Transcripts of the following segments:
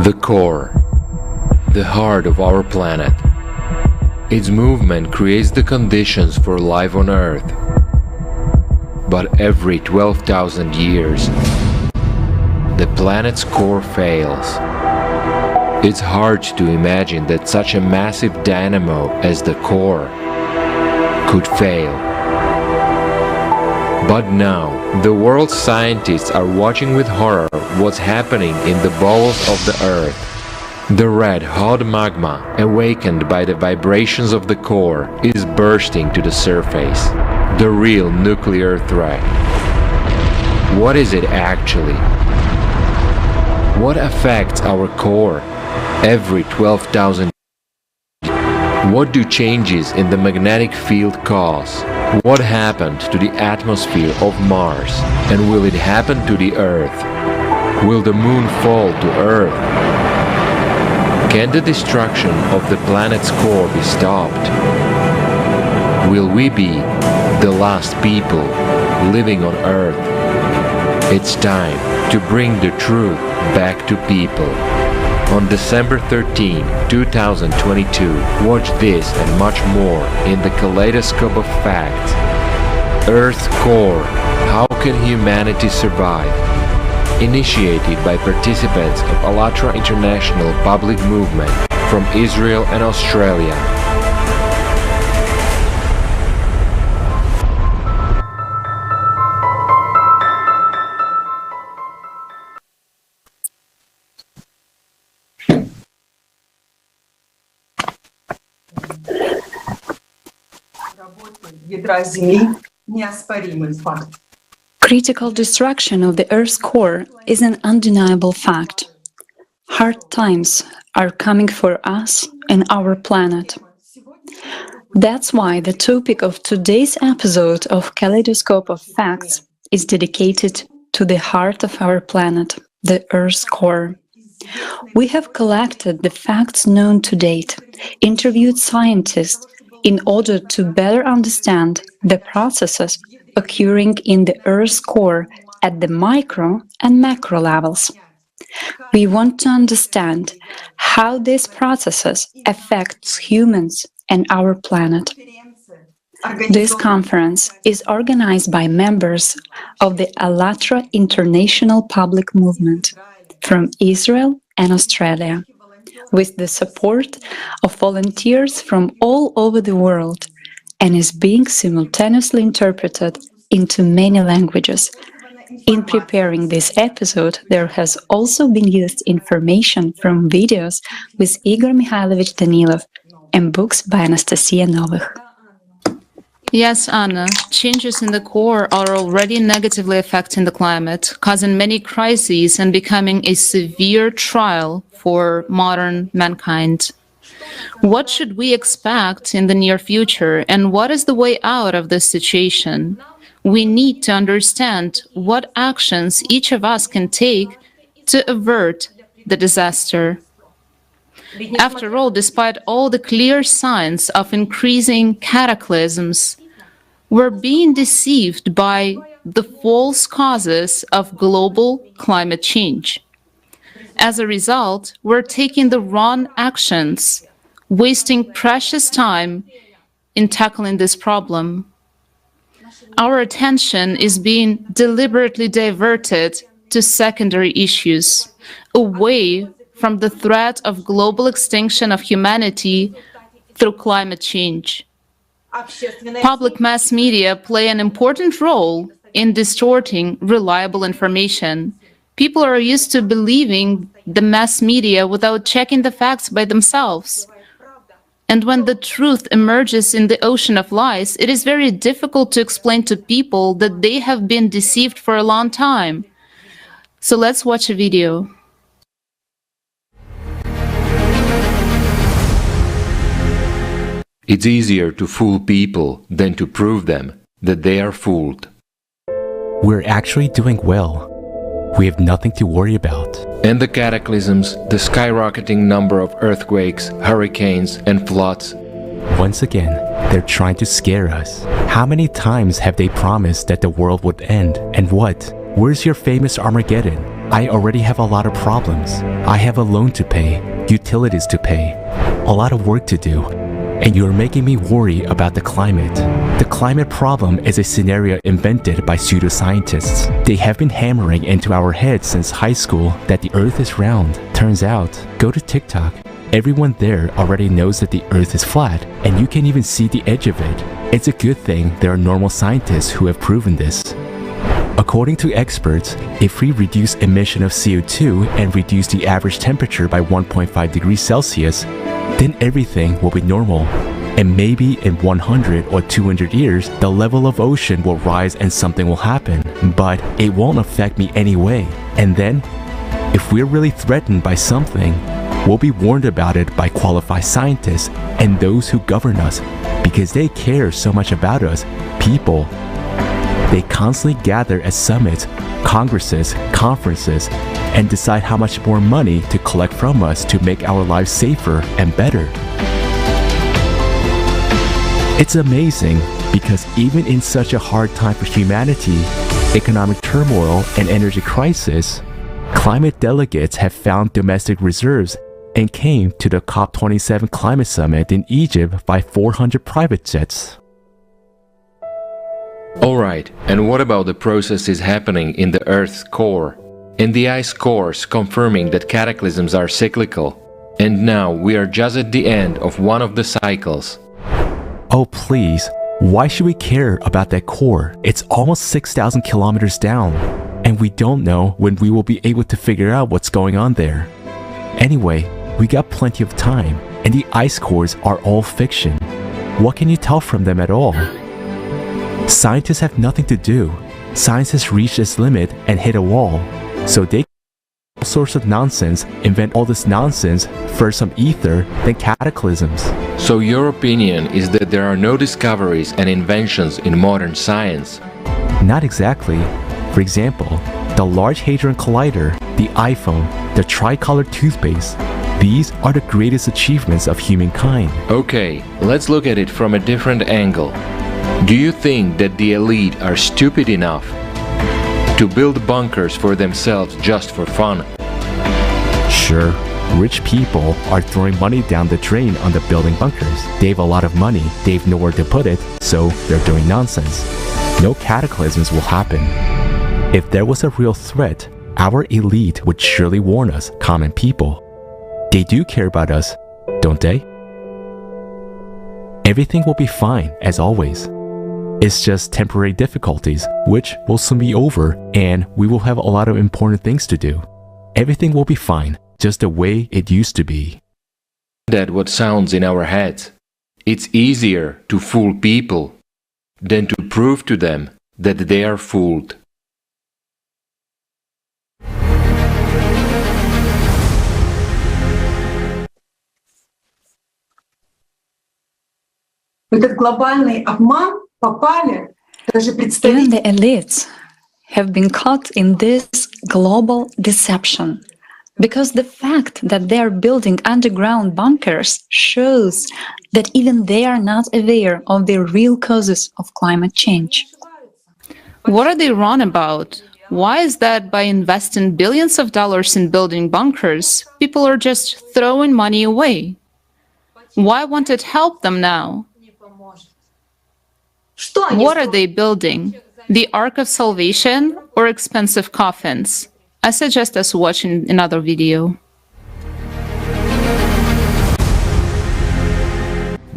The core, the heart of our planet. Its movement creates the conditions for life on Earth. But every 12,000 years, the planet's core fails. It's hard to imagine that such a massive dynamo as the core could fail. But now, the world's scientists are watching with horror what's happening in the bowels of the Earth. The red hot magma, awakened by the vibrations of the core, is bursting to the surface. The real nuclear threat. What is it actually? What affects our core every 12,000 years? What do changes in the magnetic field cause? What happened to the atmosphere of Mars? And will it happen to the Earth? Will the moon fall to Earth? Can the destruction of the planet's core be stopped? Will we be the last people living on Earth? It's time to bring the truth back to people. On December 13, 2022, watch this and much more in the Kaleidoscope of Facts. Earth's core, how can humanity survive? Initiated by participants of ALLATRA International Public Movement from Israel and Australia. Critical destruction of the Earth's core is an undeniable fact. Hard times are coming for us and our planet. That's why the topic of today's episode of Kaleidoscope of Facts is dedicated to the heart of our planet, the Earth's core. We have collected the facts known to date, interviewed scientists in order to better understand the processes occurring in the Earth's core at the micro and macro levels. We want to understand how these processes affect humans and our planet. This conference is organized by members of the ALLATRA International Public Movement from Israel and Australia, with the support of volunteers from all over the world, and is being simultaneously interpreted into many languages. In preparing this episode, there has also been used information from videos with Igor Mikhailovich Danilov and books by Anastasia Novych. Yes, Anna, changes in the core are already negatively affecting the climate, causing many crises and becoming a severe trial for modern mankind. What should we expect in the near future, and what is the way out of this situation? We need to understand what actions each of us can take to avert the disaster. After all, despite all the clear signs of increasing cataclysms, we're being deceived by the false causes of global climate change. As a result, we're taking the wrong actions, wasting precious time in tackling this problem. Our attention is being deliberately diverted to secondary issues, away from the threat of global extinction of humanity through climate change. Public mass media play an important role in distorting reliable information. People are used to believing the mass media without checking the facts by themselves. And when the truth emerges in the ocean of lies, it is very difficult to explain to people that they have been deceived for a long time. So let's watch a video. It's easier to fool people than to prove them that they are fooled. We're actually doing well. We have nothing to worry about. And the cataclysms, the skyrocketing number of earthquakes, hurricanes, and floods. Once again, They're trying to scare us. How many times have they promised that the world would end? And what? Where's your famous Armageddon? I already have a lot of problems. I have a loan to pay, utilities to pay, a lot of work to do. And you're making me worry about the climate. The climate problem is a scenario invented by pseudoscientists. They have been hammering into our heads since high school that the Earth is round. Turns out, go to TikTok. Everyone there already knows that the Earth is flat, and you can even see the edge of it. It's a good thing there are normal scientists who have proven this. According to experts, if we reduce emission of CO2 and reduce the average temperature by 1.5 degrees Celsius, then everything will be normal. And maybe in 100 or 200 years, the level of ocean will rise and something will happen. But it won't affect me anyway. And then, if we're really threatened by something, we'll be warned about it by qualified scientists and those who govern us, because they care so much about us, people. They constantly gather at summits, congresses, conferences, and decide how much more money to collect from us to make our lives safer and better. It's amazing because even in such a hard time for humanity, economic turmoil and energy crisis, climate delegates have found domestic reserves and came to the COP27 climate summit in Egypt by 400 private jets. Alright, and what about the processes happening in the Earth's core? In the ice cores confirming that cataclysms are cyclical. And now we are just at the end of one of the cycles. Oh please, why should we care about that core? It's almost 6,000 kilometers down, and we don't know when we will be able to figure out what's going on there. Anyway, we got plenty of time, and the ice cores are all fiction. What can you tell from them at all? Scientists have nothing to do. Science has reached its limit and hit a wall, so they all sorts of nonsense, invent all this nonsense, first some ether, then cataclysms. So your opinion is that there are no discoveries and inventions in modern science? Not exactly. For example, the Large Hadron Collider, the iPhone, the tricolored toothpaste. These are the greatest achievements of humankind. Okay, let's look at it from a different angle. Do you think that the elite are stupid enough to build bunkers for themselves just for fun? Sure, rich people are throwing money down the drain on the building bunkers. They have a lot of money, they have nowhere to put it, so they're doing nonsense. No cataclysms will happen. If there was a real threat, our elite would surely warn us, common people. They do care about us, don't they? Everything will be fine, as always. It's just temporary difficulties, which will soon be over, and we will have a lot of important things to do. Everything will be fine, just the way it used to be. That's what sounds in our heads. It's easier to fool people than to prove to them that they are fooled. Этот глобальный обман попали даже Even представители. the elites have been caught in this global deception because the fact that they are building underground bunkers shows that even they are not aware of the real causes of climate change. What are they wrong about? Why is that by investing billions of dollars in building bunkers, people are just throwing money away? Why won't it help them now? Что они What are they building? The Ark of Salvation or expensive coffins? I suggest us watching another video.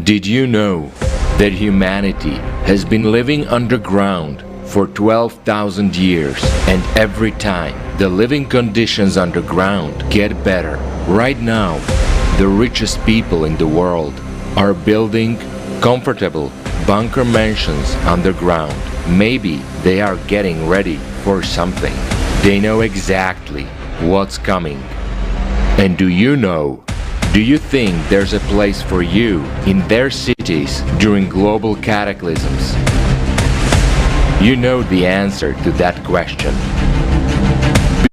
Did you know that humanity has been living underground for 12,000 years, and every time the living conditions underground get better? Right now, the richest people in the world are building comfortable bunker mansions underground. Maybe they are getting ready for something. They know exactly what's coming. And do you know? Do you think there's a place for you in their cities during global cataclysms? You know the answer to that question.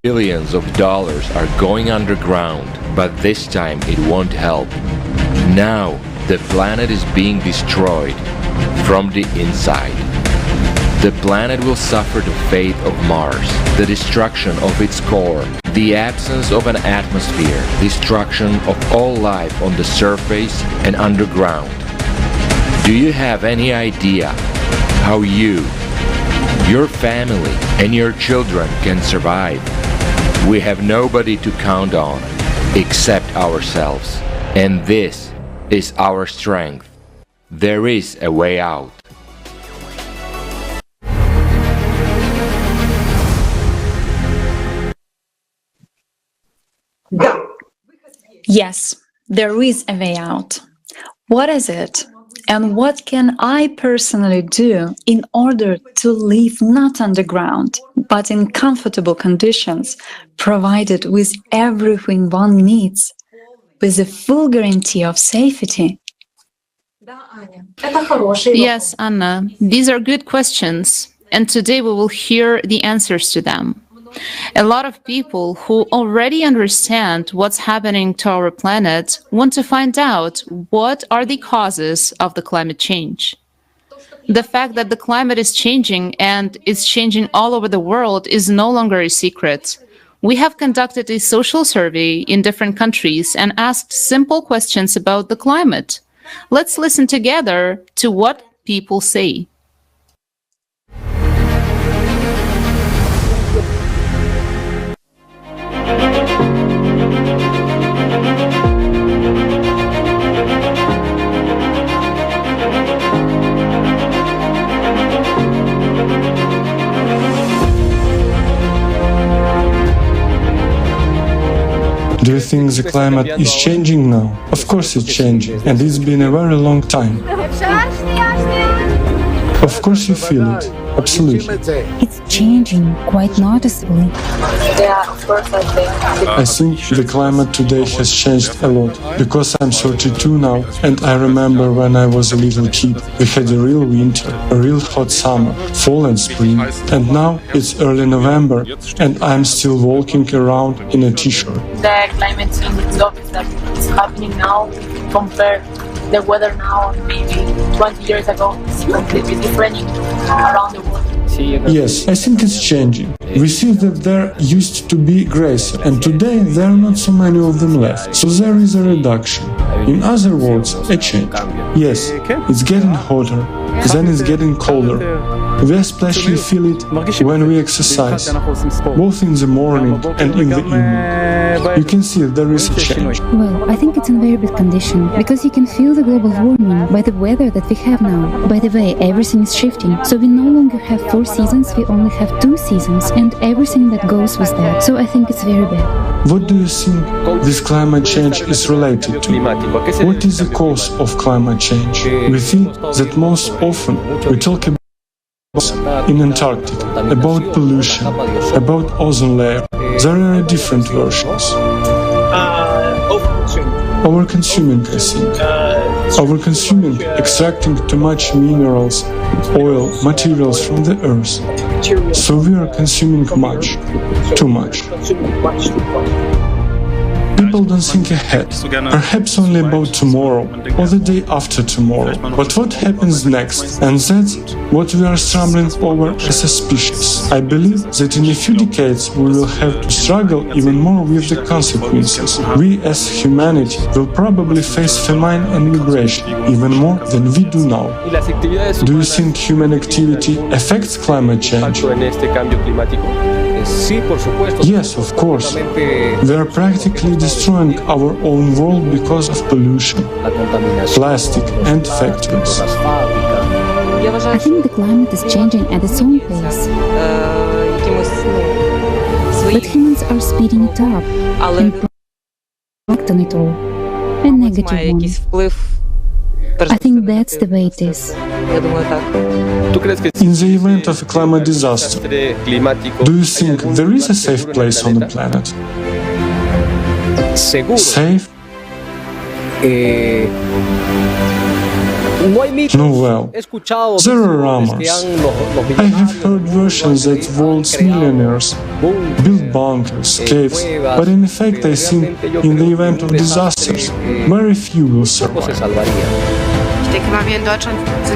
Billions of dollars are going underground, but this time it won't help. Now the planet is being destroyed from the inside. The planet will suffer the fate of Mars, the destruction of its core, the absence of an atmosphere, destruction of all life on the surface and underground. Do you have any idea how you, your family, and your children can survive? We have nobody to count on except ourselves, and this is our strength. There is a way out. Yes, there is a way out. What is it? And what can I personally do in order to live not underground, but in comfortable conditions, provided with everything one needs, with a full guarantee of safety? Yes, Anna, these are good questions, and today we will hear the answers to them. A lot of people who already understand what's happening to our planet want to find out what are the causes of the climate change. The fact that the climate is changing and it's changing all over the world is no longer a secret. We have conducted a social survey in different countries and asked simple questions about the climate. Let's listen together to what people say. Do you think the climate is changing now? Of course it's changing, and it's been a very long time. Of course you feel it, absolutely. It's changing quite noticeably. I think the climate today has changed a lot, because I'm 32 now, and I remember when I was a little kid, we had a real winter, a real hot summer, fall and spring, and now it's early November, and I'm still walking around in a t-shirt. The climate change itself is that it's happening now compared the weather now and maybe 20 years ago is completely different around the world. Yes, I think it's changing. We see that there used to be grays, and today there are not so many of them left, so there is a reduction. In other words, a change. Yes, it's getting hotter, then it's getting colder. We especially feel it when we exercise, both in the morning and in the evening. You can see there is a change. Well, I think it's in very bad condition, because you can feel the global warming by the weather that we have now. By the way, everything is shifting, so we no longer have 4 seasons, we only have 2 seasons, and everything that goes with that. So I think it's very bad. What do you think this climate change is related to? What is the cause of climate change? We think that most often we talk about in Antarctica, about pollution, about ozone layer. There are different versions. Over-consuming, I think. Over-consuming, extracting too much minerals, oil, materials from the earth. So we are consuming much, too much. People don't think ahead, perhaps only about tomorrow or the day after tomorrow, but what happens next, and that's what we are stumbling over as a species. I believe that in a few decades we will have to struggle even more with the consequences. We as humanity will probably face famine and migration even more than we do now. Do you think human activity affects climate change? Yes, of course. We are practically destroying our own world because of pollution, plastic and factories. I think the climate is changing at its own pace. But humans are speeding it up and act on it all. A negative one. I think that's the way it is. In the event of a climate disaster, do you think there is a safe place on the planet? Safe? No, well, there are rumors. I have heard versions that world's millionaires build bunkers, caves, but in effect I think in the event of disasters, very few will survive.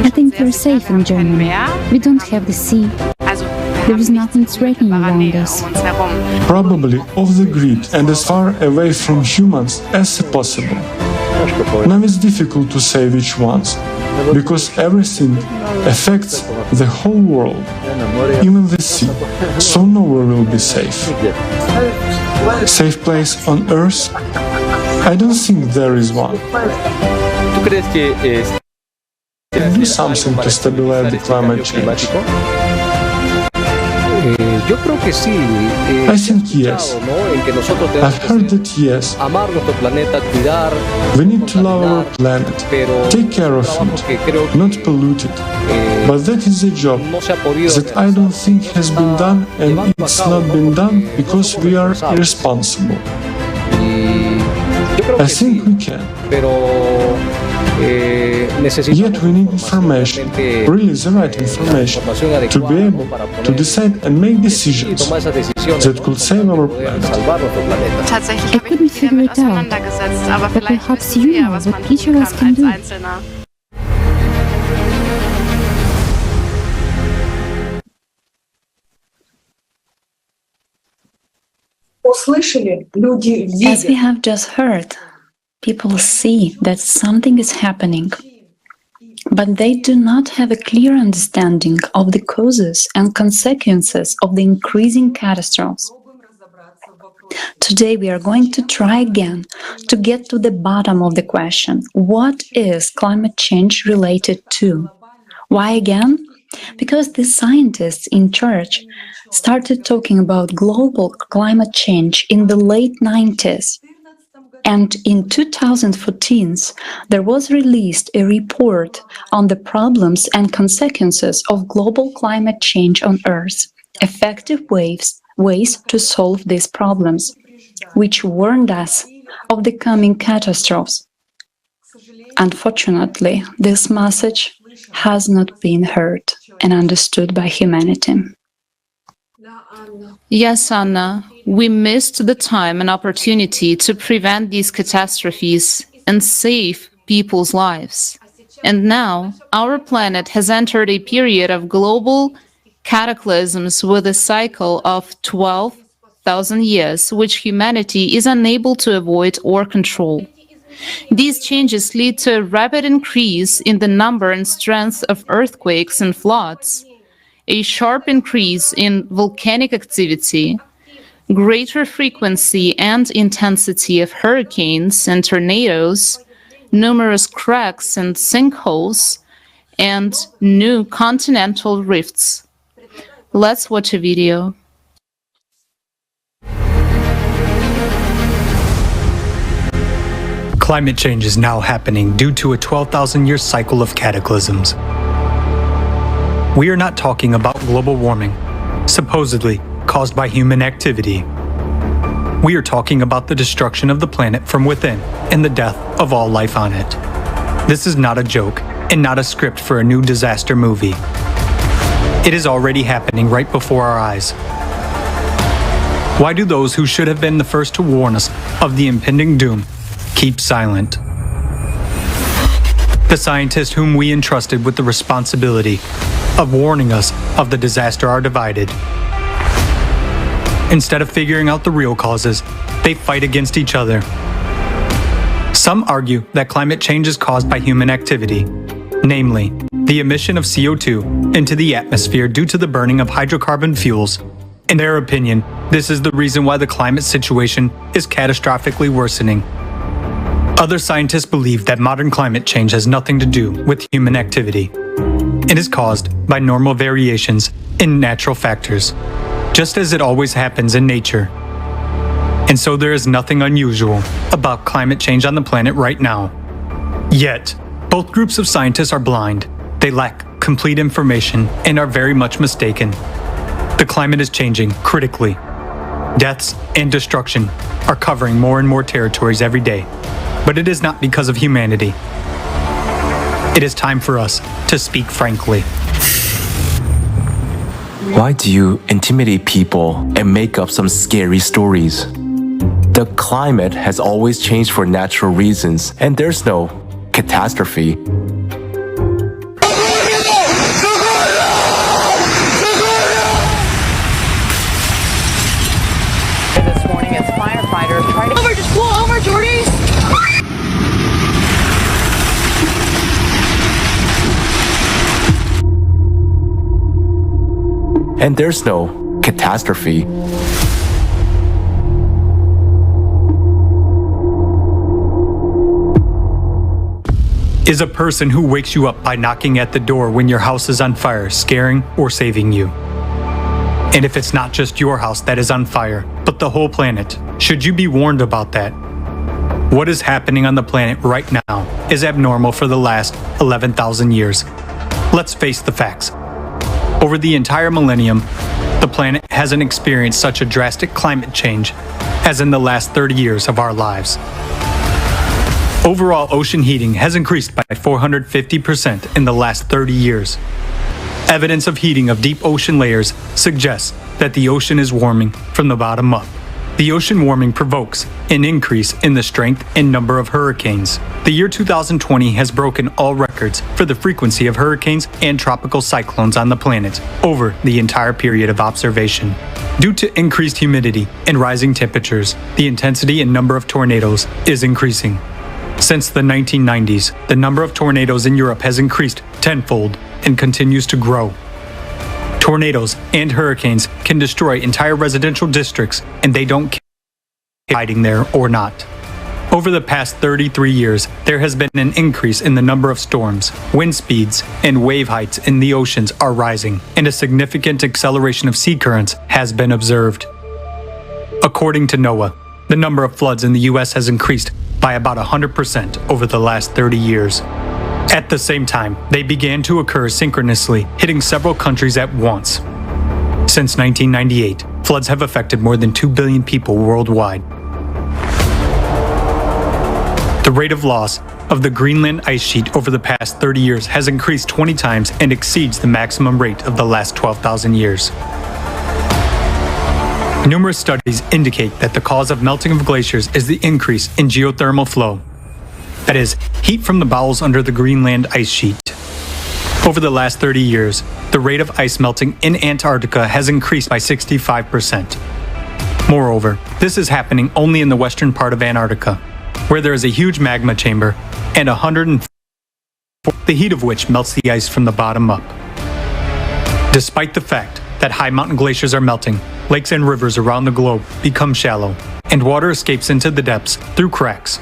I think we're safe in Germany. We don't have the sea. There is nothing threatening around us. Probably off the grid and as far away from humans as possible. Now it's difficult to say which ones, because everything affects the whole world, even the sea, so nowhere will be safe. Safe place on Earth? I don't think there is one. Do something to stabilize the climate change. I think yes. I've heard that yes. We need to love our planet, take care of it, not pollute it. But that is a job that I don't think has been done, and it's not been done because we are irresponsible. I think we can. Yet we need information, really the right information, to be able to decide and make decisions that could save our planet. I couldn't figure it out, but perhaps you know what each of us can do. As we have just heard, people see that something is happening, but they do not have a clear understanding of the causes and consequences of the increasing catastrophes. Today we are going to try again to get to the bottom of the question: what is climate change related to? Why again? Because the scientists in charge started talking about global climate change in the late 90s. And in 2014, there was released a report on the problems and consequences of global climate change on Earth, effective ways to solve these problems, which warned us of the coming catastrophes. Unfortunately, this message has not been heard and understood by humanity. Yes, Anna, we missed the time and opportunity to prevent these catastrophes and save people's lives. And now, our planet has entered a period of global cataclysms with a cycle of 12,000 years, which humanity is unable to avoid or control. These changes lead to a rapid increase in the number and strength of earthquakes and floods, a sharp increase in volcanic activity, greater frequency and intensity of hurricanes and tornadoes, numerous cracks and sinkholes, and new continental rifts. Let's watch a video. Climate change is now happening due to a 12,000-year cycle of cataclysms. We are not talking about global warming, supposedly caused by human activity. We are talking about the destruction of the planet from within and the death of all life on it. This is not a joke and not a script for a new disaster movie. It is already happening right before our eyes. Why do those who should have been the first to warn us of the impending doom keep silent? The scientists whom we entrusted with the responsibility of warning us of the disaster are divided. Instead of figuring out the real causes, they fight against each other. Some argue that climate change is caused by human activity, namely, the emission of CO2 into the atmosphere due to the burning of hydrocarbon fuels. In their opinion, this is the reason why the climate situation is catastrophically worsening. Other scientists believe that modern climate change has nothing to do with human activity. It is caused by normal variations in natural factors, just as it always happens in nature. And so there is nothing unusual about climate change on the planet right now. Yet, both groups of scientists are blind. They lack complete information and are very much mistaken. The climate is changing critically. Deaths and destruction are covering more and more territories every day. But it is not because of humanity. It is time for us to speak frankly. Why do you intimidate people and make up some scary stories? The climate has always changed for natural reasons, and there's no catastrophe. This morning as firefighters try to just pull over, Jordy! And there's no catastrophe. Is a person who wakes you up by knocking at the door when your house is on fire, scaring or saving you. And if it's not just your house that is on fire, but the whole planet, should you be warned about that? What is happening on the planet right now is abnormal for the last 11,000 years. Let's face the facts. Over the entire millennium, the planet hasn't experienced such a drastic climate change as in the last 30 years of our lives. Overall ocean heating has increased by 450% in the last 30 years. Evidence of heating of deep ocean layers suggests that the ocean is warming from the bottom up. The ocean warming provokes an increase in the strength and number of hurricanes. The year 2020 has broken all records for the frequency of hurricanes and tropical cyclones on the planet over the entire period of observation. Due to increased humidity and rising temperatures, the intensity and number of tornadoes is increasing. Since the 1990s, the number of tornadoes in Europe has increased tenfold and continues to grow. Tornadoes and hurricanes can destroy entire residential districts, and they don't care if they're hiding there or not. Over the past 33 years, there has been an increase in the number of storms, wind speeds, and wave heights in the oceans are rising, and a significant acceleration of sea currents has been observed. According to NOAA, the number of floods in the U.S. has increased by about 100% over the last 30 years. At the same time, they began to occur synchronously, hitting several countries at once. Since 1998, floods have affected more than 2 billion people worldwide. The rate of loss of the Greenland ice sheet over the past 30 years has increased 20 times and exceeds the maximum rate of the last 12,000 years. Numerous studies indicate that the cause of melting of glaciers is the increase in geothermal flow. That is, heat from the bowels under the Greenland ice sheet. Over the last 30 years, the rate of ice melting in Antarctica has increased by 65%. Moreover, this is happening only in the western part of Antarctica, where there is a huge magma chamber and 104, the heat of which melts the ice from the bottom up. Despite the fact that high mountain glaciers are melting, lakes and rivers around the globe become shallow, and water escapes into the depths through cracks.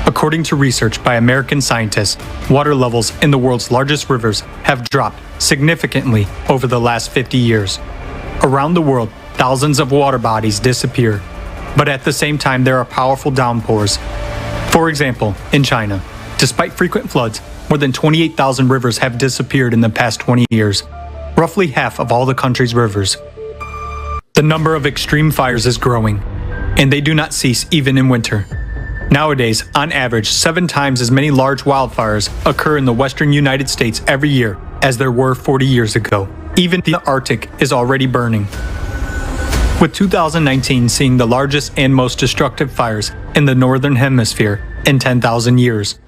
According to research by American scientists, water levels in the world's largest rivers have dropped significantly over the last 50 years. Around the world, thousands of water bodies disappear, but at the same time there are powerful downpours. For example, in China, despite frequent floods, more than 28,000 rivers have disappeared in the past 20 years, roughly half of all the country's rivers. The number of extreme fires is growing, and they do not cease even in winter. Nowadays, on average, 7 times as many large wildfires occur in the western United States every year as there were 40 years ago. Even the Arctic is already burning. With 2019 seeing the largest and most destructive fires in the northern hemisphere in 10,000 years.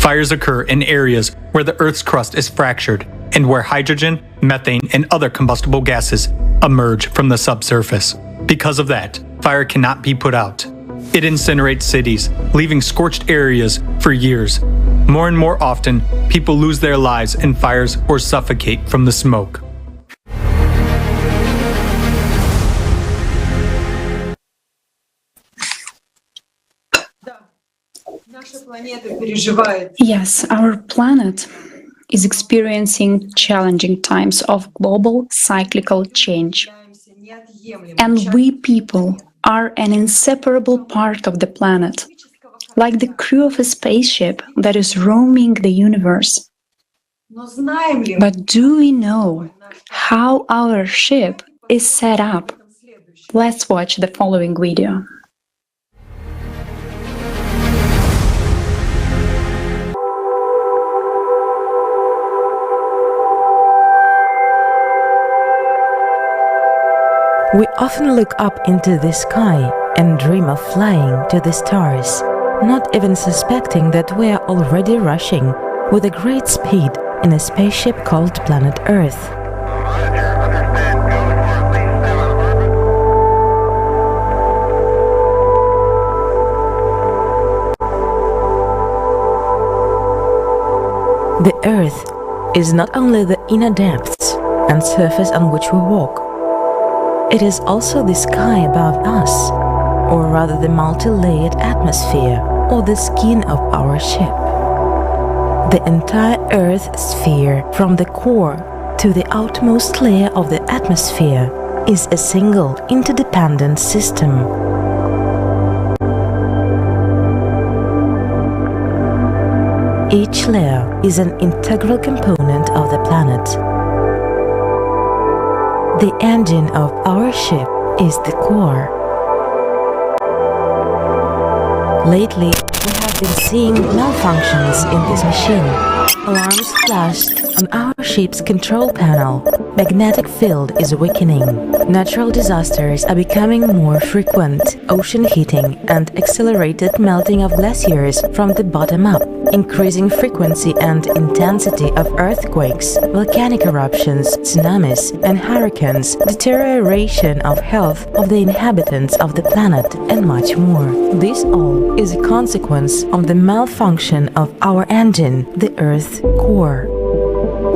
Fires occur in areas where the Earth's crust is fractured and where hydrogen, methane, and other combustible gases emerge from the subsurface. Because of that, fire cannot be put out. It incinerates cities, leaving scorched areas for years. More and more often, people lose their lives in fires or suffocate from the smoke. Yes, our planet is experiencing challenging times of global cyclical change. And we people are an inseparable part of the planet, like the crew of a spaceship that is roaming the universe. But do we know how our ship is set up? Let's watch the following video. We often look up into the sky and dream of flying to the stars, not even suspecting that we are already rushing with a great speed in a spaceship called planet Earth. The Earth is not only the inner depths and surface on which we walk, it is also the sky above us, or rather the multi-layered atmosphere or the skin of our ship. The entire Earth sphere, from the core to the outermost layer of the atmosphere, is a single interdependent system. Each layer is an integral component of the planet. The engine of our ship is the core. Lately, we have been seeing malfunctions in this machine. Alarms flashed on our ship's control panel. Magnetic field is weakening. Natural disasters are becoming more frequent. Ocean heating and accelerated melting of glaciers from the bottom up. Increasing frequency and intensity of earthquakes, volcanic eruptions, tsunamis and hurricanes, deterioration of health of the inhabitants of the planet, and much more. This all is a consequence of the malfunction of our engine, the Earth's core.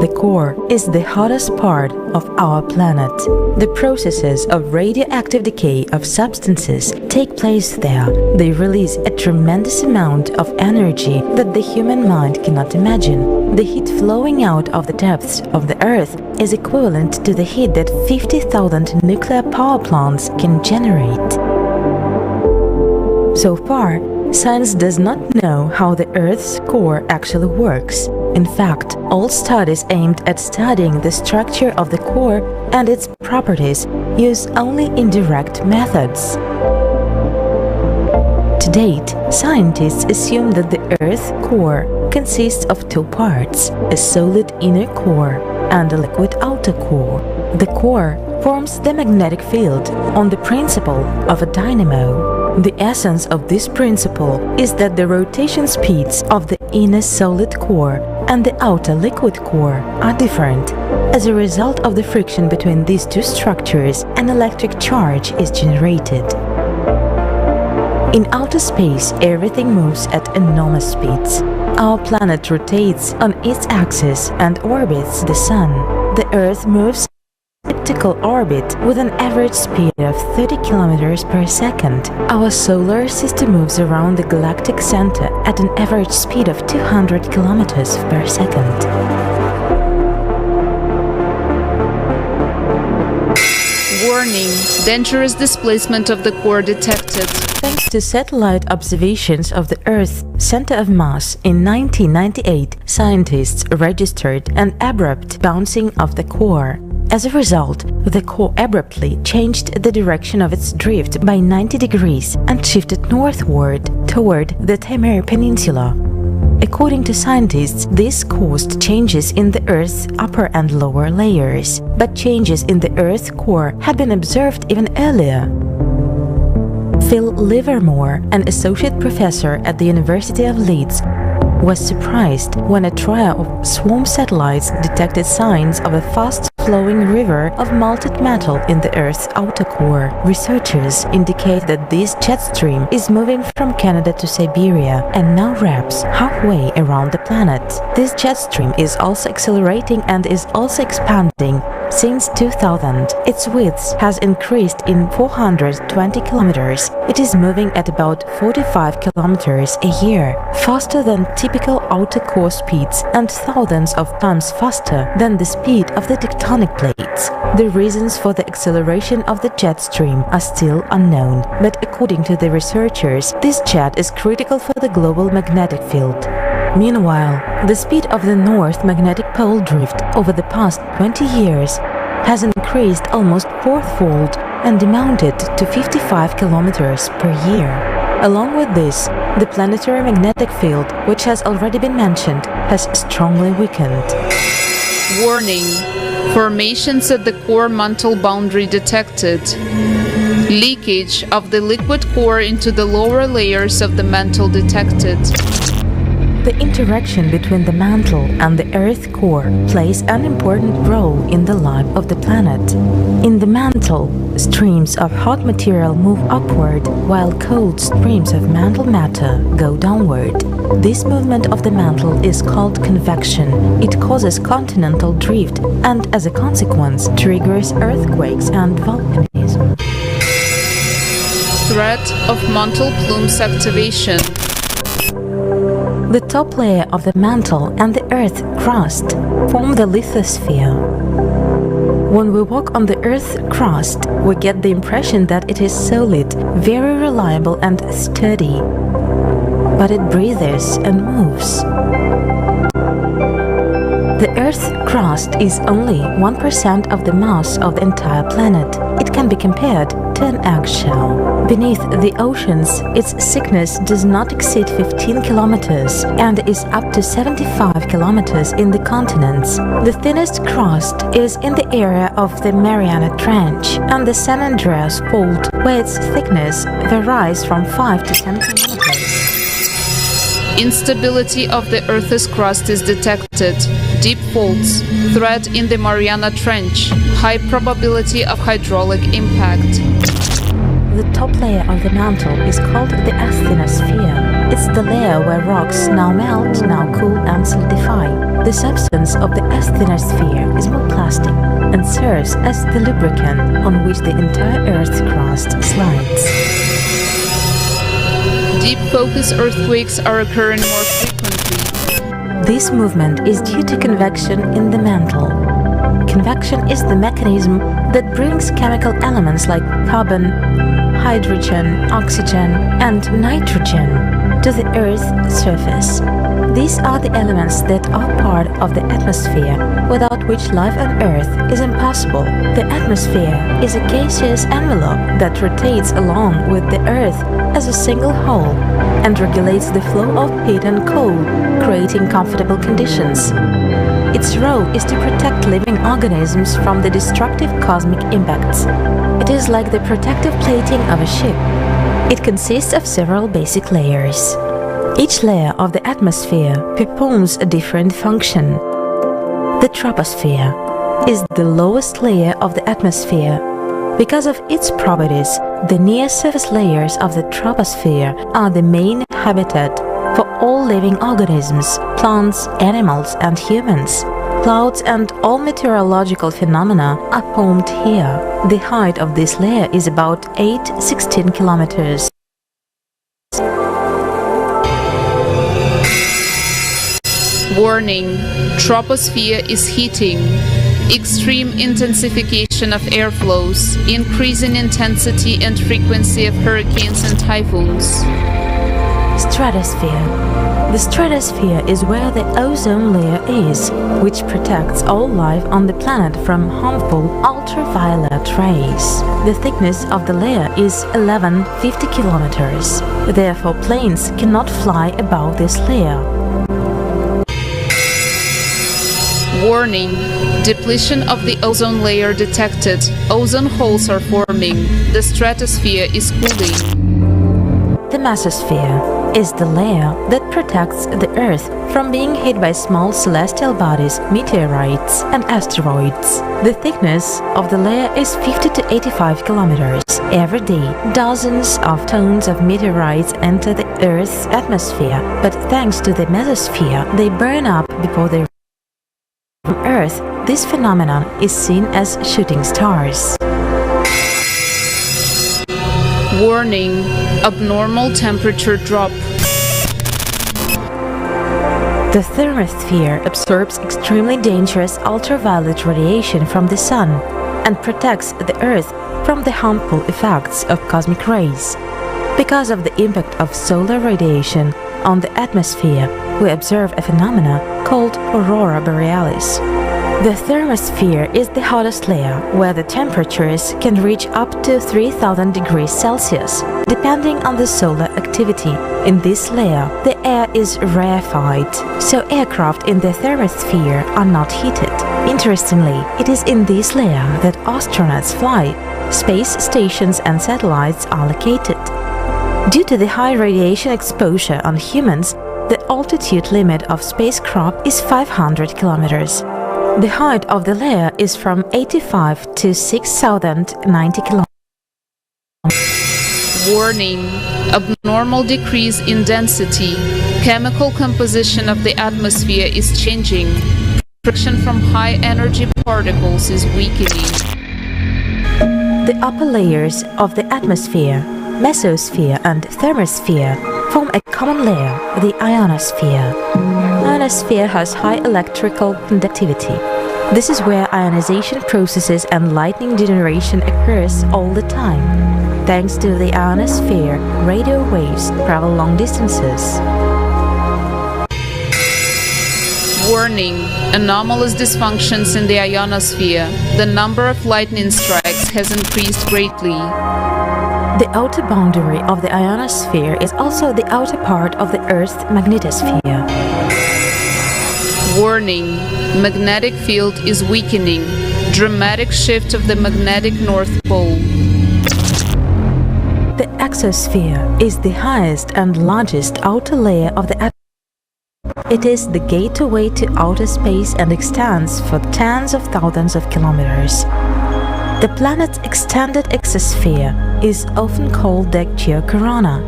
The core is the hottest part of our planet. The processes of radioactive decay of substances take place there. They release a tremendous amount of energy that the human mind cannot imagine. The heat flowing out of the depths of the Earth is equivalent to the heat that 50,000 nuclear power plants can generate. So far, science does not know how the Earth's core actually works. In fact, all studies aimed at studying the structure of the core and its properties use only indirect methods. To date, scientists assume that the Earth's core consists of two parts, a solid inner core and a liquid outer core. The core forms the magnetic field on the principle of a dynamo. The essence of this principle is that the rotation speeds of the inner solid core and the outer liquid core are different. As a result of the friction between these two structures, an electric charge is generated. In outer space, everything moves at enormous speeds. Our planet rotates on its axis and orbits the Sun. The Earth moves in elliptical orbit with an average speed of 30 kilometers per second. Our solar system moves around the galactic center at an average speed of 200 kilometers per second. Warning: dangerous displacement of the core detected. Thanks to satellite observations of the Earth's center of mass in 1998, scientists registered an abrupt bouncing of the core. As a result, the core abruptly changed the direction of its drift by 90 degrees and shifted northward toward the Timor Peninsula. According to scientists, this caused changes in the Earth's upper and lower layers, but changes in the Earth's core had been observed even earlier. Phil Livermore, an associate professor at the University of Leeds, was surprised when a trio of swarm satellites detected signs of a fast-flowing river of molten metal in the Earth's outer core. Researchers indicate that this jet stream is moving from Canada to Siberia and now wraps halfway around the planet. This jet stream is also accelerating and is also expanding. Since 2000, its width has increased in 420 kilometers. It is moving at about 45 kilometers a year, faster than typical outer core speeds and thousands of times faster than the speed of the tectonic plates. The reasons for the acceleration of the jet stream are still unknown, but according to the researchers, this jet is critical for the global magnetic field. Meanwhile, the speed of the North Magnetic Pole drift over the past 20 years has increased almost fourfold and amounted to 55 kilometers per year. Along with this, the planetary magnetic field, which has already been mentioned, has strongly weakened. Warning. Formations at the core mantle boundary detected. Leakage of the liquid core into the lower layers of the mantle detected. The interaction between the mantle and the Earth core plays an important role in the life of the planet. In the mantle, streams of hot material move upward, while cold streams of mantle matter go downward. This movement of the mantle is called convection. It causes continental drift and, as a consequence, triggers earthquakes and volcanism. Threat of mantle plumes activation. The top layer of the mantle and the Earth crust form the lithosphere. When we walk on the Earth's crust, we get the impression that it is solid, very reliable and sturdy. But it breathes and moves. The Earth's crust is only 1% of the mass of the entire planet. It can be compared to an eggshell. Beneath the oceans, its thickness does not exceed 15 kilometers and is up to 75 kilometers in the continents. The thinnest crust is in the area of the Mariana Trench and the San Andreas Fault, where its thickness varies from 5 to 10 kilometers. Instability of the Earth's crust is detected. Deep faults. Threat in the Mariana Trench. High probability of hydraulic impact. The top layer of the mantle is called the asthenosphere. It's the layer where rocks now melt, now cool and solidify. The substance of the asthenosphere is more plastic and serves as the lubricant on which the entire Earth's crust slides. Deep focus earthquakes are occurring more frequently. This movement is due to convection in the mantle. Convection is the mechanism that brings chemical elements like carbon, hydrogen, oxygen, and nitrogen to the Earth's surface. These are the elements that are part of the atmosphere, without which life on Earth is impossible. The atmosphere is a gaseous envelope that rotates along with the Earth as a single whole and regulates the flow of heat and cold, creating comfortable conditions. Its role is to protect living organisms from the destructive cosmic impacts. It is like the protective plating of a ship. It consists of several basic layers. Each layer of the atmosphere performs a different function. The troposphere is the lowest layer of the atmosphere. Because of its properties, the near-surface layers of the troposphere are the main habitat for all living organisms, plants, animals, and humans. Clouds and all meteorological phenomena are formed here. The height of this layer is about 8–16 kilometers. Warning. Troposphere is heating. Extreme intensification of airflows, increase in intensity and frequency of hurricanes and typhoons. Stratosphere. The stratosphere is where the ozone layer is, which protects all life on the planet from harmful ultraviolet rays. The thickness of the layer is 1150 kilometers. Therefore, planes cannot fly above this layer. Warning. Depletion of the ozone layer detected. Ozone holes are forming. The stratosphere is cooling. The mesosphere is the layer that protects the Earth from being hit by small celestial bodies, meteorites, and asteroids. The thickness of the layer is 50 to 85 kilometers. Every day, dozens of tons of meteorites enter the Earth's atmosphere, but thanks to the mesosphere, they burn up before they from Earth. This phenomenon is seen as shooting stars. Warning. Abnormal temperature drop. The thermosphere absorbs extremely dangerous ultraviolet radiation from the Sun and protects the Earth from the harmful effects of cosmic rays. Because of the impact of solar radiation on the atmosphere, we observe a phenomenon called aurora borealis. The thermosphere is the hottest layer, where the temperatures can reach up to 3000 degrees Celsius, depending on the solar activity. In this layer, the air is rarefied, so aircraft in the thermosphere are not heated. Interestingly, it is in this layer that astronauts fly. Space stations and satellites are located. Due to the high radiation exposure on humans, the altitude limit of spacecraft is 500 kilometers. The height of the layer is from 85 to 6,090 kilometers. Warning: abnormal decrease in density. Chemical composition of the atmosphere is changing. Friction from high energy particles is weakening. The upper layers of the atmosphere, mesosphere and thermosphere, form a common layer, the ionosphere. Ionosphere has high electrical conductivity. This is where ionization processes and lightning generation occurs all the time. Thanks to the ionosphere, radio waves travel long distances. Warning: anomalous dysfunctions in the ionosphere. The number of lightning strikes has increased greatly. The outer boundary of the ionosphere is also the outer part of the Earth's magnetosphere. Warning: magnetic field is weakening. Dramatic shift of the magnetic North Pole. The exosphere is the highest and largest outer layer of the atmosphere. It is the gateway to outer space and extends for tens of thousands of kilometers. The planet's extended exosphere is often called the geocorona.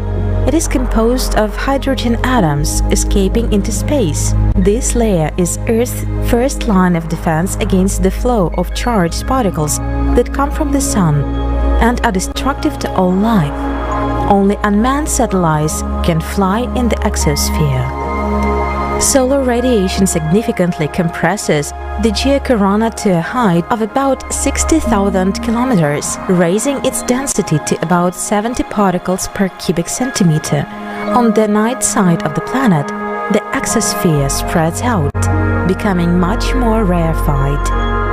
It is composed of hydrogen atoms escaping into space. This layer is Earth's first line of defense against the flow of charged particles that come from the Sun and are destructive to all life. Only unmanned satellites can fly in the exosphere. Solar radiation significantly compresses the geocorona to a height of about 60,000 kilometers, raising its density to about 70 particles per cubic centimeter. On the night side of the planet, the exosphere spreads out, becoming much more rarefied,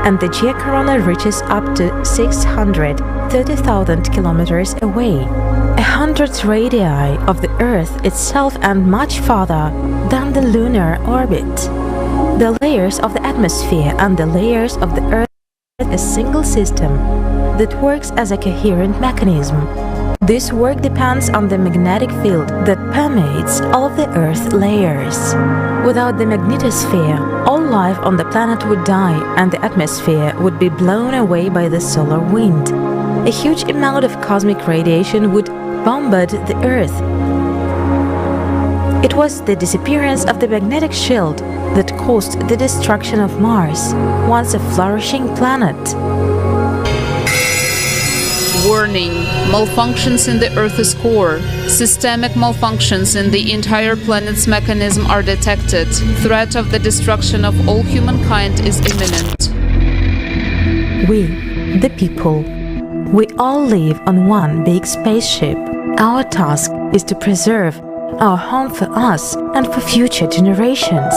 and the geocorona reaches up to 630,000 kilometers away, 100 radii of the Earth itself and much farther than the lunar orbit. The layers of the atmosphere and the layers of the Earth are a single system that works as a coherent mechanism. This work depends on the magnetic field that permeates all of the Earth layers. Without the magnetosphere, all life on the planet would die and the atmosphere would be blown away by the solar wind. A huge amount of cosmic radiation would bombard the Earth. It was the disappearance of the magnetic shield that caused the destruction of Mars, once a flourishing planet. Warning: malfunctions in the Earth's core. Systemic malfunctions in the entire planet's mechanism are detected. Threat of the destruction of all humankind is imminent. We, the people, we all live on one big spaceship. Our task is to preserve our home for us and for future generations.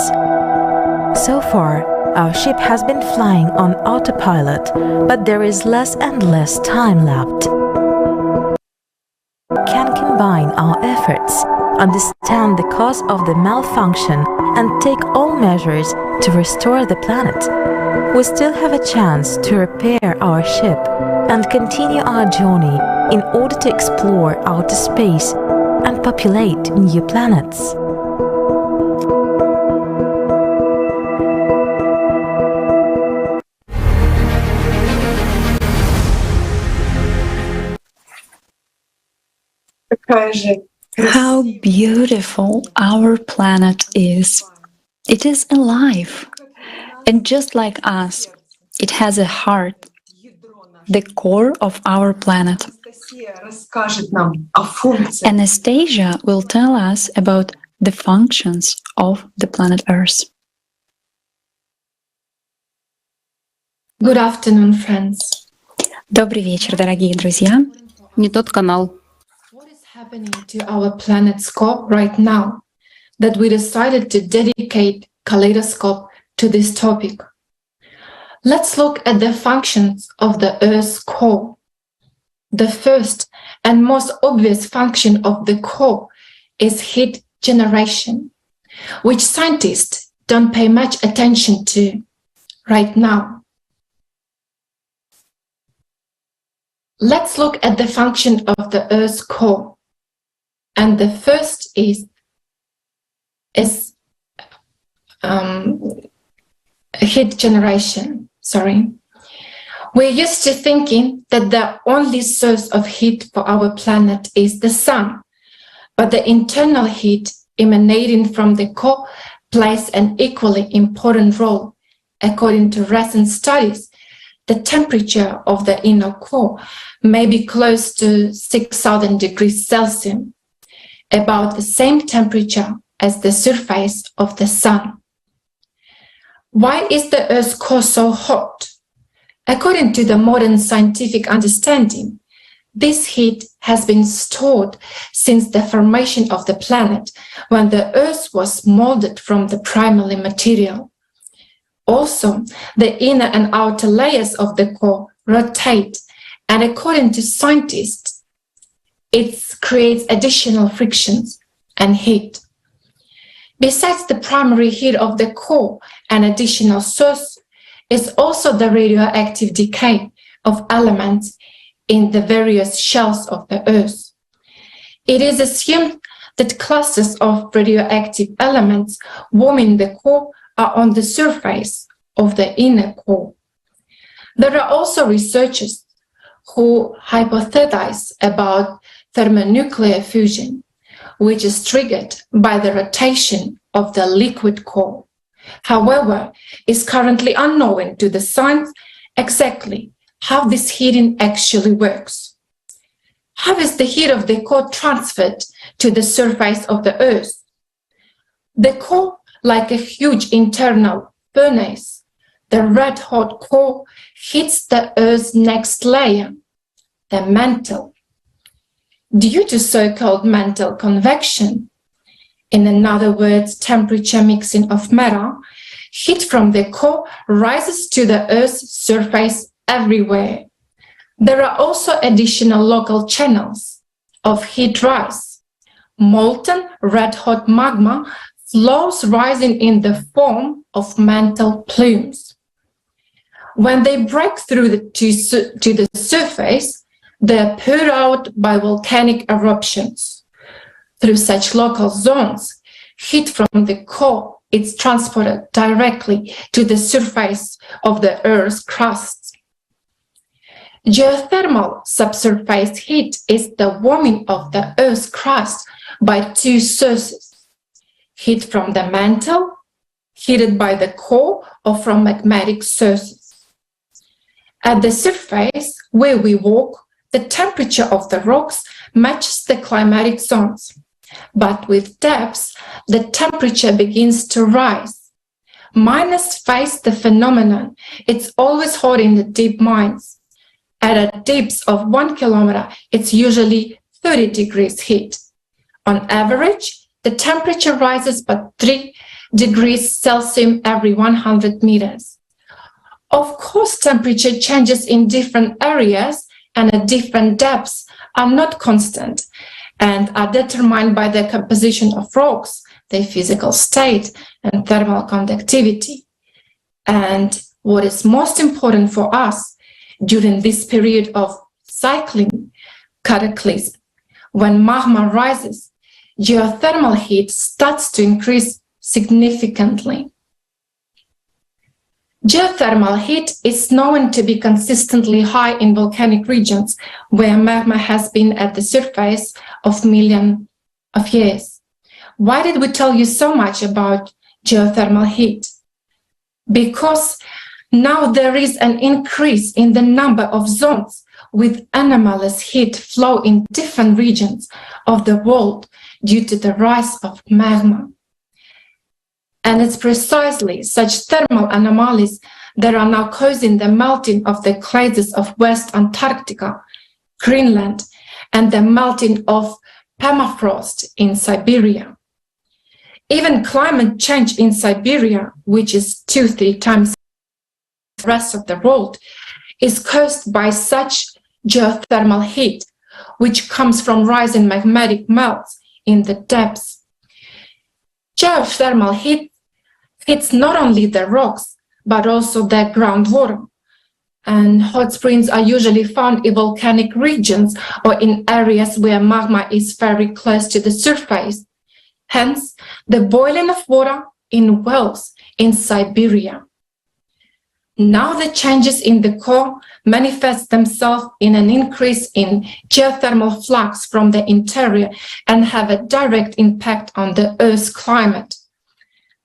So far, our ship has been flying on autopilot, but there is less and less time left. We can combine our efforts, understand the cause of the malfunction, and take all measures to restore the planet. We still have a chance to repair our ship and continue our journey in order to explore outer space and populate new planets. How beautiful our planet is. It is alive. And just like us, it has a heart, the core of our planet. Anastasia will tell us about the functions of the planet Earth. Good afternoon, friends. Добрый вечер, дорогие друзья. Не тот канал. What is happening to our planet's core right now that we decided to dedicate Kaleidoscope to this topic? Let's look at the functions of the Earth's core. The first and most obvious function of the core is heat generation, which scientists don't pay much attention to right now. Let's look at the function of the Earth's core. And the first is heat generation. We're used to thinking that the only source of heat for our planet is the sun, but the internal heat emanating from the core plays an equally important role. According to recent studies, the temperature of the inner core may be close to 6,000 degrees Celsius, about the same temperature as the surface of the sun. Why is the Earth's core so hot? According to the modern scientific understanding, this heat has been stored since the formation of the planet, when the Earth was molded from the primary material. Also, the inner and outer layers of the core rotate, and according to scientists, it creates additional frictions and heat. Besides the primary heat of the core, an additional source is also the radioactive decay of elements in the various shells of the Earth. It is assumed that clusters of radioactive elements warming the core are on the surface of the inner core. There are also researchers who hypothesize about thermonuclear fusion, which is triggered by the rotation of the liquid core. However, it's currently unknown to the science exactly how this heating actually works. How is the heat of the core transferred to the surface of the Earth? The core, like a huge internal furnace, the red-hot core heats the Earth's next layer, the mantle. Due to so-called mantle convection, in other words, temperature mixing of matter, heat from the core rises to the Earth's surface everywhere. There are also additional local channels of heat rise. Molten red-hot magma flows rising in the form of mantle plumes. When they break through to the surface, they are poured out by volcanic eruptions. Through such local zones, heat from the core is transported directly to the surface of the Earth's crust. Geothermal subsurface heat is the warming of the Earth's crust by two sources: heat from the mantle, heated by the core, or from magmatic sources. At the surface where we walk, the temperature of the rocks matches the climatic zones. But with depths, the temperature begins to rise. Miners face the phenomenon. It's always hot in the deep mines. At a depth of 1 kilometer, it's usually 30 degrees heat. On average, the temperature rises by 3 degrees Celsius every 100 meters. Of course, temperature changes in different areas and at different depths are not constant and are determined by the composition of rocks, their physical state, and thermal conductivity. And what is most important for us during this period of cycling cataclysm, when magma rises, geothermal heat starts to increase significantly. Geothermal heat is known to be consistently high in volcanic regions where magma has been at the surface of millions of years. Why did we tell you so much about geothermal heat? Because now there is an increase in the number of zones with anomalous heat flow in different regions of the world due to the rise of magma. And it's precisely such thermal anomalies that are now causing the melting of the glaciers of West Antarctica, Greenland, and the melting of permafrost in Siberia. Even climate change in Siberia, which is 2-3 times rest of the world is caused by such geothermal heat, which comes from rising magmatic melts in the depths. Geothermal heat hits not only the rocks, but also the groundwater. And hot springs are usually found in volcanic regions or in areas where magma is very close to the surface. Hence, the boiling of water in wells in Siberia. Now the changes in the core manifest themselves in an increase in geothermal flux from the interior and have a direct impact on the Earth's climate.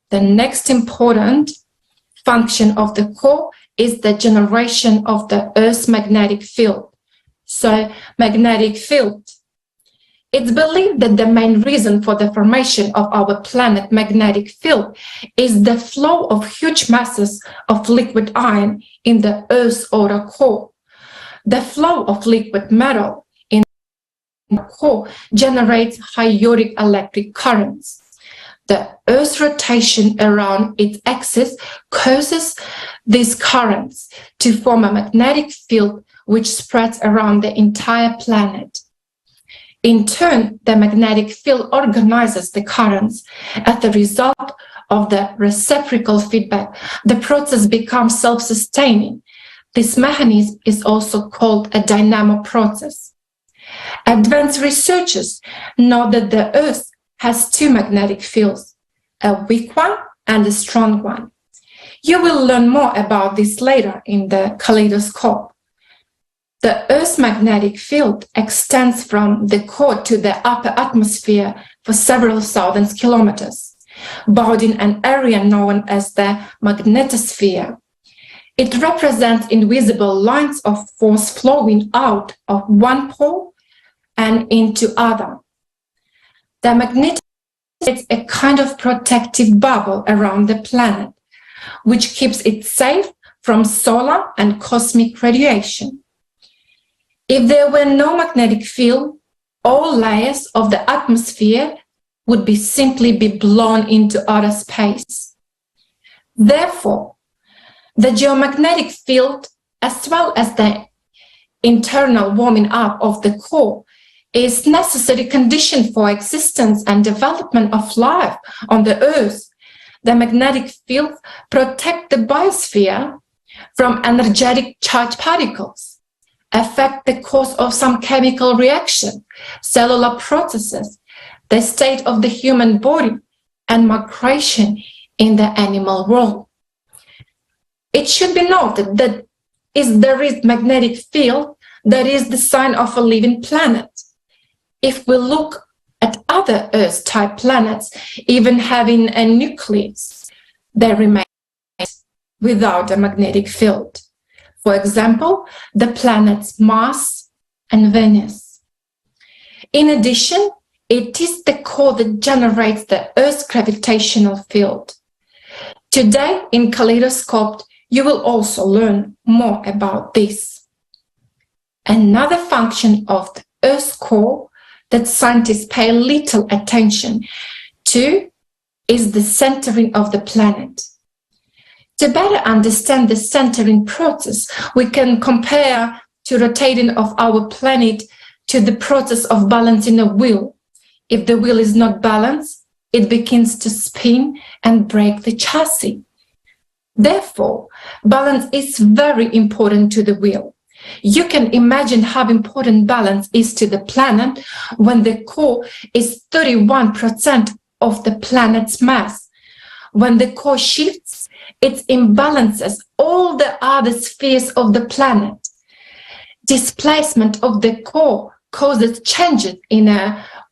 The next important function of the core is the generation of the Earth's magnetic field. So, magnetic field. It's believed that the main reason for the formation of our planet's magnetic field is the flow of huge masses of liquid iron in the Earth's outer core. The flow of liquid metal in the core generates ionic electric currents. The Earth's rotation around its axis causes these currents to form a magnetic field which spreads around the entire planet. In turn, the magnetic field organizes the currents. As a result of the reciprocal feedback, the process becomes self-sustaining. This mechanism is also called a dynamo process. Advanced researchers know that the Earth has two magnetic fields, a weak one and a strong one. You will learn more about this later in the Kaleidoscope. The Earth's magnetic field extends from the core to the upper atmosphere for several thousand kilometers, bounding an area known as the magnetosphere. It represents invisible lines of force flowing out of one pole and into other. The magnetosphere is a kind of protective bubble around the planet, which keeps it safe from solar and cosmic radiation. If there were no magnetic field, all layers of the atmosphere would simply be blown into outer space. Therefore, the geomagnetic field, as well as the internal warming up of the core, is necessary condition for existence and development of life on the Earth. The magnetic fields protect the biosphere from energetic charged particles, affect the course of some chemical reaction, cellular processes, the state of the human body, and migration in the animal world. It should be noted that if there is magnetic field, that is the sign of a living planet. If we look at other Earth-type planets, even having a nucleus, they remain without a magnetic field. For example, the planets Mars and Venus. In addition, it is the core that generates the Earth's gravitational field. Today, in Kaleidoscope, you will also learn more about this. Another function of the Earth's core that scientists pay little attention to is the centering of the planet. To better understand the centering process, we can compare the rotating of our planet to the process of balancing a wheel. If the wheel is not balanced, it begins to spin and break the chassis. Therefore, balance is very important to the wheel. You can imagine how important balance is to the planet when the core is 31% of the planet's mass. When the core shifts, it imbalances all the other spheres of the planet. Displacement of the core causes changes in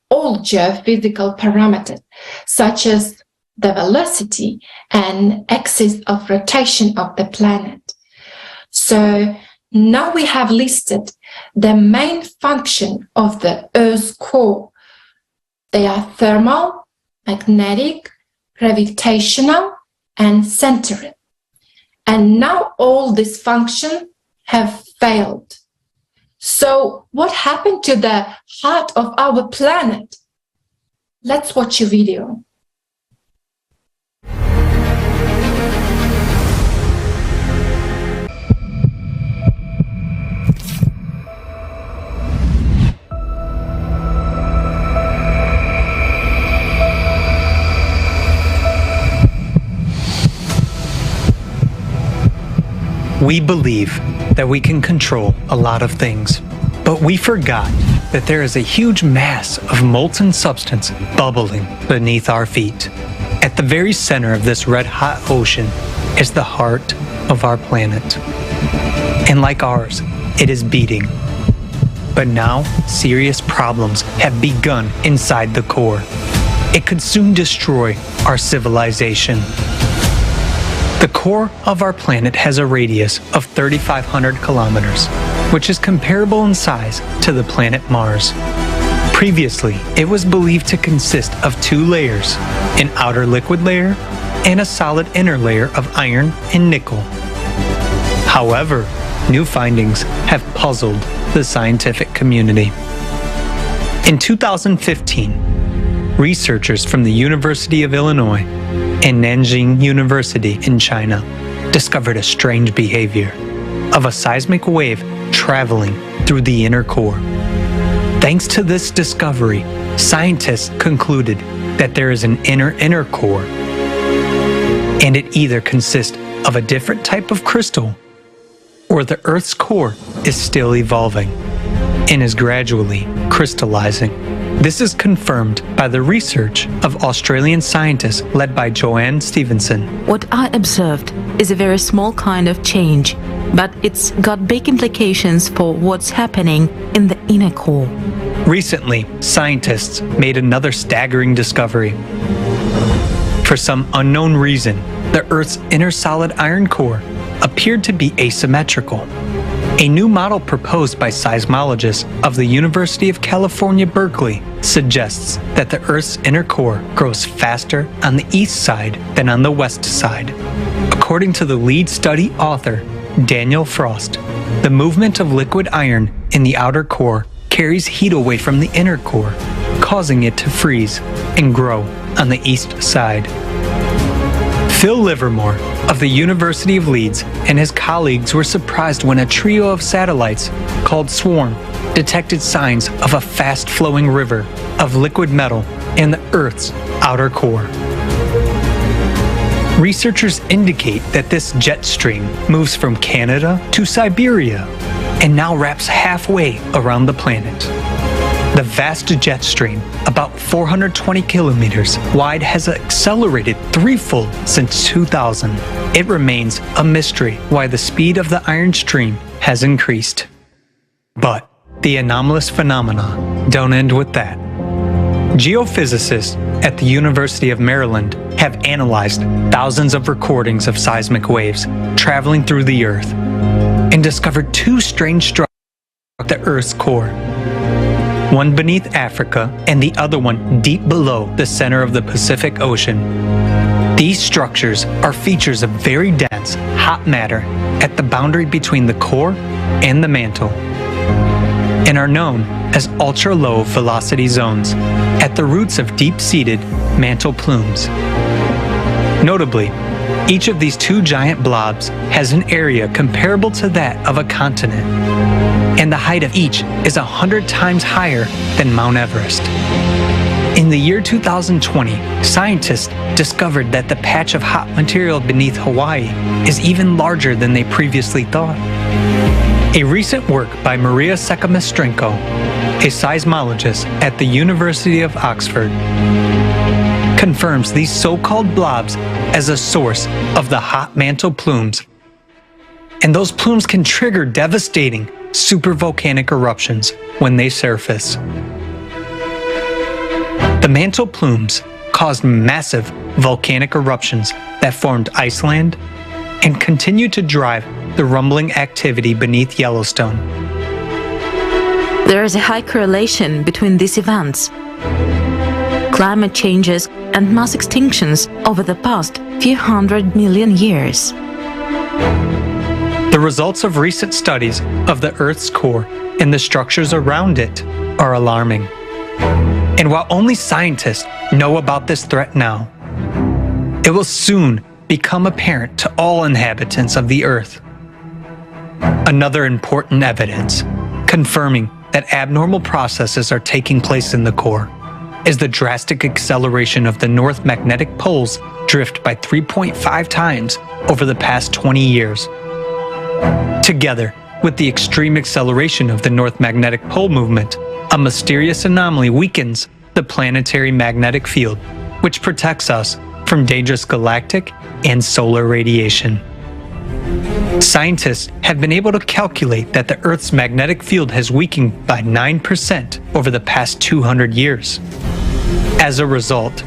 all geophysical parameters, such as the velocity and axis of rotation of the planet. So now we have listed the main function of the Earth's core. They are thermal, magnetic, gravitational, and centering. And now all these functions have failed. So what happened to the heart of our planet? Let's watch a video. We believe that we can control a lot of things, but we forgot that there is a huge mass of molten substance bubbling beneath our feet. At the very center of this red-hot ocean is the heart of our planet. And like ours, it is beating. But now, serious problems have begun inside the core. It could soon destroy our civilization. The core of our planet has a radius of 3,500 kilometers, which is comparable in size to the planet Mars. Previously, it was believed to consist of two layers, an outer liquid layer and a solid inner layer of iron and nickel. However, new findings have puzzled the scientific community. In 2015, researchers from the University of Illinois and Nanjing University in China discovered a strange behavior of a seismic wave traveling through the inner core. Thanks to this discovery, scientists concluded that there is an inner core, and it either consists of a different type of crystal, or the Earth's core is still evolving and is gradually crystallizing. This is confirmed by the research of Australian scientists led by Joanne Stevenson. What I observed is a very small kind of change, but it's got big implications for what's happening in the inner core. Recently, scientists made another staggering discovery. For some unknown reason, the Earth's inner solid iron core appeared to be asymmetrical. A new model proposed by seismologists of the University of California, Berkeley, suggests that the Earth's inner core grows faster on the east side than on the west side. According to the lead study author, Daniel Frost, the movement of liquid iron in the outer core carries heat away from the inner core, causing it to freeze and grow on the east side. Phil Livermore of the University of Leeds and his colleagues were surprised when a trio of satellites called SWARM detected signs of a fast-flowing river of liquid metal in the Earth's outer core. Researchers indicate that this jet stream moves from Canada to Siberia and now wraps halfway around the planet. The vast jet stream, about 420 kilometers wide, has accelerated threefold since 2000. It remains a mystery why the speed of the iron stream has increased. But the anomalous phenomena don't end with that. Geophysicists at the University of Maryland have analyzed thousands of recordings of seismic waves traveling through the Earth and discovered two strange structures at the Earth's core. One beneath Africa and the other one deep below the center of the Pacific Ocean. These structures are features of very dense, hot matter at the boundary between the core and the mantle, and are known as ultra-low velocity zones at the roots of deep-seated mantle plumes. Notably, each of these two giant blobs has an area comparable to that of a continent, and the height of each is 100 times higher than Mount Everest. In the year 2020, scientists discovered that the patch of hot material beneath Hawaii is even larger than they previously thought. A recent work by Maria Sekamestrenko, a seismologist at the University of Oxford, confirms these so-called blobs as a source of the hot mantle plumes. And those plumes can trigger devastating supervolcanic eruptions when they surface. The mantle plumes caused massive volcanic eruptions that formed Iceland and continue to drive the rumbling activity beneath Yellowstone. There is a high correlation between these events. Climate changes and mass extinctions over the past few 100 million years. The results of recent studies of the Earth's core and the structures around it are alarming. And while only scientists know about this threat now, it will soon become apparent to all inhabitants of the Earth. Another important evidence confirming that abnormal processes are taking place in the core is the drastic acceleration of the North magnetic poles drift by 3.5 times over the past 20 years. Together with the extreme acceleration of the North Magnetic Pole movement, a mysterious anomaly weakens the planetary magnetic field, which protects us from dangerous galactic and solar radiation. Scientists have been able to calculate that the Earth's magnetic field has weakened by 9% over the past 200 years. As a result,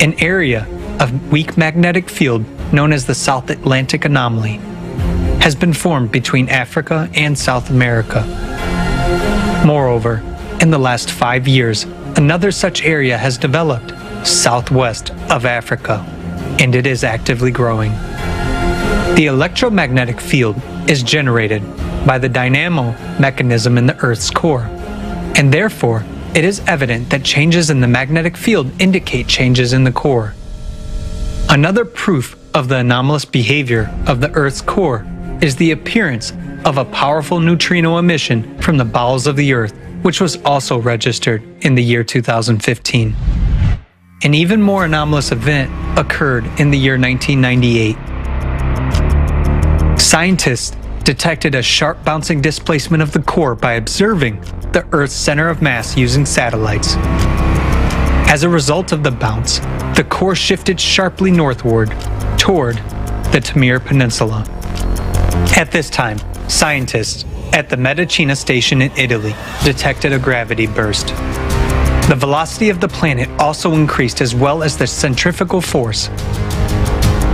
an area of weak magnetic field known as the South Atlantic Anomaly has been formed between Africa and South America. Moreover, in the last 5 years, another such area has developed southwest of Africa, and it is actively growing. The electromagnetic field is generated by the dynamo mechanism in the Earth's core, and therefore it is evident that changes in the magnetic field indicate changes in the core. Another proof of the anomalous behavior of the Earth's core is the appearance of a powerful neutrino emission from the bowels of the Earth, which was also registered in the year 2015. An even more anomalous event occurred in the year 1998. Scientists detected a sharp bouncing displacement of the core by observing the Earth's center of mass using satellites. As a result of the bounce, the core shifted sharply northward toward the Tamir Peninsula. At this time, scientists at the Medicina station in Italy detected a gravity burst. The velocity of the planet also increased, as well as the centrifugal force.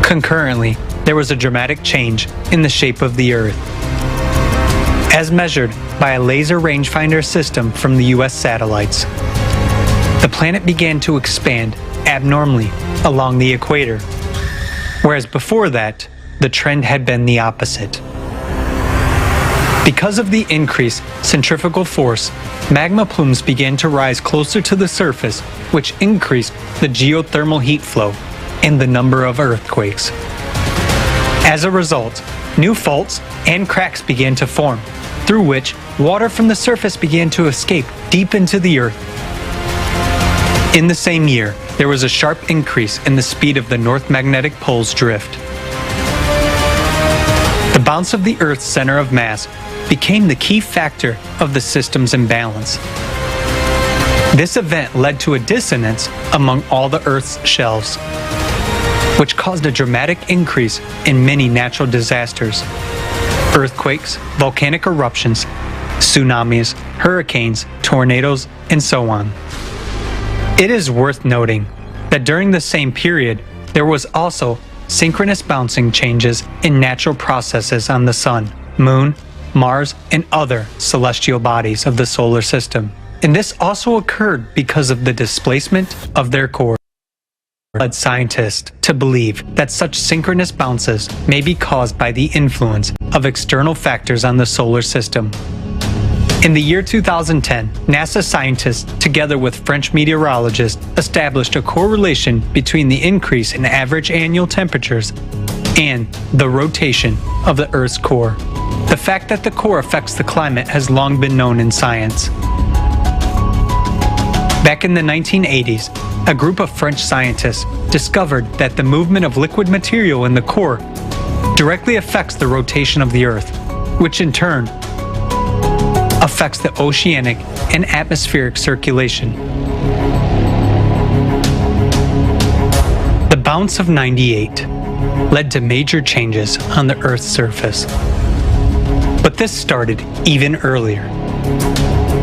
Concurrently, there was a dramatic change in the shape of the Earth. As measured by a laser rangefinder system from the US satellites, the planet began to expand abnormally along the equator, whereas before that, the trend had been the opposite. Because of the increased centrifugal force, magma plumes began to rise closer to the surface, which increased the geothermal heat flow and the number of earthquakes. As a result, new faults and cracks began to form, through which water from the surface began to escape deep into the Earth. In the same year, there was a sharp increase in the speed of the North Magnetic Pole's drift. The bounce of the Earth's center of mass became the key factor of the system's imbalance. This event led to a dissonance among all the Earth's shelves, which caused a dramatic increase in many natural disasters: earthquakes, volcanic eruptions, tsunamis, hurricanes, tornadoes, and so on. It is worth noting that during the same period, there was also synchronous bouncing changes in natural processes on the Sun, Moon, Mars, and other celestial bodies of the solar system. And this also occurred because of the displacement of their core. Led scientists to believe that such synchronous bounces may be caused by the influence of external factors on the solar system. In the year 2010, NASA scientists, together with French meteorologists, established a correlation between the increase in average annual temperatures and the rotation of the Earth's core. The fact that the core affects the climate has long been known in science. Back in the 1980s, a group of French scientists discovered that the movement of liquid material in the core directly affects the rotation of the Earth, which in turn affects the oceanic and atmospheric circulation. The bounce of 98 led to major changes on the Earth's surface. But this started even earlier.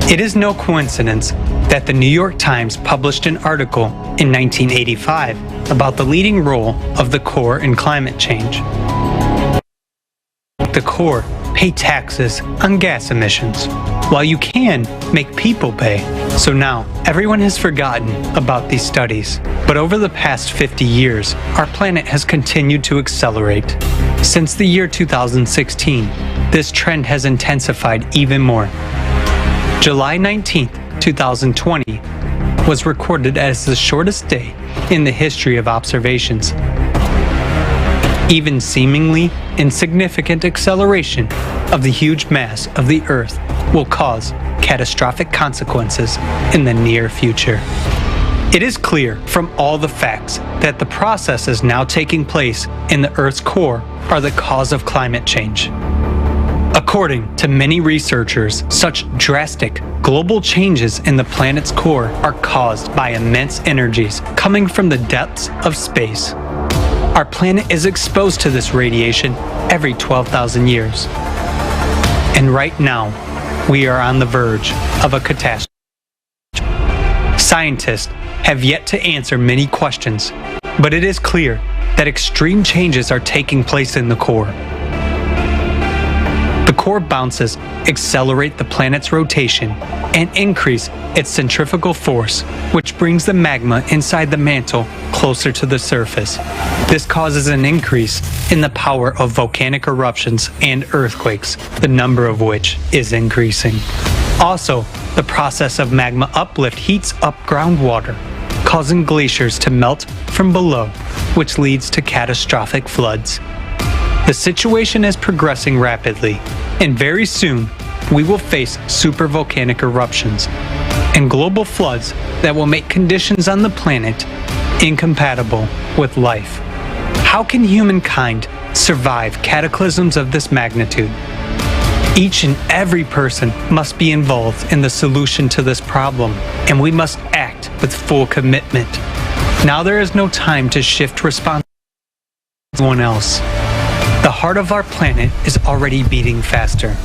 It is no coincidence that the New York Times published an article in 1985 about the leading role of the core in climate change. The core pay taxes on gas emissions, while you can make people pay. So now, everyone has forgotten about these studies. But over the past 50 years, our planet has continued to accelerate. Since the year 2016, this trend has intensified even more. July 19, 2020 was recorded as the shortest day in the history of observations. Even seemingly insignificant acceleration of the huge mass of the Earth will cause catastrophic consequences in the near future. It is clear from all the facts that the processes now taking place in the Earth's core are the cause of climate change. According to many researchers, such drastic global changes in the planet's core are caused by immense energies coming from the depths of space. Our planet is exposed to this radiation every 12,000 years. And right now, we are on the verge of a catastrophe. Scientists have yet to answer many questions, but it is clear that extreme changes are taking place in the core. The core bounces accelerate the planet's rotation and increase its centrifugal force, which brings the magma inside the mantle closer to the surface. This causes an increase in the power of volcanic eruptions and earthquakes, the number of which is increasing. Also, the process of magma uplift heats up groundwater, causing glaciers to melt from below, which leads to catastrophic floods. The situation is progressing rapidly, and very soon we will face supervolcanic eruptions and global floods that will make conditions on the planet incompatible with life. How can humankind survive cataclysms of this magnitude? Each and every person must be involved in the solution to this problem, and we must act with full commitment. Now there is no time to shift responsibility to someone else. The heart of our planet is already beating faster.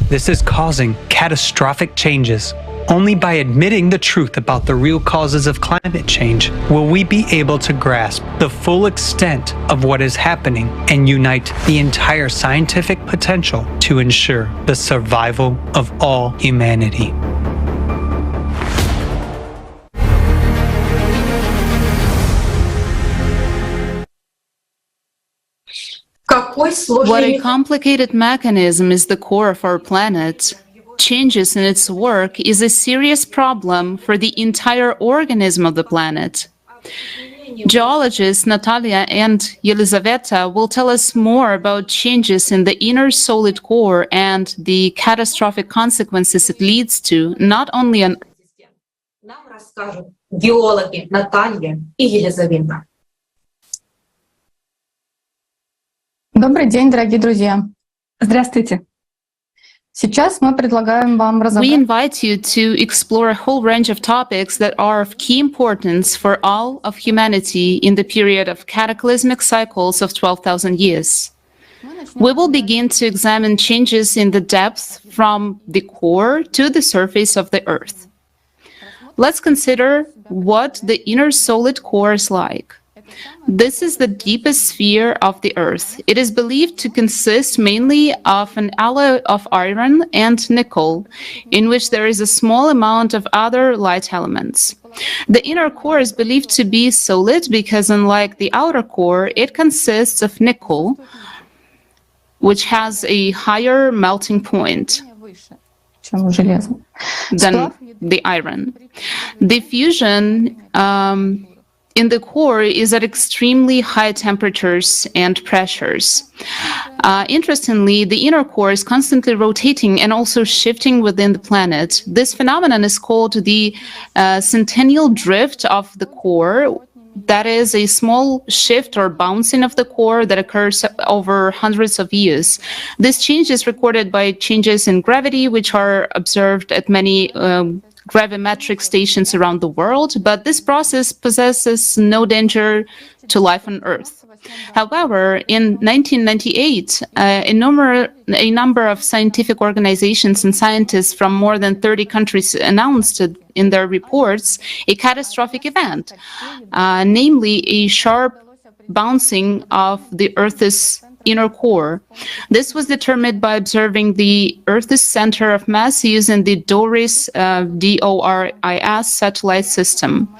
This is causing catastrophic changes. Only by admitting the truth about the real causes of climate change will we be able to grasp the full extent of what is happening and unite the entire scientific potential to ensure the survival of all humanity. What a complicated mechanism is the core of our planet. Changes in its work is a serious problem for the entire organism of the planet. Geologists Natalia and Yelizaveta will tell us more about changes in the inner solid core and the catastrophic consequences it leads to, not only on Геологи Наталья и Елизавета. Добрый день, дорогие друзья. Здравствуйте. Сейчас мы предлагаем вам разобрать. We invite you to explore a whole range of topics that are of key importance for all of humanity in the period of cataclysmic cycles of 12,000 years. We will begin to examine changes in the depth from the core to the surface of the Earth. Let's consider what the inner solid core is like. This is the deepest sphere of the Earth. It is believed to consist mainly of an alloy of iron and nickel, in which there is a small amount of other light elements. The inner core is believed to be solid because, unlike the outer core, it consists of nickel, which has a higher melting point than the iron. The fusion in the core is at extremely high temperatures and pressures. Interestingly, the inner core is constantly rotating and also shifting within the planet. This phenomenon is called the centennial drift of the core. That is a small shift or bouncing of the core that occurs over hundreds of years. This change is recorded by changes in gravity, which are observed at many gravimetric stations around the world, but this process possesses no danger to life on Earth. However, in 1998, a number of scientific organizations and scientists from more than 30 countries announced in their reports a catastrophic event, namely a sharp bouncing of the Earth's inner core. This was determined by observing the Earth's center of mass using the DORIS, D-O-R-I-S satellite system.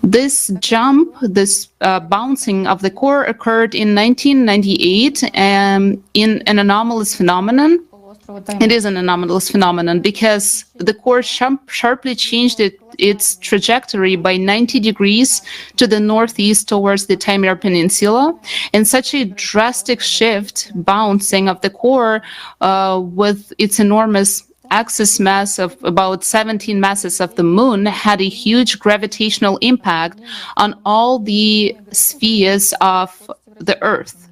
This jump, this bouncing of the core occurred in 1998 in an anomalous phenomenon. It is an anomalous phenomenon because the core sharply changed its trajectory by 90 degrees to the northeast towards the Taimyr Peninsula. And such a drastic shift, bouncing of the core with its enormous axis mass of about 17 masses of the moon had a huge gravitational impact on all the spheres of the Earth.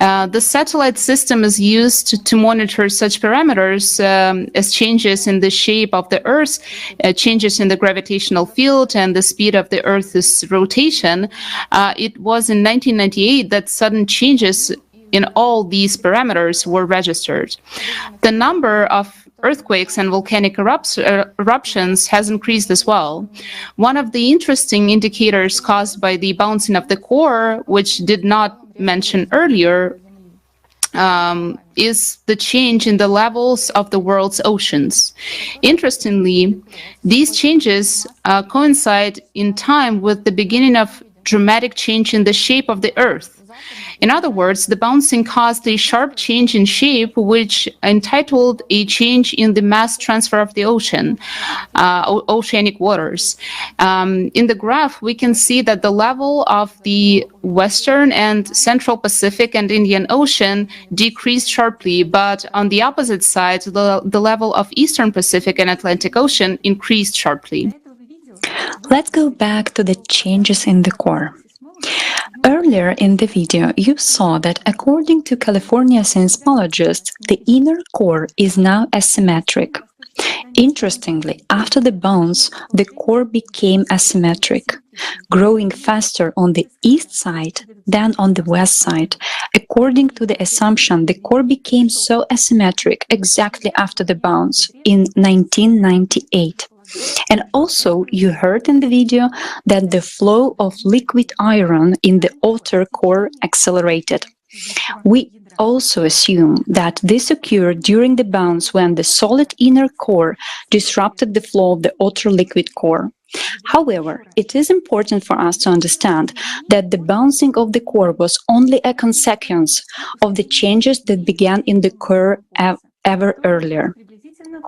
The satellite system is used to monitor such parameters as changes in the shape of the Earth, changes in the gravitational field, and the speed of the Earth's rotation. It was in 1998 that sudden changes in all these parameters were registered. The number of earthquakes and volcanic eruptions has increased as well. One of the interesting indicators caused by the bouncing of the core, which did not mention earlier, is the change in the levels of the world's oceans. Interestingly, these changes coincide in time with the beginning of dramatic change in the shape of the Earth. In other words, the bouncing caused a sharp change in shape, which entitled a change in the mass transfer of the ocean, oceanic waters. In the graph, we can see that the level of the Western and Central Pacific and Indian Ocean decreased sharply, but on the opposite side, the level of Eastern Pacific and Atlantic Ocean increased sharply. Let's go back to the changes in the core. Earlier in the video, you saw that according to California seismologists, the inner core is now asymmetric. Interestingly, after the bounce, the core became asymmetric, growing faster on the east side than on the west side. According to the assumption, the core became so asymmetric exactly after the bounce in 1998. And also, you heard in the video that the flow of liquid iron in the outer core accelerated. We also assume that this occurred during the bounce when the solid inner core disrupted the flow of the outer liquid core. However, it is important for us to understand that the bouncing of the core was only a consequence of the changes that began in the core ever earlier.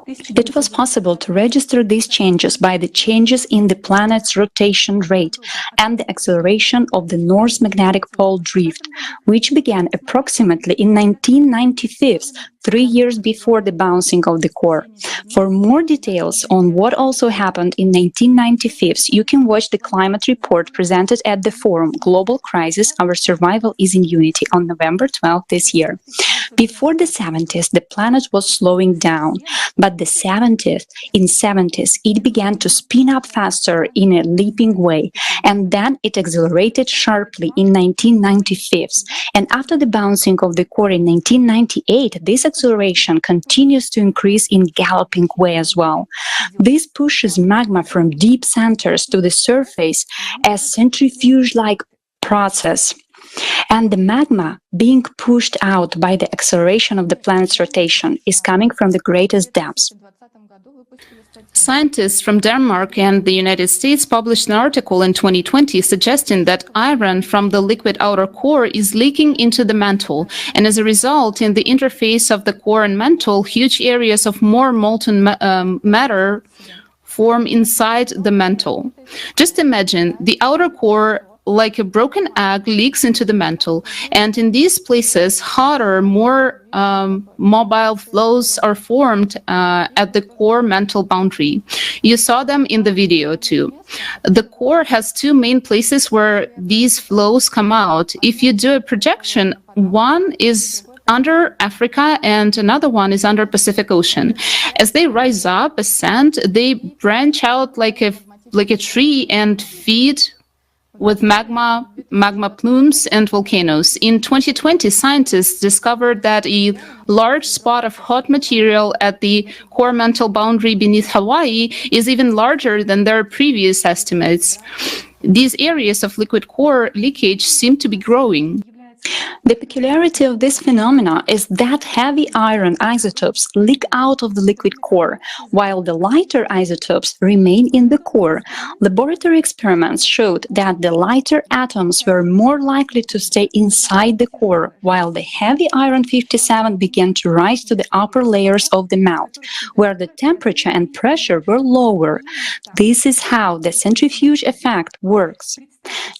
It was possible to register these changes by the changes in the planet's rotation rate and the acceleration of the North magnetic pole drift, which began approximately in 1995, 3 years before the bouncing of the core. For more details on what also happened in 1995, you can watch the climate report presented at the forum Global Crisis, Our Survival is in Unity on November 12 this year. Before the 70s, the planet was slowing down, but in 70s, it began to spin up faster in a leaping way, and then it accelerated sharply in 1995. And after the bouncing of the core in 1998, this acceleration continues to increase in galloping way as well. This pushes magma from deep centers to the surface as centrifuge-like process. And the magma being pushed out by the acceleration of the planet's rotation is coming from the greatest depths. Scientists from Denmark and the United States published an article in 2020 suggesting that iron from the liquid outer core is leaking into the mantle, and as a result, in the interface of the core and mantle, huge areas of more molten matter form inside the mantle. Just imagine the outer core like a broken egg leaks into the mantle, and in these places hotter, more mobile flows are formed at the core mantle boundary. You saw them in the video too. The core has two main places where these flows come out. If you do a projection, one is under Africa and another one is under Pacific Ocean. As they rise up, ascend, they branch out like a tree and feed with magma plumes and volcanoes. In 2020, scientists discovered that a large spot of hot material at the core mantle boundary beneath Hawaii is even larger than their previous estimates. These areas of liquid core leakage seem to be growing. The peculiarity of this phenomena is that heavy iron isotopes leak out of the liquid core, while the lighter isotopes remain in the core. Laboratory experiments showed that the lighter atoms were more likely to stay inside the core, while the heavy iron-57 began to rise to the upper layers of the melt, where the temperature and pressure were lower. This is how the centrifuge effect works.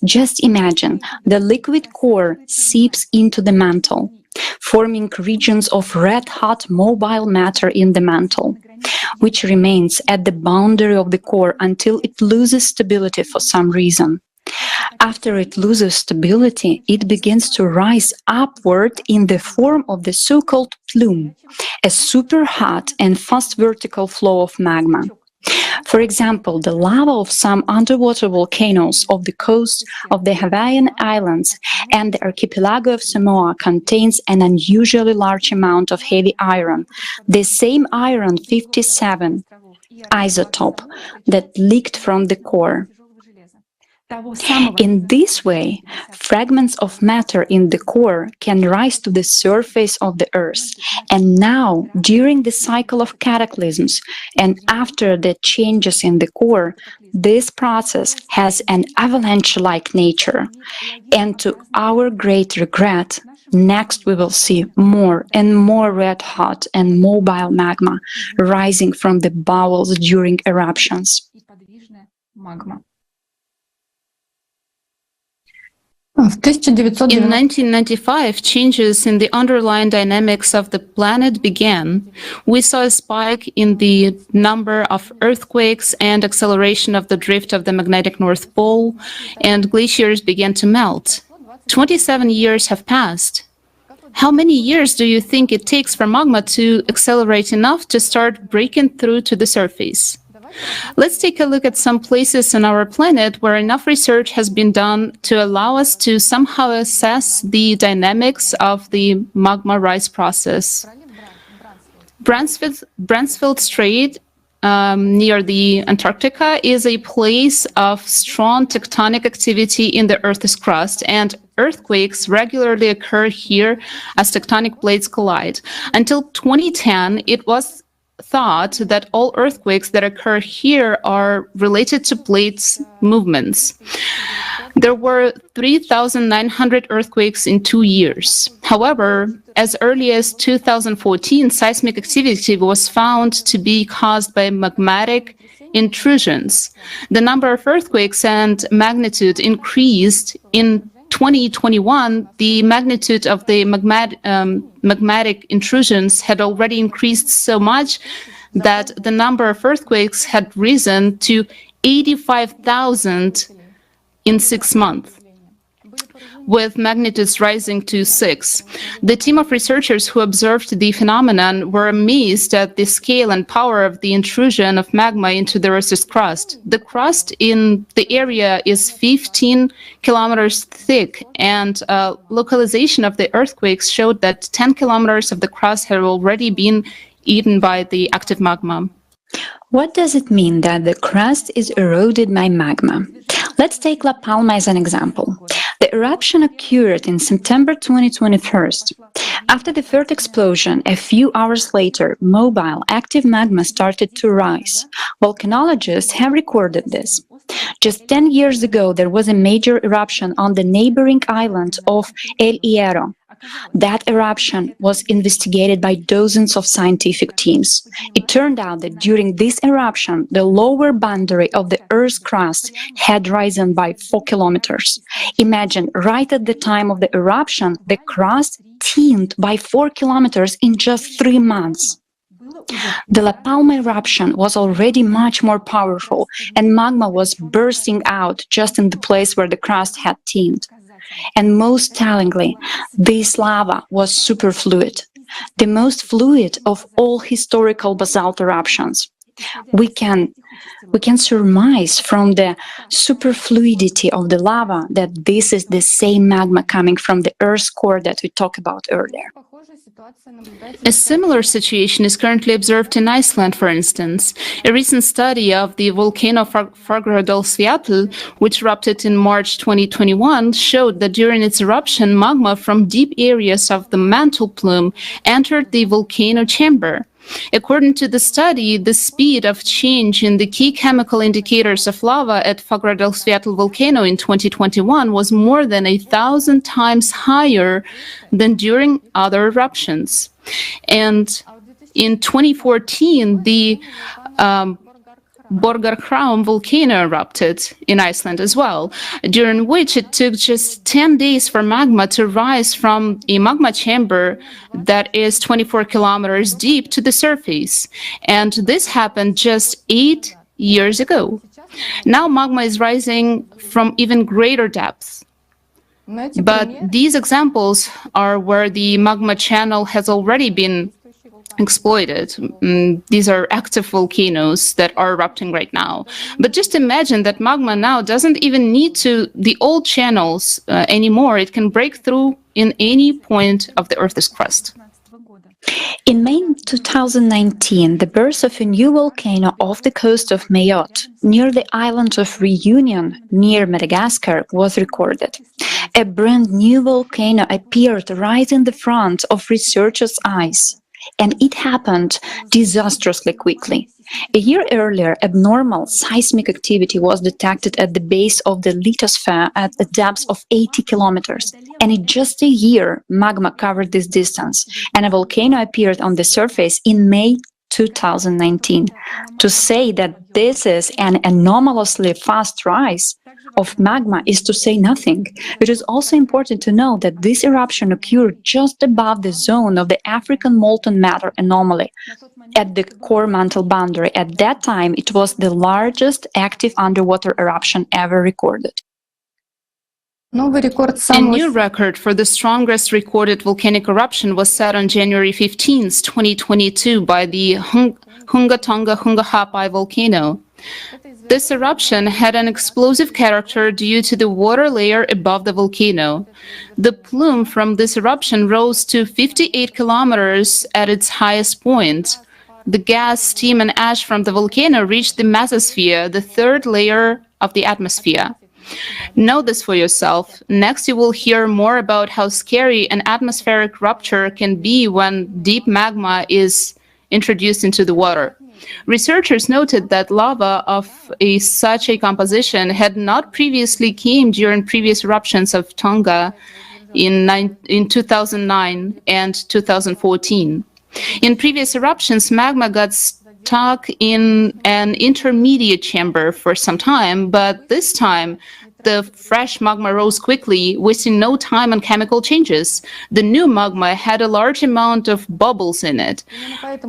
Just imagine the liquid core seeps into the mantle, forming regions of red-hot mobile matter in the mantle, which remains at the boundary of the core until it loses stability for some reason. After it loses stability, it begins to rise upward in the form of the so-called plume, a super hot and fast vertical flow of magma. For example, the lava of some underwater volcanoes off the coast of the Hawaiian Islands and the archipelago of Samoa contains an unusually large amount of heavy iron, the same iron 57 isotope that leaked from the core. In this way, fragments of matter in the core can rise to the surface of the Earth. And now, during the cycle of cataclysms and after the changes in the core, this process has an avalanche-like nature. And to our great regret, next we will see more and more red-hot and mobile magma rising from the bowels during eruptions. In 1995, changes in the underlying dynamics of the planet began. We saw a spike in the number of earthquakes and acceleration of the drift of the magnetic North Pole, and glaciers began to melt. 27 years have passed. How many years do you think it takes for magma to accelerate enough to start breaking through to the surface? Let's take a look at some places on our planet where enough research has been done to allow us to somehow assess the dynamics of the magma rise process. Bransfield Strait near the Antarctica is a place of strong tectonic activity in the Earth's crust, and earthquakes regularly occur here as tectonic plates collide. Until 2010, it was thought that all earthquakes that occur here are related to plates movements. There were 3,900 earthquakes in 2 years. However, as early as 2014, seismic activity was found to be caused by magmatic intrusions. The number of earthquakes and magnitude increased. In 2021, the magnitude of the magmatic intrusions had already increased so much that the number of earthquakes had risen to 85,000 in 6 months, with magnitudes rising to 6. The team of researchers who observed the phenomenon were amazed at the scale and power of the intrusion of magma into the Earth's crust. The crust in the area is 15 kilometers thick, and localization of the earthquakes showed that 10 kilometers of the crust had already been eaten by the active magma. What does it mean that the crust is eroded by magma? Let's take La Palma as an example. The eruption occurred in September 2021. After the third explosion, a few hours later, mobile, active magma started to rise. Volcanologists have recorded this. Just 10 years ago, there was a major eruption on the neighboring island of El Hierro. That eruption was investigated by dozens of scientific teams. It turned out that during this eruption, the lower boundary of the Earth's crust had risen by 4 kilometers. Imagine, right at the time of the eruption, the crust thinned by 4 kilometers in just 3 months. The La Palma eruption was already much more powerful, and magma was bursting out just in the place where the crust had thinned. And most tellingly, this lava was superfluid, the most fluid of all historical basalt eruptions. We can surmise from the superfluidity of the lava that this is the same magma coming from the Earth's core that we talked about earlier. A similar situation is currently observed in Iceland, for instance. A recent study of the volcano Fagradalsfjall, which erupted in March 2021, showed that during its eruption, magma from deep areas of the mantle plume entered the volcano chamber. According to the study, the speed of change in the key chemical indicators of lava at Fagradalsfjall volcano in 2021 was more than 1,000 times higher than during other eruptions. And in 2014, the Borgarkrón volcano erupted in Iceland as well, during which it took just 10 days for magma to rise from a magma chamber that is 24 kilometers deep to the surface. And this happened just 8 years ago. Now magma is rising from even greater depths. But these examples are where the magma channel has already been exploited. These are active volcanoes that are erupting right now. But just imagine that magma now doesn't even need to the old channels anymore. It can break through in any point of the Earth's crust. In May 2019, the birth of a new volcano off the coast of Mayotte, near the island of Reunion, near Madagascar, was recorded. A brand new volcano appeared right in the front of researchers' eyes, and it happened disastrously quickly. A year earlier, abnormal seismic activity was detected at the base of the lithosphere at a depth of 80 kilometers. And in just a year, magma covered this distance, and a volcano appeared on the surface in May 2019. To say that this is an anomalously fast rise of magma is to say nothing. It is also important to know that this eruption occurred just above the zone of the African molten matter anomaly at the core mantle boundary. At that time, it was the largest active underwater eruption ever recorded. A new record for the strongest recorded volcanic eruption was set on January 15, 2022 by the Hunga Tonga Hunga Hapai volcano. This eruption had an explosive character due to the water layer above the volcano. The plume from this eruption rose to 58 kilometers at its highest point. The gas, steam, and ash from the volcano reached the mesosphere, the third layer of the atmosphere. Know this for yourself. Next, you will hear more about how scary an atmospheric rupture can be when deep magma is introduced into the water. Researchers noted that lava of such a composition had not previously came during previous eruptions of Tonga in 2009 and 2014. In previous eruptions, magma got stuck in an intermediate chamber for some time, but this time the fresh magma rose quickly, wasting no time on chemical changes. The new magma had a large amount of bubbles in it.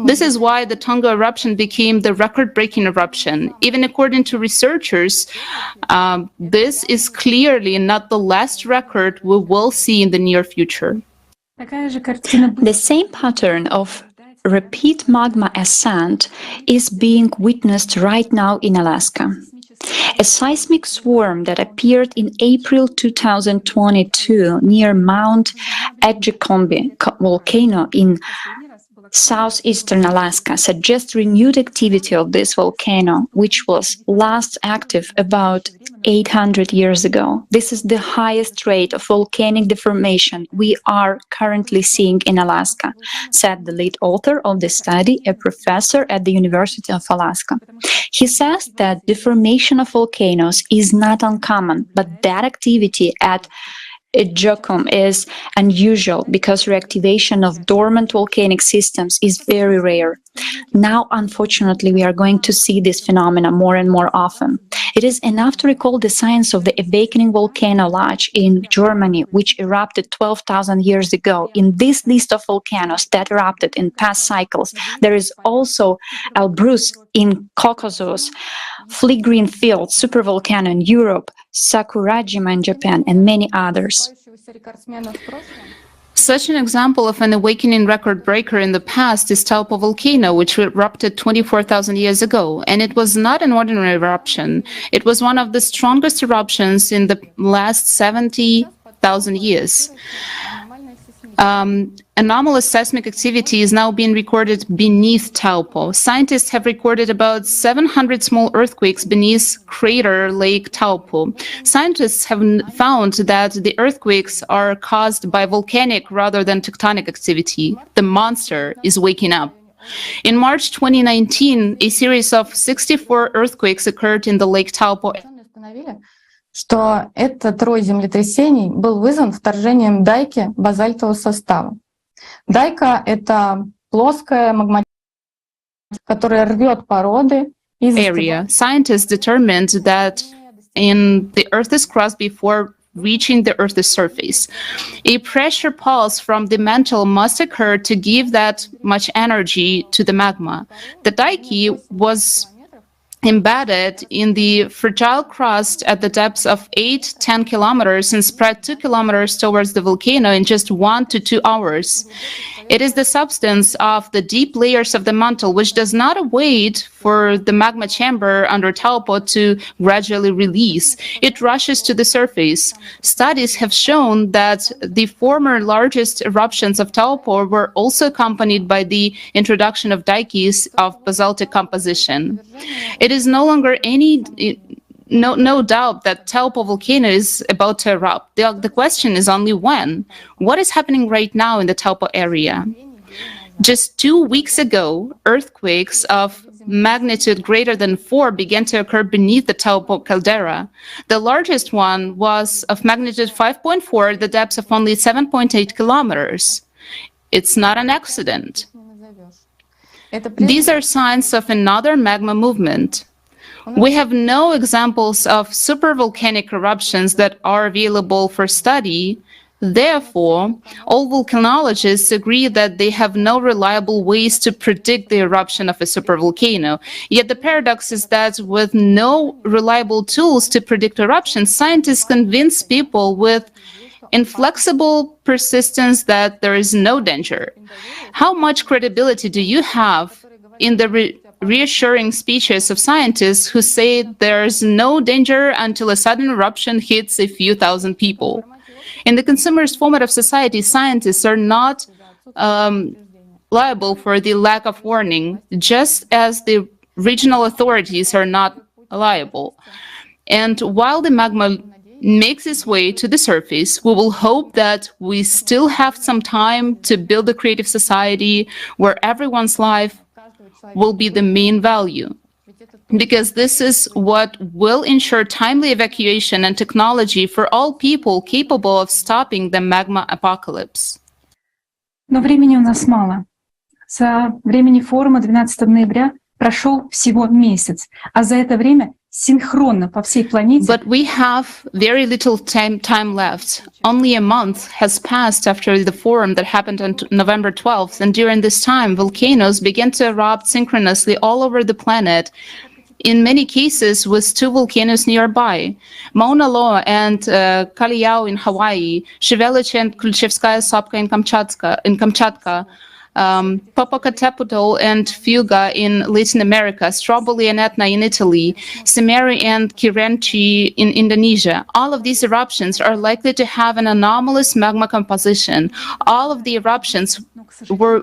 This is why the Tonga eruption became the record-breaking eruption. Even according to researchers, this is clearly not the last record we will see in the near future. The same pattern of repeat magma ascent is being witnessed right now in Alaska. A seismic swarm that appeared in April 2022 near Mount Edgecombe volcano in southeastern Alaska suggests renewed activity of this volcano, which was last active about 800 years ago. This is the highest rate of volcanic deformation we are currently seeing in Alaska, said the lead author of the study, a professor at the University of Alaska. He says that deformation of volcanoes is not uncommon, but that activity at Edgecombe is unusual because reactivation of dormant volcanic systems is very rare. Now, unfortunately, we are going to see this phenomena more and more often. It is enough to recall the signs of the awakening volcano Lach in Germany, which erupted 12,000 years ago. In this list of volcanoes that erupted in past cycles, there is also Elbrus in Caucasus, Flegreen Field supervolcano in Europe, Sakurajima in Japan, and many others. Such an example of an awakening record breaker in the past is Taupo volcano, which erupted 24,000 years ago. And it was not an ordinary eruption. It was one of the strongest eruptions in the last 70,000 years. Anomalous seismic activity is now being recorded beneath Taupo. Scientists have recorded about 700 small earthquakes beneath crater Lake Taupo. Scientists have found that the earthquakes are caused by volcanic rather than tectonic activity. The monster is waking up. In March 2019, a series of 64 earthquakes occurred in the Lake Taupo. Что этот рой землетрясений был вызван вторжением дайки базальтового состава. Дайка — это плоская магматическая, которая рвет породы. Area. Scientists determined that in the Earth's crust before reaching the Earth's surface, a pressure pulse from the mantle must occur to give that much energy to the magma. The dike was embedded in the fragile crust at the depths of 8-10 kilometers and spread 2 kilometers towards the volcano in just 1 to 2 hours. It is the substance of the deep layers of the mantle which does not wait for the magma chamber under Taupo to gradually release. It rushes to the surface. Studies have shown that the former largest eruptions of Taupo were also accompanied by the introduction of dikes of basaltic composition. It is no longer no doubt that Taupo volcano is about to erupt. The question is only when. What is happening right now in the Taupo area? Just 2 weeks ago, earthquakes of magnitude greater than 4 began to occur beneath the Taupo caldera. The largest one was of magnitude 5.4 at the depths of only 7.8 kilometers. It's not an accident. These are signs of another magma movement. We have no examples of supervolcanic eruptions that are available for study. Therefore, all volcanologists agree that they have no reliable ways to predict the eruption of a supervolcano. Yet the paradox is that with no reliable tools to predict eruptions, scientists convince people with inflexible persistence that there is no danger. How much credibility do you have in the reassuring speeches of scientists who say there's no danger until a sudden eruption hits a few thousand people? In the consumerist format of society, scientists are not liable for the lack of warning, just as the regional authorities are not liable. And while the magma makes its way to the surface, we will hope that we still have some time to build a creative society where everyone's life will be the main value, because this is what will ensure timely evacuation and technology for all people capable of stopping the magma apocalypse. Но времени у нас мало. Со времени форума 12 ноября прошел всего месяц, а за это время синхронно по всей планете. But we have very little time left. Only a month has passed after the forum that happened on November 12th, and during this time, volcanoes began to erupt synchronously all over the planet, in many cases with 2 volcanoes nearby. Mauna Loa and Kaliyao in Hawaii, Shevelice and Kulchevskaya Sopka in Kamchatka, Popocatépetl and Fuga in Latin America, Stromboli and Etna in Italy, Semeri and Kirenchi in Indonesia. All of these eruptions are likely to have an anomalous magma composition. All of the eruptions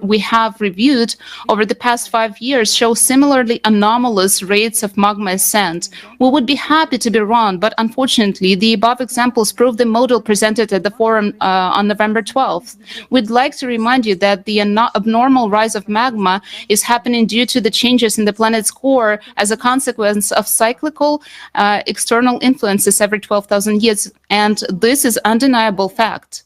we have reviewed over the past 5 years show similarly anomalous rates of magma ascent. We would be happy to be wrong, but unfortunately, the above examples prove the model presented at the forum on November 12th. We'd like to remind you that the abnormal rise of magma is happening due to the changes in the planet's core as a consequence of cyclical external influences every 12,000 years, and this is undeniable fact.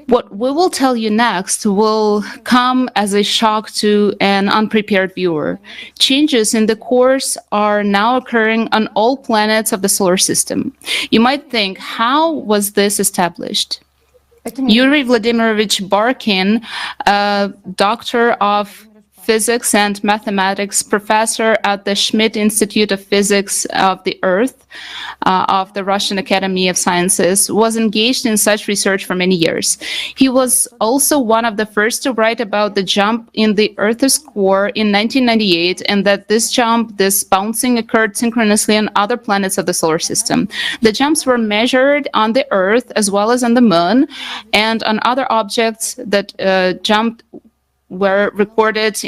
What we will tell you next will come as a shock to an unprepared viewer. Changes in the cores are now occurring on all planets of the solar system. You might think, how was this established? Yuri Vladimirovich Barkin, a doctor of physics and mathematics, professor at the Schmidt Institute of Physics of the Earth of the Russian Academy of Sciences, was engaged in such research for many years. He was also one of the first to write about the jump in the Earth's core in 1998, and that this bouncing occurred synchronously on other planets of the solar system. The jumps were measured on the Earth as well as on the Moon, and on other objects that jumped were recorded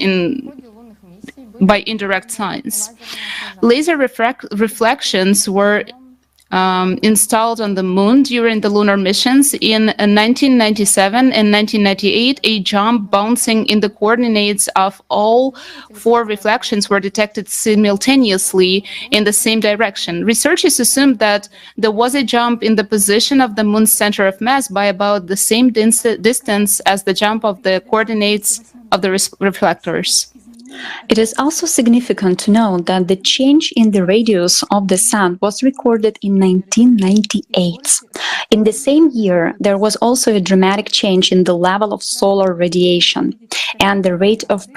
by indirect signs. Laser reflections were installed on the Moon during the lunar missions. In 1997 and 1998, a jump bouncing in the coordinates of all 4 reflections were detected simultaneously in the same direction. Researchers assumed that there was a jump in the position of the Moon's center of mass by about the same distance as the jump of the coordinates of the reflectors. It is also significant to note that the change in the radius of the Sun was recorded in 1998. In the same year, there was also a dramatic change in the level of solar radiation, and the rate of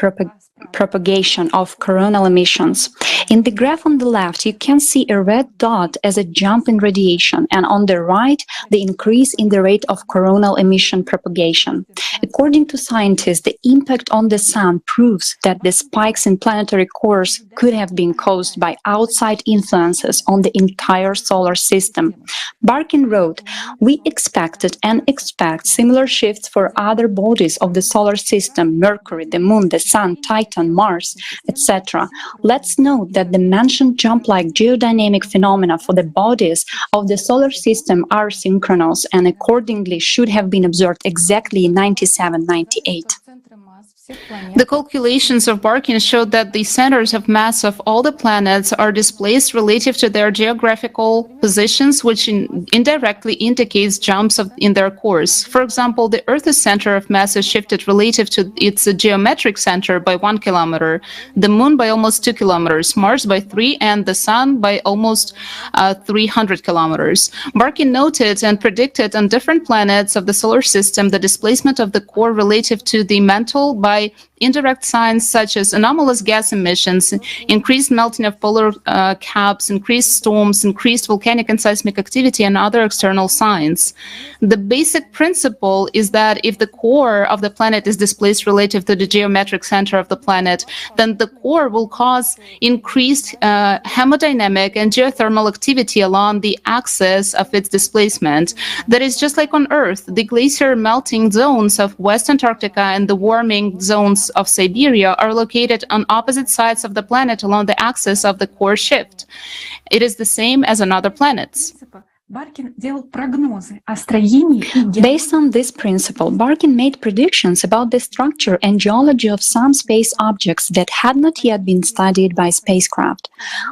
propagation of coronal emissions. In the graph on the left, you can see a red dot as a jump in radiation, and on the right, the increase in the rate of coronal emission propagation. According to scientists, the impact on the sun proves that the spikes in planetary cores could have been caused by outside influences on the entire solar system. Barkin wrote, "We expected and expect similar shifts for other bodies of the solar system, Mercury, the Moon, the Sun, Titan, Mars, etc. Let's note that the mentioned jump-like geodynamic phenomena for the bodies of the solar system are synchronous and accordingly should have been observed exactly in 97-98. The calculations of Barkin showed that the centers of mass of all the planets are displaced relative to their geographical positions, which indirectly indicates jumps in their course. For example, the Earth's center of mass is shifted relative to its geometric center by 1 kilometer, the Moon by almost 2 kilometers, Mars by 3, and the Sun by almost 300 kilometers. Barkin noted and predicted on different planets of the solar system the displacement of the core relative to the mantle by indirect signs such as anomalous gas emissions, increased melting of polar caps, increased storms, increased volcanic and seismic activity, and other external signs. The basic principle is that if the core of the planet is displaced relative to the geometric center of the planet, then the core will cause increased hemodynamic and geothermal activity along the axis of its displacement. That is just like on Earth, the glacier melting zones of West Antarctica and the warming zones of Siberia are located on opposite sides of the planet along the axis of the core shift. It is the same as on other planets. Based on this principle, Barkin made predictions about the structure and geology of some space objects that had not yet been studied by spacecraft.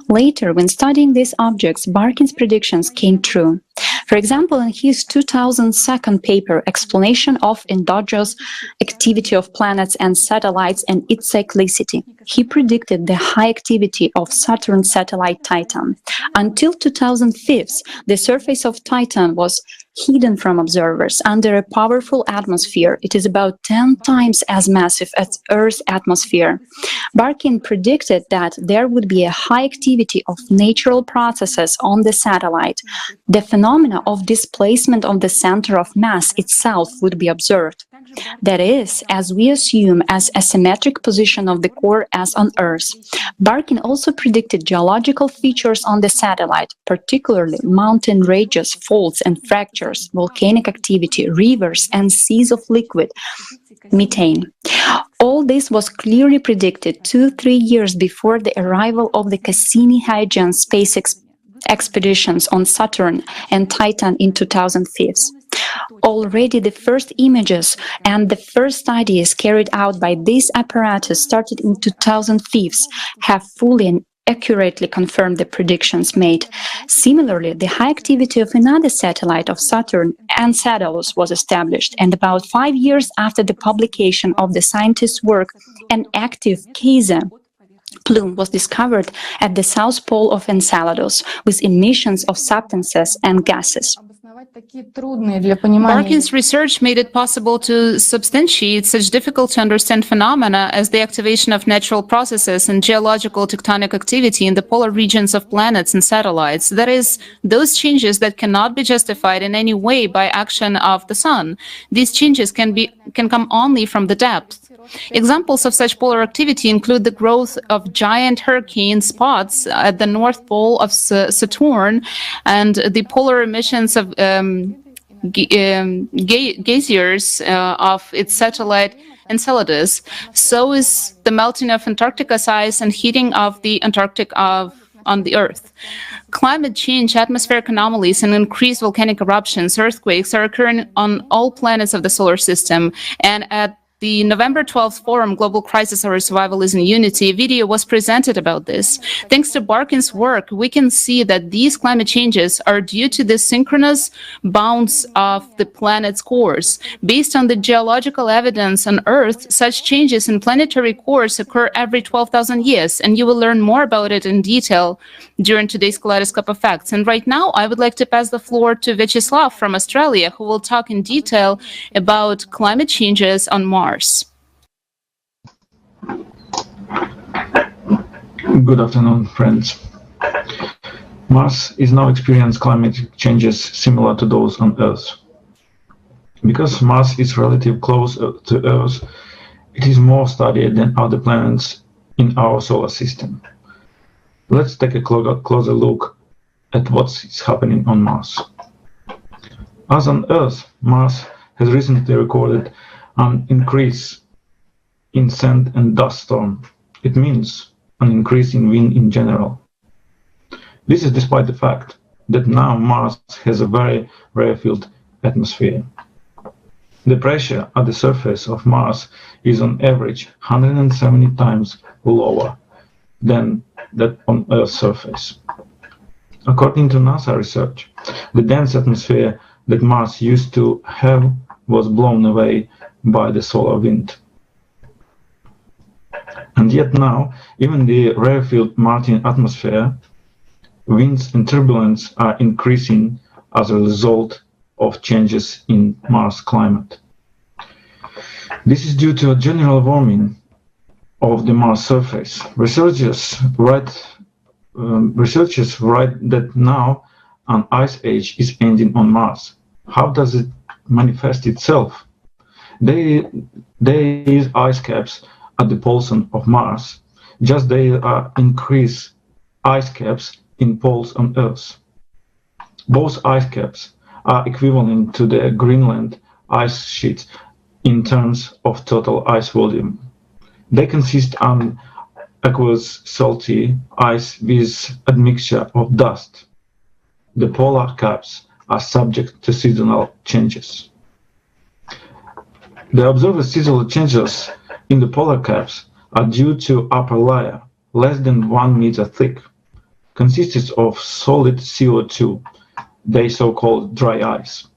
Later, when studying these objects, Barkin's predictions came true. For example, in his 2002 paper, Explanation of Endogenous Activity of Planets and Satellites and Its Cyclicity, he predicted the high activity of Saturn's satellite Titan. Until 2005, the surface of Titan was hidden from observers under a powerful atmosphere. It is about 10 times as massive as Earth's atmosphere. Barkin predicted that there would be a high activity of natural processes on the satellite. The phenomena of displacement of the center of mass itself would be observed. That is, as we assume as a symmetric position of the core as on Earth. Barkin also predicted geological features on the satellite, particularly mountain ranges, faults and fractures, volcanic activity, rivers and seas of liquid methane. All this was clearly predicted 2-3 years before the arrival of the Cassini-Huygens space expeditions on Saturn and Titan in 2005. Already the first images and the first studies carried out by this apparatus started in 2005 have fully and accurately confirmed the predictions made. Similarly, the high activity of another satellite of Saturn, Enceladus, was established, and about 5 years after the publication of the scientists' work, an active Kaiser plume was discovered at the south pole of Enceladus with emissions of substances and gases. Barkin's research made it possible to substantiate such difficult-to-understand phenomena as the activation of natural processes and geological tectonic activity in the polar regions of planets and satellites. That is, those changes that cannot be justified in any way by action of the Sun. These changes can come only from the depth. Examples of such polar activity include the growth of giant hurricane spots at the North Pole of Saturn and the polar emissions of geysers of its satellite Enceladus. So is the melting of Antarctica's ice and heating of the Antarctic on the Earth. Climate change, atmospheric anomalies, and increased volcanic eruptions, earthquakes are occurring on all planets of the solar system, and at the November 12th Forum, Global Crisis or Survival is in Unity, a video was presented about this. Thanks to Barkin's work, we can see that these climate changes are due to the synchronous bounce of the planet's cores. Based on the geological evidence on Earth, such changes in planetary cores occur every 12,000 years, and you will learn more about it in detail during today's Kaleidoscope of Facts. And right now, I would like to pass the floor to Vyacheslav from Australia, who will talk in detail about climate changes on Mars. Good afternoon, friends. Mars is now experiencing climate changes similar to those on Earth. Because Mars is relatively close to Earth, it is more studied than other planets in our solar system. Let's take a closer look at what's happening on Mars. As on Earth, Mars has recently recorded an increase in sand and dust storm. It means an increase in wind in general. This is despite the fact that now Mars has a very rarefied atmosphere. The pressure at the surface of Mars is on average 170 times lower than that on Earth's surface. According to NASA research, the dense atmosphere that Mars used to have was blown away by the solar wind. And yet now, even the rarefied Martian atmosphere, winds and turbulence are increasing as a result of changes in Mars climate. This is due to a general warming of the Mars surface. Researchers write that now an ice age is ending on Mars. How does it manifest itself? There is ice caps at the poles of Mars, just there are increased ice caps in poles on Earth. Both ice caps are equivalent to the Greenland ice sheet in terms of total ice volume. They consist of aqueous salty ice with admixture of dust. The polar caps are subject to seasonal changes. The observed seasonal changes in the polar caps are due to upper layer, less than 1 meter thick, consists of solid CO2, they so-called dry ice.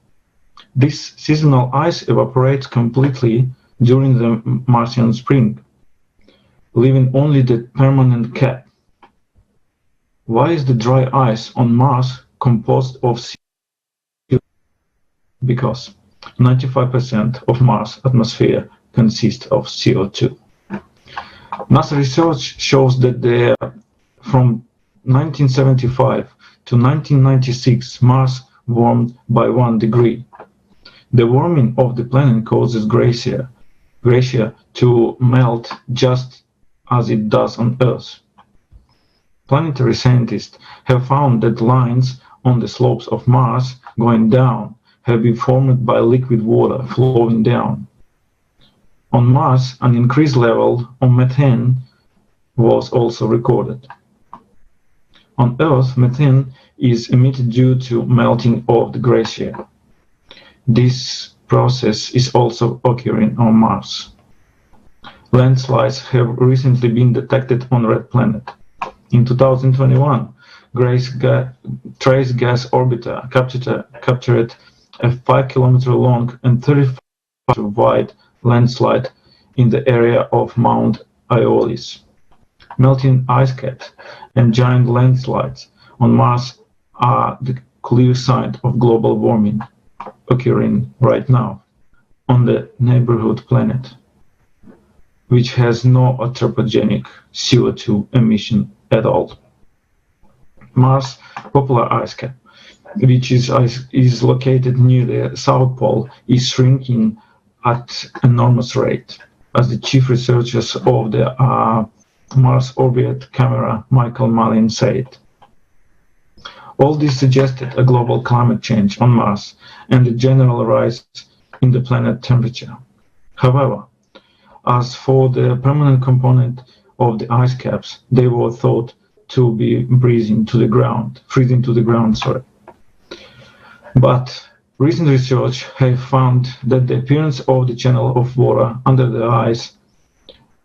This seasonal ice evaporates completely during the Martian spring, leaving only the permanent cap. Why is the dry ice on Mars composed of CO2? Because 95% of Mars' atmosphere consists of CO2. NASA research shows that from 1975 to 1996, Mars warmed by 1 degree. The warming of the planet causes glacier to melt just as it does on Earth. Planetary scientists have found that lines on the slopes of Mars going down have been formed by liquid water flowing down. On Mars, an increased level of methane was also recorded. On Earth, methane is emitted due to melting of the glacier. This process is also occurring on Mars. Landslides have recently been detected on Red Planet. In 2021, Trace Gas Orbiter captured a 5-kilometer long and 35 wide landslide in the area of Mount Aeolis. Melting ice caps and giant landslides on Mars are the clear sign of global warming occurring right now on the neighborhood planet, which has no anthropogenic CO2 emission at all. Mars' polar ice cap, which is located near the South Pole, is shrinking at enormous rate, as the chief researchers of the Mars Orbit Camera, Michael Malin, said. All this suggested a global climate change on Mars and a general rise in the planet temperature. However, as for the permanent component of the ice caps, they were thought to be freezing to the ground. But recent research has found that the appearance of the channel of water under the ice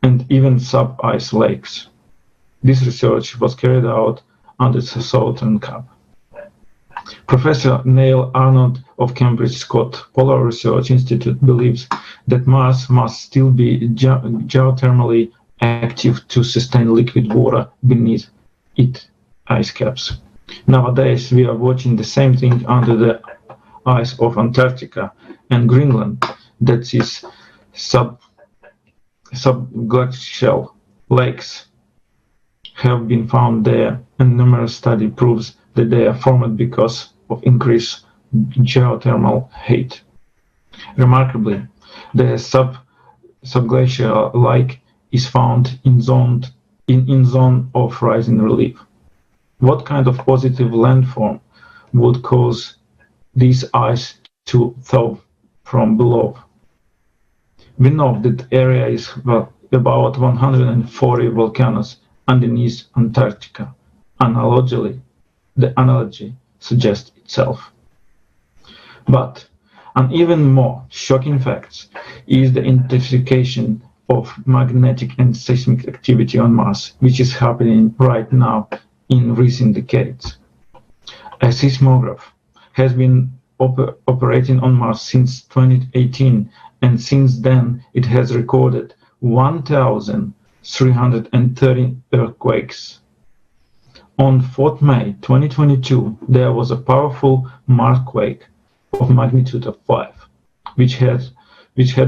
and even sub-ice lakes. This research was carried out under the Southern Cap. Professor Neil Arnold of Cambridge Scott Polar Research Institute believes that Mars must still be geothermally active to sustain liquid water beneath its ice caps. Nowadays, we are watching the same thing under the ice of Antarctica and Greenland, that is subglacial lakes have been found there, and numerous study proves that they are formed because of increased geothermal heat. Remarkably, the subglacial lake is found in zone of rising relief. What kind of positive landform would cause this ice to thaw from below? We know that the area is about 140 volcanoes underneath Antarctica. The analogy suggests itself. But an even more shocking fact is the intensification of magnetic and seismic activity on Mars, which is happening right now in recent decades. A seismograph has been operating on Mars since 2018, and since then it has recorded 1,330 earthquakes. On 4th May 2022, there was a powerful Marsquake of magnitude of 5, which had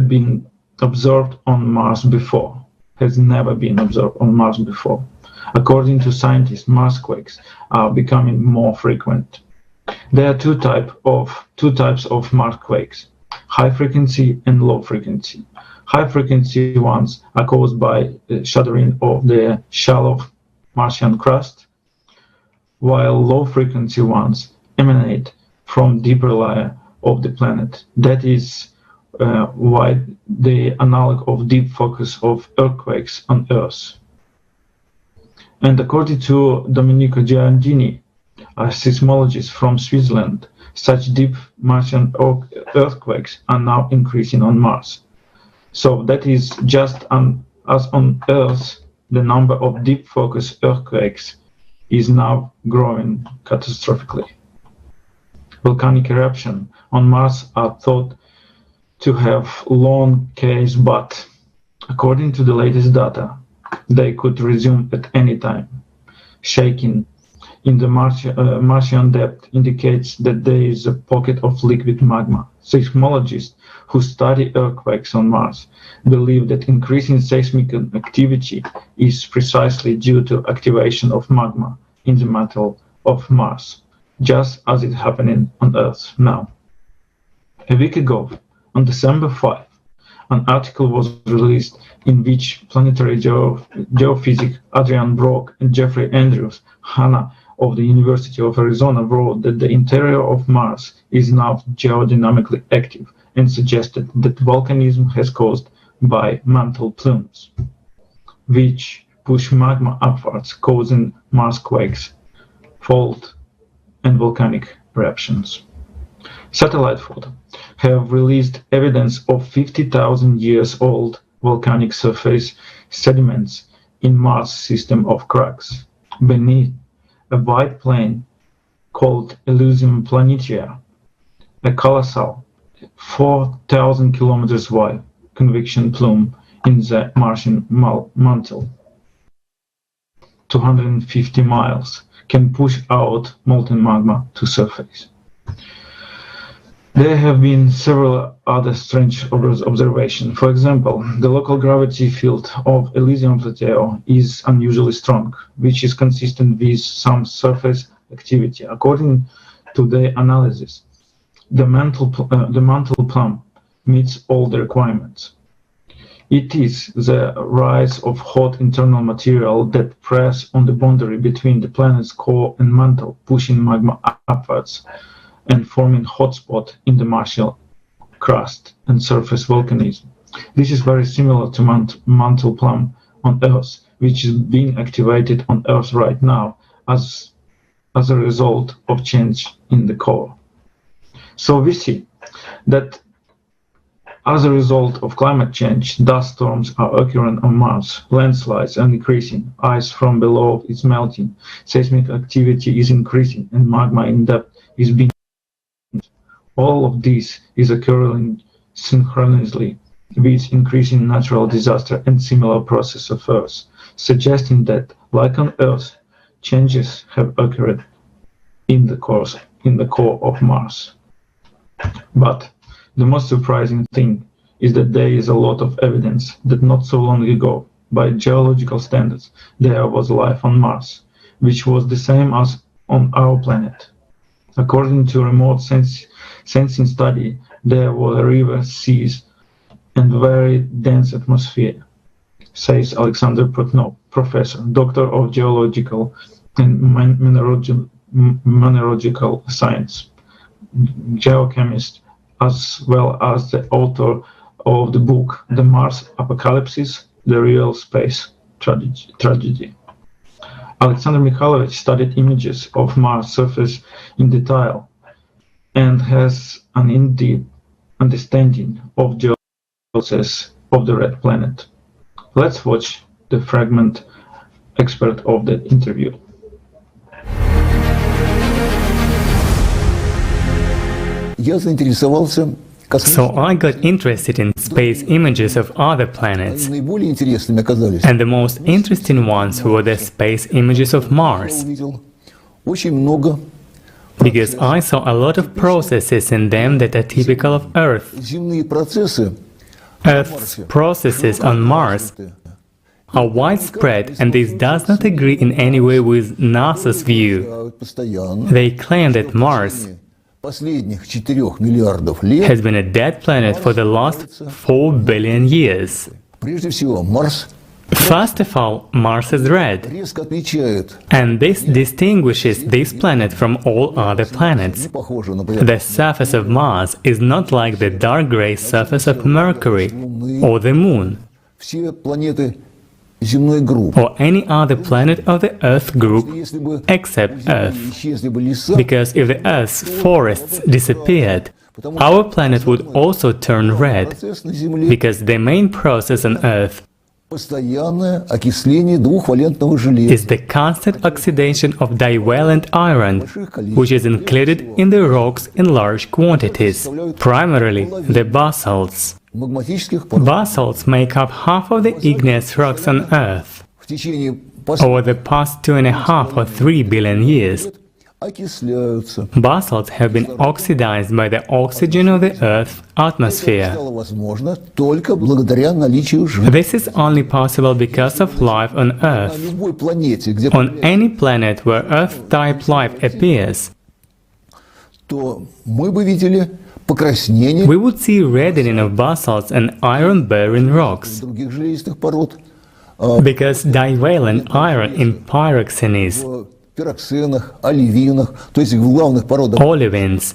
been observed on Mars before, has never been observed on Mars before. According to scientists, Marsquakes are becoming more frequent. There are two types of Marsquakes: high frequency and low frequency. High frequency ones are caused by the shattering of the shallow Martian crust, while low frequency ones emanate from deeper layer of the planet. That is why the analog of deep focus of earthquakes on Earth. And according to Domenico Giardini, a seismologist from Switzerland, such deep Martian earthquakes are now increasing on Mars. So that is just as on Earth, the number of deep focus earthquakes is now growing catastrophically. Volcanic eruptions on Mars are thought to have long case, but according to the latest data, they could resume at any time. Shaking in the Martian depth indicates that there is a pocket of liquid magma. Seismologists who study earthquakes on Mars believe that increasing seismic activity is precisely due to activation of magma in the mantle of Mars, just as it's happening on Earth now. A week ago, on December 5, an article was released in which planetary geophysic Adrian Brock and Jeffrey Andrews Hanna of the University of Arizona wrote that the interior of Mars is now geodynamically active and suggested that volcanism has caused by mantle plumes, which push magma upwards, causing Marsquakes, fault, and volcanic eruptions. Satellite photos have released evidence of 50,000 years old volcanic surface sediments in Mars' system of cracks. Beneath a wide plain called Elysium Planitia, a colossal 4,000 kilometers wide convection plume in the Martian mantle, 250 miles, can push out molten magma to surface. There have been several other strange observations. For example, the local gravity field of Elysium Plateau is unusually strong, which is consistent with some surface activity. According to the analysis, the mantle plume meets all the requirements. It is the rise of hot internal material that press on the boundary between the planet's core and mantle, pushing magma upwards and forming hotspot in the Martian crust and surface volcanism. This is very similar to mantle plume on Earth, which is being activated on Earth right now as a result of change in the core. So we see that as a result of climate change, dust storms are occurring on Mars, landslides are increasing, ice from below is melting, seismic activity is increasing, and magma in depth is being. All of this is occurring synchronously with increasing natural disaster and similar process of Earth, suggesting that, like on Earth, changes have occurred in the core of Mars. But the most surprising thing is that there is a lot of evidence that not so long ago by geological standards, there was life on Mars, which was the same as on our planet. According to remote sensing study, there were rivers, seas, and very dense atmosphere, says Alexander Protnov, professor, doctor of geological and mineralogical science, geochemist, as well as the author of the book The Mars Apocalypse, The Real Space Tragedy. Alexander Mikhailovich studied images of Mars surface in detail and has an in-depth understanding of the process of the red planet. Let's watch the fragment expert of the interview. So I got interested in space images of other planets, and the most interesting ones were the space images of Mars, because I saw a lot of processes in them that are typical of Earth. Earth's processes on Mars are widespread, and this does not agree in any way with NASA's view. They claim that Mars has been a dead planet for the last 4 billion years. First of all, Mars is red, and this distinguishes this planet from all other planets. The surface of Mars is not like the dark gray surface of Mercury or the Moon, or any other planet of the Earth group except Earth. Because if the Earth's forests disappeared, our planet would also turn red, because the main process on Earth is the constant oxidation of divalent iron, which is included in the rocks in large quantities, primarily the basalts. Basalts make up half of the igneous rocks on Earth. Over the past 2.5 or 3 billion years, basalts have been oxidized by the oxygen of the Earth's atmosphere. This is only possible because of life on Earth. On any planet where Earth-type life appears, we would see reddening of basalts and iron-bearing rocks, because divalent iron in pyroxenes, olivines,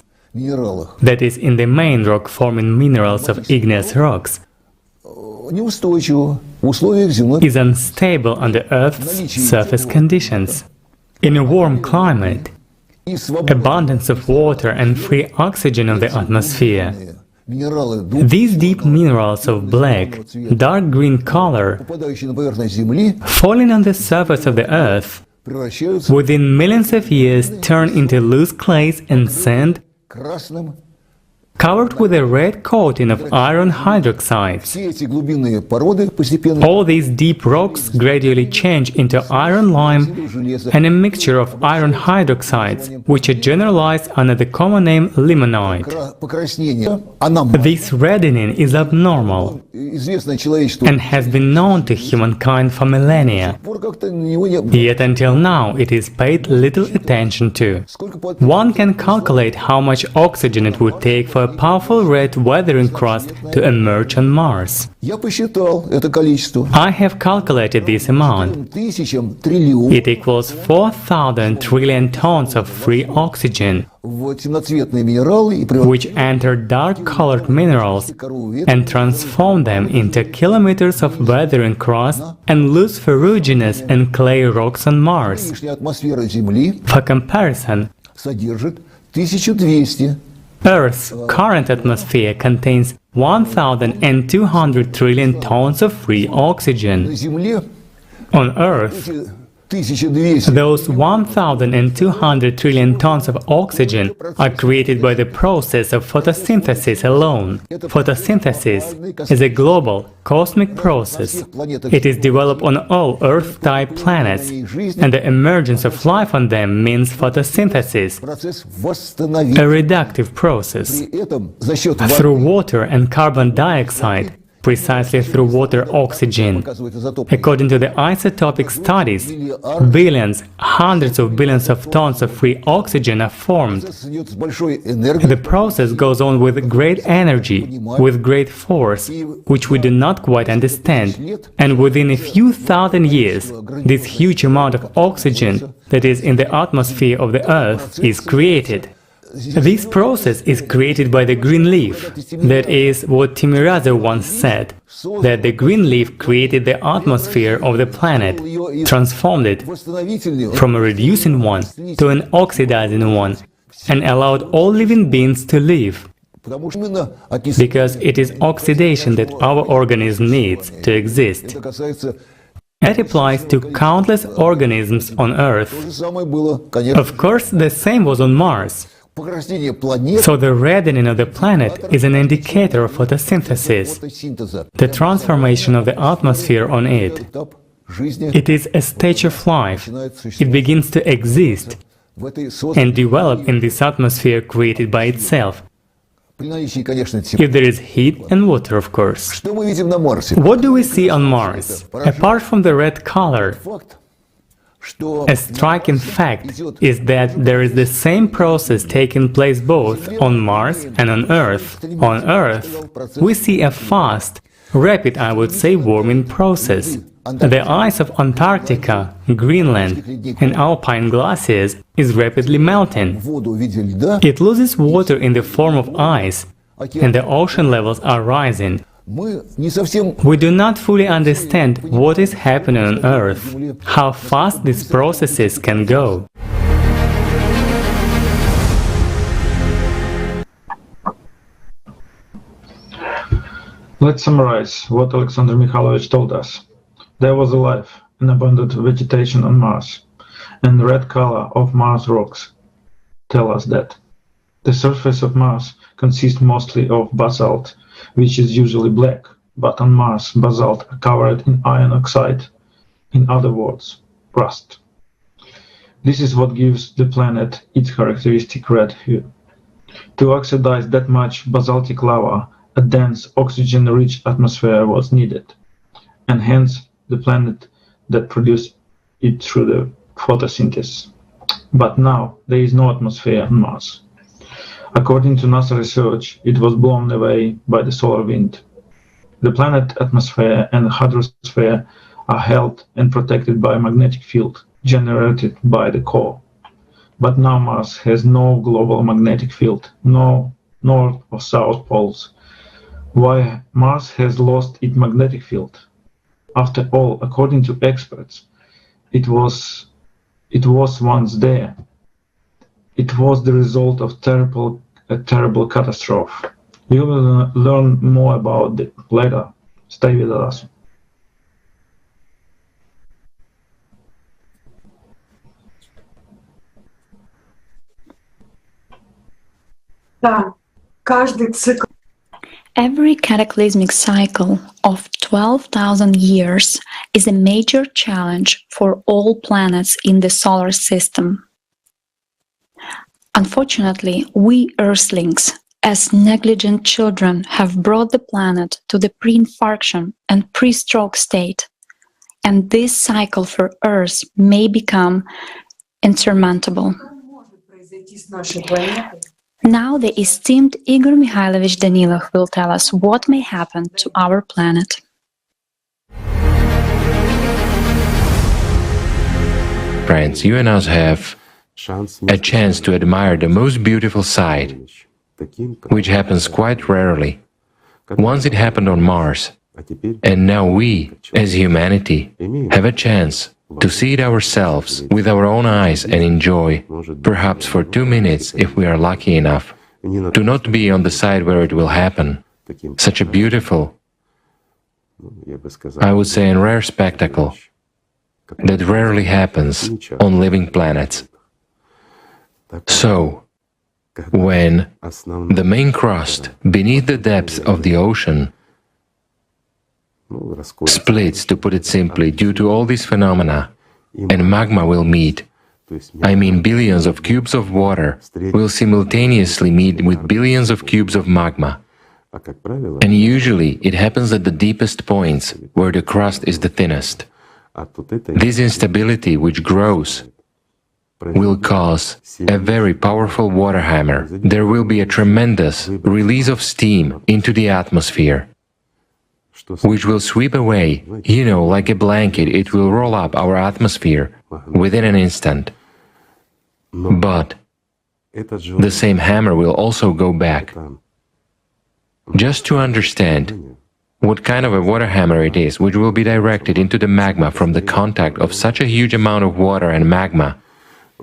that is, in the main rock-forming minerals of igneous rocks, is unstable under Earth's surface conditions. In a warm climate, abundance of water and free oxygen of the atmosphere, these deep minerals of black, dark green color, falling on the surface of the Earth, within millions of years turn into loose clays and sand, covered with a red coating of iron hydroxides. All these deep rocks gradually change into iron lime and a mixture of iron hydroxides, which are generalized under the common name limonite. This reddening is abnormal and has been known to humankind for millennia, yet until now it is paid little attention to. One can calculate how much oxygen it would take for a powerful red weathering crust to emerge on Mars. I have calculated this amount. It equals 4,000 trillion tons of free oxygen, which enter dark-colored minerals and transform them into kilometers of weathering crust and loose ferruginous and clay rocks on Mars. For comparison, Earth's current atmosphere contains 1,200 trillion tons of free oxygen. On Earth, those 1,200 trillion tons of oxygen are created by the process of photosynthesis alone. Photosynthesis is a global, cosmic process. It is developed on all Earth-type planets, and the emergence of life on them means photosynthesis, a reductive process. Through water and carbon dioxide, precisely through water oxygen. According to the isotopic studies, billions, hundreds of billions of tons of free oxygen are formed. The process goes on with great energy, with great force, which we do not quite understand. And within a few thousand years, this huge amount of oxygen that is in the atmosphere of the Earth is created. This process is created by the green leaf. That is what Timirazov once said, that the green leaf created the atmosphere of the planet, transformed it from a reducing one to an oxidizing one, and allowed all living beings to live. Because it is oxidation that our organism needs to exist. That applies to countless organisms on Earth. Of course, the same was on Mars. So the reddening of the planet is an indicator of photosynthesis, the transformation of the atmosphere on it. It is a stage of life. It begins to exist and develop in this atmosphere created by itself. If there is heat and water, of course. What do we see on Mars? Apart from the red color, a striking fact is that there is the same process taking place both on Mars and on Earth. On Earth, we see a fast, rapid, I would say, warming process. The ice of Antarctica, Greenland, and alpine glaciers is rapidly melting. It loses water in the form of ice, and the ocean levels are rising. We do not fully understand what is happening on Earth, how fast these processes can go. Let's summarize what Alexander Mikhailovich told us. There was a life and abundant vegetation on Mars, and the red color of Mars rocks tell us that. The surface of Mars consists mostly of basalt, which is usually black, but on Mars basalt are covered in iron oxide, in other words, rust. This is what gives the planet its characteristic red hue. To oxidize that much basaltic lava, a dense oxygen-rich atmosphere was needed, and hence the planet that produced it through the photosynthesis. But now there is no atmosphere on Mars. According to NASA research, it was blown away by the solar wind. The planet atmosphere and hydrosphere are held and protected by a magnetic field generated by the core. But now Mars has no global magnetic field, no north or south poles. Why Mars has lost its magnetic field? After all, according to experts, it was once there. It was the result of a terrible catastrophe. We will learn more about it later. Stay with us. Every cataclysmic cycle of 12,000 years is a major challenge for all planets in the solar system. Unfortunately, we Earthlings, as negligent children, have brought the planet to the pre-infarction and pre-stroke state, and this cycle for Earth may become insurmountable. Now the esteemed Igor Mikhailovich Danilov will tell us what may happen to our planet. Friends, you and us have a chance to admire the most beautiful sight, which happens quite rarely. Once it happened on Mars, and now we, as humanity, have a chance to see it ourselves with our own eyes and enjoy, perhaps for 2 minutes if we are lucky enough, to not be on the side where it will happen. Such a beautiful, I would say, a rare spectacle that rarely happens on living planets. So, when the main crust beneath the depths of the ocean splits, to put it simply, due to all these phenomena, and magma will meet, I mean billions of cubes of water will simultaneously meet with billions of cubes of magma, And usually it happens at the deepest points, where the crust is the thinnest. This instability, which grows, will cause a very powerful water hammer. There will be a tremendous release of steam into the atmosphere, which will sweep away, like a blanket, it will roll up our atmosphere within an instant. But the same hammer will also go back. Just to understand what kind of a water hammer it is, which will be directed into the magma from the contact of such a huge amount of water and magma,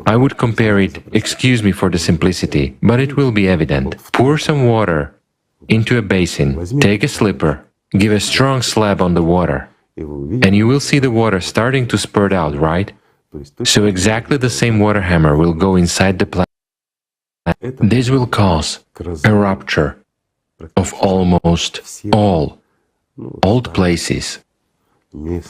I would compare it, excuse me for the simplicity, but it will be evident. Pour some water into a basin, take a slipper, give a strong slap on the water, and you will see the water starting to spurt out, right? So exactly the same water hammer will go inside the planet. This will cause a rupture of almost all old places,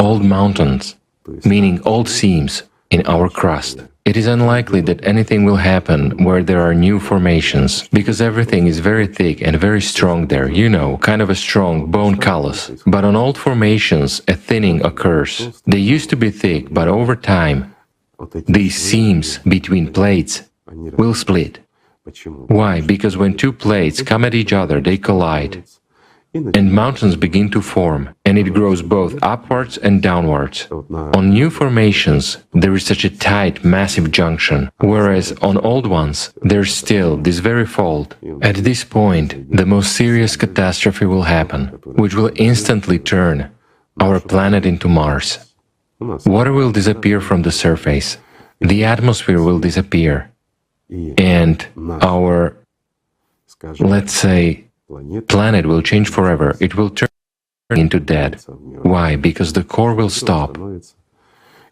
old mountains, meaning old seams in our crust. It is unlikely that anything will happen where there are new formations, because everything is very thick and very strong there, kind of a strong bone callus. But on old formations, a thinning occurs. They used to be thick, but over time, these seams between plates will split. Why? Because when two plates come at each other, they collide, and mountains begin to form, and it grows both upwards and downwards. On new formations, there is such a tight, massive junction, whereas on old ones, there's still this very fault. At this point, the most serious catastrophe will happen, which will instantly turn our planet into Mars. Water will disappear from the surface, the atmosphere will disappear, and our, let's say, planet will change forever. It will turn into dead. Why? Because the core will stop.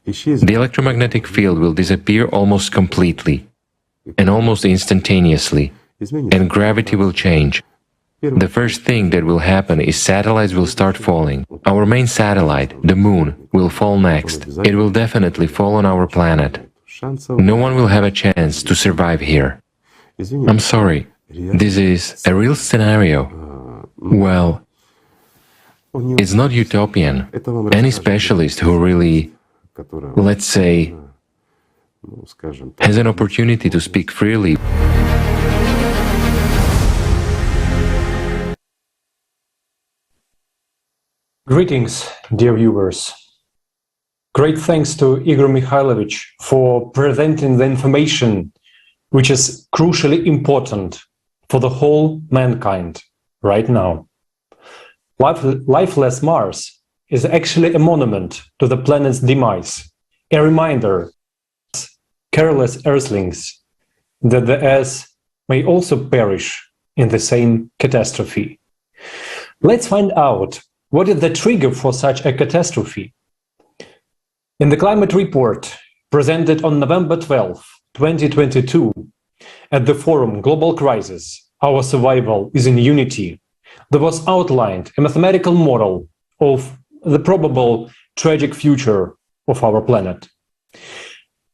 The electromagnetic field will disappear almost completely and almost instantaneously, and gravity will change. The first thing that will happen is satellites will start falling. Our main satellite, the Moon, will fall next. It will definitely fall on our planet. No one will have a chance to survive here. I'm sorry. This is a real scenario. Well, it's not utopian. Any specialist who really, let's say, has an opportunity to speak freely. Greetings, dear viewers. Great thanks to Igor Mikhailovich for presenting the information which is crucially important for the whole mankind right now. Lifeless Mars is actually a monument to the planet's demise, a reminder, careless Earthlings, that the Earth may also perish in the same catastrophe. Let's find out what is the trigger for such a catastrophe. In the climate report presented on November 12, 2022, at the forum Global Crisis, Our Survival is in Unity, there was outlined a mathematical model of the probable tragic future of our planet.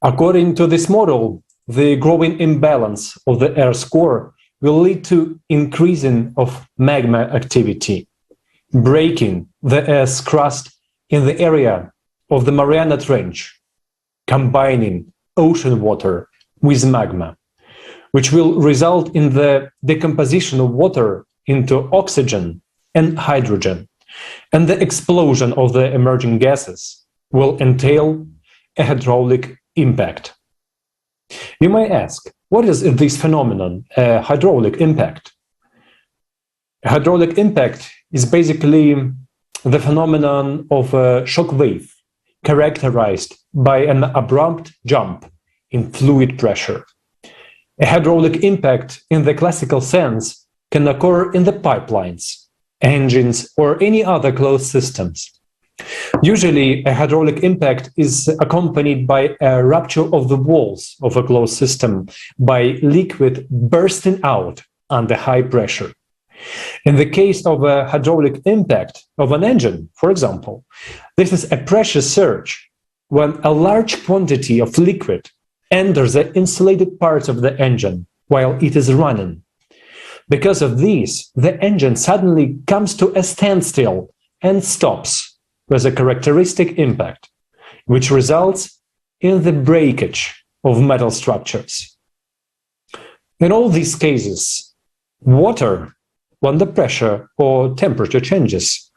According to this model, the growing imbalance of the Earth's core will lead to increasing of magma activity, breaking the Earth's crust in the area of the Mariana Trench, combining ocean water with magma, which will result in the decomposition of water into oxygen and hydrogen, and the explosion of the emerging gases will entail a hydraulic impact. You may ask, what is this phenomenon, a hydraulic impact? A hydraulic impact is basically the phenomenon of a shock wave characterized by an abrupt jump in fluid pressure. A hydraulic impact in the classical sense can occur in the pipelines, engines, or any other closed systems. Usually, a hydraulic impact is accompanied by a rupture of the walls of a closed system by liquid bursting out under high pressure. In the case of a hydraulic impact of an engine, for example, this is a pressure surge when a large quantity of liquid enters the insulated parts of the engine while it is running. Because of this, the engine suddenly comes to a standstill and stops with a characteristic impact, which results in the breakage of metal structures. In all these cases, water, when the pressure or temperature changes,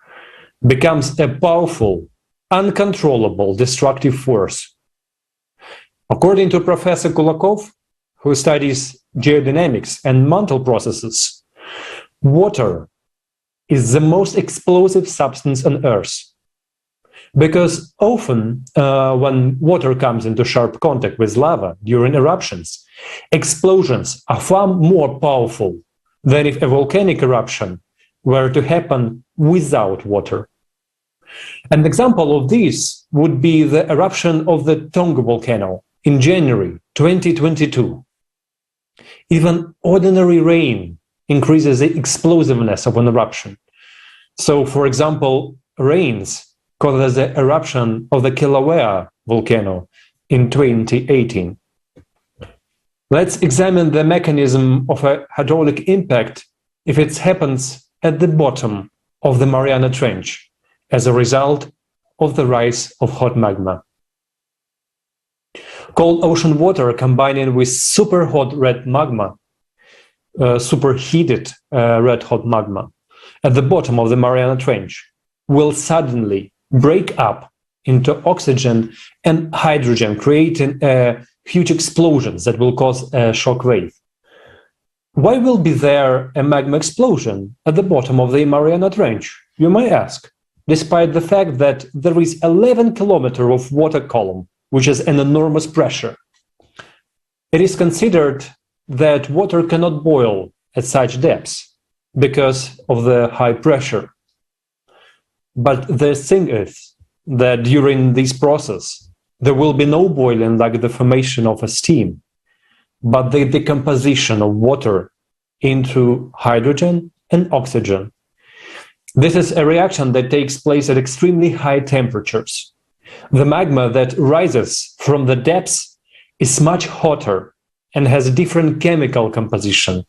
becomes a powerful, uncontrollable destructive force. According to Professor Kulakov, who studies geodynamics and mantle processes, water is the most explosive substance on Earth. Because often, when water comes into sharp contact with lava during eruptions, explosions are far more powerful than if a volcanic eruption were to happen without water. An example of this would be the eruption of the Tonga volcano in January 2022. Even ordinary rain increases the explosiveness of an eruption. So, for example, rains caused the eruption of the Kilauea volcano in 2018. Let's examine the mechanism of a hydraulic impact if it happens at the bottom of the Mariana Trench as a result of the rise of hot magma. Cold ocean water combining with super hot red magma, superheated red hot magma at the bottom of the Mariana Trench will suddenly break up into oxygen and hydrogen, creating huge explosions that will cause a shock wave. Why will be there a magma explosion at the bottom of the Mariana Trench, you may ask, despite the fact that there is 11 kilometers of water column, which is an enormous pressure. It is considered that water cannot boil at such depths because of the high pressure. But the thing is that during this process, there will be no boiling like the formation of a steam, but the decomposition of water into hydrogen and oxygen. This is a reaction that takes place at extremely high temperatures. The magma that rises from the depths is much hotter and has a different chemical composition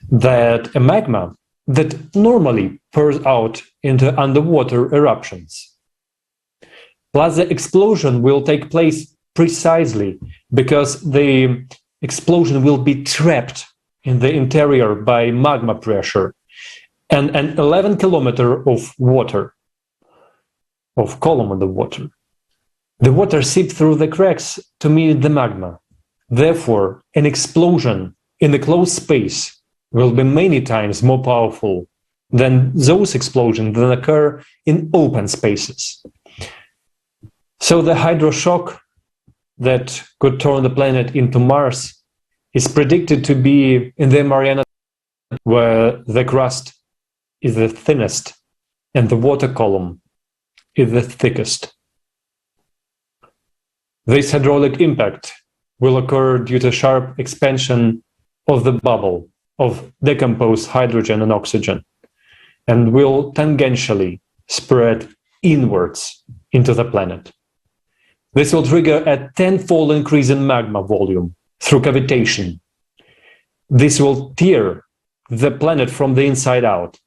than a magma that normally pours out into underwater eruptions. Plus, the explosion will take place precisely because the explosion will be trapped in the interior by magma pressure and an 11 kilometer of water, of column in the water. The water seeps through the cracks to meet the magma. Therefore, an explosion in a closed space will be many times more powerful than those explosions that occur in open spaces. So the hydroshock that could turn the planet into Mars is predicted to be in the Mariana, where the crust is the thinnest and the water column is the thickest. This hydraulic impact will occur due to sharp expansion of the bubble of decomposed hydrogen and oxygen, and will tangentially spread inwards into the planet. This will trigger a tenfold increase in magma volume through cavitation. This will tear the planet from the inside out.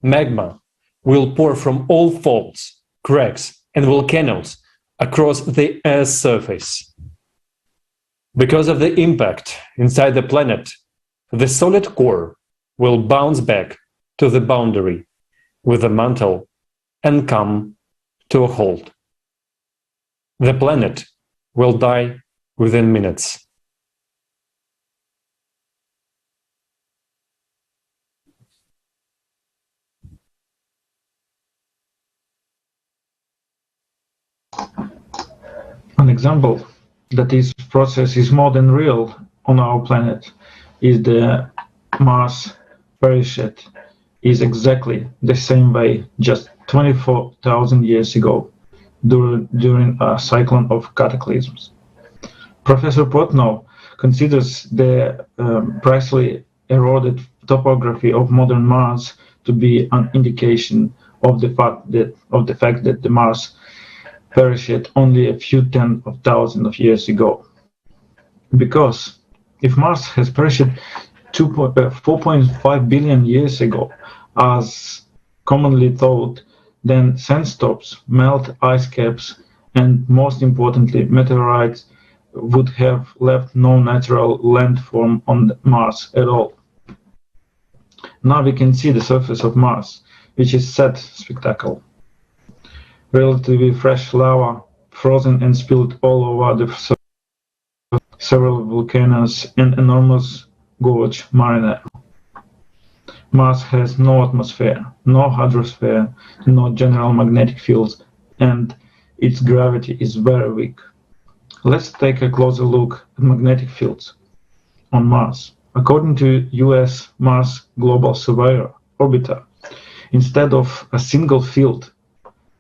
Magma will pour from all faults, cracks, and volcanoes across the Earth's surface. Because of the impact inside the planet, the solid core will bounce back to the boundary with the mantle and come to a halt. The planet will die within minutes. An example that this process is more than real on our planet is the Mars perished is exactly the same way just 24,000 years ago during a cyclone of cataclysms. Professor Potnow considers the precisely eroded topography of modern Mars to be an indication of the fact that the Mars perished only a few tens of thousands of years ago. Because if Mars has perished 4.5 billion years ago, as commonly thought, then sandstorms, melt ice caps, and most importantly, meteorites would have left no natural landform on Mars at all. Now we can see the surface of Mars, which is sad spectacle. Relatively fresh lava, frozen and spilled all over the surface, several volcanoes, and enormous gorge Mariner. Mars has no atmosphere, no hydrosphere, no general magnetic fields, and its gravity is very weak. Let's take a closer look at magnetic fields on Mars. According to US Mars Global Surveyor orbiter, instead of a single field,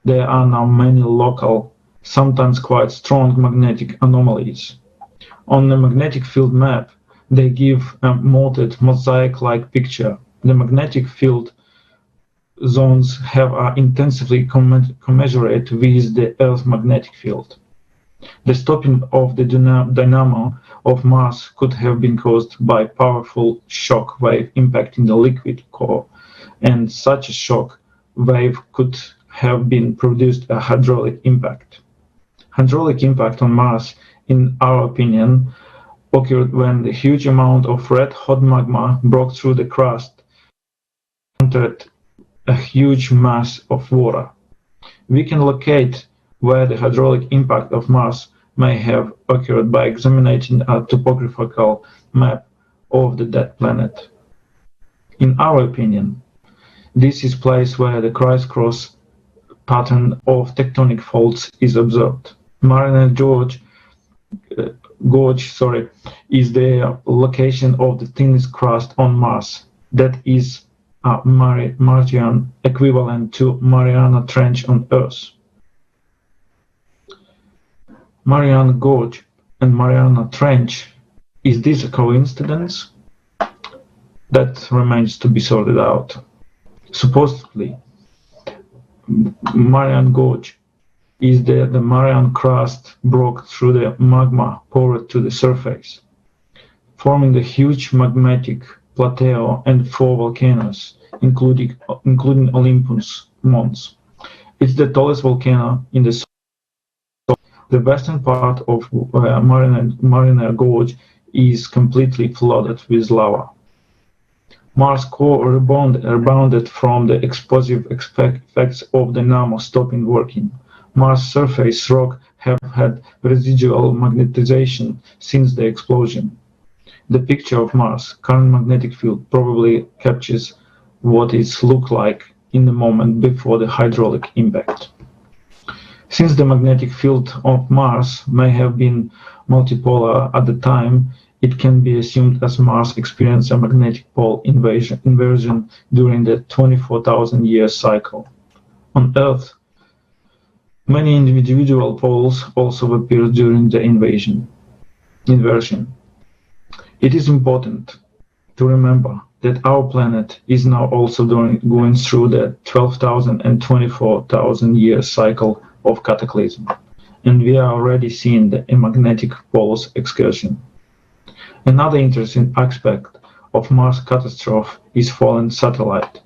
there are now many local, sometimes quite strong magnetic anomalies. On the magnetic field map, they give a molded mosaic-like picture. The magnetic field zones have are intensively commensurate with the Earth's magnetic field. The stopping of the dynamo of Mars could have been caused by powerful shock wave impacting the liquid core, and such a shock wave could have been produced a hydraulic impact. Hydraulic impact on Mars, in our opinion, occurred when the huge amount of red-hot magma broke through the crust and entered a huge mass of water. We can locate where the hydraulic impact of Mars may have occurred by examining a topographical map of the dead planet. In our opinion, this is place where the crisscross pattern of tectonic faults is observed. Mariner Gorge is the location of the thinnest crust on Mars. That is a Martian equivalent to Mariana Trench on Earth. Mariana Gorge and Mariana Trench, is this a coincidence? That remains to be sorted out. Supposedly, Mariana Gorge is the Mariana crust broke through the magma poured to the surface, forming the huge magmatic plateau and 4 volcanoes, including Olympus Mons. It's the tallest volcano in the The western part of Mariner Gorge is completely flooded with lava. Mars core rebounded from the explosive effects of dynamo stopping working. Mars surface rock have had residual magnetization since the explosion. The picture of Mars' current magnetic field probably captures what it looked like in the moment before the hydraulic impact. Since the magnetic field of Mars may have been multipolar at the time, it can be assumed as Mars experienced a magnetic pole inversion during the 24,000-year cycle. On Earth, many individual poles also appear during the inversion. It is important to remember that our planet is now also going through the 12,000 and 24,000-year cycle of cataclysm, and we are already seeing the magnetic poles excursion. Another interesting aspect of Mars catastrophe is fallen satellite.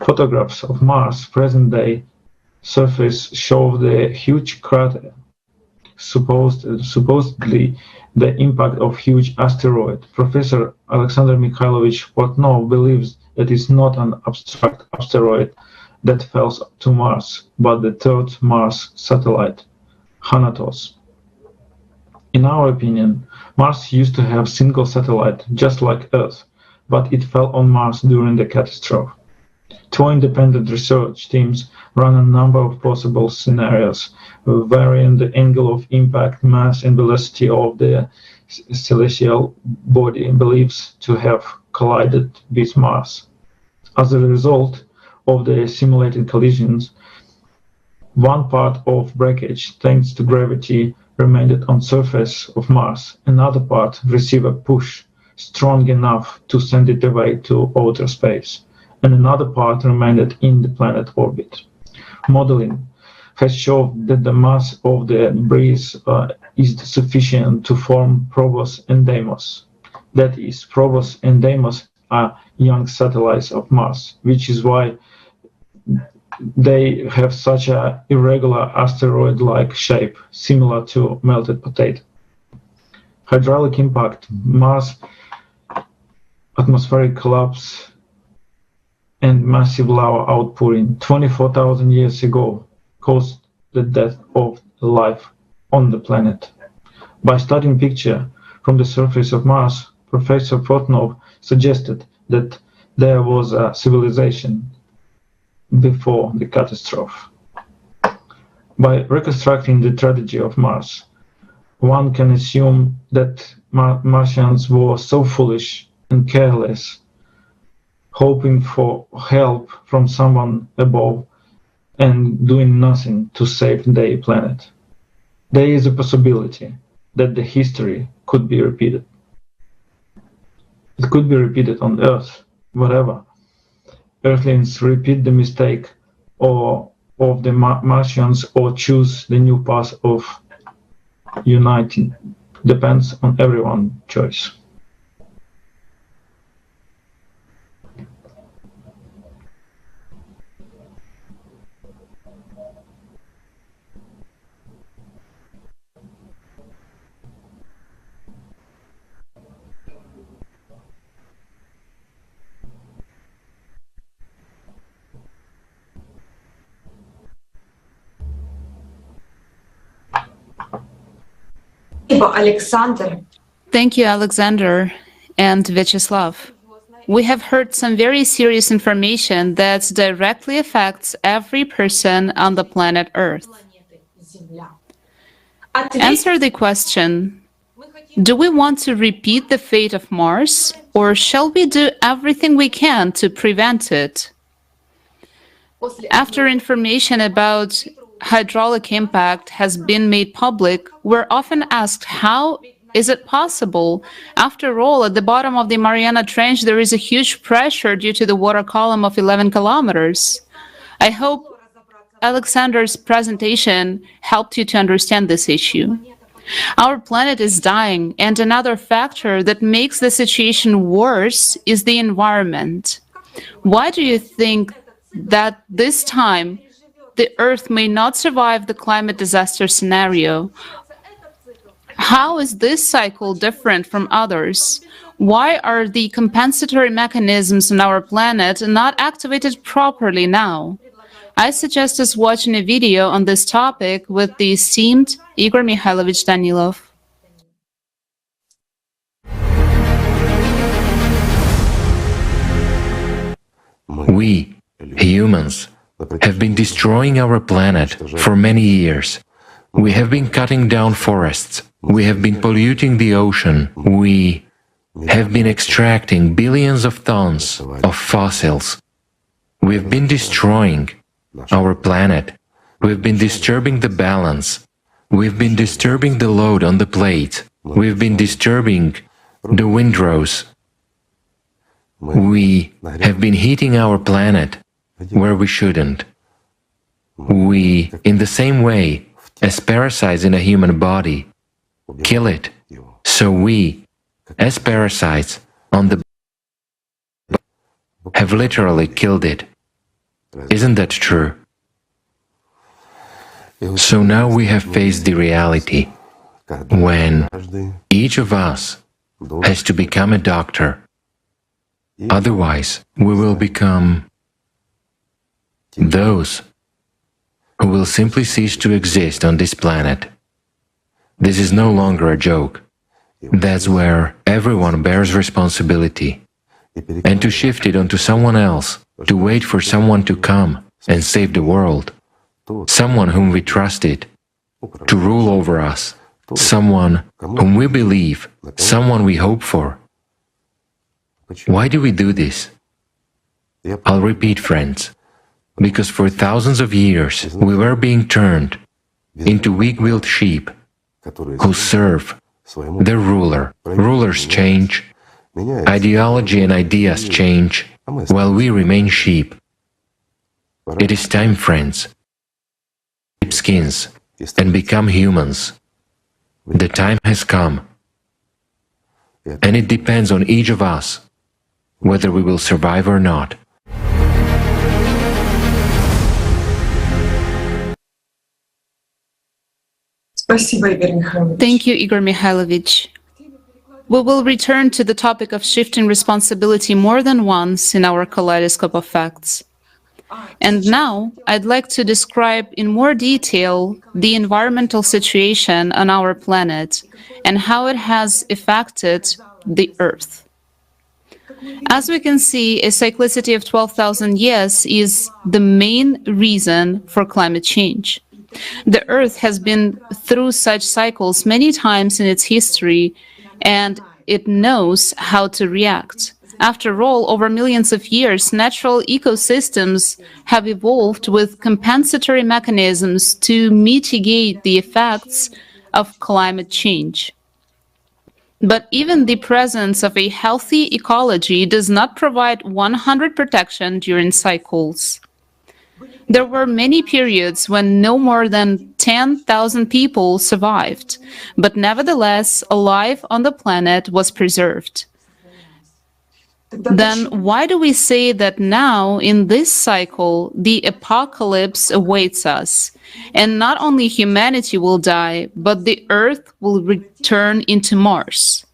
Photographs of Mars' present-day surface show the huge crater, supposedly the impact of huge asteroid. Professor Alexander Mikhailovich Portnov believes that it's not an abstract asteroid that fell to Mars, but the third Mars satellite, Thanatos. In our opinion, Mars used to have single satellite, just like Earth, but it fell on Mars during the catastrophe. 2 independent research teams ran a number of possible scenarios, varying the angle of impact, mass, and velocity of the celestial body believed to have collided with Mars. As a result of the simulated collisions, one part of breakage, thanks to gravity, remained on surface of Mars. Another part received a push strong enough to send it away to outer space, and another part remained in the planet orbit. Modeling has shown that the mass of the debris is sufficient to form Phobos and Deimos. That is, Phobos and Deimos are young satellites of Mars, which is why they have such a irregular asteroid-like shape, similar to melted potato. Hydraulic impact, Mars atmospheric collapse, and massive lava outpouring 24,000 years ago caused the death of life on the planet. By studying picture from the surface of Mars, Professor Fortnov suggested that there was a civilization before the catastrophe. By reconstructing the tragedy of Mars, one can assume that Martians were so foolish and careless, hoping for help from someone above and doing nothing to save their planet. There is a possibility that the history could be repeated. It could be repeated on Earth, whatever. Earthlings repeat the mistake of the Martians or choose the new path of uniting. Depends on everyone's choice. Thank you, Alexander and Vyacheslav. We have heard some very serious information that directly affects every person on the planet Earth. Answer the question, do we want to repeat the fate of Mars, or shall we do everything we can to prevent it? After information about hydraulic impact has been made public, we're often asked, how is it possible? After all, at the bottom of the Mariana Trench, there is a huge pressure due to the water column of 11 kilometers. I hope Alexander's presentation helped you to understand this issue. Our planet is dying, and another factor that makes the situation worse is the environment. Why do you think that this time the Earth may not survive the climate disaster scenario? How is this cycle different from others? Why are the compensatory mechanisms on our planet not activated properly now? I suggest us watching a video on this topic with the esteemed Igor Mikhailovich Danilov. We, humans, have been destroying our planet for many years. We have been cutting down forests. We have been polluting the ocean. We have been extracting billions of tons of fossils. We've been destroying our planet. We've been disturbing the balance. We've been disturbing the load on the plate. We've been disturbing the windrows. We have been heating our planet where we shouldn't. We, in the same way as parasites in a human body, kill it. So we, as parasites on the body, have literally killed it. Isn't that true? So now we have faced the reality when each of us has to become a doctor. Otherwise, we will become those who will simply cease to exist on this planet. This is no longer a joke. That's where everyone bears responsibility. And to shift it onto someone else, to wait for someone to come and save the world, someone whom we trusted, to rule over us, someone whom we believe, someone we hope for. Why do we do this? I'll repeat, friends, because for thousands of years we were being turned into weak-willed sheep who serve their ruler. Rulers change, ideology and ideas change, while we remain sheep. It is time, friends, to strip skins and become humans. The time has come. And it depends on each of us whether we will survive or not. Thank you, Igor Mikhailovich. We will return to the topic of shifting responsibility more than once in our Kaleidoscope of Facts. And now, I'd like to describe in more detail the environmental situation on our planet and how it has affected the Earth. As we can see, a cyclicity of 12,000 years is the main reason for climate change. The Earth has been through such cycles many times in its history, and it knows how to react. After all, over millions of years, natural ecosystems have evolved with compensatory mechanisms to mitigate the effects of climate change. But even the presence of a healthy ecology does not provide 100% protection during cycles. There were many periods when no more than 10,000 people survived, but nevertheless, life on the planet was preserved. Then why do we say that now, in this cycle, the apocalypse awaits us, and not only humanity will die, but the Earth will return into Mars?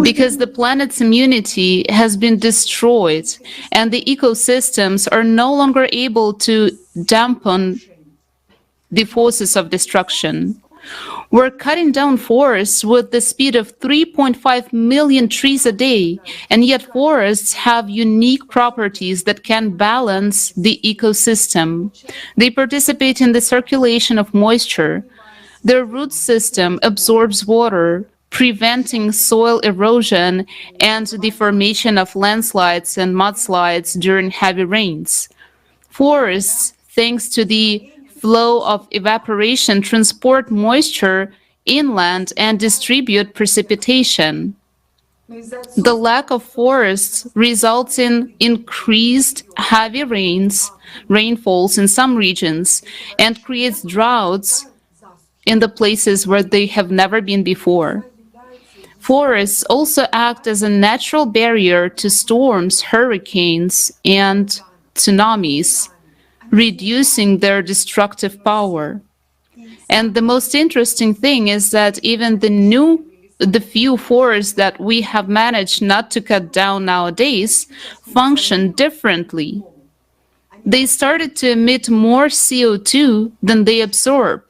Because the planet's immunity has been destroyed, and the ecosystems are no longer able to dampen the forces of destruction. We're cutting down forests with the speed of 3.5 million trees a day, and yet forests have unique properties that can balance the ecosystem. They participate in the circulation of moisture. Their root system absorbs water, preventing soil erosion and the formation of landslides and mudslides during heavy rains. Forests, thanks to the flow of evaporation, transport moisture inland and distribute precipitation. The lack of forests results in increased heavy rainfalls in some regions, and creates droughts in the places where they have never been before. Forests also act as a natural barrier to storms, hurricanes, and tsunamis, reducing their destructive power. And the most interesting thing is that even the few forests that we have managed not to cut down nowadays function differently. They started to emit more CO2 than they absorb.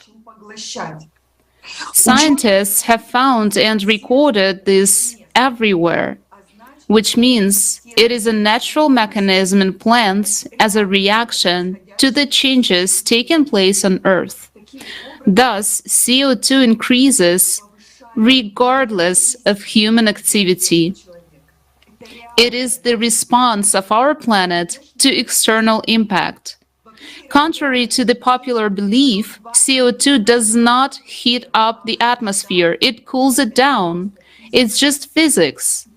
Scientists have found and recorded this everywhere, which means it is a natural mechanism in plants as a reaction to the changes taking place on Earth. Thus, CO2 increases regardless of human activity. It is the response of our planet to external impact. Contrary to the popular belief, CO2 does not heat up the atmosphere, it cools it down. It's just physics.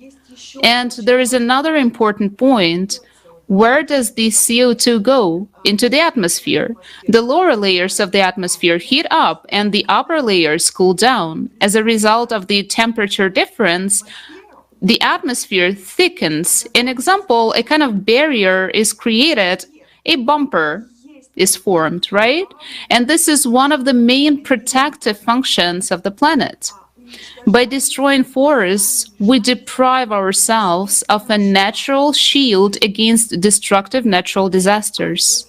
And there is another important point. Where does the CO2 go? Into the atmosphere. The lower layers of the atmosphere heat up and the upper layers cool down. As a result of the temperature difference, the atmosphere thickens. In example, a kind of barrier is created, a bumper is formed, right? And this is one of the main protective functions of the planet. By destroying forests, we deprive ourselves of a natural shield against destructive natural disasters.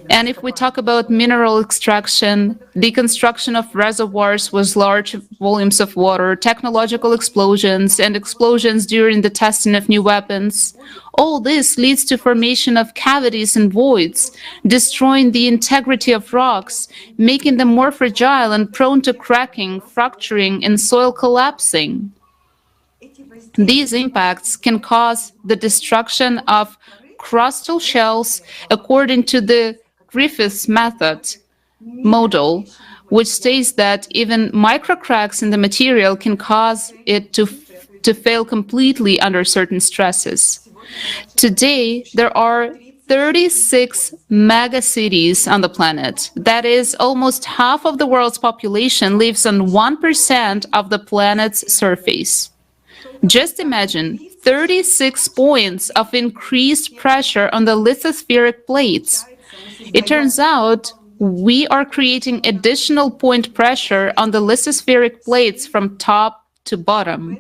And if we talk about mineral extraction, the construction of reservoirs with large volumes of water, technological explosions, and explosions during the testing of new weapons, all this leads to formation of cavities and voids, destroying the integrity of rocks, making them more fragile and prone to cracking, fracturing, and soil collapsing. These impacts can cause the destruction of crustal shells according to the Griffiths model, which states that even microcracks in the material can cause it to fail completely under certain stresses. Today, there are 36 megacities on the planet. That is, almost half of the world's population lives on 1% of the planet's surface. Just imagine 36 points of increased pressure on the lithospheric plates. It turns out we are creating additional point pressure on the lithospheric plates from top to bottom.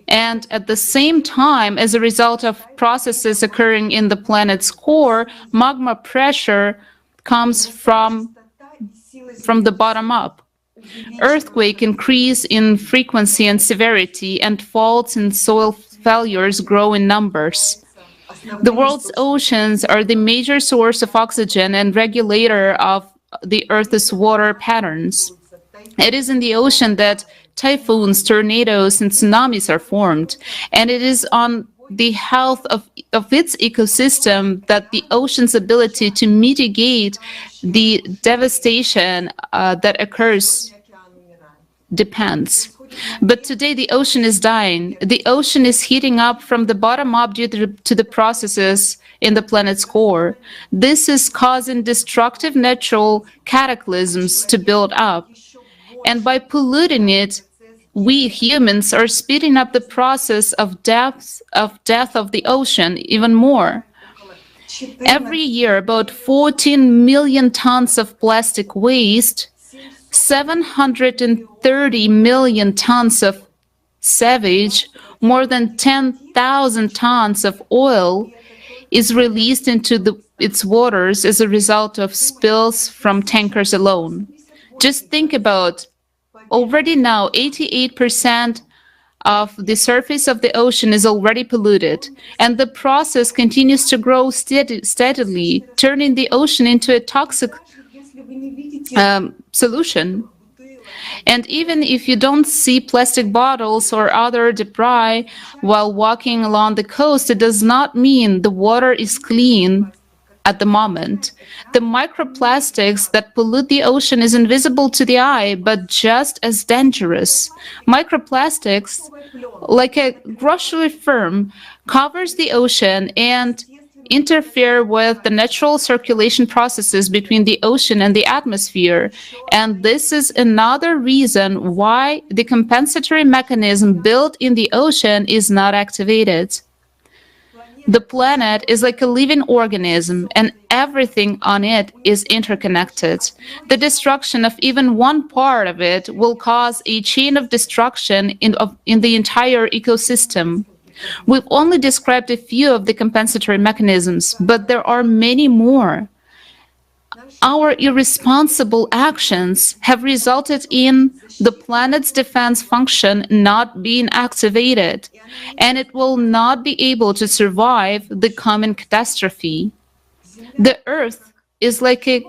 And at the same time, as a result of processes occurring in the planet's core, magma pressure comes from the bottom up. Earthquake increase in frequency and severity, and faults and soil failures grow in numbers. The world's oceans are the major source of oxygen and regulator of the Earth's water patterns. It is in the ocean that typhoons, tornadoes, and tsunamis are formed, and it is on the health of its ecosystem that the ocean's ability to mitigate the devastation that occurs depends. But today the ocean is dying. The ocean is heating up from the bottom up due to the processes in the planet's core. This is causing destructive natural cataclysms to build up. And by polluting it, we humans are speeding up the process of death of the ocean even more. Every year, about 14 million tons of plastic waste, 730 million tons of sewage, more than 10,000 tons of oil is released into its waters as a result of spills from tankers alone. Just think about already now 88% of the surface of the ocean is already polluted, and the process continues to grow steadily, turning the ocean into a toxic solution. And even if you don't see plastic bottles or other debris while walking along the coast, it does not mean the water is clean at the moment. The microplastics that pollute the ocean is invisible to the eye, but just as dangerous. Microplastics, like a grocery firm, covers the ocean and interfere with the natural circulation processes between the ocean and the atmosphere. And this is another reason why the compensatory mechanism built in the ocean is not activated. The planet is like a living organism, and everything on it is interconnected. The destruction of even one part of it will cause a chain of destruction in the entire ecosystem. We've only described a few of the compensatory mechanisms, but there are many more. Our irresponsible actions have resulted in the planet's defense function not being activated, and it will not be able to survive the coming catastrophe. The Earth is like a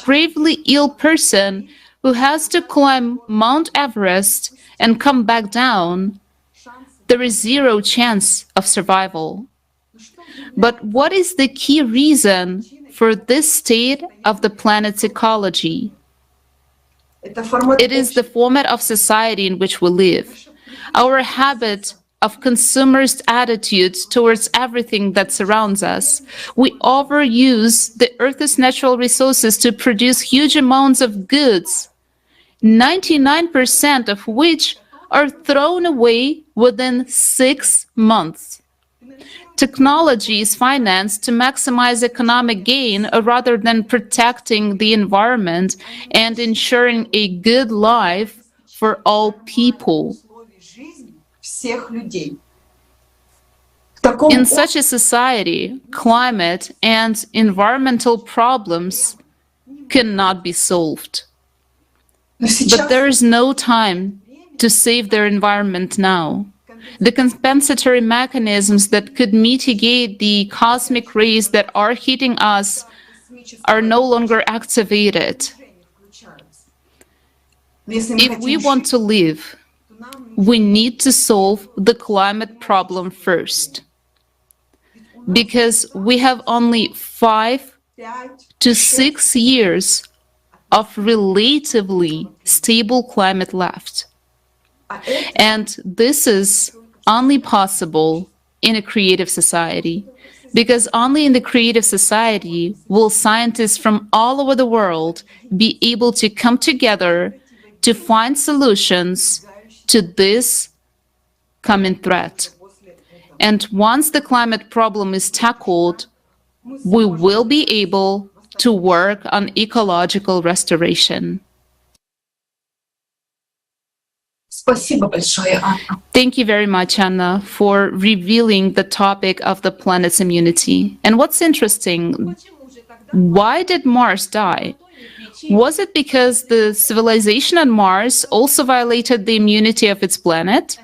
gravely ill person who has to climb Mount Everest and come back down. There is zero chance of survival. But what is the key reason for this state of the planet's ecology? It is the format of society in which we live. Our habit of consumerist attitudes towards everything that surrounds us. We overuse the Earth's natural resources to produce huge amounts of goods, 99% of which are thrown away within 6 months. Technology is financed to maximize economic gain rather than protecting the environment and ensuring a good life for all people. In such a society, climate and environmental problems cannot be solved. But there is no time to save their environment now. The compensatory mechanisms that could mitigate the cosmic rays that are hitting us are no longer activated. If we want to live, we need to solve the climate problem first, because we have only 5 to 6 years of relatively stable climate left. And this is only possible in a creative society. Because only in the creative society will scientists from all over the world be able to come together to find solutions to this coming threat. And once the climate problem is tackled, we will be able to work on ecological restoration. Thank you very much, Anna, for revealing the topic of the planet's immunity. And what's interesting, why did Mars die? Was it because the civilization on Mars also violated the immunity of its planet?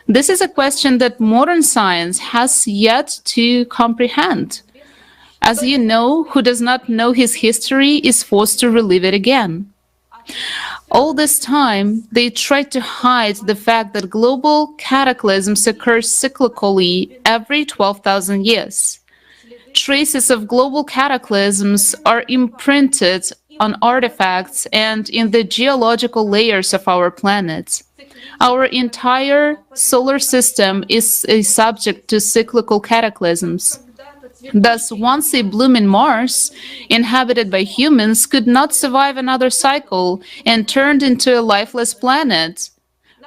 This is a question that modern science has yet to comprehend. As you know, who does not know his history is forced to relive it again. All this time, they tried to hide the fact that global cataclysms occur cyclically every 12,000 years. Traces of global cataclysms are imprinted on artifacts and in the geological layers of our planet. Our entire solar system is a subject to cyclical cataclysms. Thus, once a blooming Mars, inhabited by humans, could not survive another cycle and turned into a lifeless planet,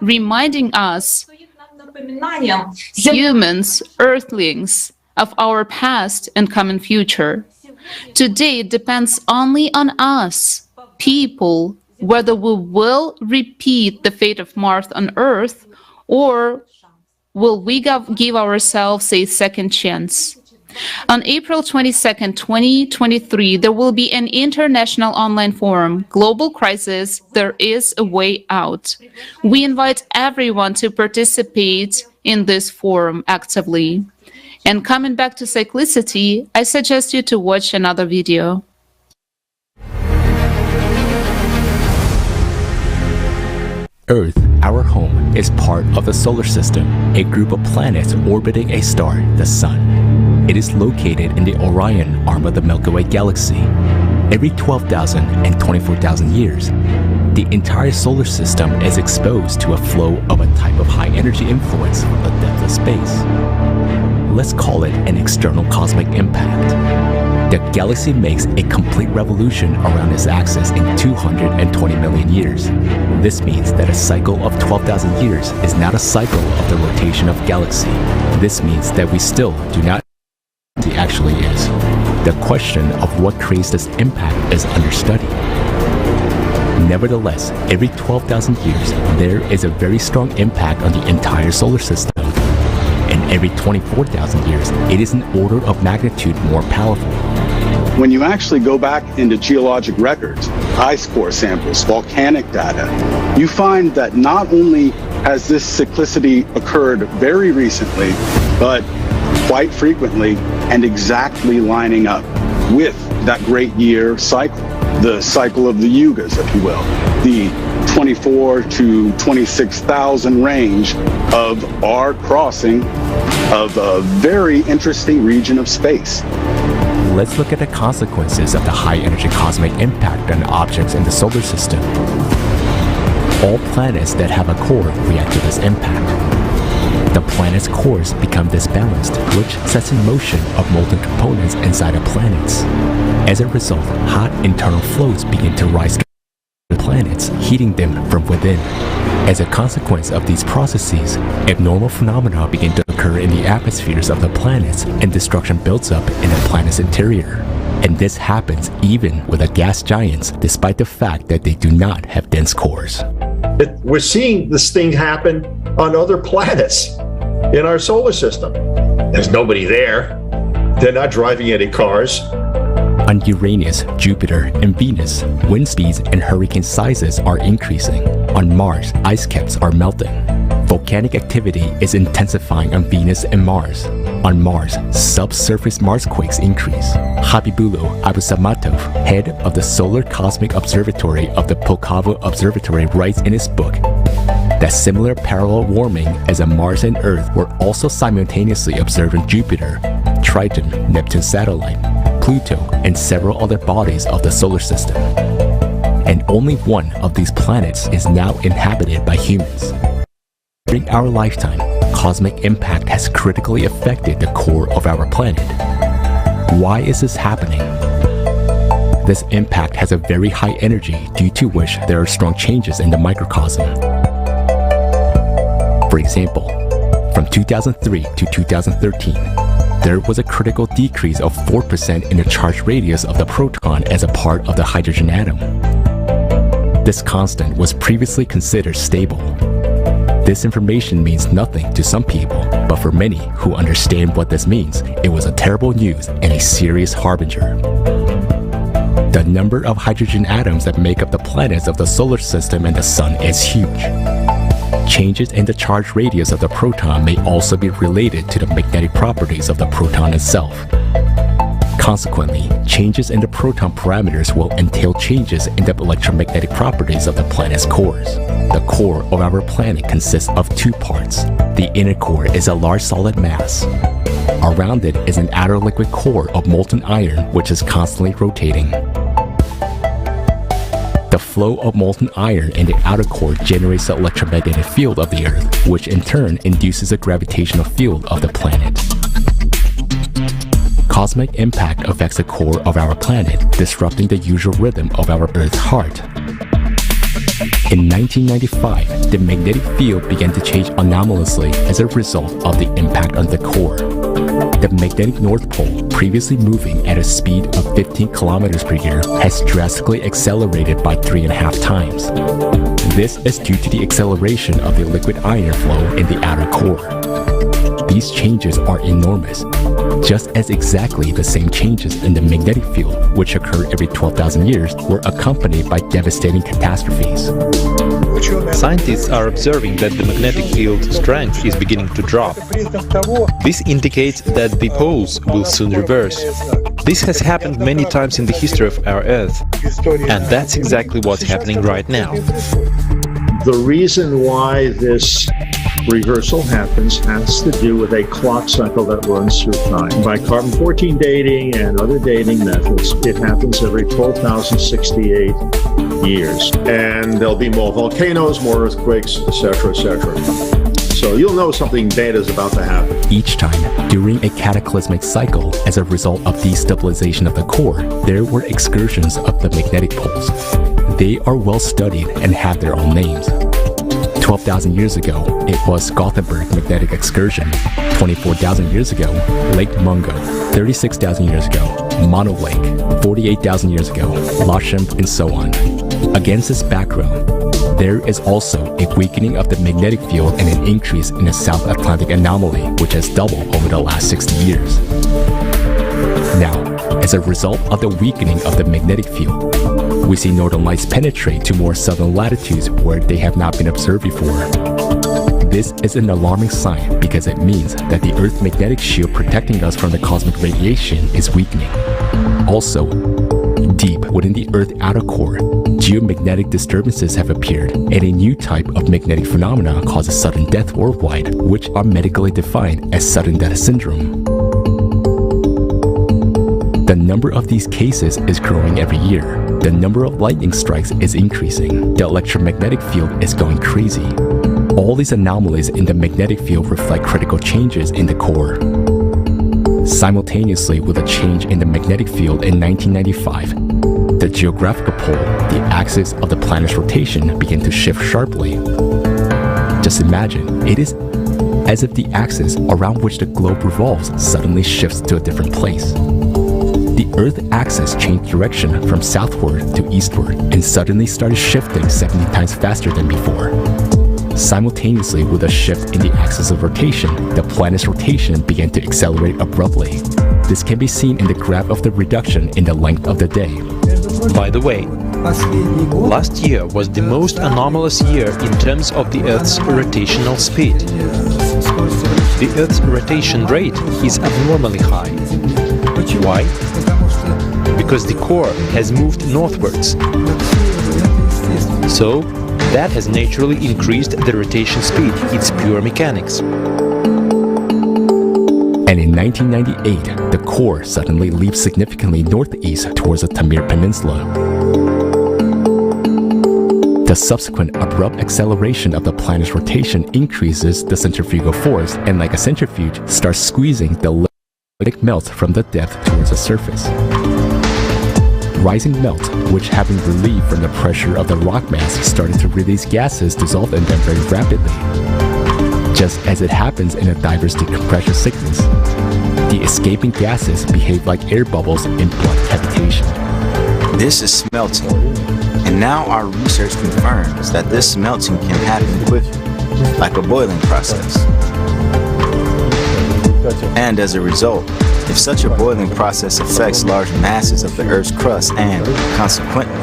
reminding us, humans, Earthlings, of our past and coming future. Today, it depends only on us, people, whether we will repeat the fate of Mars on Earth, or will we give ourselves a second chance. On April 22nd, 2023, there will be an international online forum, Global Crisis, There is a Way Out. We invite everyone to participate in this forum actively. And coming back to cyclicity, I suggest you to watch another video. Earth, our home, is part of the solar system, a group of planets orbiting a star, the Sun. It is located in the Orion arm of the Milky Way galaxy. Every 12,000 and 24,000 years, the entire solar system is exposed to a flow of a type of high-energy influence from the depth of space. Let's call it an external cosmic impact. The galaxy makes a complete revolution around its axis in 220 million years. This means that a cycle of 12,000 years is not a cycle of the rotation of galaxy. This means that we still do not know what it actually is. The question of what creates this impact is under study. Nevertheless, every 12,000 years, there is a very strong impact on the entire solar system. And every 24,000 years, it is an order of magnitude more powerful. When you actually go back into geologic records, ice core samples, volcanic data, you find that not only has this cyclicity occurred very recently, but quite frequently and exactly lining up with that great year cycle, the cycle of the yugas, if you will, the 24 to 26,000 range of our crossing of a very interesting region of space. Let's look at the consequences of the high-energy cosmic impact on objects in the solar system. All planets that have a core react to this impact. The planet's cores become disbalanced, which sets in motion of molten components inside of planets. As a result, hot internal flows begin to rise to the planets, heating them from within. As a consequence of these processes, abnormal phenomena begin to occur in the atmospheres of the planets, and destruction builds up in the planet's interior. And this happens even with the gas giants, despite the fact that they do not have dense cores. We're seeing this thing happen on other planets in our solar system. There's nobody there. They're not driving any cars. On Uranus, Jupiter, and Venus, wind speeds and hurricane sizes are increasing. On Mars, ice caps are melting. Volcanic activity is intensifying on Venus and Mars. On Mars, subsurface Marsquakes increase. Habibulo Abusamatov, head of the Solar Cosmic Observatory of the Pulkovo Observatory, writes in his book that similar parallel warming as on Mars and Earth were also simultaneously observed on Jupiter, Triton, Neptune's satellite, Pluto, and several other bodies of the solar system. And only one of these planets is now inhabited by humans. During our lifetime, cosmic impact has critically affected the core of our planet. Why is this happening? This impact has a very high energy due to which there are strong changes in the microcosm. For example, from 2003 to 2013, there was a critical decrease of 4% in the charge radius of the proton as a part of the hydrogen atom. This constant was previously considered stable. This information means nothing to some people, but for many who understand what this means, it was a terrible news and a serious harbinger. The number of hydrogen atoms that make up the planets of the solar system and the sun is huge. Changes in the charge radius of the proton may also be related to the magnetic properties of the proton itself. Consequently, changes in the proton parameters will entail changes in the electromagnetic properties of the planet's cores. The core of our planet consists of two parts. The inner core is a large solid mass. Around it is an outer liquid core of molten iron which is constantly rotating. The flow of molten iron in the outer core generates the electromagnetic field of the Earth, which in turn induces a gravitational field of the planet. Cosmic impact affects the core of our planet, disrupting the usual rhythm of our Earth's heart. In 1995, the magnetic field began to change anomalously as a result of the impact on the core. The magnetic North Pole, previously moving at a speed of 15 kilometers per year, has drastically accelerated by 3.5 times. This is due to the acceleration of the liquid iron flow in the outer core. These changes are enormous, just as exactly the same changes in the magnetic field, which occur every 12,000 years, were accompanied by devastating catastrophes. Scientists are observing that the magnetic field strength is beginning to drop. This indicates that the poles will soon reverse. This has happened many times in the history of our Earth, and that's exactly what's happening right now. The reason why this reversal happens has to do with a clock cycle that runs through time. By carbon-14 dating and other dating methods, it happens every 12,068 years. And there'll be more volcanoes, more earthquakes, etc., etc. So you'll know something bad is about to happen. Each time, during a cataclysmic cycle, as a result of destabilization of the core, there were excursions of the magnetic poles. They are well studied and have their own names. 12,000 years ago, it was Gothenburg magnetic excursion. 24,000 years ago, Lake Mungo. 36,000 years ago, Mono Lake. 48,000 years ago, Lasham, and so on. Against this background, there is also a weakening of the magnetic field and an increase in the South Atlantic anomaly, which has doubled over the last 60 years. Now, as a result of the weakening of the magnetic field, we see northern lights penetrate to more southern latitudes where they have not been observed before. This is an alarming sign because it means that the Earth's magnetic shield protecting us from the cosmic radiation is weakening. Also, deep within the Earth's outer core, geomagnetic disturbances have appeared, and a new type of magnetic phenomena causes sudden death worldwide, which are medically defined as sudden death syndrome. The number of these cases is growing every year. The number of lightning strikes is increasing. The electromagnetic field is going crazy. All these anomalies in the magnetic field reflect critical changes in the core. Simultaneously with a change in the magnetic field in 1995, the geographical pole, the axis of the planet's rotation, began to shift sharply. Just imagine, it is as if the axis around which the globe revolves suddenly shifts to a different place. The Earth axis changed direction from southward to eastward and suddenly started shifting 70 times faster than before. Simultaneously with a shift in the axis of rotation, the planet's rotation began to accelerate abruptly. This can be seen in the graph of the reduction in the length of the day. By the way, last year was the most anomalous year in terms of the Earth's rotational speed. The Earth's rotation rate is abnormally high. Why? Because the core has moved northwards. So, that has naturally increased the rotation speed. It's pure mechanics. And in 1998, the core suddenly leaps significantly northeast towards the Taimyr Peninsula. The subsequent abrupt acceleration of the planet's rotation increases the centrifugal force and, like a centrifuge, starts squeezing the melt from the depth towards the surface. Rising melt, which having relieved from the pressure of the rock mass, started to release gases dissolved in them very rapidly. Just as it happens in a diver's decompression sickness, the escaping gases behave like air bubbles in blood cavitation. This is smelting, and now our research confirms that this smelting can happen quickly, like a boiling process. And as a result, if such a boiling process affects large masses of the Earth's crust and, consequently,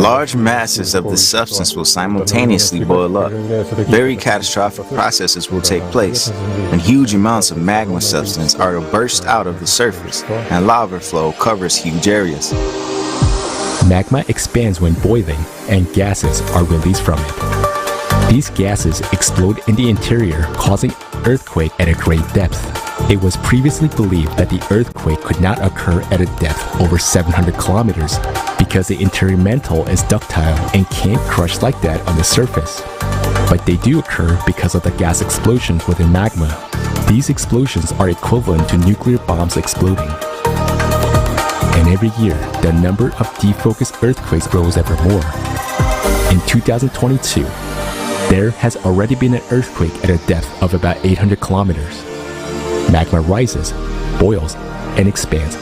large masses of the substance will simultaneously boil up, very catastrophic processes will take place, and huge amounts of magma substance are to burst out of the surface, and lava flow covers huge areas. Magma expands when boiling, and gases are released from it. These gases explode in the interior, causing earthquake at a great depth. It was previously believed that the earthquake could not occur at a depth over 700 kilometers because the interior mantle is ductile and can't crush like that on the surface. But they do occur because of the gas explosions within magma. These explosions are equivalent to nuclear bombs exploding. And every year, the number of defocused earthquakes grows ever more. In 2022, there has already been an earthquake at a depth of about 800 kilometers. Magma rises, boils, and expands,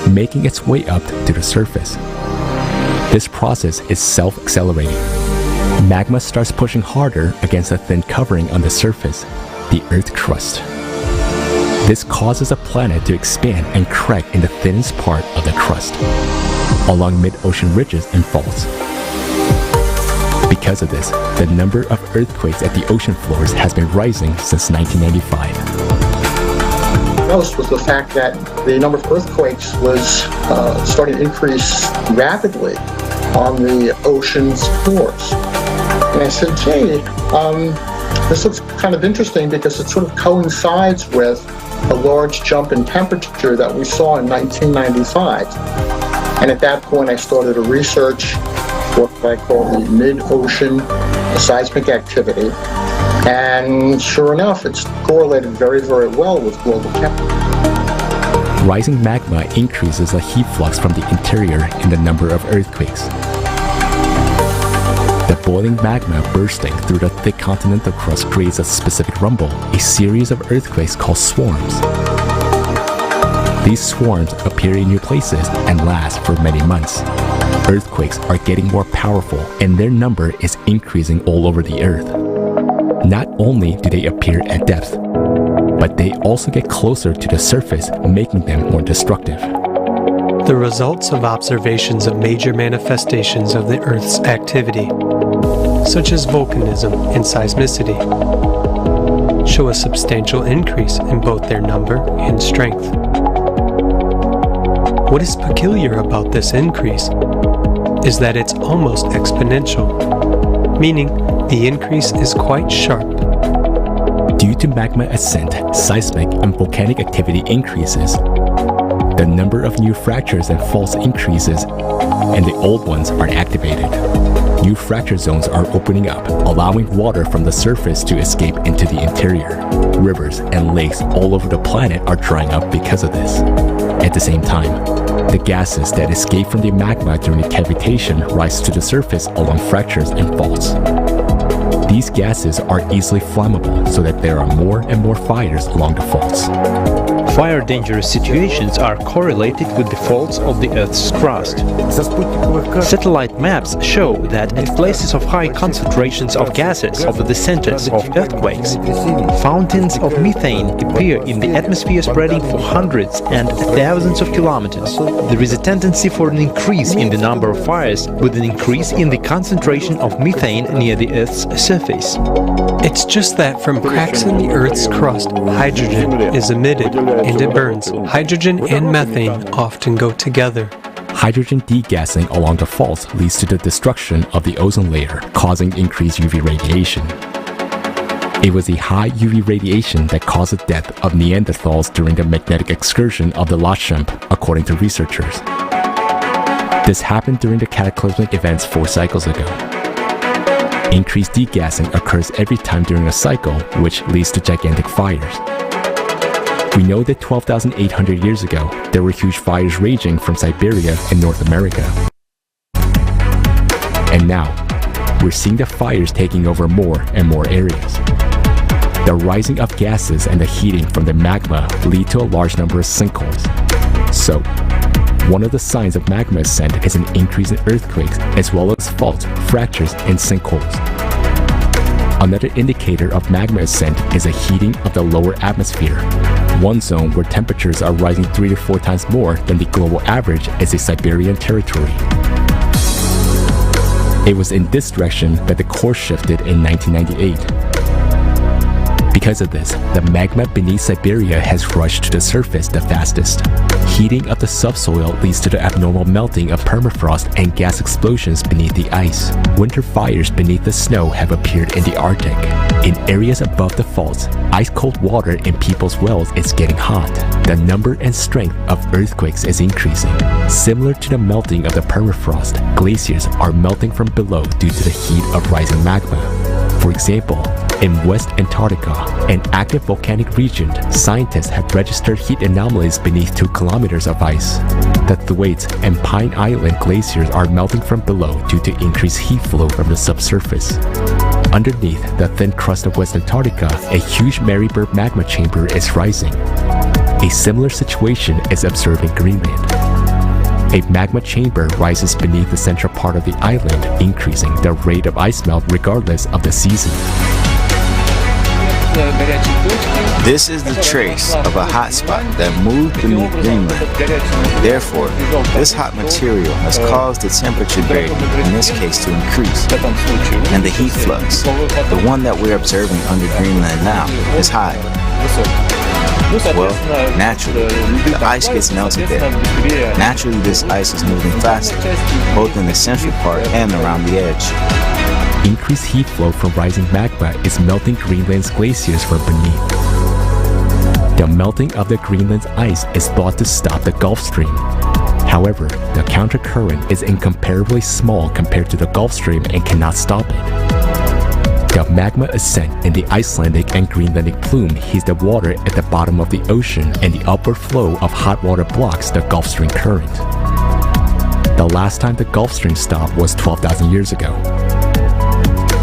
making its way up to the surface. This process is self-accelerating. Magma starts pushing harder against a thin covering on the surface, the Earth's crust. This causes a planet to expand and crack in the thinnest part of the crust, along mid-ocean ridges and faults. Because of this, the number of earthquakes at the ocean floors has been rising since 1995. Most was the fact that the number of earthquakes was starting to increase rapidly on the ocean's floors. And I said, gee, this looks kind of interesting because it sort of coincides with a large jump in temperature that we saw in 1995. And at that point, I started to research what I call the mid-ocean seismic activity. And sure enough, it's correlated very, very well with global temperature. Rising magma increases the heat flux from the interior and the number of earthquakes. The boiling magma bursting through the thick continental crust creates a specific rumble, a series of earthquakes called swarms. These swarms appear in new places and last for many months. Earthquakes are getting more powerful and their number is increasing all over the Earth. Not only do they appear at depth, but they also get closer to the surface, making them more destructive. The results of observations of major manifestations of the Earth's activity, such as volcanism and seismicity, show a substantial increase in both their number and strength. What is peculiar about this increase is that it's almost exponential, meaning the increase is quite sharp. Due to magma ascent, seismic and volcanic activity increases. The number of new fractures and faults increases, and the old ones are activated. New fracture zones are opening up, allowing water from the surface to escape into the interior. Rivers and lakes all over the planet are drying up because of this. At the same time, the gases that escape from the magma during the cavitation rise to the surface along fractures and faults. These gases are easily flammable so that there are more and more fires along the faults. Fire dangerous situations are correlated with the faults of the Earth's crust. Satellite maps show that at places of high concentrations of gases over the centers of earthquakes, fountains of methane appear in the atmosphere spreading for hundreds and thousands of kilometers. There is a tendency for an increase in the number of fires with an increase in the concentration of methane near the Earth's surface. It's just that from cracks in the Earth's crust, hydrogen is emitted and it burns. Hydrogen and methane often go together. Hydrogen degassing along the faults leads to the destruction of the ozone layer, causing increased UV radiation. It was the high UV radiation that caused the death of Neanderthals during the magnetic excursion of the Lachemp, according to researchers. This happened during the cataclysmic events 4 cycles ago. Increased degassing occurs every time during a cycle, which leads to gigantic fires. We know that 12,800 years ago, there were huge fires raging from Siberia and North America. And now, we're seeing the fires taking over more and more areas. The rising of gases and the heating from the magma lead to a large number of sinkholes. So, one of the signs of magma ascent is an increase in earthquakes as well as faults, fractures, and sinkholes. Another indicator of magma ascent is a heating of the lower atmosphere. One zone where temperatures are rising 3 to 4 times more than the global average is the Siberian territory. It was in this direction that the core shifted in 1998. Because of this, the magma beneath Siberia has rushed to the surface the fastest. Heating of the subsoil leads to the abnormal melting of permafrost and gas explosions beneath the ice. Winter fires beneath the snow have appeared in the Arctic. In areas above the faults, ice-cold water in people's wells is getting hot. The number and strength of earthquakes is increasing. Similar to the melting of the permafrost, glaciers are melting from below due to the heat of rising magma. For example, in West Antarctica, an active volcanic region, scientists have registered heat anomalies beneath 2 kilometers of ice. The Thwaites and Pine Island glaciers are melting from below due to increased heat flow from the subsurface. Underneath the thin crust of West Antarctica, a huge Marybird magma chamber is rising. A similar situation is observed in Greenland. A magma chamber rises beneath the central part of the island, increasing the rate of ice melt regardless of the season. This is the trace of a hot spot that moved beneath Greenland. Therefore, this hot material has caused the temperature gradient, in this case, to increase. And the heat flux, the one that we're observing under Greenland now, is high. Well, naturally, the ice gets melted there. Naturally, this ice is moving faster, both in the central part and around the edge. Increased heat flow from rising magma is melting Greenland's glaciers from beneath. The melting of the Greenland's ice is thought to stop the Gulf Stream. However, the countercurrent is incomparably small compared to the Gulf Stream and cannot stop it. The magma ascent in the Icelandic and Greenlandic plume heats the water at the bottom of the ocean, and the upward flow of hot water blocks the Gulf Stream current. The last time the Gulf Stream stopped was 12,000 years ago.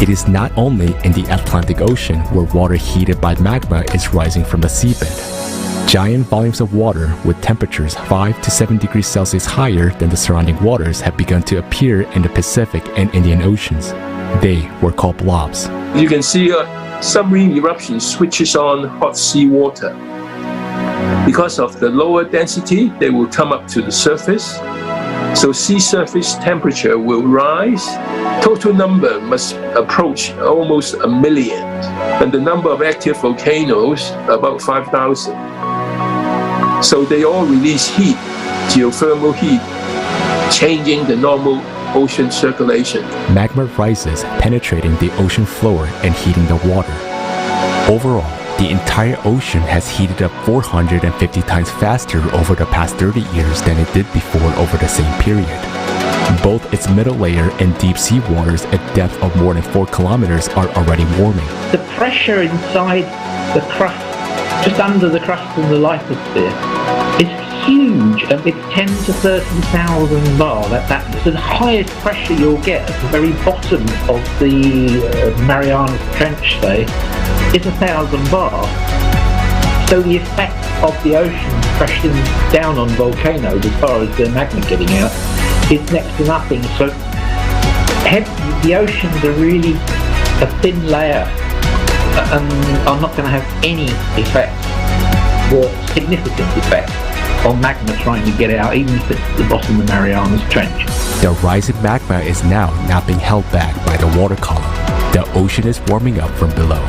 It is not only in the Atlantic Ocean where water heated by magma is rising from the seabed. Giant volumes of water with temperatures 5 to 7 degrees Celsius higher than the surrounding waters have begun to appear in the Pacific and Indian Oceans. They were called blobs. You can see a submarine eruption switches on hot seawater. Because of the lower density, they will come up to the surface. So sea surface temperature will rise. Total number must approach almost 1 million. And the number of active volcanoes, about 5,000. So they all release heat, geothermal heat, changing the normal ocean circulation. Magma rises, penetrating the ocean floor and heating the water. Overall, the entire ocean has heated up 450 times faster over the past 30 years than it did before over the same period. Both its middle layer and deep sea waters at depth of more than 4 kilometers are already warming. The pressure inside the crust, just under the crust of the lithosphere, is huge. It's 10 to 30,000 bar. That's the highest pressure you'll get at the very bottom of the Marianas Trench, say, is 1,000 bar. So the effect of the ocean pressing down on volcanoes as far as the magma getting out is next to nothing. So the oceans are really a thin layer and are not going to have any effect or significant effect on magma trying to get out, even if it's at the bottom of the Marianas Trench. The rising magma is now not being held back by the water column. The ocean is warming up from below.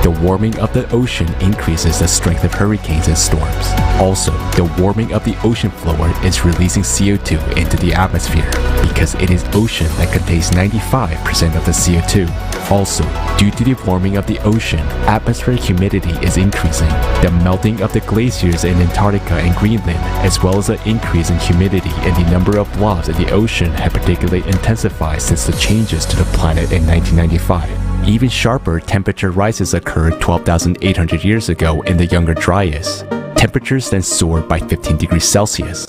The warming of the ocean increases the strength of hurricanes and storms. Also, the warming of the ocean floor is releasing CO2 into the atmosphere because it is ocean that contains 95% of the CO2. Also, due Due to the warming of the ocean, atmospheric humidity is increasing. The melting of the glaciers in Antarctica and Greenland, as well as an increase in humidity and the number of blobs in the ocean have particularly intensified since the changes to the planet in 1995. Even sharper temperature rises occurred 12,800 years ago in the Younger Dryas. Temperatures then soared by 15 degrees Celsius.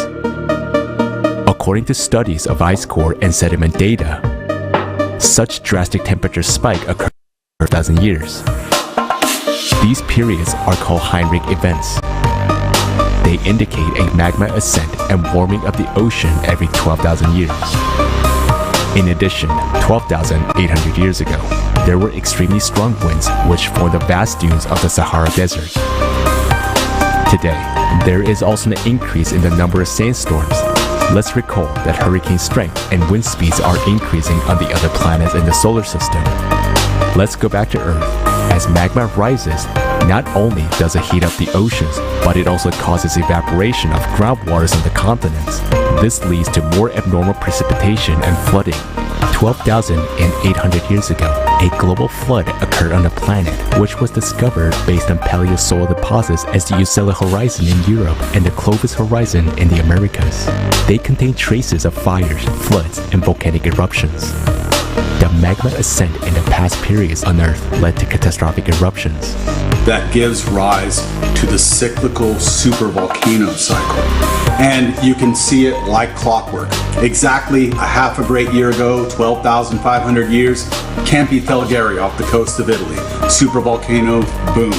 According to studies of ice core and sediment data, such drastic temperature spike occurred for 1,000 years. These periods are called Heinrich events. They indicate a magma ascent and warming of the ocean every 12,000 years. In addition, 12,800 years ago, there were extremely strong winds which formed the vast dunes of the Sahara Desert. Today, there is also an increase in the number of sandstorms. Let's recall that hurricane strength and wind speeds are increasing on the other planets in the solar system. Let's go back to Earth. As magma rises, not only does it heat up the oceans, but it also causes evaporation of groundwaters on the continents. This leads to more abnormal precipitation and flooding. 12,800 years ago, a global flood occurred on the planet, which was discovered based on Paleosoil deposits as the Usella Horizon in Europe and the Clovis Horizon in the Americas. They contain traces of fires, floods, and volcanic eruptions. The magma ascent in the past periods on Earth led to catastrophic eruptions. That gives rise to the cyclical supervolcano cycle. And you can see it like clockwork. Exactly a half a great year ago, 12,500 years, Campi Flegrei off the coast of Italy. Supervolcano, boom.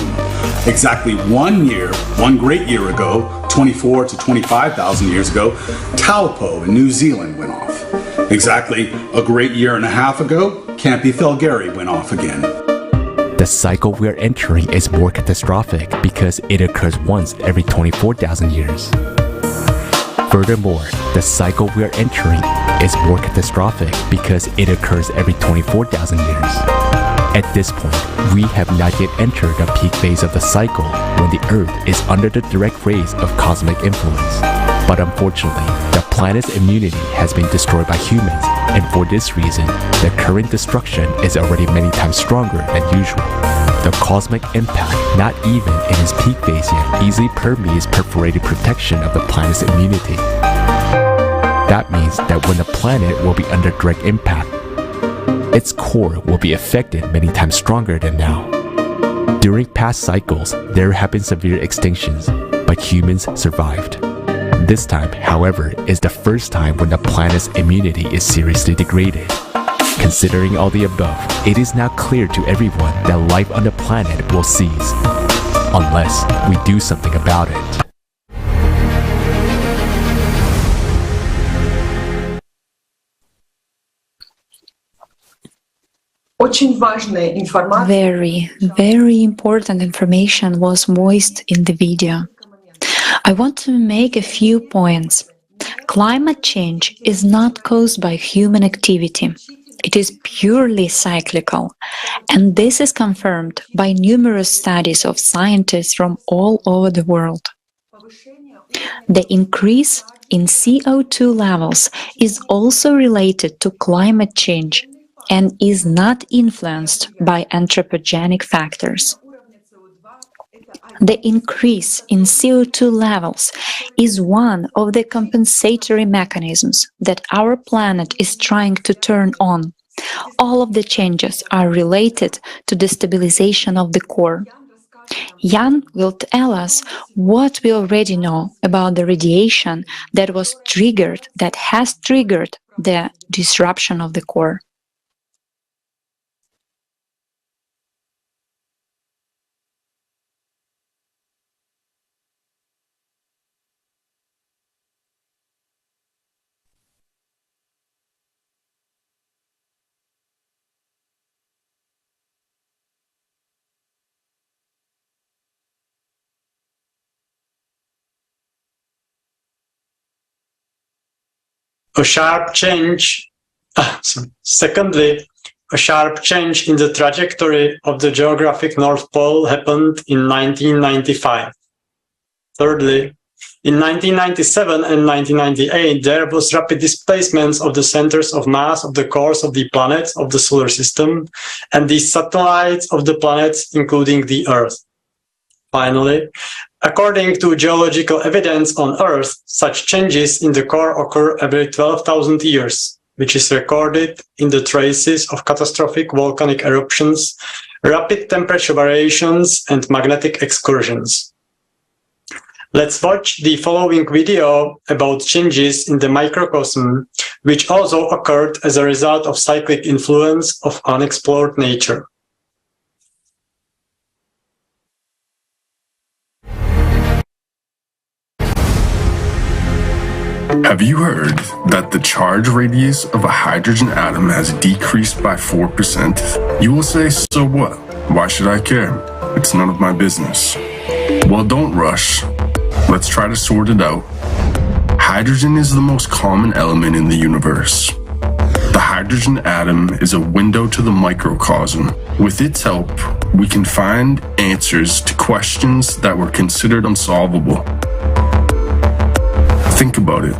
Exactly 1 year, one great year ago, 24 to 25,000 years ago, Taupo in New Zealand went off. Exactly a great year and a half ago, Campi Flegrei went off again. The cycle we are entering is more catastrophic because it occurs once every 24,000 years. Furthermore, the cycle we are entering is more catastrophic because it occurs every 24,000 years. At this point, we have not yet entered the peak phase of the cycle when the Earth is under the direct rays of cosmic influence. But unfortunately, the planet's immunity has been destroyed by humans, and for this reason, the current destruction is already many times stronger than usual. The cosmic impact, not even in its peak phase yet, easily permeates perforated protection of the planet's immunity. That means that when the planet will be under direct impact, its core will be affected many times stronger than now. During past cycles, there have been severe extinctions, but humans survived. This time, however, is the first time when the planet's immunity is seriously degraded. Considering all the above, it is now clear to everyone that life on the planet will cease, unless we do something about it. Very, very important information was voiced in the video. I want to make a few points. Climate change is not caused by human activity. It is purely cyclical, and this is confirmed by numerous studies of scientists from all over the world. The increase in CO2 levels is also related to climate change and is not influenced by anthropogenic factors. The increase in CO2 levels is one of the compensatory mechanisms that our planet is trying to turn on. All of the changes are related to the stabilization of the core. Jan will tell us what we already know about the radiation that has triggered the disruption of the core. A sharp change Secondly, a sharp change in the trajectory of the geographic North Pole happened in 1995. Thirdly, In 1997 and 1998, there was rapid displacements of the centers of mass of the cores of the planets of the solar system and the satellites of the planets, including the Earth. Finally, according to geological evidence on Earth, such changes in the core occur every 12,000 years, which is recorded in the traces of catastrophic volcanic eruptions, rapid temperature variations, and magnetic excursions. Let's watch the following video about changes in the microcosm, which also occurred as a result of cyclic influence of unexplored nature. Have you heard that the charge radius of a hydrogen atom has decreased by 4%? You will say, so what? Why should I care? It's none of my business. Well, don't rush. Let's try to sort it out. Hydrogen is the most common element in the universe. The hydrogen atom is a window to the microcosm. With its help, we can find answers to questions that were considered unsolvable. Think about it.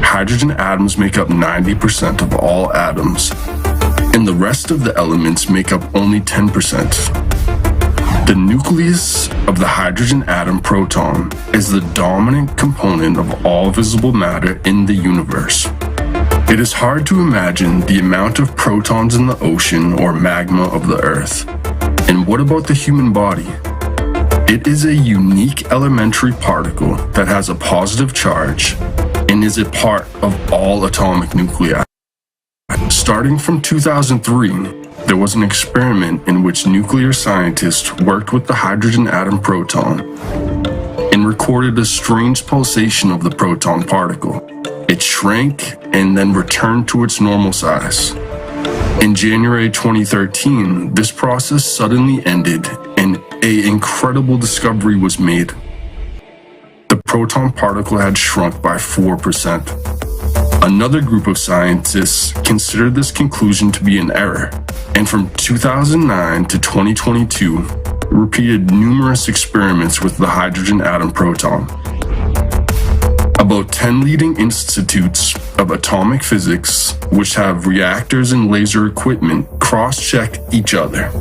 Hydrogen atoms make up 90% of all atoms, and the rest of the elements make up only 10%. The nucleus of the hydrogen atom proton is the dominant component of all visible matter in the universe. It is hard to imagine the amount of protons in the ocean or magma of the Earth. And what about the human body? It is a unique elementary particle that has a positive charge and is a part of all atomic nuclei. Starting from 2003, there was an experiment in which nuclear scientists worked with the hydrogen atom proton and recorded a strange pulsation of the proton particle. It shrank and then returned to its normal size. In January 2013, this process suddenly ended and an incredible discovery was made. The proton particle had shrunk by 4%. Another group of scientists considered this conclusion to be an error, and from 2009 to 2022, repeated numerous experiments with the hydrogen atom proton. About 10 leading institutes of atomic physics, which have reactors and laser equipment, cross-checked each other.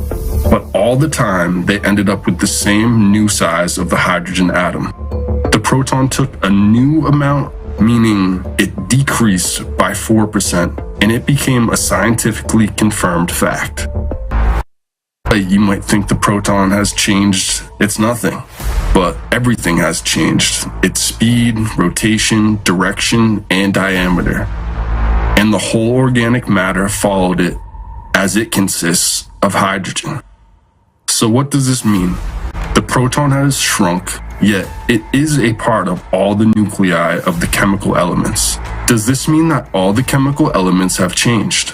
But all the time, they ended up with the same new size of the hydrogen atom. The proton took a new amount, meaning it decreased by 4%, and it became a scientifically confirmed fact. You might think the proton has changed. It's nothing. But everything has changed. Its speed, rotation, direction, and diameter. And the whole organic matter followed it, as it consists of hydrogen. So what does this mean? The proton has shrunk, yet it is a part of all the nuclei of the chemical elements. Does this mean that all the chemical elements have changed?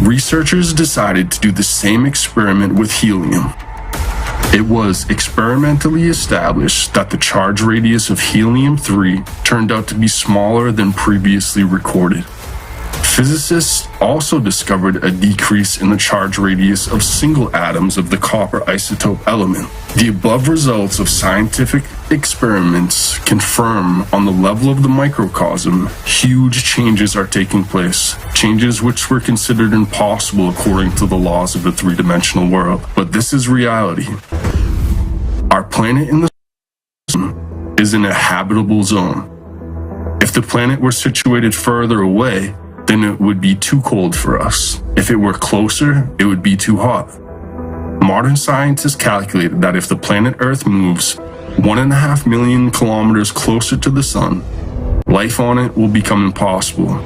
Researchers decided to do the same experiment with helium. It was experimentally established that the charge radius of helium-3 turned out to be smaller than previously recorded. Physicists also discovered a decrease in the charge radius of single atoms of the copper isotope element. The above results of scientific experiments confirm on the level of the microcosm, huge changes are taking place, changes which were considered impossible according to the laws of the three-dimensional world. But this is reality. Our planet in the system is in a habitable zone. If the planet were situated further away, then it would be too cold for us. If it were closer, it would be too hot. Modern scientists calculated that if the planet Earth moves 1.5 million kilometers closer to the sun, life on it will become impossible.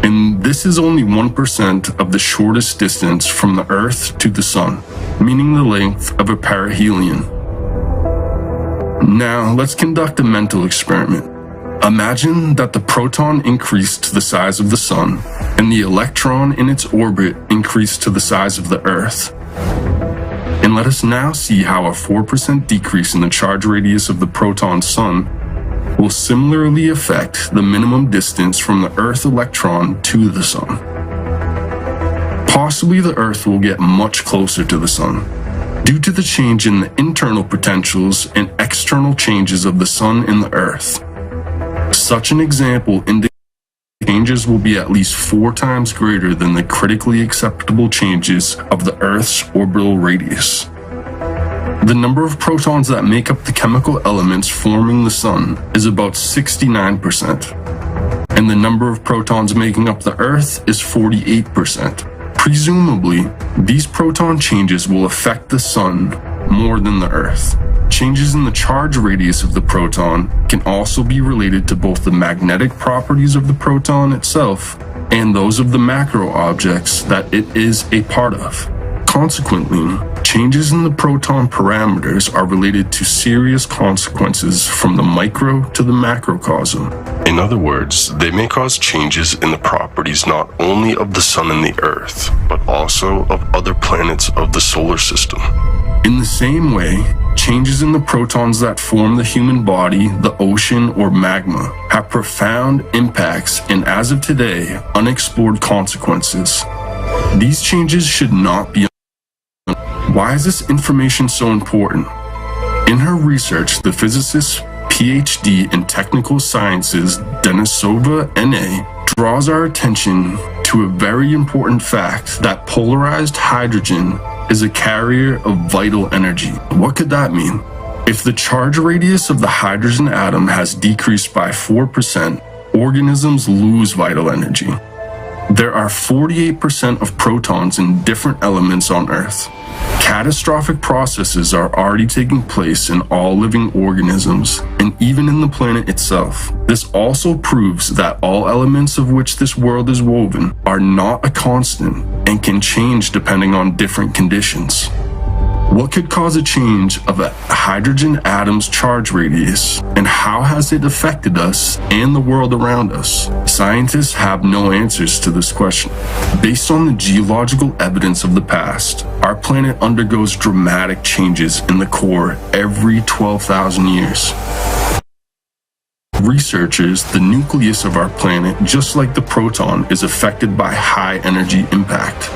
And this is only 1% of the shortest distance from the Earth to the sun, meaning the length of a perihelion. Now, let's conduct a mental experiment. Imagine that the proton increased to the size of the sun, and the electron in its orbit increased to the size of the Earth. And let us now see how a 4% decrease in the charge radius of the proton sun will similarly affect the minimum distance from the Earth electron to the sun. Possibly the Earth will get much closer to the sun, due to the change in the internal potentials and external changes of the Sun and the Earth. Such an example indicates changes will be at least 4 times greater than the critically acceptable changes of the Earth's orbital radius. The number of protons that make up the chemical elements forming the Sun is about 69%, and the number of protons making up the Earth is 48%. Presumably, these proton changes will affect the Sun more than the Earth. Changes in the charge radius of the proton can also be related to both the magnetic properties of the proton itself and those of the macro objects that it is a part of. Consequently, changes in the proton parameters are related to serious consequences from the micro to the macrocosm. In other words, they may cause changes in the properties not only of the Sun and the Earth, but also of other planets of the solar system. In the same way, changes in the protons that form the human body, the ocean, or magma have profound impacts and, as of today, unexplored consequences. These changes should not be. Why is this information so important? In her research, the physicist PhD in Technical Sciences Denisova N.A. draws our attention to a very important fact that polarized hydrogen is a carrier of vital energy. What could that mean? If the charge radius of the hydrogen atom has decreased by 4%, organisms lose vital energy. There are 48% of protons in different elements on Earth. Catastrophic processes are already taking place in all living organisms and even in the planet itself. This also proves that all elements of which this world is woven are not a constant and can change depending on different conditions. What could cause a change of a hydrogen atom's charge radius, and how has it affected us and the world around us? Scientists have no answers to this question. Based on the geological evidence of the past, our planet undergoes dramatic changes in the core every 12,000 years. Researchers, the nucleus of our planet, just like the proton, is affected by high energy impact.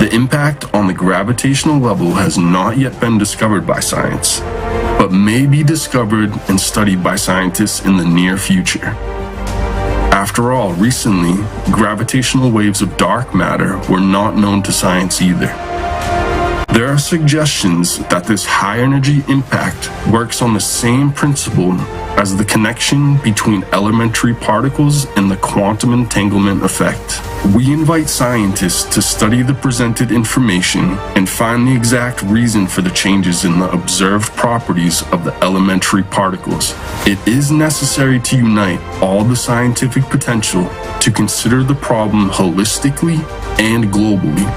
The impact on the gravitational level has not yet been discovered by science, but may be discovered and studied by scientists in the near future. After all, recently, gravitational waves of dark matter were not known to science either. There are suggestions that this high energy impact works on the same principle as the connection between elementary particles and the quantum entanglement effect. We invite scientists to study the presented information and find the exact reason for the changes in the observed properties of the elementary particles. It is necessary to unite all the scientific potential to consider the problem holistically and globally.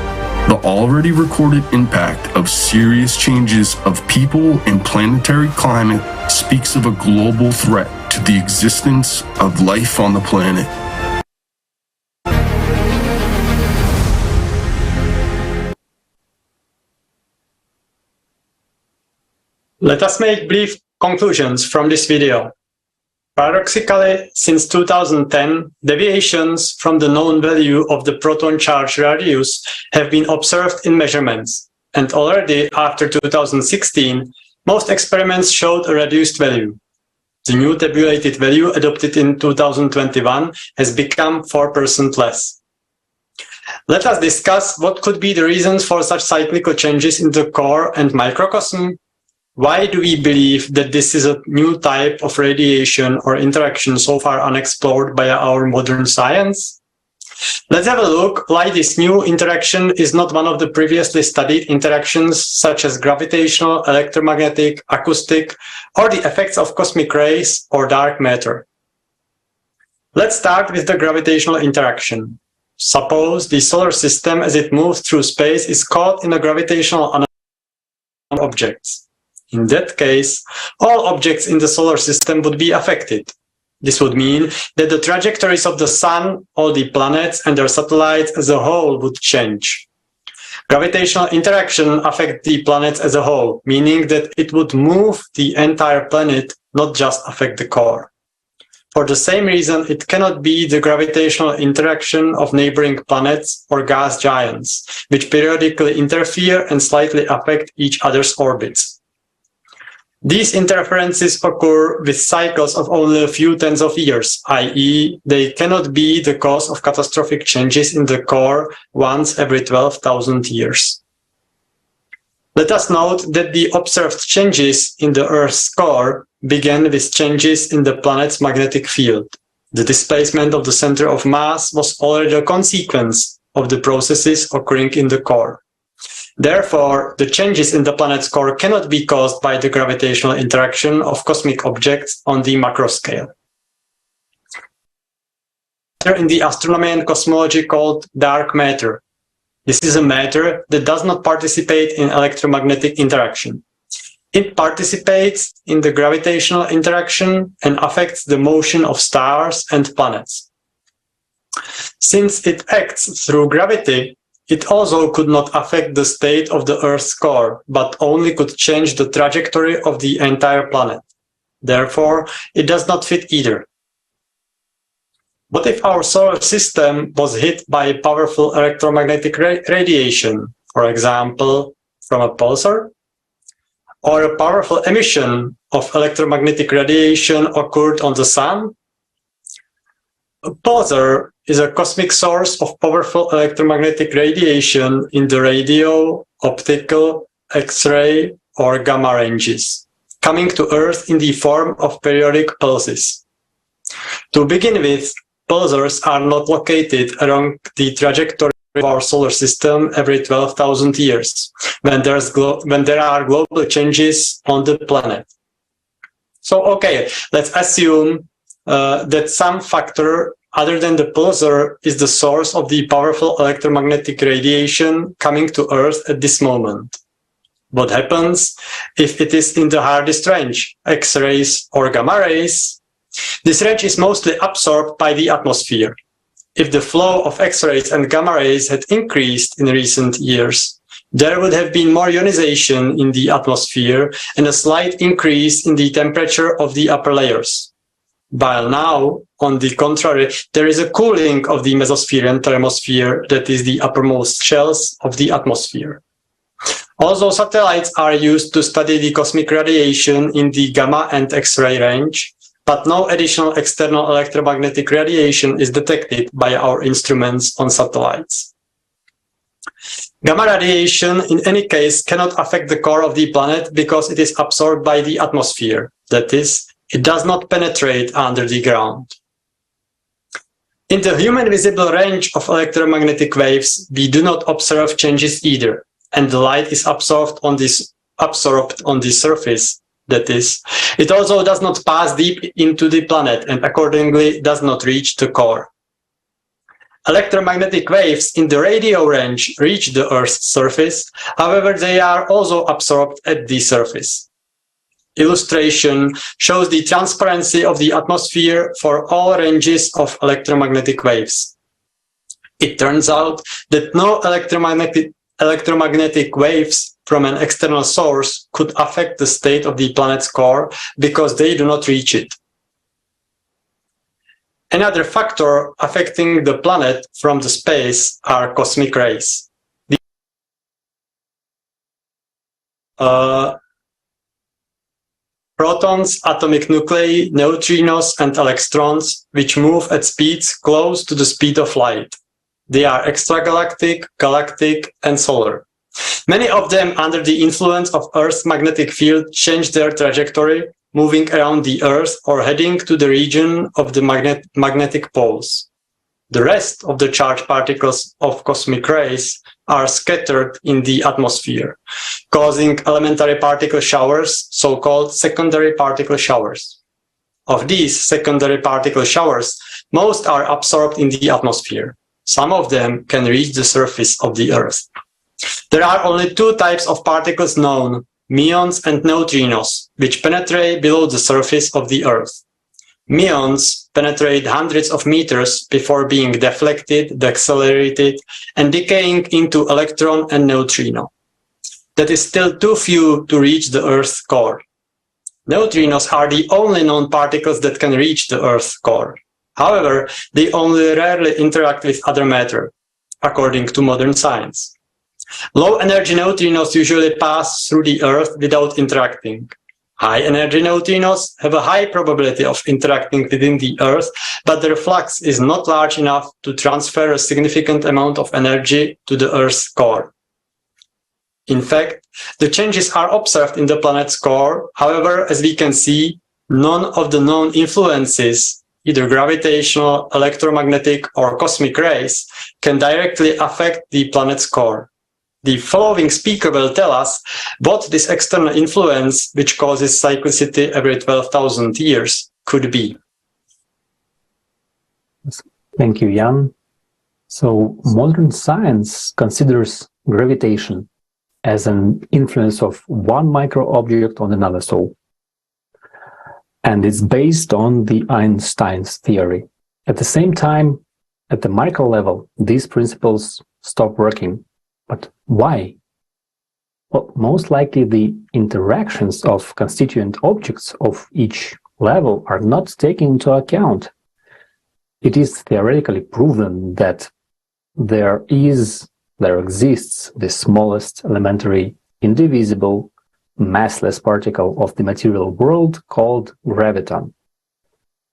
The already recorded impact of serious changes of people and planetary climate speaks of a global threat to the existence of life on the planet. Let us make brief conclusions from this video. Paradoxically, since 2010, deviations from the known value of the proton charge radius have been observed in measurements, and already after 2016, most experiments showed a reduced value. The new tabulated value adopted in 2021 has become 4% less. Let us discuss what could be the reasons for such cyclical changes in the core and microcosm. Why do we believe that this is a new type of radiation or interaction so far unexplored by our modern science? Let's have a look why this new interaction is not one of the previously studied interactions such as gravitational, electromagnetic, acoustic, or the effects of cosmic rays or dark matter. Let's start with the gravitational interaction. Suppose the solar system as it moves through space is caught in a gravitational anomaly of objects. In that case, all objects in the solar system would be affected. This would mean that the trajectories of the Sun, all the planets and their satellites as a whole would change. Gravitational interaction affects the planets as a whole, meaning that it would move the entire planet, not just affect the core. For the same reason, it cannot be the gravitational interaction of neighboring planets or gas giants, which periodically interfere and slightly affect each other's orbits. These interferences occur with cycles of only a few tens of years, i.e., they cannot be the cause of catastrophic changes in the core once every 12,000 years. Let us note that the observed changes in the Earth's core began with changes in the planet's magnetic field. The displacement of the center of mass was already a consequence of the processes occurring in the core. Therefore, the changes in the planet's core cannot be caused by the gravitational interaction of cosmic objects on the macro scale. In the astronomy and cosmology called dark matter. This is a matter that does not participate in electromagnetic interaction. It participates in the gravitational interaction and affects the motion of stars and planets. Since it acts through gravity, it also could not affect the state of the Earth's core, but only could change the trajectory of the entire planet. Therefore, it does not fit either. What if our solar system was hit by powerful electromagnetic radiation, for example, from a pulsar? Or a powerful emission of electromagnetic radiation occurred on the Sun? A pulsar is a cosmic source of powerful electromagnetic radiation in the radio, optical, X-ray, or gamma ranges, coming to Earth in the form of periodic pulses. To begin with, pulsars are not located along the trajectory of our solar system every 12,000 years, when there are global changes on the planet. So, okay, let's assume that some factor other than the pulsar is the source of the powerful electromagnetic radiation coming to Earth at this moment. What happens if it is in the hardest range, X-rays or gamma rays? This range is mostly absorbed by the atmosphere. If the flow of X-rays and gamma rays had increased in recent years, there would have been more ionization in the atmosphere and a slight increase in the temperature of the upper layers. While now, on the contrary, there is a cooling of the mesosphere and thermosphere, that is the uppermost shells of the atmosphere. Also, satellites are used to study the cosmic radiation in the gamma and X-ray range, but no additional external electromagnetic radiation is detected by our instruments on satellites. Gamma radiation, in any case, cannot affect the core of the planet because it is absorbed by the atmosphere, that is, it does not penetrate under the ground. In the human visible range of electromagnetic waves, we do not observe changes either, and the light is absorbed on the surface. That is, it also does not pass deep into the planet and accordingly does not reach the core. Electromagnetic waves in the radio range reach the Earth's surface, however, they are also absorbed at the surface. Illustration shows the transparency of the atmosphere for all ranges of electromagnetic waves. It turns out that no electromagnetic waves from an external source could affect the state of the planet's core because they do not reach it. Another factor affecting the planet from the space are cosmic rays. Protons, atomic nuclei, neutrinos, and electrons, which move at speeds close to the speed of light. They are extragalactic, galactic, and solar. Many of them, under the influence of Earth's magnetic field, change their trajectory, moving around the Earth or heading to the region of the magnetic poles. The rest of the charged particles of cosmic rays are scattered in the atmosphere, causing elementary particle showers, so-called secondary particle showers. Of these secondary particle showers, most are absorbed in the atmosphere. Some of them can reach the surface of the Earth. There are only two types of particles known, muons and neutrinos, which penetrate below the surface of the Earth. Muons penetrate hundreds of meters before being deflected, decelerated, and decaying into electron and neutrino. That is still too few to reach the Earth's core. Neutrinos are the only known particles that can reach the Earth's core. However, they only rarely interact with other matter, according to modern science. Low-energy neutrinos usually pass through the Earth without interacting. High-energy neutrinos have a high probability of interacting within the Earth, but their flux is not large enough to transfer a significant amount of energy to the Earth's core. In fact, the changes are observed in the planet's core. However, as we can see, none of the known influences, either gravitational, electromagnetic, or cosmic rays, can directly affect the planet's core. The following speaker will tell us what this external influence, which causes cyclicity every 12,000 years, could be. Thank you, Jan. So, modern science considers gravitation as an influence of one micro-object on another. And it's based on the Einstein's theory. At the same time, at the micro level, these principles stop working. But why? Well, most likely the interactions of constituent objects of each level are not taken into account. It is theoretically proven that there exists the smallest elementary, indivisible, massless particle of the material world called graviton.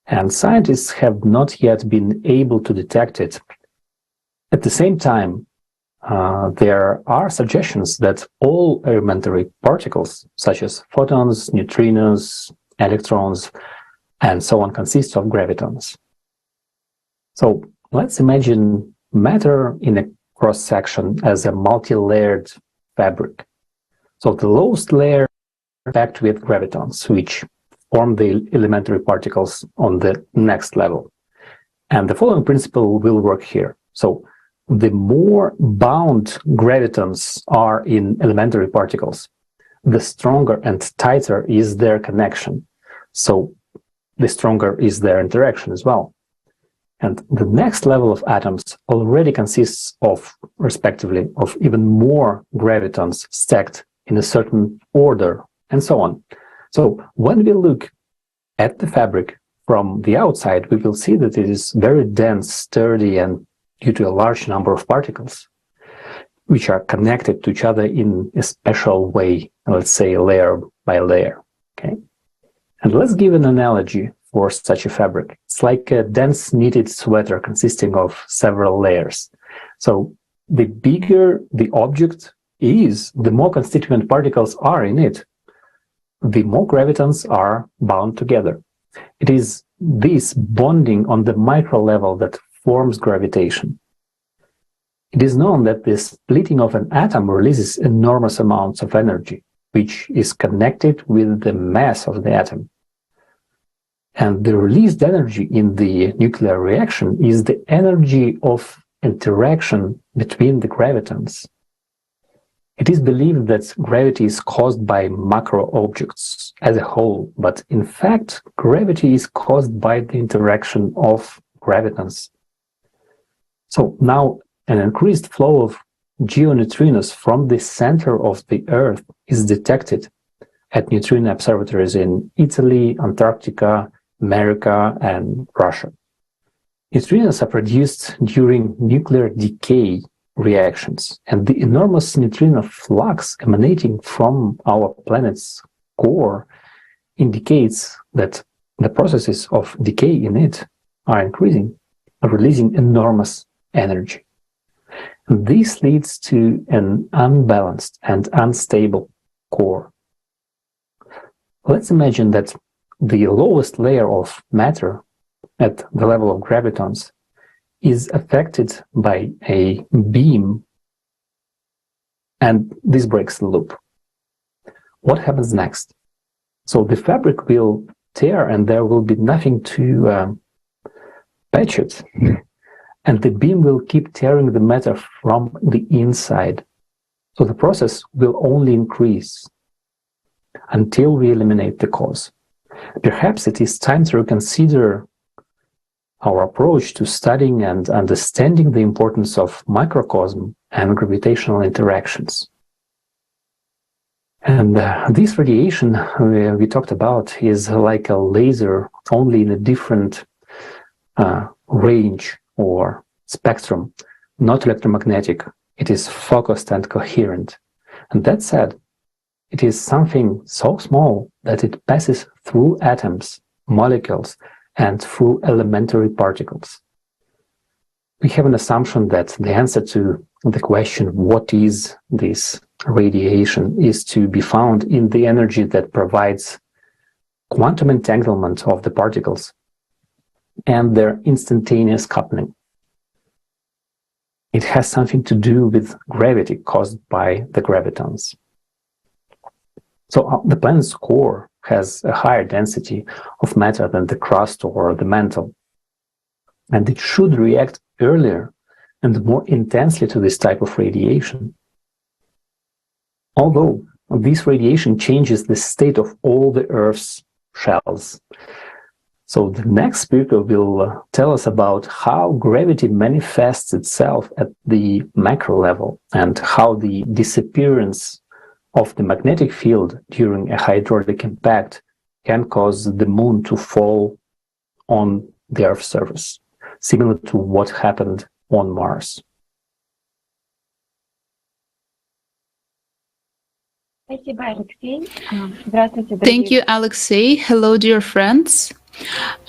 And scientists have not yet been able to detect it. At the same time, there are suggestions that all elementary particles, such as photons, neutrinos, electrons, and so on, consist of gravitons. So let's imagine matter in a cross-section as a multi-layered fabric. So the lowest layer is packed with gravitons, which form the elementary particles on the next level. And the following principle will work here. So the more bound gravitons are in elementary particles, the stronger and tighter is their connection. So the stronger is their interaction as well. And the next level of atoms already consists of, respectively, of even more gravitons stacked in a certain order, and so on. So when we look at the fabric from the outside, we will see that it is very dense, sturdy, and due to a large number of particles, which are connected to each other in a special way, let's say layer by layer. Okay? And let's give an analogy for such a fabric. It's like a dense knitted sweater consisting of several layers. So the bigger the object is, the more constituent particles are in it, the more gravitons are bound together. It is this bonding on the micro level that forms gravitation. It is known that the splitting of an atom releases enormous amounts of energy, which is connected with the mass of the atom. And the released energy in the nuclear reaction is the energy of interaction between the gravitons. It is believed that gravity is caused by macro objects as a whole, but in fact, gravity is caused by the interaction of gravitons. So now an increased flow of geoneutrinos from the center of the Earth is detected at neutrino observatories in Italy, Antarctica, America, and Russia. Neutrinos are produced during nuclear decay reactions, and the enormous neutrino flux emanating from our planet's core indicates that the processes of decay in it are increasing, releasing enormous energy. And this leads to an unbalanced and unstable core. Let's imagine that the lowest layer of matter at the level of gravitons is affected by a beam, and this breaks the loop. What happens next? So the fabric will tear and there will be nothing to patch it. And the beam will keep tearing the matter from the inside. So the process will only increase until we eliminate the cause. Perhaps it is time to reconsider our approach to studying and understanding the importance of microcosm and gravitational interactions. And this radiation we talked about is like a laser, only in a different range or spectrum, not electromagnetic. It is focused and coherent. And that said, it is something so small that it passes through atoms, molecules, and through elementary particles. We have an assumption that the answer to the question, what is this radiation, is to be found in the energy that provides quantum entanglement of the particles and their instantaneous coupling. It has something to do with gravity caused by the gravitons. So the planet's core has a higher density of matter than the crust or the mantle, and it should react earlier and more intensely to this type of radiation. Although this radiation changes the state of all the Earth's shells. So the next speaker will tell us about how gravity manifests itself at the macro level and how the disappearance of the magnetic field during a hydraulic impact can cause the moon to fall on the Earth's surface, similar to what happened on Mars. Thank you, Alexei. Hello, dear friends.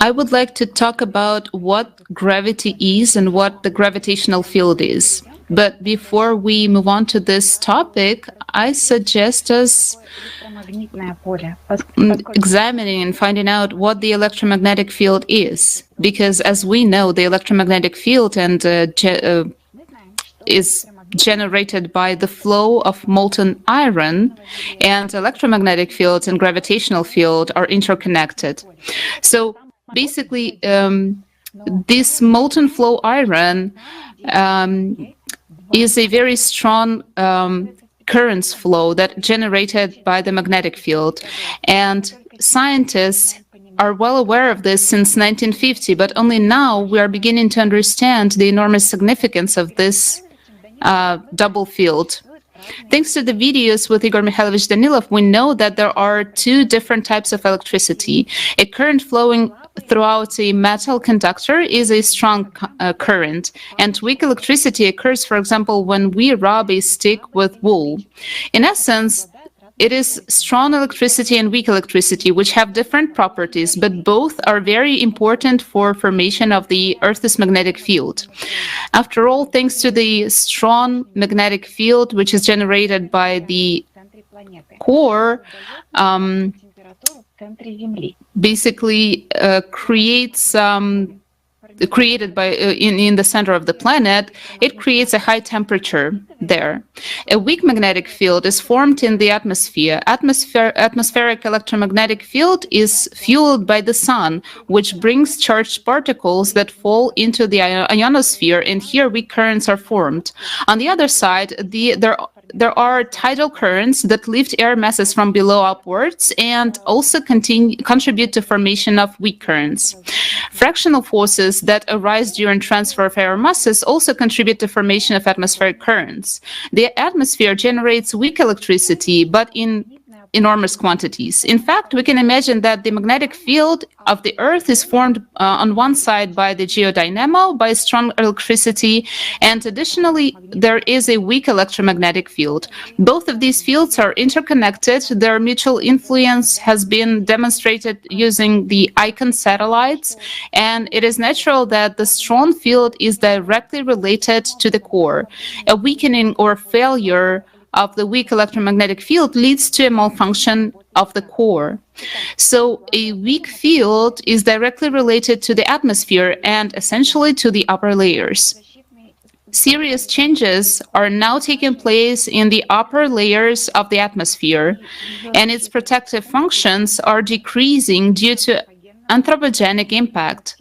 I would like to talk about what gravity is and what the gravitational field is. But before we move on to this topic, I suggest us examining and finding out what the electromagnetic field is. Because as we know, the electromagnetic field is generated by the flow of molten iron, and electromagnetic fields and gravitational field are interconnected. So basically, this molten flow iron is a very strong currents flow that generated by the magnetic field. And scientists are well aware of this since 1950, but only now we are beginning to understand the enormous significance of this double field. Thanks to the videos with Igor Mikhailovich Danilov, we know that there are two different types of electricity. A current flowing throughout a metal conductor is a strong current, and weak electricity occurs, for example, when we rub a stick with wool. In essence, it is strong electricity and weak electricity, which have different properties, but both are very important for formation of the Earth's magnetic field. After all, thanks to the strong magnetic field, which is generated by the core, basically created by in the center of the planet, it creates a high temperature there. A weak magnetic field is formed in the atmosphere. Atmospheric electromagnetic field is fueled by the sun, which brings charged particles that fall into the ionosphere, and here weak currents are formed. On the other side, there are tidal currents that lift air masses from below upwards and also contribute to formation of weak currents. Fractional forces that arise during transfer of air masses also contribute to formation of atmospheric currents. The atmosphere generates weak electricity, but in enormous quantities. In fact, we can imagine that the magnetic field of the Earth is formed on one side by the geodynamo, by strong electricity, and additionally, there is a weak electromagnetic field. Both of these fields are interconnected. Their mutual influence has been demonstrated using the ICON satellites, and it is natural that the strong field is directly related to the core. A weakening or failure of the weak electromagnetic field leads to a malfunction of the core. So a weak field is directly related to the atmosphere and essentially to the upper layers. Serious changes are now taking place in the upper layers of the atmosphere, and its protective functions are decreasing due to anthropogenic impact.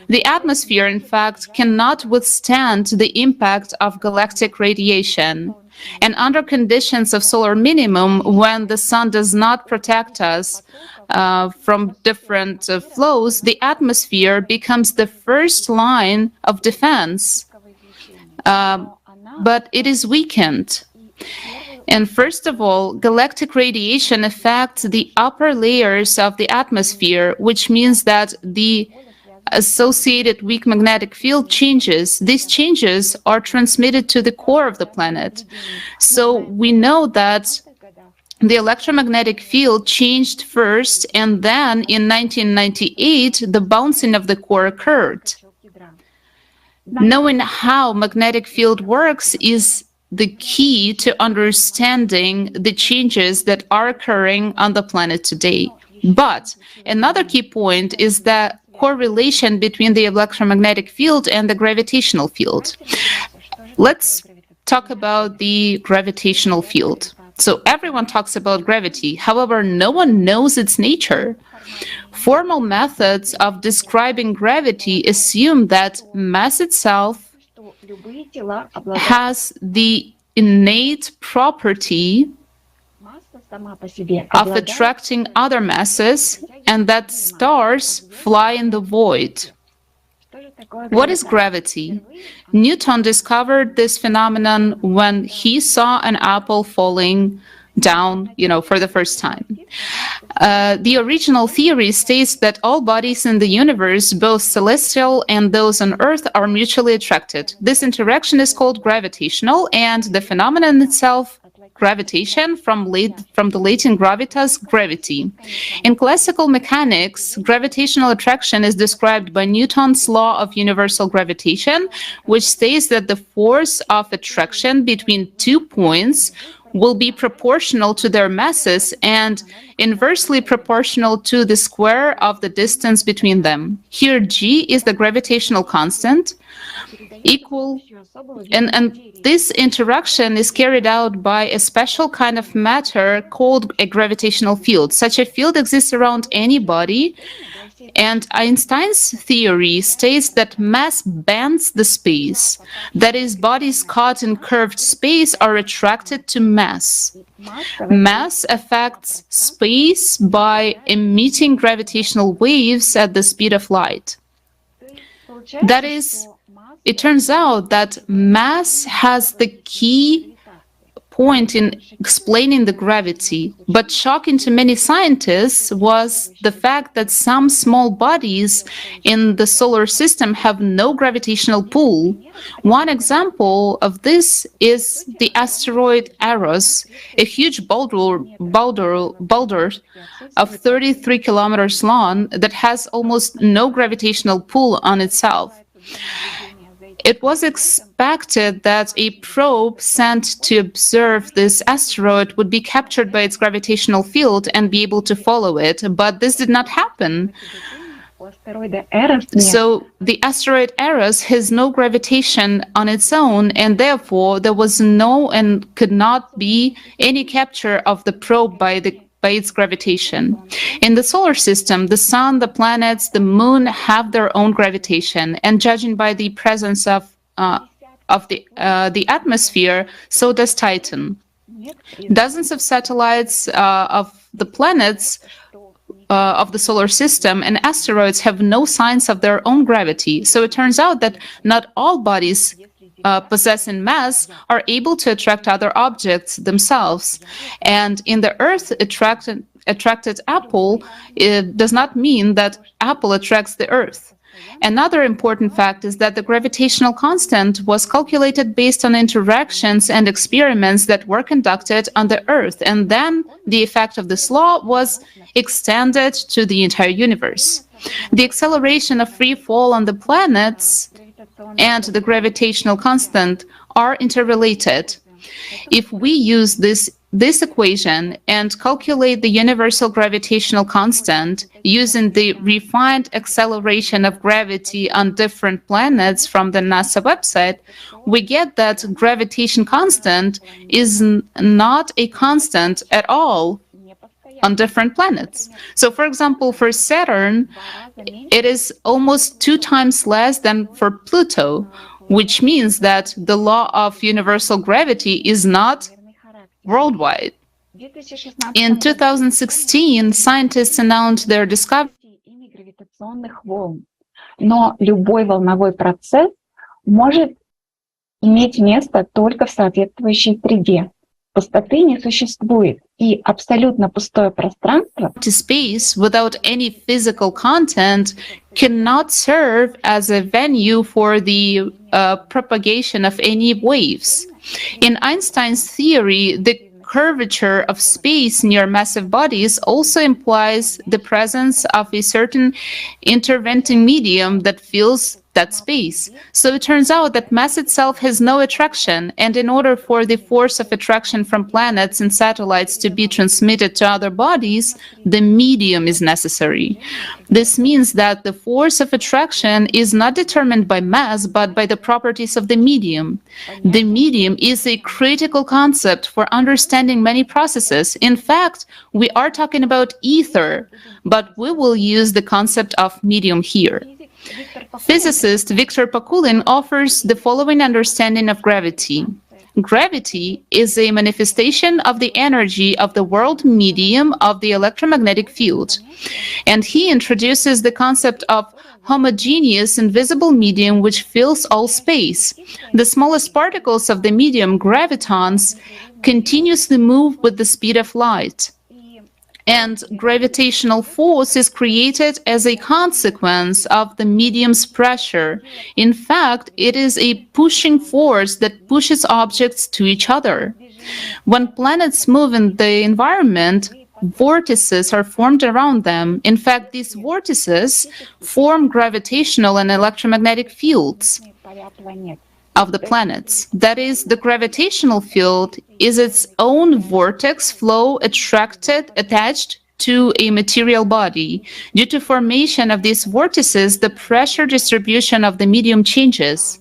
The atmosphere, in fact, cannot withstand the impact of galactic radiation. And under conditions of solar minimum, when the sun does not protect us from different flows, the atmosphere becomes the first line of defense, but it is weakened. And first of all, galactic radiation affects the upper layers of the atmosphere, which means that the associated weak magnetic field changes. These changes are transmitted to the core of the planet. So we know that the electromagnetic field changed first, and then in 1998, the bouncing of the core occurred. Knowing how magnetic field works is the key to understanding the changes that are occurring on the planet today. But another key point is the correlation between the electromagnetic field and the gravitational field. Let's talk about the gravitational field. So everyone talks about gravity, however, no one knows its nature. Formal methods of describing gravity assume that mass itself has the innate property of attracting other masses, and that stars fly in the void. What is gravity? Newton discovered this phenomenon when he saw an apple falling down, for the first time. The original theory states that all bodies in the universe, both celestial and those on Earth, are mutually attracted. This interaction is called gravitational, and the phenomenon itself, gravitation, from the Latin gravitas, gravity. In classical mechanics, gravitational attraction is described by Newton's law of universal gravitation, which states that the force of attraction between 2 points will be proportional to their masses and inversely proportional to the square of the distance between them. Here, g is the gravitational constant, and this interaction is carried out by a special kind of matter called a gravitational field. Such a field exists around any body, and Einstein's theory states that mass bends the space. That is, bodies caught in curved space are attracted to mass. Mass affects space by emitting gravitational waves at the speed of light. That is, it turns out that mass has the key point in explaining the gravity, but shocking to many scientists was the fact that some small bodies in the solar system have no gravitational pull. One example of this is the asteroid Eros, a huge boulder of 33 kilometers long that has almost no gravitational pull on itself. It was expected that a probe sent to observe this asteroid would be captured by its gravitational field and be able to follow it, but this did not happen. So the asteroid Eros has no gravitation on its own, and therefore there was no and could not be any capture of the probe by its gravitation. In the solar system, the sun, the planets, the moon have their own gravitation, and judging by the presence of the atmosphere, so does Titan. Dozens of satellites of the planets of the solar system and asteroids have no signs of their own gravity. So it turns out that not all bodies possessing mass are able to attract other objects themselves. And in the Earth attracted apple, it does not mean that apple attracts the Earth. Another important fact is that the gravitational constant was calculated based on interactions and experiments that were conducted on the Earth, and then the effect of this law was extended to the entire universe. The acceleration of free fall on the planets and the gravitational constant are interrelated. If we use this equation and calculate the universal gravitational constant using the refined acceleration of gravity on different planets from the NASA website, we get that gravitation constant is not a constant at all on different planets. So for example, for Saturn, it is almost 2 times less than for Pluto, which means that the law of universal gravity is not worldwide. In 2016, scientists announced their discovery. Но любой волновой процесс может иметь место только в соответствующей среде. Пустоты не существует, и абсолютно пустое пространство To space without any physical content cannot serve as a venue for the propagation of any waves. In Einstein's theory, the curvature of space near massive bodies also implies the presence of a certain interventing medium that fills that space. So it turns out that mass itself has no attraction, and in order for the force of attraction from planets and satellites to be transmitted to other bodies, the medium is necessary. This means that the force of attraction is not determined by mass, but by the properties of the medium. The medium is a critical concept for understanding many processes. In fact, we are talking about ether, but we will use the concept of medium here. Physicist Victor Pakulin offers the following understanding of gravity. Gravity is a manifestation of the energy of the world medium of the electromagnetic field. And he introduces the concept of homogeneous invisible medium which fills all space. The smallest particles of the medium, gravitons, continuously move with the speed of light. And gravitational force is created as a consequence of the medium's pressure. In fact, it is a pushing force that pushes objects to each other. When planets move in the environment, vortices are formed around them. In fact, these vortices form gravitational and electromagnetic fields of the planets. That is, the gravitational field is its own vortex flow attached to a material body. Due to formation of these vortices, the pressure distribution of the medium changes.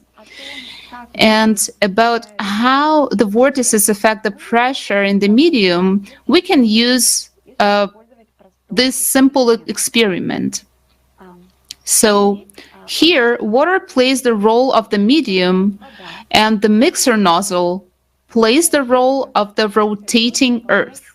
And about how the vortices affect the pressure in the medium, we can use this simple experiment. So here, water plays the role of the medium, and the mixer nozzle plays the role of the rotating earth.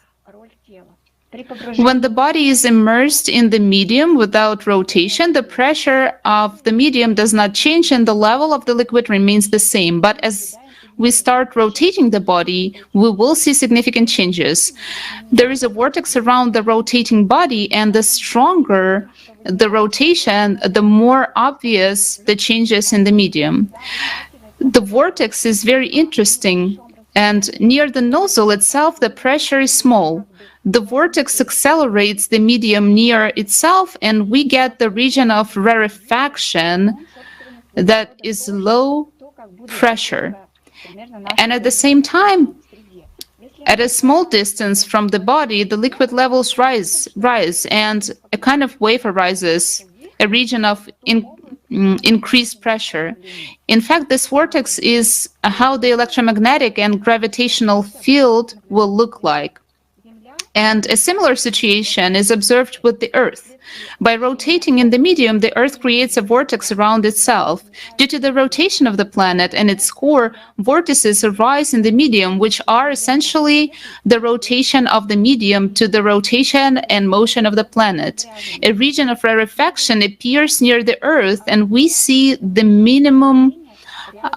When the body is immersed in the medium without rotation, the pressure of the medium does not change and the level of the liquid remains the same. But as we start rotating the body, we will see significant changes. There is a vortex around the rotating body, and the stronger the rotation, the more obvious the changes in the medium. The vortex is very interesting, and near the nozzle itself, the pressure is small. The vortex accelerates the medium near itself, and we get the region of rarefaction that is low pressure. And at the same time, at a small distance from the body, the liquid levels rise, and a kind of wave arises, a region of increased pressure. In fact, this vortex is how the electromagnetic and gravitational field will look like. And a similar situation is observed with the Earth. By rotating in the medium, the Earth creates a vortex around itself. Due to the rotation of the planet and its core, vortices arise in the medium, which are essentially the rotation of the medium to the rotation and motion of the planet. A region of rarefaction appears near the Earth, and we see the minimum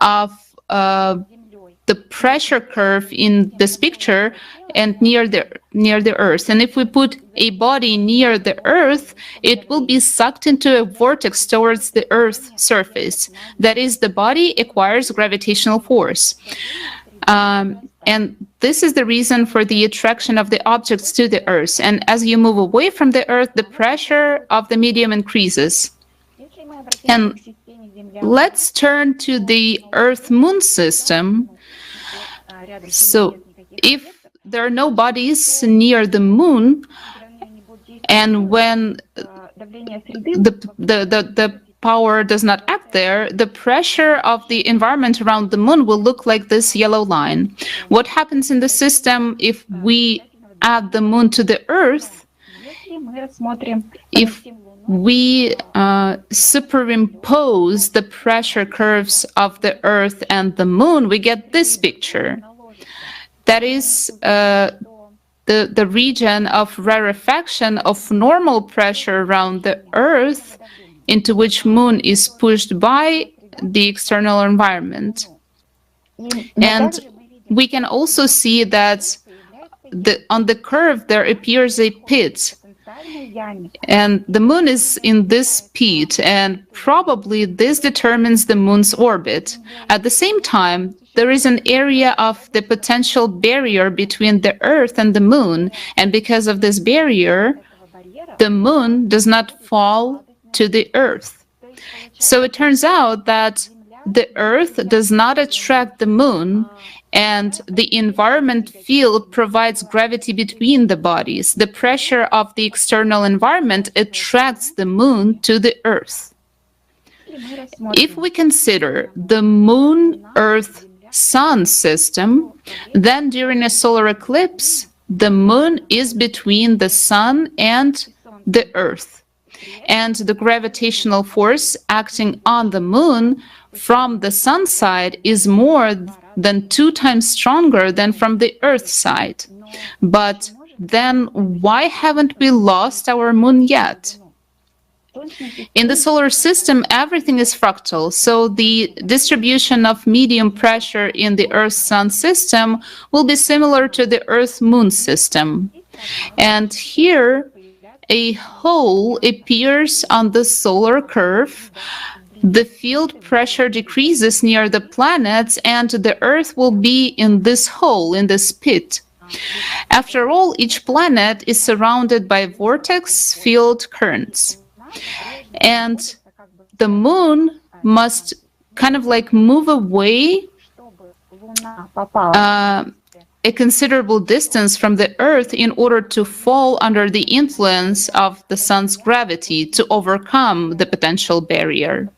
of the pressure curve in this picture and near the Earth. And if we put a body near the Earth, it will be sucked into a vortex towards the Earth's surface. That is, the body acquires gravitational force. And this is the reason for the attraction of the objects to the Earth. And as you move away from the Earth, the pressure of the medium increases. And let's turn to the Earth-Moon system. So if there are no bodies near the moon, and when the power does not act there, the pressure of the environment around the moon will look like this yellow line. What happens in the system if we add the moon to the Earth? If we superimpose the pressure curves of the Earth and the moon, we get this picture. That is the region of rarefaction of normal pressure around the Earth, into which moon is pushed by the external environment. And we can also see that on the curve there appears a pit, and the moon is in this pit, and probably this determines the moon's orbit. At the same time, there is an area of the potential barrier between the Earth and the moon, and because of this barrier, the moon does not fall to the Earth. So it turns out that the Earth does not attract the moon, and the environment field provides gravity between the bodies. The pressure of the external environment attracts the moon to the Earth. If we consider the Moon-Earth-Sun system, then during a solar eclipse, the moon is between the sun and the Earth. And the gravitational force acting on the moon from the sun side is more than 2 times stronger than from the Earth side. But then why haven't we lost our moon yet? In the solar system, everything is fractal, so the distribution of medium pressure in the Earth-Sun system will be similar to the Earth-Moon system. And here, a hole appears on the solar curve. The field pressure decreases near the planets, and the Earth will be in this hole, in this pit. After all, each planet is surrounded by vortex field currents. And the moon must kind of like move away a considerable distance from the Earth in order to fall under the influence of the sun's gravity to overcome the potential barrier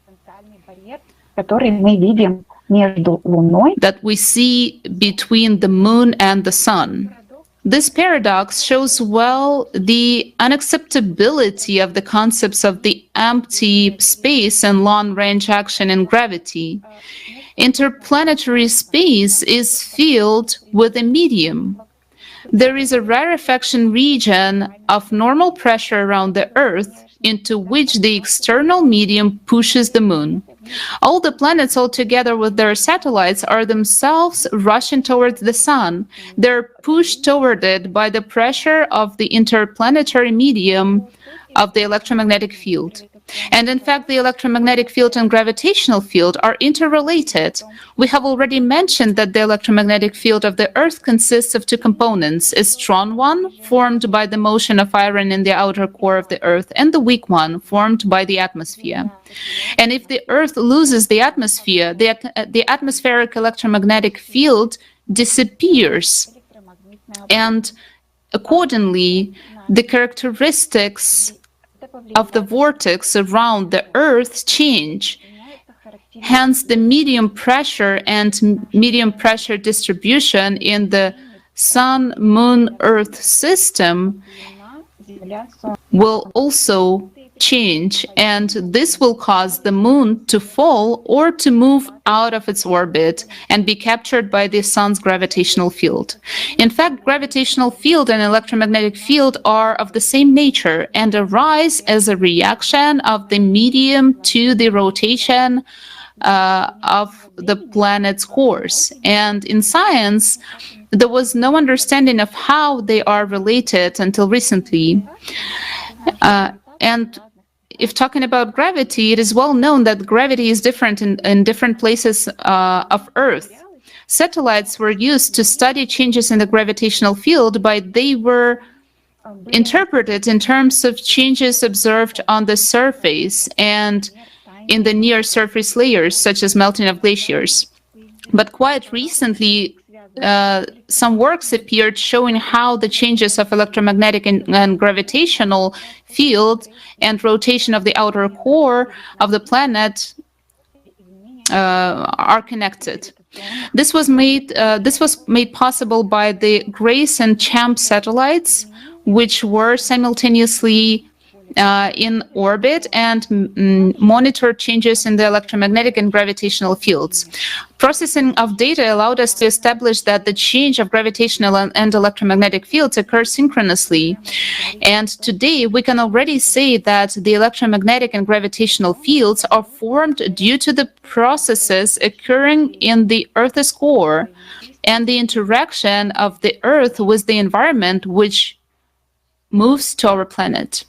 that we see between the moon and the sun. This paradox shows well the unacceptability of the concepts of the empty space and long-range action in gravity. Interplanetary space is filled with a medium. There is a rarefaction region of normal pressure around the Earth into which the external medium pushes the moon. All the planets all together with their satellites are themselves rushing towards the sun. They're pushed toward it by the pressure of the interplanetary medium of the electromagnetic field. And in fact, the electromagnetic field and gravitational field are interrelated. We have already mentioned that the electromagnetic field of the Earth consists of 2 components, a strong one formed by the motion of iron in the outer core of the Earth, and the weak one formed by the atmosphere. And if the Earth loses the atmosphere, the atmospheric electromagnetic field disappears. And accordingly, the characteristics of the vortex around the Earth change. Hence, the medium pressure and medium pressure distribution in the Sun-Moon-Earth system will also change, and this will cause the moon to fall or to move out of its orbit and be captured by the sun's gravitational field. In fact, gravitational field and electromagnetic field are of the same nature and arise as a reaction of the medium to the rotation of the planet's course. And in science, there was no understanding of how they are related until recently. And if talking about gravity, it is well known that gravity is different in different places of Earth. Satellites were used to study changes in the gravitational field, but they were interpreted in terms of changes observed on the surface and in the near surface layers, such as melting of glaciers. But quite recently, some works appeared showing how the changes of electromagnetic and gravitational field and rotation of the outer core of the planet are connected. This was made possible by the Grace and Champ satellites, which were simultaneously in orbit and monitor changes in the electromagnetic and gravitational fields. Processing of data allowed us to establish that the change of gravitational and electromagnetic fields occurs synchronously. And today we can already say that the electromagnetic and gravitational fields are formed due to the processes occurring in the Earth's core. and the interaction of the Earth with the environment which moves to our planet.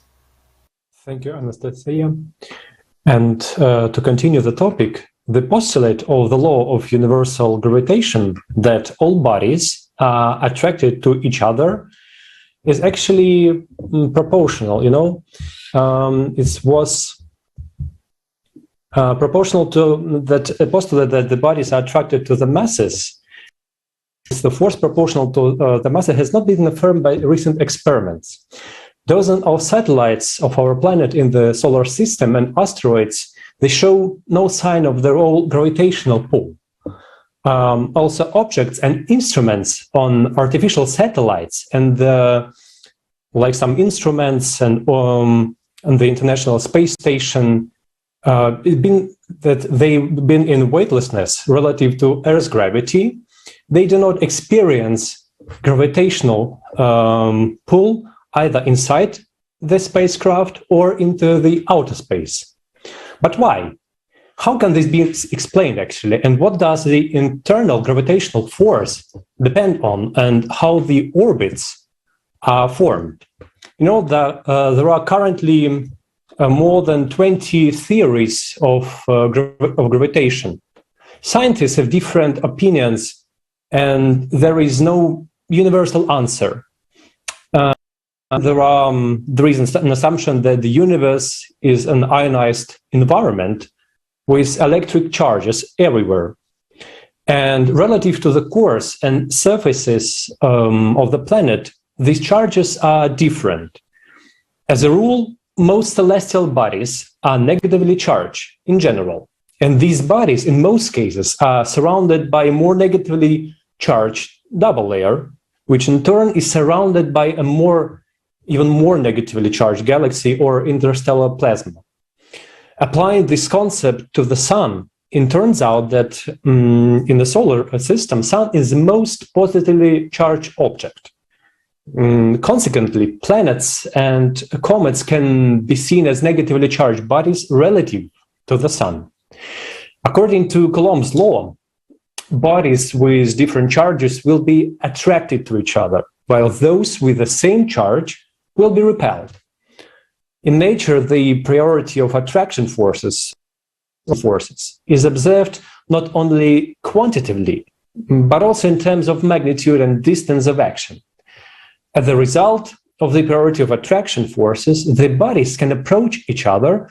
Thank you, Anastasia. And to continue the topic, the postulate of the law of universal gravitation that all bodies are attracted to each other is actually proportional, it was proportional to that postulate that the bodies are attracted to the masses. The force proportional to the mass has not been affirmed by recent experiments. Dozens of satellites of our planet in the solar system and asteroids, they show no sign of their own gravitational pull. Also, objects and instruments on artificial satellites and like some instruments and the International Space Station, they've been in weightlessness relative to Earth's gravity. They do not experience gravitational pull either inside the spacecraft or into the outer space. But why? How can this be explained, actually? And what does the internal gravitational force depend on, and how the orbits are formed? That there are currently more than 20 theories of gravitation. Scientists have different opinions, and there is no universal answer. There is an assumption that the universe is an ionized environment with electric charges everywhere. And relative to the cores and surfaces of the planet, these charges are different. As a rule, most celestial bodies are negatively charged in general. And these bodies, in most cases, are surrounded by a more negatively charged double layer, which in turn is surrounded by a even more negatively charged galaxy or interstellar plasma. Applying this concept to the Sun, it turns out that in the solar system, Sun is the most positively charged object. Consequently, planets and comets can be seen as negatively charged bodies relative to the Sun. According to Coulomb's law, bodies with different charges will be attracted to each other, while those with the same charge will be repelled. In nature, the priority of attraction forces is observed not only quantitatively, but also in terms of magnitude and distance of action. As a result of the priority of attraction forces, the bodies can approach each other,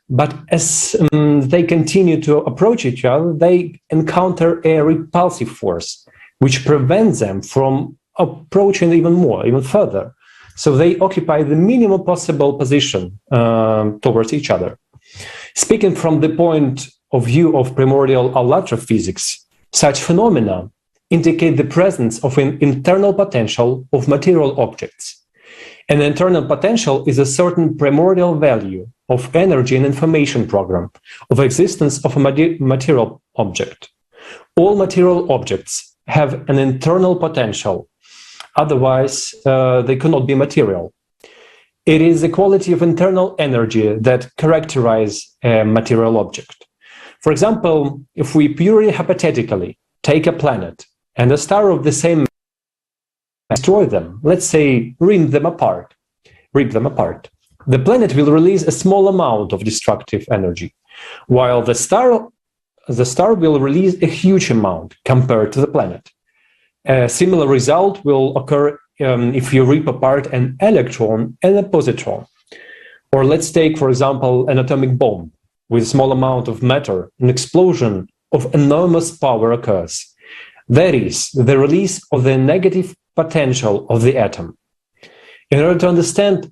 but as they continue to approach each other, they encounter a repulsive force, which prevents them from approaching even further. So they occupy the minimum possible position towards each other. Speaking from the point of view of primordial allotrophysics, such phenomena indicate the presence of an internal potential of material objects. An internal potential is a certain primordial value of energy and information program of existence of a material object. All material objects have an internal potential. Otherwise, they cannot be material. It is the quality of internal energy that characterizes a material object. For example, if we purely hypothetically take a planet and a star of the same mass, destroy them, let's say rip them apart, the planet will release a small amount of destructive energy, while the star will release a huge amount compared to the planet. A similar result will occur if you rip apart an electron and a positron. Or let's take, for example, an atomic bomb. With a small amount of matter, an explosion of enormous power occurs. That is, the release of the negative potential of the atom. In order to understand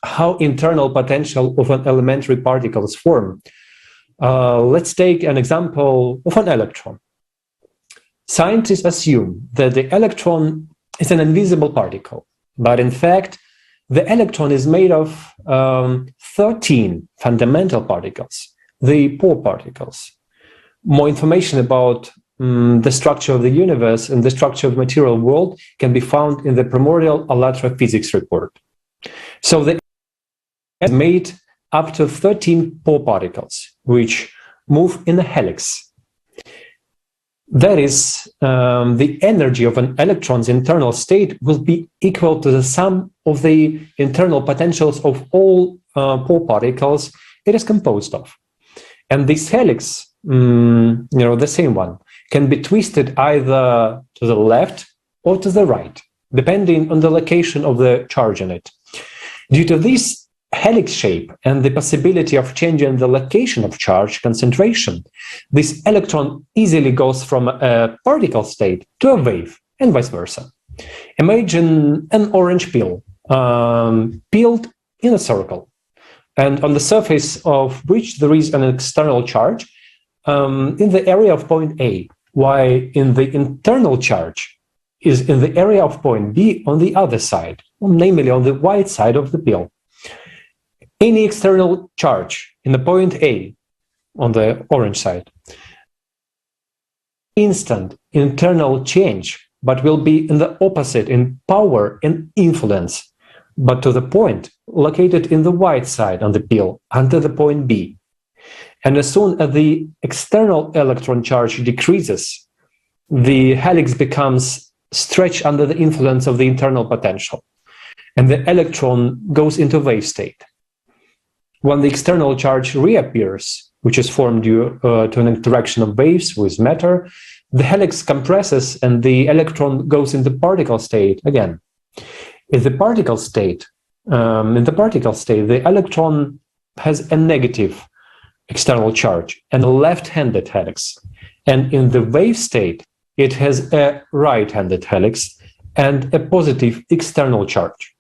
how internal potential of an elementary particle is formed, let's take an example of an electron. Scientists assume that the electron is an invisible particle, but in fact, the electron is made of 13 fundamental particles, the Bohr particles. More information about the structure of the universe and the structure of the material world can be found in the Primordial Allotrophysics report. So the is made up to 13 Bohr particles, which move in a helix. That is, the energy of an electron's internal state will be equal to the sum of the internal potentials of all Paul particles it is composed of. And this helix, the same one, can be twisted either to the left or to the right, depending on the location of the charge in it. Due to this helix shape and the possibility of changing the location of charge concentration, this electron easily goes from a particle state to a wave, and vice versa. Imagine an orange peel, peeled in a circle, and on the surface of which there is an external charge in the area of point A, while in the internal charge is in the area of point B on the other side, namely on the white side of the peel. Any external charge in the point A on the orange side, instant internal change, but will be in the opposite in power and influence, but to the point located in the white side on the peel under the point B. And as soon as the external electron charge decreases, the helix becomes stretched under the influence of the internal potential, and the electron goes into wave state. When the external charge reappears, which is formed due to an interaction of waves with matter, the helix compresses and the electron goes into particle state again. In the particle state, the electron has a negative external charge and a left-handed helix. And in the wave state, it has a right-handed helix and a positive external charge.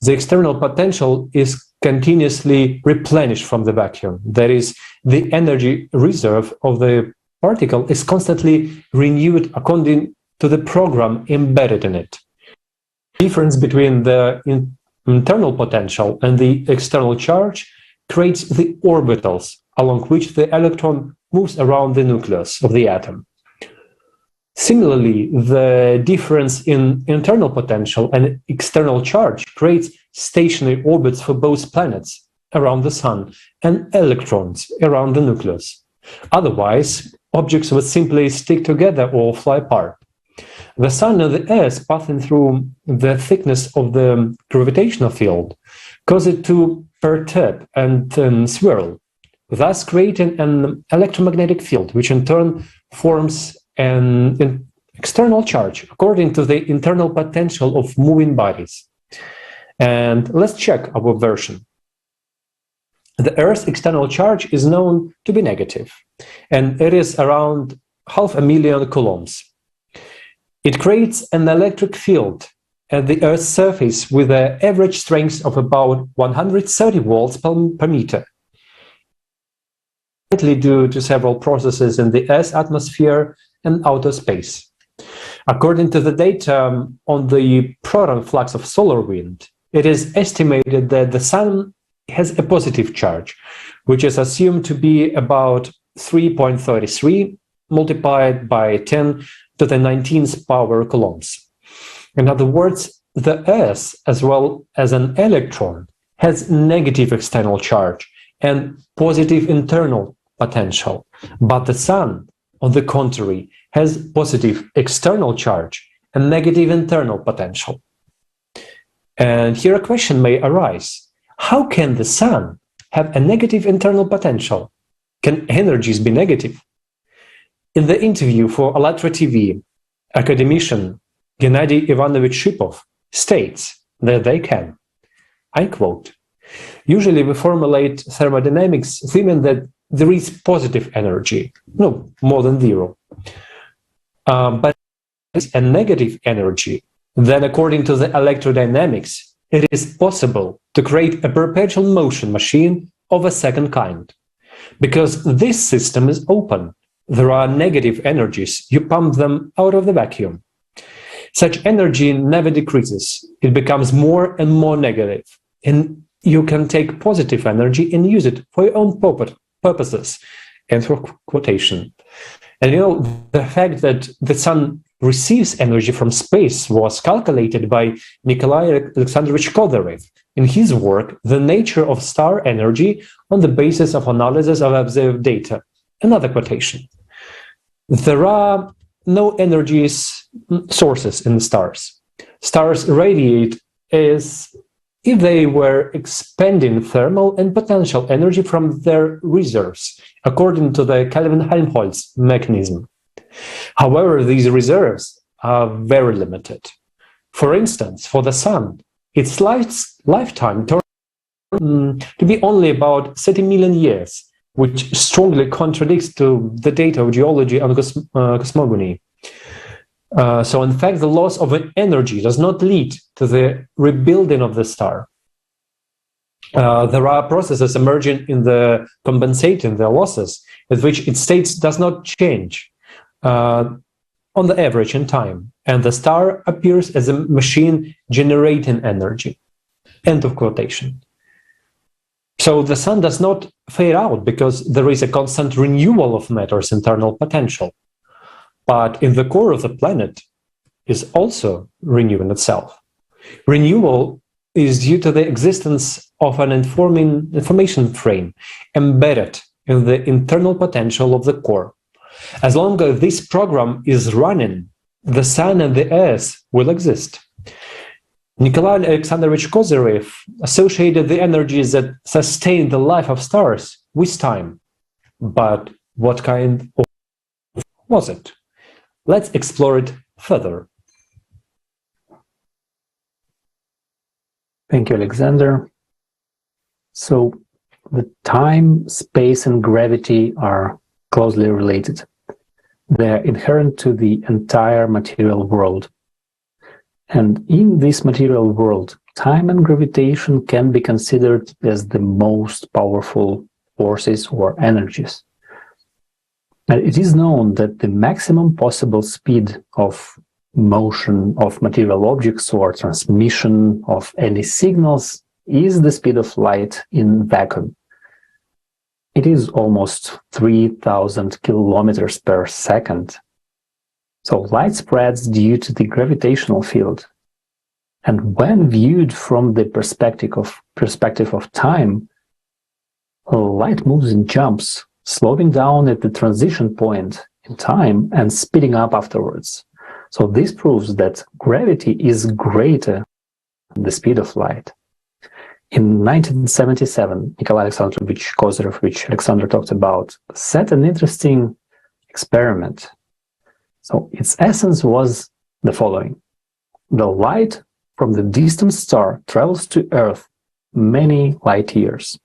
The external potential is continuously replenished from the vacuum. That is, the energy reserve of the particle is constantly renewed according to the program embedded in it. The difference between the internal potential and the external charge creates the orbitals along which the electron moves around the nucleus of the atom. Similarly, the difference in internal potential and external charge creates stationary orbits for both planets around the Sun and electrons around the nucleus. Otherwise, objects would simply stick together or fly apart. The Sun and the Earth passing through the thickness of the gravitational field cause it to perturb and swirl, thus creating an electromagnetic field, which in turn forms an external charge according to the internal potential of moving bodies. And let's check our version. The Earth's external charge is known to be negative, and it is around 500,000 coulombs. It creates an electric field at the Earth's surface with an average strength of about 130 volts per meter, due to several processes in the Earth's atmosphere and outer space. According to the data on the proton flux of solar wind, it is estimated that the Sun has a positive charge, which is assumed to be about 3.33 multiplied by 10 to the 19th power coulombs. In other words, the Earth, as well as an electron, has negative external charge and positive internal potential, but the Sun, on the contrary, has positive external charge and negative internal potential. And here a question may arise. How can the Sun have a negative internal potential? Can energies be negative? In the interview for ALLATRA TV, academician Gennady Ivanovich Shipov states that they can. I quote, "Usually we formulate thermodynamics assuming that there is positive energy, no more than zero. But if it's a negative energy, then according to the electrodynamics, it is possible to create a perpetual motion machine of a second kind. Because this system is open, there are negative energies, you pump them out of the vacuum. Such energy never decreases, it becomes more and more negative, and you can take positive energy and use it for your own purposes." End of quotation. And the fact that the Sun receives energy from space was calculated by Nikolai Alexandrovich Kodarev in his work, The Nature of Star Energy on the Basis of Analysis of Observed Data. Another quotation. There are no energy sources in the stars. Stars radiate as if they were expending thermal and potential energy from their reserves, according to the Kelvin-Helmholtz mechanism. However, these reserves are very limited. For instance, for the Sun, its lifetime turned to be only about 30 million years, which strongly contradicts to the data of geology and cosmogony. So in fact, the loss of energy does not lead to the rebuilding of the star. There are processes emerging in the compensating the losses, with which its state does not change on the average in time, and the star appears as a machine generating energy. End of quotation. So the Sun does not fade out because there is a constant renewal of matter's internal potential. But in the core of the planet is also renewing itself. Renewal is due to the existence of an information frame embedded in the internal potential of the core. As long as this program is running, the Sun and the Earth will exist. Nikolai Alexandrovich Kozyrev associated the energies that sustain the life of stars with time. But what kind of was it? Let's explore it further. Thank you, Alexander. So, the time, space, and gravity are closely related. They're inherent to the entire material world. And in this material world, time and gravitation can be considered as the most powerful forces or energies. And it is known that the maximum possible speed of motion of material objects or transmission of any signals is the speed of light in vacuum. It is almost 3,000 kilometers per second. So light spreads due to the gravitational field. And when viewed from the perspective of time, light moves in jumps, slowing down at the transition point in time and speeding up afterwards. So this proves that gravity is greater than the speed of light. In 1977, Nikolai Alexandrovich Kozyrev, which Alexander talked about, set an interesting experiment. So its essence was the following. The light from the distant star travels to Earth many light years.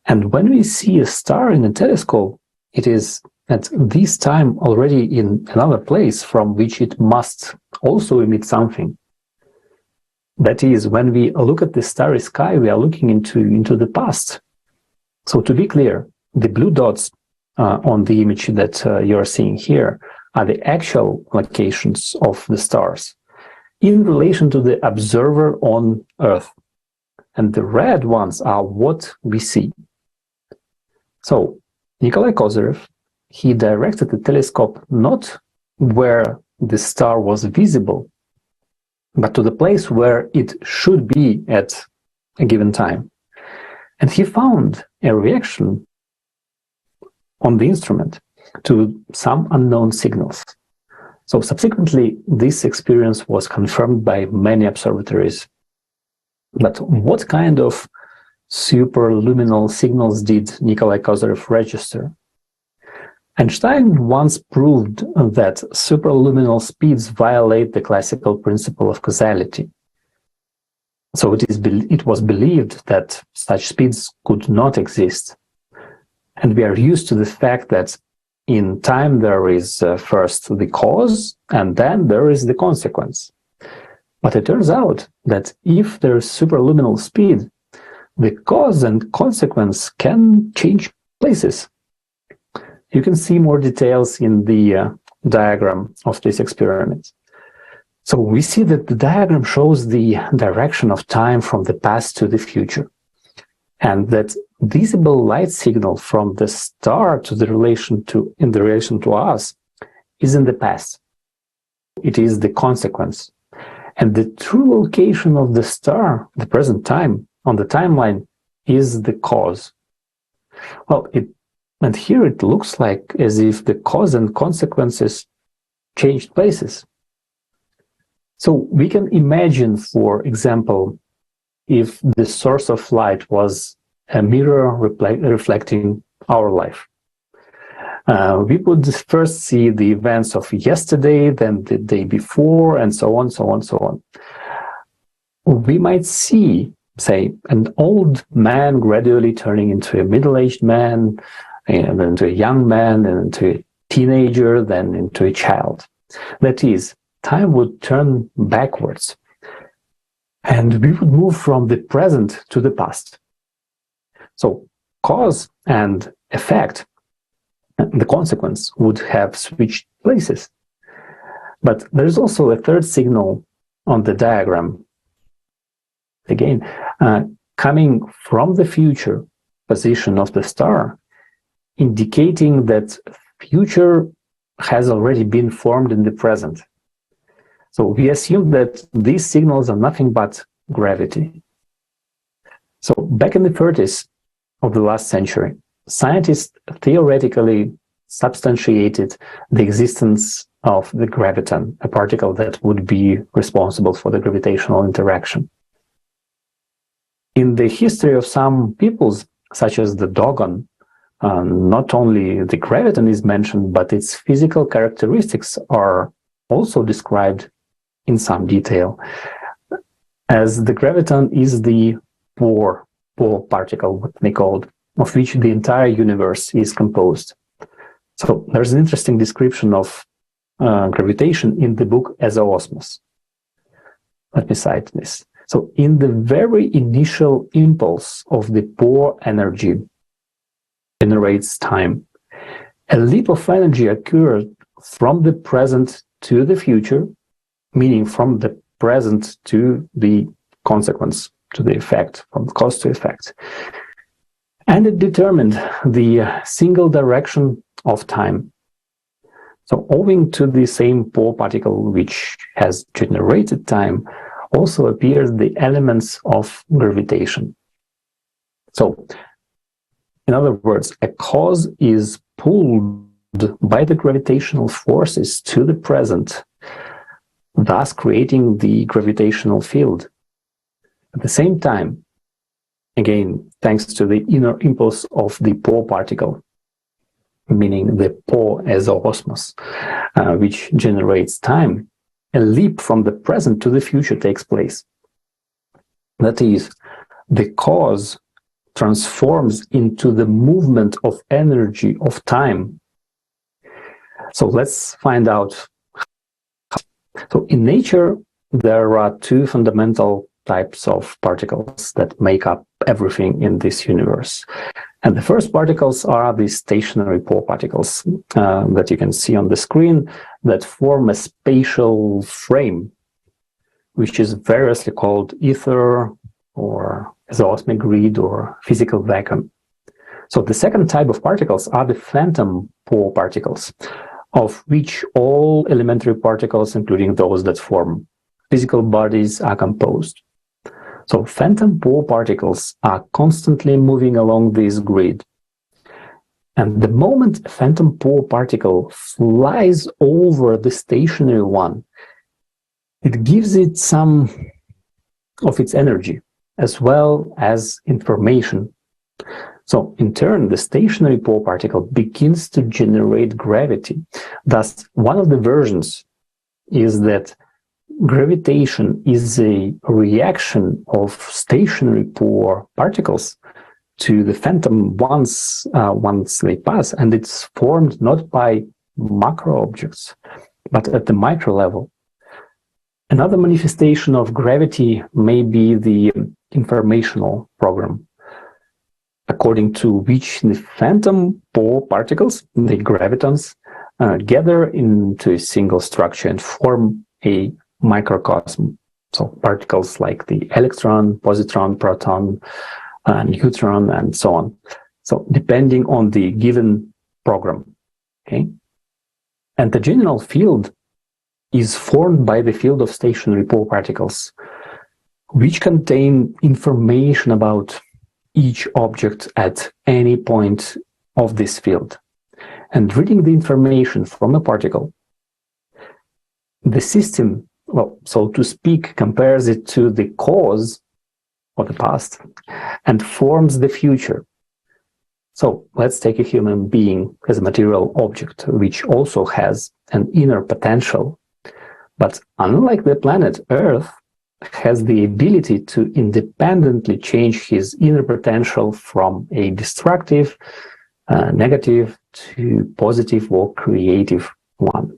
And when we see a star in a telescope, it is at this time already in another place from which it must also emit something. That is, when we look at the starry sky, we are looking into the past. So to be clear, the blue dots on the image that you're seeing here are the actual locations of the stars in relation to the observer on Earth. And the red ones are what we see. So Nikolai Kozyrev, he directed the telescope not where the star was visible, but to the place where it should be at a given time. And he found a reaction on the instrument to some unknown signals. So subsequently, this experience was confirmed by many observatories. But what kind of superluminal signals did Nikolai Kozyrev register? Einstein once proved that superluminal speeds violate the classical principle of causality. So it was believed that such speeds could not exist. And we are used to the fact that in time there is first the cause and then there is the consequence. But it turns out that if there is superluminal speed, the cause and consequence can change places. You can see more details in the diagram of this experiment. So we see that the diagram shows the direction of time from the past to the future, and that visible light signal from the star to in the relation to us is in the past. It is the consequence. And the true location of the star, the present time, on the timeline, is the cause. Well, it And here it looks like as if the cause and consequences changed places. So we can imagine, for example, if the source of light was a mirror reflecting our life. We would first see the events of yesterday, then the day before, and so on, so on, so on. We might see, say, an old man gradually turning into a middle-aged man, and into a young man, and into a teenager, then into a child. That is, time would turn backwards, and we would move from the present to the past. So, cause and effect, the consequence, would have switched places. But there's also a third signal on the diagram. Again, coming from the future position of the star, indicating that future has already been formed in the present. So we assume that these signals are nothing but gravity. So back in the 30s of the last century, scientists theoretically substantiated the existence of the graviton, a particle that would be responsible for the gravitational interaction. In the history of some peoples, such as the Dogon, not only the graviton is mentioned, but its physical characteristics are also described in some detail, as the graviton is the Bohr particle, what they called, of which the entire universe is composed. So there's an interesting description of gravitation in the book As a Osmos. Let me cite this. So in the very initial impulse of the Bohr energy generates time, a leap of energy occurred from the present to the future, meaning from the present to the consequence, to the effect, from cause to effect. And it determined the single direction of time. So owing to the same Bohr particle which has generated time, also appears the elements of gravitation. So, in other words, a cause is pulled by the gravitational forces to the present, thus creating the gravitational field. At the same time, again, thanks to the inner impulse of the Bohr particle, meaning the Bohr as a osmos, which generates time, a leap from the present to the future takes place. That is, the cause transforms into the movement of energy of time. So let's find out. So in nature, there are two fundamental types of particles that make up everything in this universe. And the first particles are the stationary Bohr particles that you can see on the screen that form a spatial frame, which is variously called ether or exosmic grid or physical vacuum. So the second type of particles are the phantom Bohr particles, of which all elementary particles, including those that form physical bodies, are composed. So phantom Bohr particles are constantly moving along this grid. And the moment a phantom Bohr particle flies over the stationary one, it gives it some of its energy, as well as information. So in turn, the stationary Bohr particle begins to generate gravity. Thus, one of the versions is that gravitation is a reaction of stationary Bohr particles to the phantom once they pass, and it's formed not by macro objects, but at the micro level. Another manifestation of gravity may be the informational program, according to which the phantom Bohr particles, the gravitons, gather into a single structure and form a microcosm. So particles like the electron, positron, proton, neutron, and so on. So depending on the given program, okay? And the general field is formed by the field of stationary Bohr particles, which contain information about each object at any point of this field. And reading the information from a particle, the system, well, so to speak, compares it to the cause of the past and forms the future. So let's take a human being as a material object, which also has an inner potential. But unlike the planet Earth, has the ability to independently change his inner potential from a destructive, negative to positive or creative one.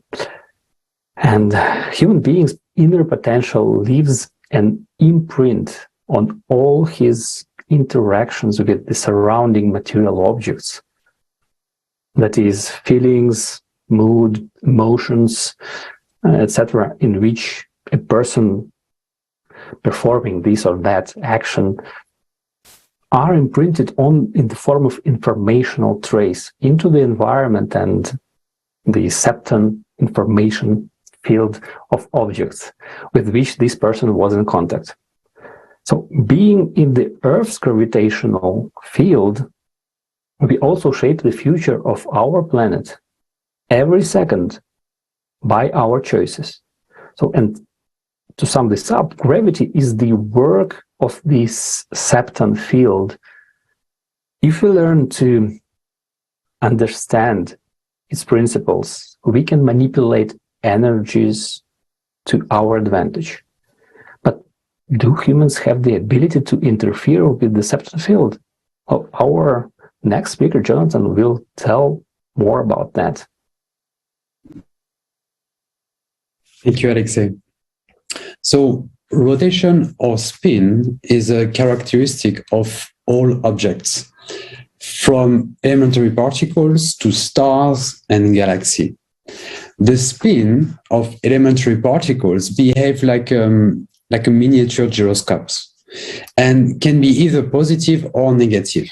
And human beings' inner potential leaves an imprint on all his interactions with the surrounding material objects. That is, feelings, mood, emotions, etc., in which a person performing this or that action are imprinted on in the form of informational trace into the environment and the septon information field of objects with which this person was in contact. So being in the Earth's gravitational field, we also shape the future of our planet every second by our choices. So, and to sum this up, gravity is the work of this septon field. If we learn to understand its principles, we can manipulate energies to our advantage. But do humans have the ability to interfere with the septon field? Well, our next speaker, Jonathan, will tell more about that. Thank you, Alexei. So, rotation or spin is a characteristic of all objects, from elementary particles to stars and galaxies. The spin of elementary particles behave like a miniature gyroscopes and can be either positive or negative.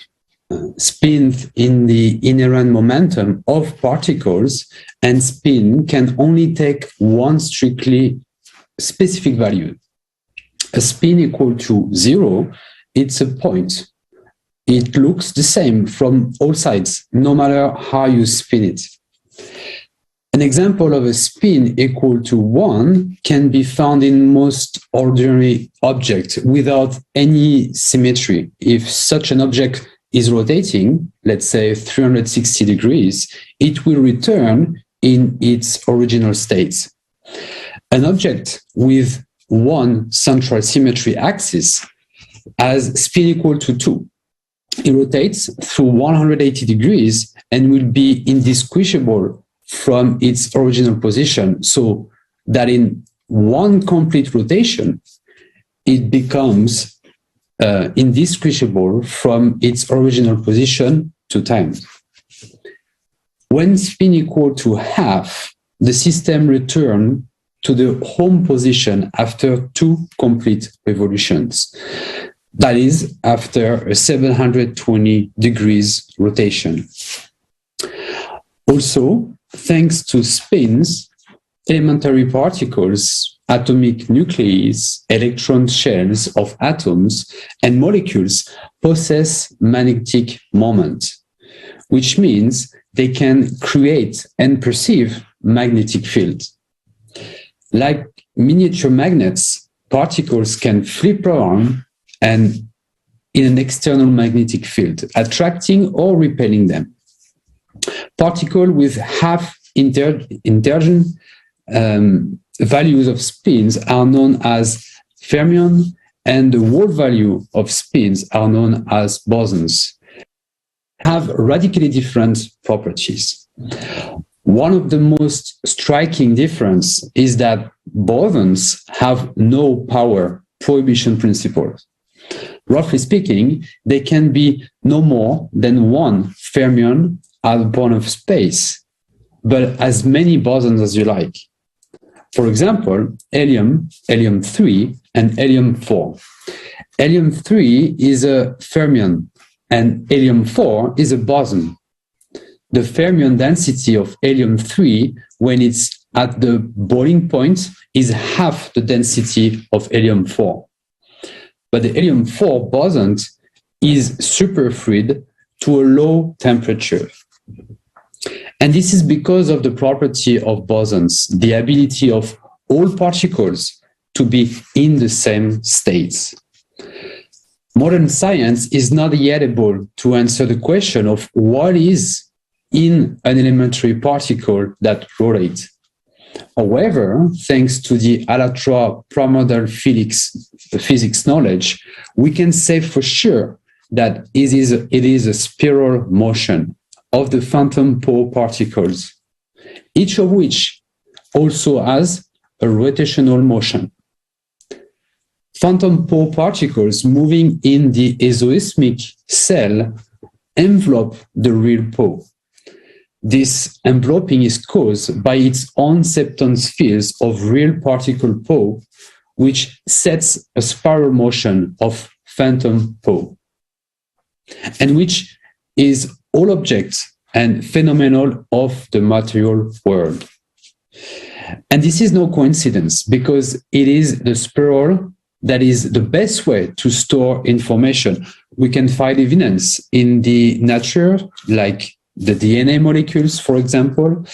Spin in the inherent momentum of particles, and spin can only take one strictly specific value. A spin equal to 0, it's a point. It looks the same from all sides, no matter how you spin it. An example of a spin equal to 1 can be found in most ordinary objects without any symmetry. If such an object is rotating, let's say 360 degrees, it will return in its original state. An object with one central symmetry axis has spin equal to 2. It rotates through 180 degrees and will be indistinguishable from its original position, so that in one complete rotation, it becomes indistinguishable from its original position 2 times. When spin equal to half, the system returns to the home position after 2 complete revolutions. That is, after a 720 degrees rotation. Also, thanks to spins, elementary particles, atomic nuclei, electron shells of atoms, and molecules possess magnetic moment, which means they can create and perceive magnetic fields. Like miniature magnets, particles can flip around and in an external magnetic field, attracting or repelling them. Particles with half integer values of spins are known as fermions, and the whole value of spins are known as bosons, have radically different properties. One of the most striking differences is that bosons have no power prohibition principle. Roughly speaking, they can be no more than one fermion at a point of space, but as many bosons as you like. For example, helium, helium-3, and helium-4. Helium-3 is a fermion, and helium-4 is a boson. The fermion density of helium-3, when it's at the boiling point, is half the density of helium-4. But the helium-4 boson is superfluid to a low temperature. And this is because of the property of bosons, the ability of all particles to be in the same states. Modern science is not yet able to answer the question of what is in an elementary particle that rotates. However, thanks to the Alatra primordial physics knowledge, we can say for sure that it is a spiral motion of the phantom pole particles, each of which also has a rotational motion. Phantom pole particles moving in the exoismic cell envelop the real pole. This enveloping is caused by its own septons fields of real particle pole, which sets a spiral motion of phantom pole, and which is all objects and phenomenal of the material world. And this is no coincidence, because it is the spiral that is the best way to store information. We can find evidence in the nature, like the DNA molecules, for example,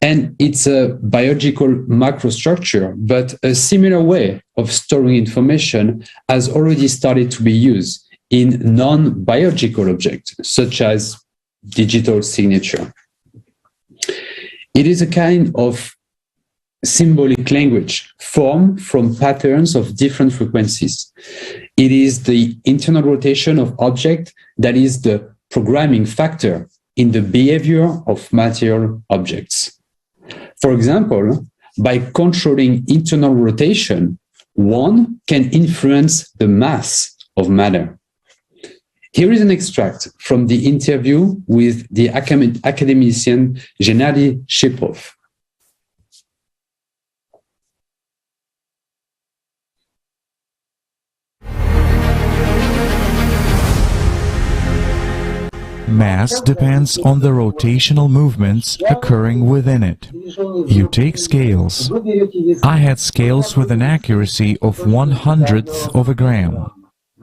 and it's a biological macrostructure, but a similar way of storing information has already started to be used in non-biological objects, such as digital signature. It is a kind of symbolic language formed from patterns of different frequencies. It is the internal rotation of object that is the programming factor in the behavior of material objects. For example, by controlling internal rotation, one can influence the mass of matter. Here is an extract from the interview with the academician Gennady Shipov. Mass depends on the rotational movements occurring within it. You take scales. I had scales with an accuracy of 1/100th of a gram.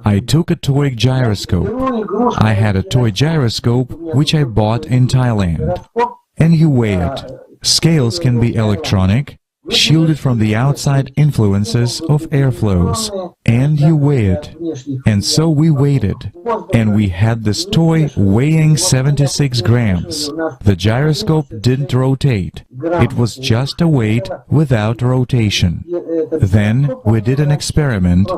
I took a toy gyroscope. I had a toy gyroscope which I bought in Thailand. And you weigh it. Scales can be electronic, shielded from the outside influences of airflows. And you weigh it. And so we weighed it. And we had this toy weighing 76 grams. The gyroscope didn't rotate. It was just a weight without rotation. Then we did an experiment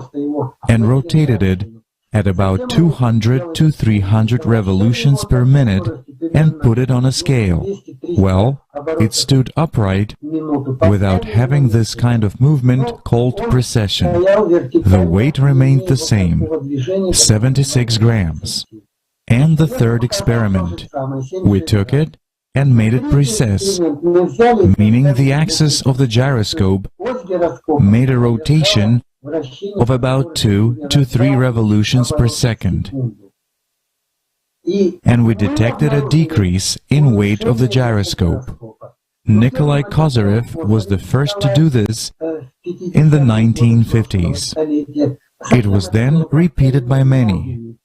and rotated it at about 200 to 300 revolutions per minute and put it on a scale. Well, it stood upright without having this kind of movement called precession. The weight remained the same, 76 grams. And the third experiment, we took it and made it precess, meaning the axis of the gyroscope made a rotation of about 2 to 3 revolutions per second. And we detected a decrease in weight of the gyroscope. Nikolai Kozyrev was the first to do this in the 1950s. It was then repeated by many,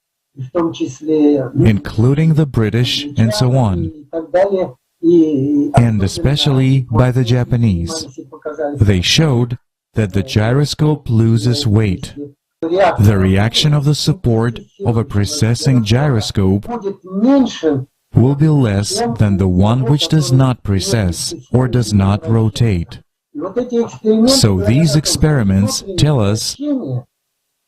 including the British and so on, and especially by the Japanese. They showed that the gyroscope loses weight. The reaction of the support of a precessing gyroscope will be less than the one which does not precess or does not rotate. So these experiments tell us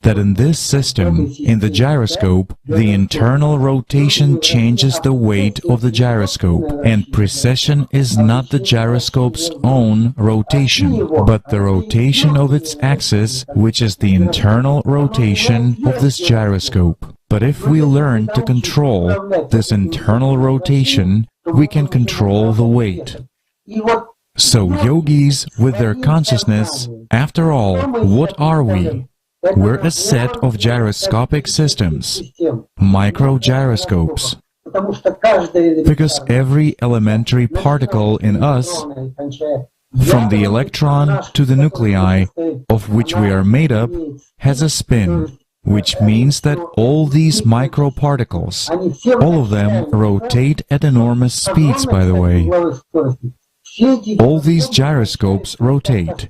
that in this system, in the gyroscope, the internal rotation changes the weight of the gyroscope, and precession is not the gyroscope's own rotation, but the rotation of its axis, which is the internal rotation of this gyroscope. But if we learn to control this internal rotation, we can control the weight. So yogis, with their consciousness, after all, what are we? We're a set of gyroscopic systems, microgyroscopes, because every elementary particle in us, from the electron to the nuclei of which we are made up, has a spin, which means that all these microparticles, all of them rotate at enormous speeds, by the way. All these gyroscopes rotate,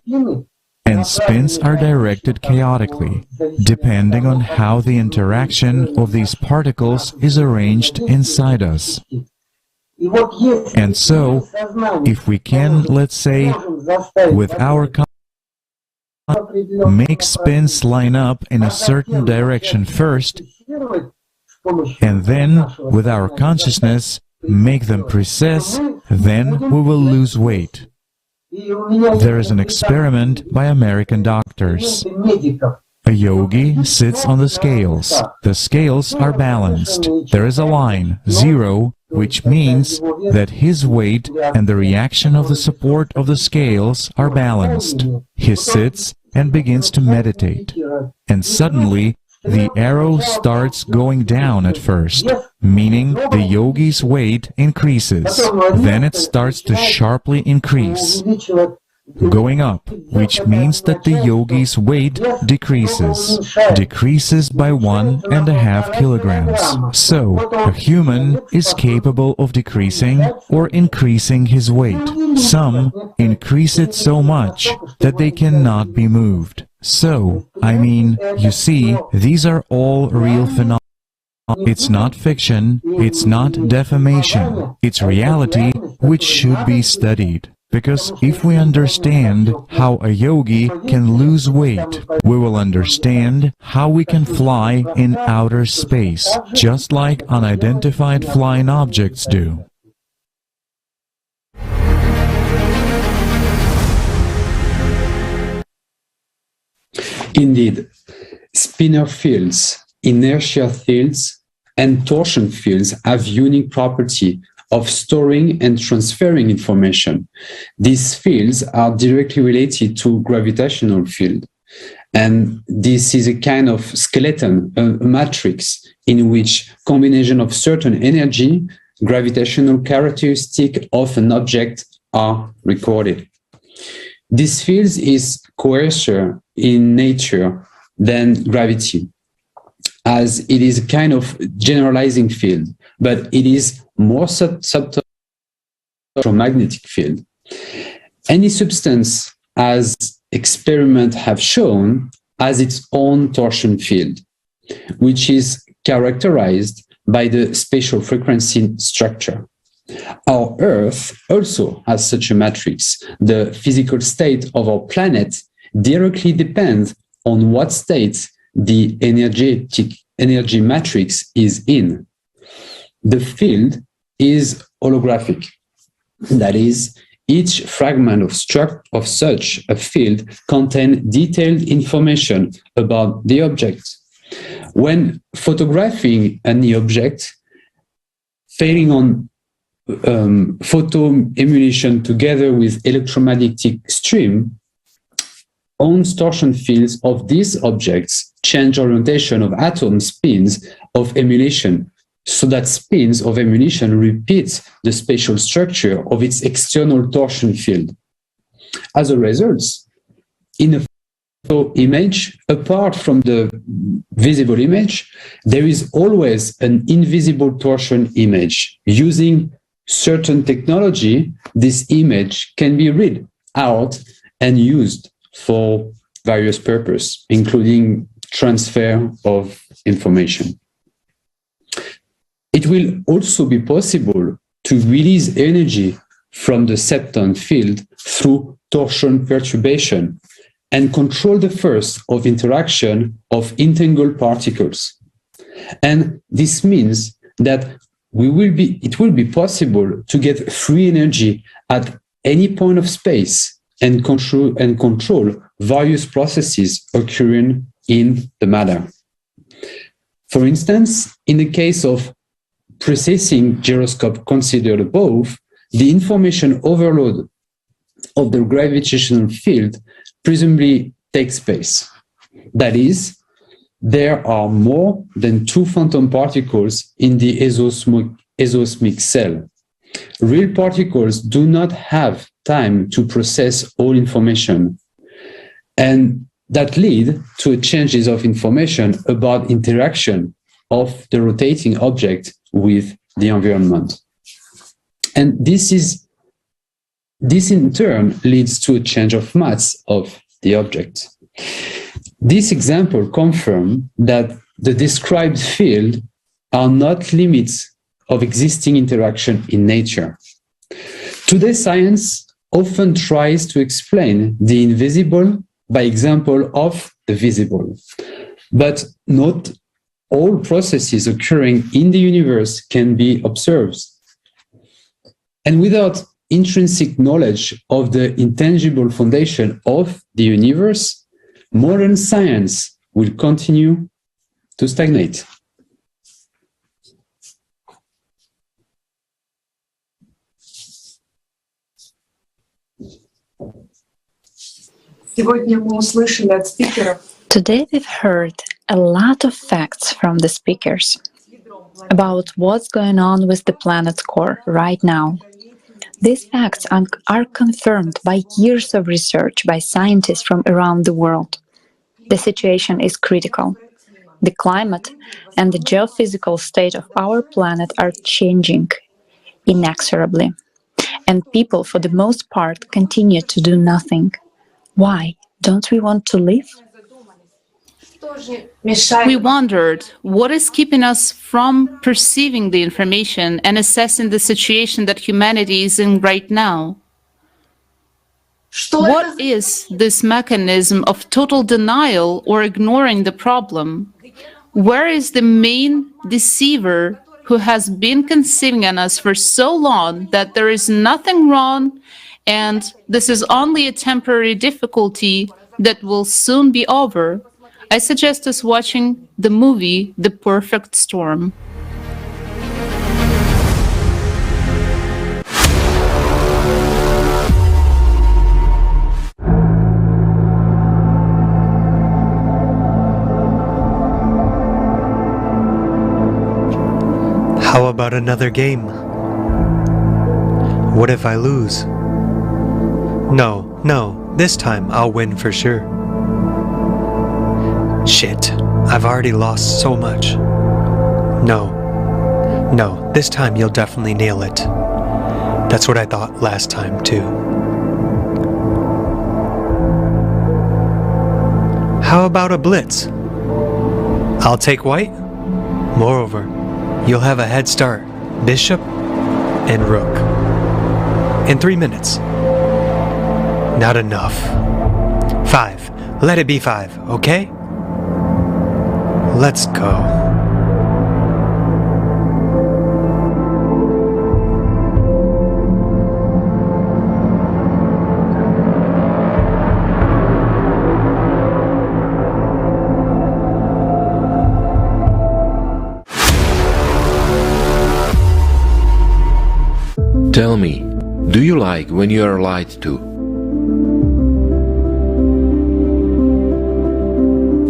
and spins are directed chaotically, depending on how the interaction of these particles is arranged inside us. And so, if we can, let's say, with our make spins line up in a certain direction first, and then, with our consciousness, make them precess, then we will lose weight. There is an experiment by American doctors. A yogi sits on the scales. The scales are balanced. There is a line, 0, which means that his weight and the reaction of the support of the scales are balanced. He sits and begins to meditate. And suddenly, the arrow starts going down at first, meaning the yogi's weight increases. Then it starts to sharply increase, going up, which means that the yogi's weight decreases by 1.5 kilograms. So, a human is capable of decreasing or increasing his weight. Some increase it so much that they cannot be moved. So, I mean, you see, these are all real phenomena. It's not fiction, it's not defamation, it's reality which should be studied. Because if we understand how a yogi can lose weight, we will understand how we can fly in outer space, just like unidentified flying objects do. Indeed, spinor fields, inertia fields, and torsion fields have unique property of storing and transferring information. These fields are directly related to gravitational field. And this is a kind of skeleton, a matrix, in which combination of certain energy, gravitational characteristic of an object are recorded. This field is coarser in nature than gravity, as it is a kind of generalizing field, but it is more subtle electromagnetic field. Any substance, as experiments have shown, has its own torsion field, which is characterized by the spatial frequency structure. Our Earth also has such a matrix. The physical state of our planet directly depends on what state the energy matrix is in. The field is holographic. That is, each fragment of such a field contains detailed information about the object. When photographing any object, failing on photo emulation together with electromagnetic stream, own torsion fields of these objects change orientation of atom spins of emulation, so that spins of emulation repeat the spatial structure of its external torsion field. As a result, in a photo image, apart from the visible image, there is always an invisible torsion image. Using certain technology, this image can be read out and used for various purposes, including transfer of information. It will also be possible to release energy from the septon field through torsion perturbation and control the force of interaction of entangled particles. And this means that it will be possible to get free energy at any point of space and control various processes occurring in the matter. For instance, in the case of precessing gyroscope considered above, the information overload of the gravitational field presumably takes place. That is, there are more than 2 phantom particles in the exosmic cell. Real particles do not have time to process all information, and that lead to changes of information about interaction of the rotating object with the environment. And this in turn leads to a change of mass of the object. This example confirms that the described fields are not limits of existing interaction in nature. Today, science often tries to explain the invisible by example of the visible. But not all processes occurring in the universe can be observed. And without intrinsic knowledge of the intangible foundation of the universe, modern science will continue to stagnate. Today we've heard a lot of facts from the speakers about what's going on with the planet's core right now. These facts are confirmed by years of research by scientists from around the world. The situation is critical. The climate and the geophysical state of our planet are changing inexorably, and people, for the most part, continue to do nothing. Why? Don't we want to live? We wondered what is keeping us from perceiving the information and assessing the situation that humanity is in right now. What is this mechanism of total denial or ignoring the problem? Where is the main deceiver who has been conceiving on us for so long that there is nothing wrong and this is only a temporary difficulty that will soon be over? I suggest us watching the movie The Perfect Storm. How about another game? What if I lose? No, this time I'll win for sure. Shit, I've already lost so much. No, this time you'll definitely nail it. That's what I thought last time too. How about a blitz? I'll take white. Moreover, you'll have a head start, bishop and rook. In 3 minutes. Not enough. 5. Let it be 5, okay? Let's go. Tell me, do you like when you are lied to?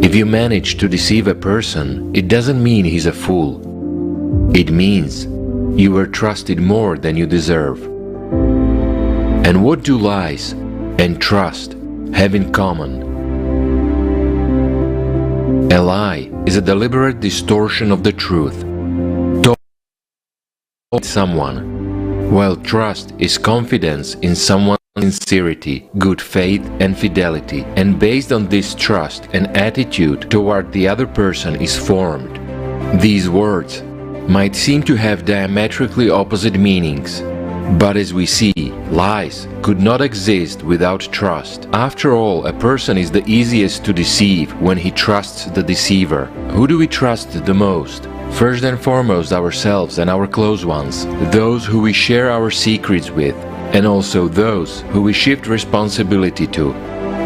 If you manage to deceive a person, it doesn't mean he's a fool. It means you were trusted more than you deserve. And what do lies and trust have in common? A lie is a deliberate distortion of the truth. Told someone, while trust is confidence in someone's sincerity, good faith and fidelity, and based on this trust an attitude toward the other person is formed. These words might seem to have diametrically opposite meanings, but as we see, lies could not exist without trust. After all, a person is the easiest to deceive when he trusts the deceiver. Who do we trust the most? First and foremost, ourselves and our close ones, those who we share our secrets with, and also those who we shift responsibility to.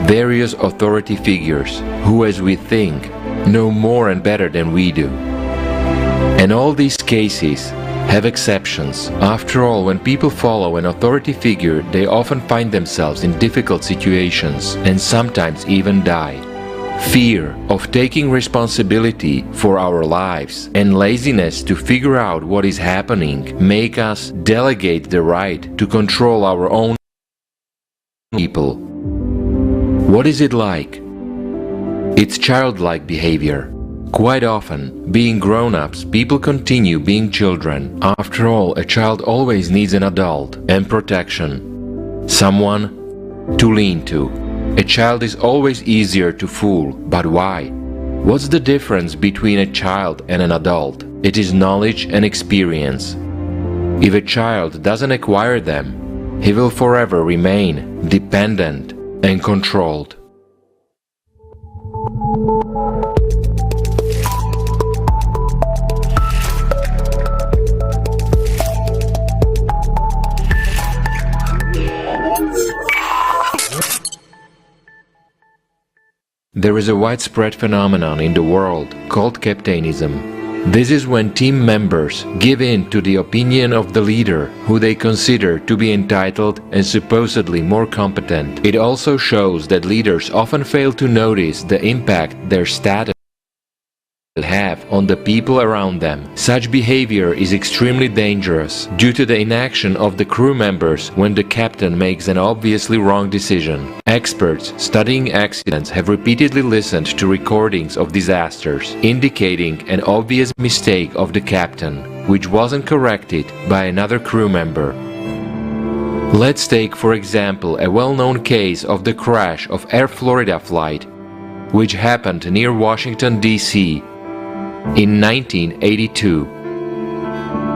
Various authority figures who, as we think, know more and better than we do. And all these cases have exceptions. After all, when people follow an authority figure, they often find themselves in difficult situations and sometimes even die. Fear of taking responsibility for our lives and laziness to figure out what is happening make us delegate the right to control our own people. What is it like It's childlike behavior. Quite often, being grown-ups, people continue being children. After all, a child always needs an adult and protection. Someone to lean to. A child is always easier to fool, but why? What's the difference between a child and an adult? It is knowledge and experience. If a child doesn't acquire them, he will forever remain dependent and controlled. There is a widespread phenomenon in the world called captainism. This is when team members give in to the opinion of the leader, who they consider to be entitled and supposedly more competent. It also shows that leaders often fail to notice the impact their status have on the people around them. Such behavior is extremely dangerous due to the inaction of the crew members when the captain makes an obviously wrong decision. Experts studying accidents have repeatedly listened to recordings of disasters, indicating an obvious mistake of the captain, which wasn't corrected by another crew member. Let's take, for example, a well-known case of the crash of Air Florida flight, which happened near Washington, D.C. in 1982.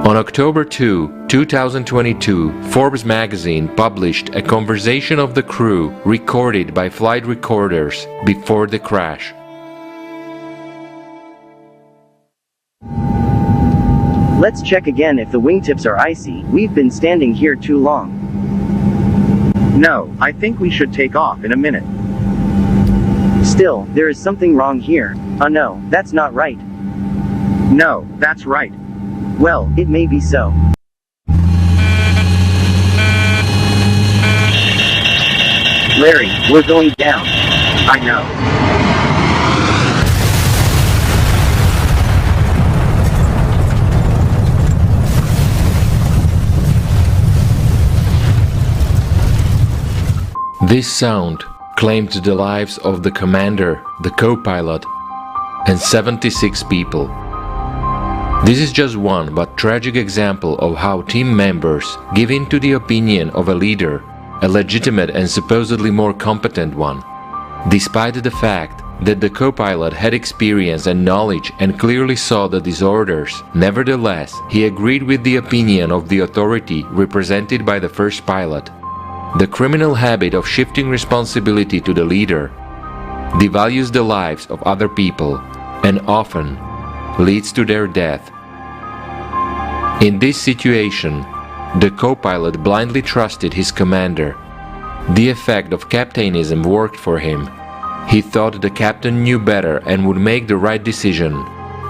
On October 2, 2022, Forbes magazine published a conversation of the crew recorded by flight recorders before the crash. Let's check again if the wingtips are icy. We've been standing here too long. No, I think we should take off in a minute. Still, there is something wrong here. No, that's not right. No, that's right. Well, it may be so. Larry, we're going down. I know. This sound claimed the lives of the commander, the co-pilot, and 76 people. This is just one but tragic example of how team members give in to the opinion of a leader, a legitimate and supposedly more competent one. Despite the fact that the co-pilot had experience and knowledge and clearly saw the disorders, nevertheless, he agreed with the opinion of the authority represented by the first pilot. The criminal habit of shifting responsibility to the leader devalues the lives of other people and often leads to their death. In this situation, the co-pilot blindly trusted his commander. The effect of captainism worked for him. He thought the captain knew better and would make the right decision,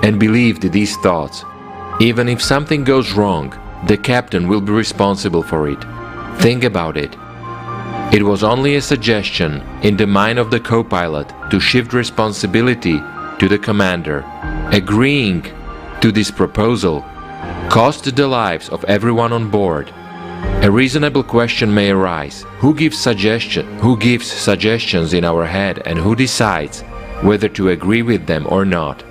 and believed these thoughts. Even if something goes wrong, the captain will be responsible for it. Think about it. It was only a suggestion in the mind of the co-pilot to shift responsibility to the commander. Agreeing to this proposal cost the lives of everyone on board. A reasonable question may arise: who gives suggestions in our head, and who decides whether to agree with them or not?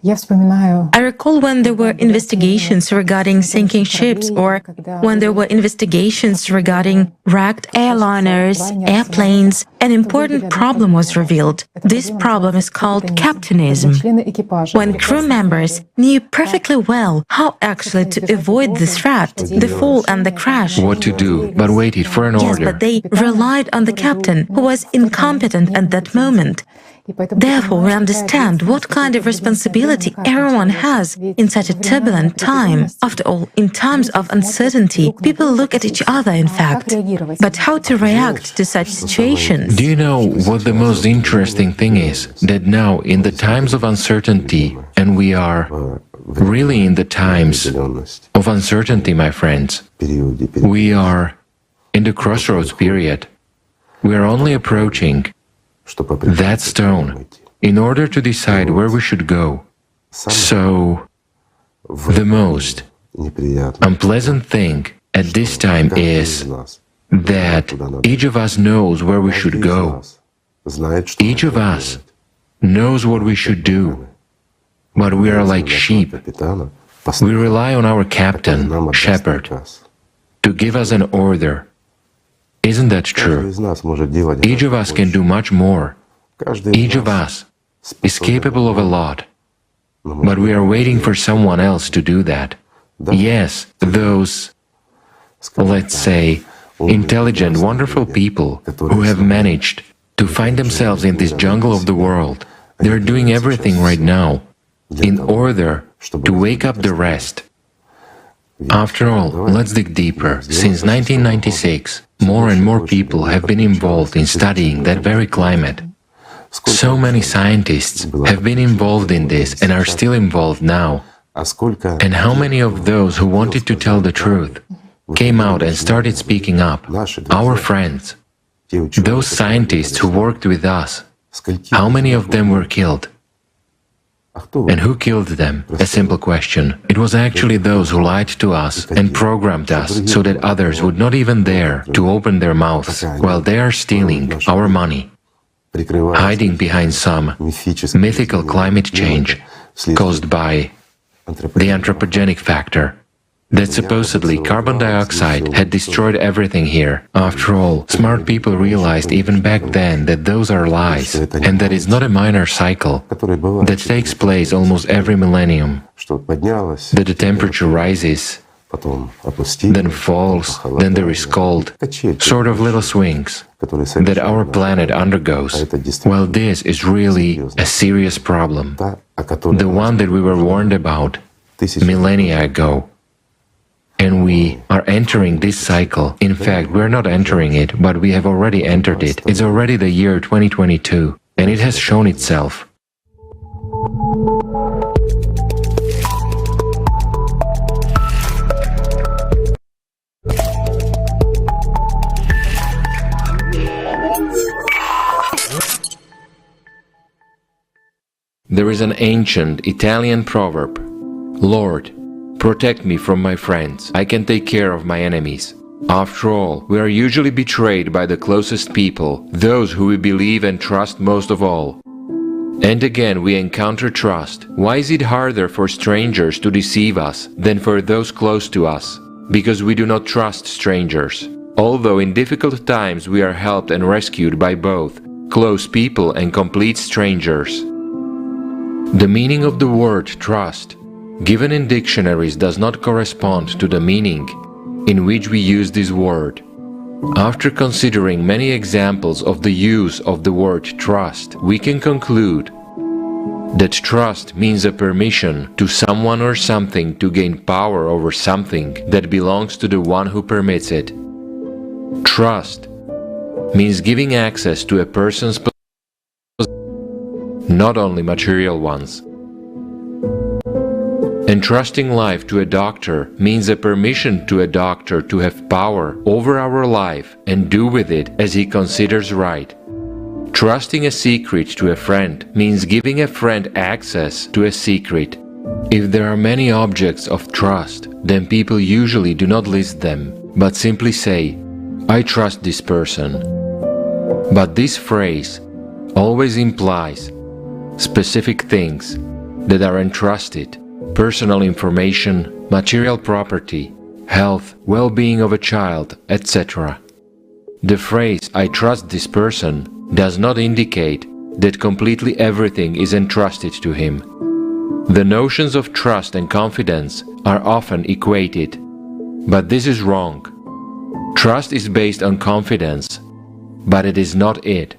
I recall when there were investigations regarding sinking ships, or when there were investigations regarding wrecked airliners, airplanes, an important problem was revealed. This problem is called captainism. When crew members knew perfectly well how actually to avoid the threat, the fall and the crash. What to do, but waited for an order. Yes, but they relied on the captain, who was incompetent at that moment. Therefore, we understand what kind of responsibility everyone has in such a turbulent time. After all, in times of uncertainty, people look at each other, in fact. But how to react to such situations? Do you know what the most interesting thing is? That now, in the times of uncertainty, and we are really in the times of uncertainty, my friends, we are in the crossroads period. We are only approaching that stone in order to decide where we should go. So, the most unpleasant thing at this time is that each of us knows where we should go. Each of us knows what we should do. But we are like sheep. We rely on our captain, shepherd, to give us an order. Isn't that true? Each of us can do much more. Each of us is capable of a lot. But we are waiting for someone else to do that. Yes, those, let's say, intelligent, wonderful people who have managed to find themselves in this jungle of the world, they're doing everything right now in order to wake up the rest. After all, let's dig deeper. Since 1996, more and more people have been involved in studying that very climate. So many scientists have been involved in this and are still involved now. And how many of those who wanted to tell the truth came out and started speaking up? Our friends, those scientists who worked with us, how many of them were killed? And who killed them? A simple question. It was actually those who lied to us and programmed us so that others would not even dare to open their mouths while they are stealing our money, hiding behind some mythical climate change caused by the anthropogenic factor, that supposedly carbon dioxide had destroyed everything here. After all, smart people realized even back then that those are lies, and that it's not a minor cycle that takes place almost every millennium, that the temperature rises, then falls, then there is cold, sort of little swings that our planet undergoes. Well, this is really a serious problem, the one that we were warned about millennia ago. And we are entering this cycle. In fact, we're not entering it, but we have already entered it. It's already the year 2022, and it has shown itself. There is an ancient Italian proverb, "Lord, protect me from my friends. I can take care of my enemies." After all, we are usually betrayed by the closest people, those who we believe and trust most of all. And again we encounter trust. Why is it harder for strangers to deceive us than for those close to us? Because we do not trust strangers. Although in difficult times we are helped and rescued by both close people and complete strangers. The meaning of the word trust, given in dictionaries, does not correspond to the meaning in which we use this word. After considering many examples of the use of the word trust, we can conclude that trust means a permission to someone or something to gain power over something that belongs to the one who permits it. Trust means giving access to a person's possessions, not only material ones. Entrusting life to a doctor means a permission to a doctor to have power over our life and do with it as he considers right. Trusting a secret to a friend means giving a friend access to a secret. If there are many objects of trust, then people usually do not list them, but simply say, "I trust this person." But this phrase always implies specific things that are entrusted. Personal information, material property, health, well-being of a child, etc. The phrase "I trust this person" does not indicate that completely everything is entrusted to him. The notions of trust and confidence are often equated, but this is wrong. Trust is based on confidence, but it is not it.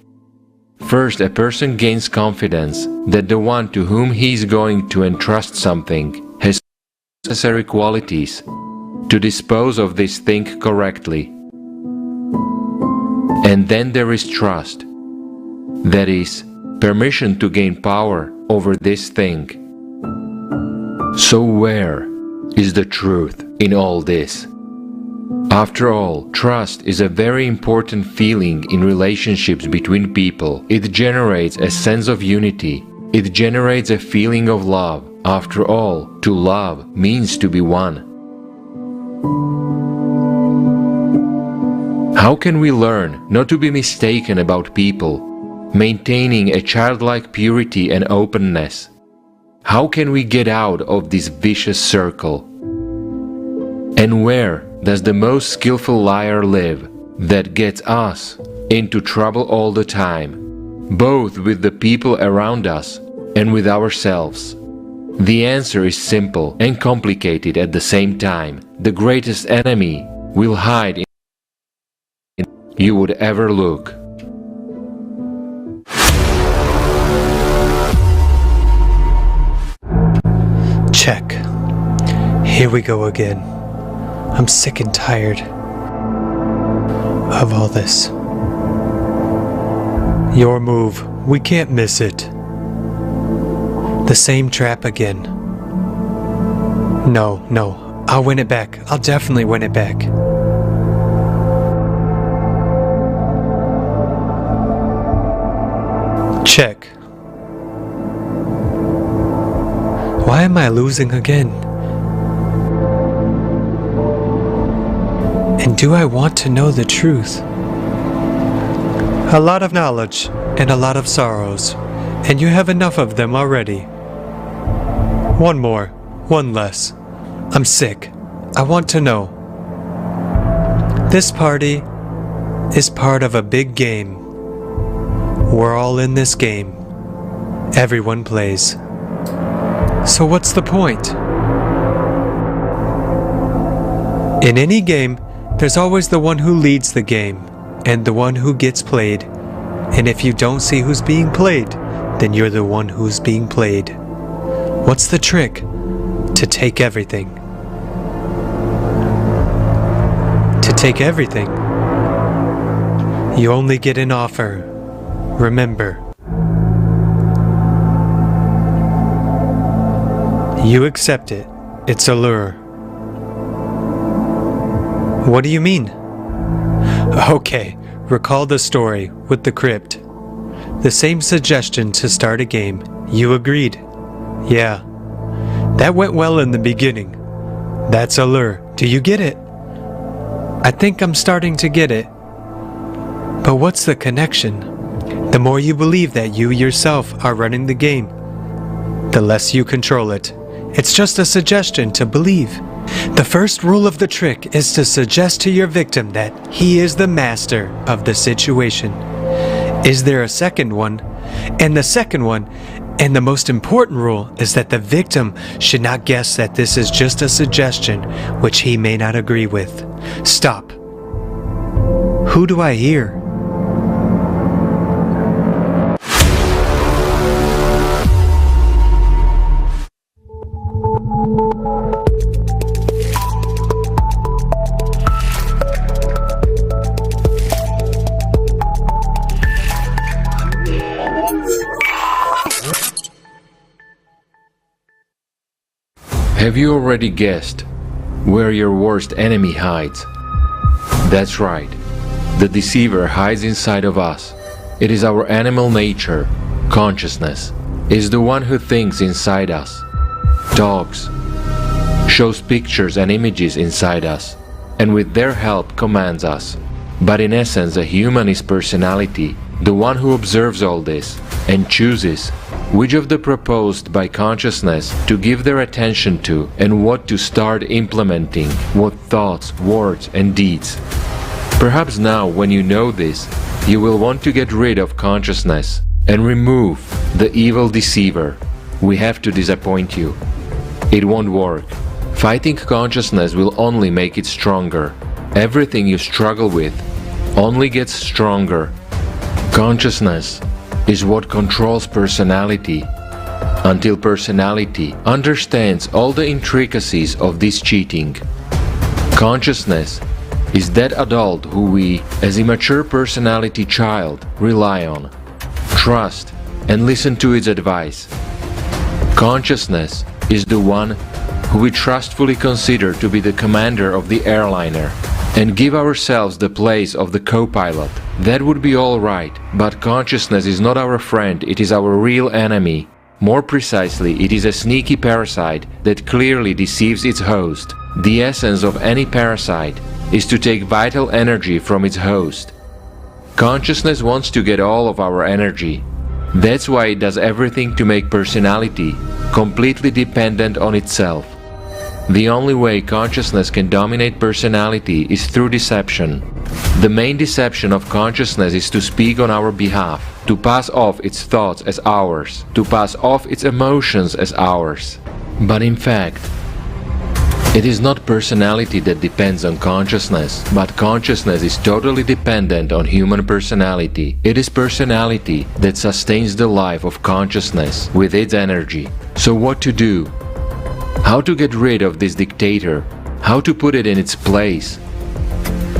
First, a person gains confidence that the one to whom he is going to entrust something has necessary qualities to dispose of this thing correctly. And then there is trust, that is, permission to gain power over this thing. So where is the truth in all this? After all, trust is a very important feeling in relationships between people. It generates a sense of unity. It generates a feeling of love. After all, to love means to be one. How can we learn not to be mistaken about people, maintaining a childlike purity and openness? How can we get out of this vicious circle? And where does the most skillful liar live that gets us into trouble all the time, both with the people around us and with ourselves? The answer is simple and complicated at the same time. The greatest enemy will hide in you would ever look. Check. Here we go again. I'm sick and tired of all this. Your move. We can't miss it. The same trap again. No. I'll win it back. I'll definitely win it back. Check. Why am I losing again? And do I want to know the truth? A lot of knowledge and a lot of sorrows, and you have enough of them already. One more, one less. I'm sick. I want to know. This party is part of a big game. We're all in this game. Everyone plays. So what's the point? In any game, there's always the one who leads the game and the one who gets played. And if you don't see who's being played, then you're the one who's being played. What's the trick? To take everything. To take everything. You only get an offer. Remember. You accept it. It's a lure. What do you mean? Okay, recall the story with the crypt. The same suggestion to start a game. You agreed. Yeah. That went well in the beginning. That's a lure. Do you get it? I think I'm starting to get it. But what's the connection? The more you believe that you yourself are running the game, the less you control it. It's just a suggestion to believe. The first rule of the trick is to suggest to your victim that he is the master of the situation. Is there a second one? And the second one, and the most important rule, is that the victim should not guess that this is just a suggestion which he may not agree with. Stop. Who do I hear? Have you already guessed where your worst enemy hides? That's right. The deceiver hides inside of us. It is our animal nature. Consciousness is the one who thinks inside us. Dogs shows pictures and images inside us, and with their help commands us. But in essence, a human is personality, the one who observes all this and chooses which of the proposed by consciousness to give their attention to and what to start implementing, what thoughts, words and deeds. Perhaps now, when you know this, you will want to get rid of consciousness and remove the evil deceiver. We have to disappoint you. It won't work. Fighting consciousness will only make it stronger. Everything you struggle with only gets stronger. Consciousness is what controls personality, until personality understands all the intricacies of this cheating. Consciousness is that adult who we, as a mature personality child, rely on, trust, and listen to its advice. Consciousness is the one who we trustfully consider to be the commander of the airliner, and give ourselves the place of the co-pilot. That would be all right, but consciousness is not our friend, it is our real enemy. More precisely, it is a sneaky parasite that clearly deceives its host. The essence of any parasite is to take vital energy from its host. Consciousness wants to get all of our energy. That's why it does everything to make personality completely dependent on itself. The only way consciousness can dominate personality is through deception. The main deception of consciousness is to speak on our behalf, to pass off its thoughts as ours, to pass off its emotions as ours. But in fact, it is not personality that depends on consciousness, but consciousness is totally dependent on human personality. It is personality that sustains the life of consciousness with its energy. So what to do? How to get rid of this dictator? How to put it in its place?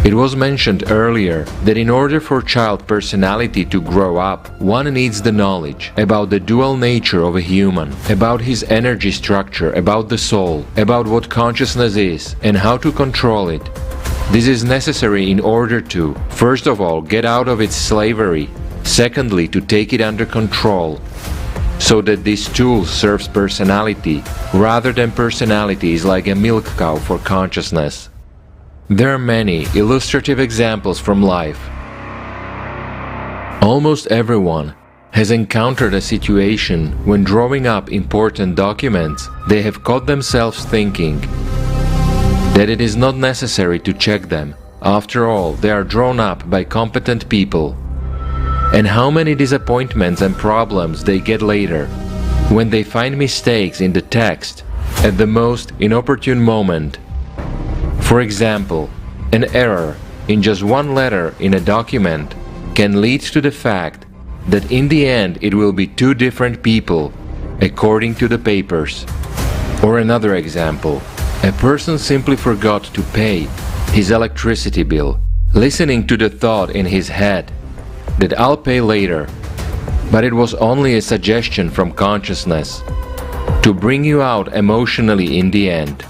It was mentioned earlier that in order for child personality to grow up, one needs the knowledge about the dual nature of a human, about his energy structure, about the soul, about what consciousness is, and how to control it. This is necessary in order to, first of all, get out of its slavery, secondly, to take it under control, so that this tool serves personality, rather than personality is like a milk cow for consciousness. There are many illustrative examples from life. Almost everyone has encountered a situation when drawing up important documents, they have caught themselves thinking that it is not necessary to check them. After all, they are drawn up by competent people. And how many disappointments and problems they get later, when they find mistakes in the text at the most inopportune moment. For example, an error in just one letter in a document can lead to the fact that in the end it will be two different people, according to the papers. Or another example, a person simply forgot to pay his electricity bill, listening to the thought in his head that I'll pay later, but it was only a suggestion from consciousness to bring you out emotionally in the end.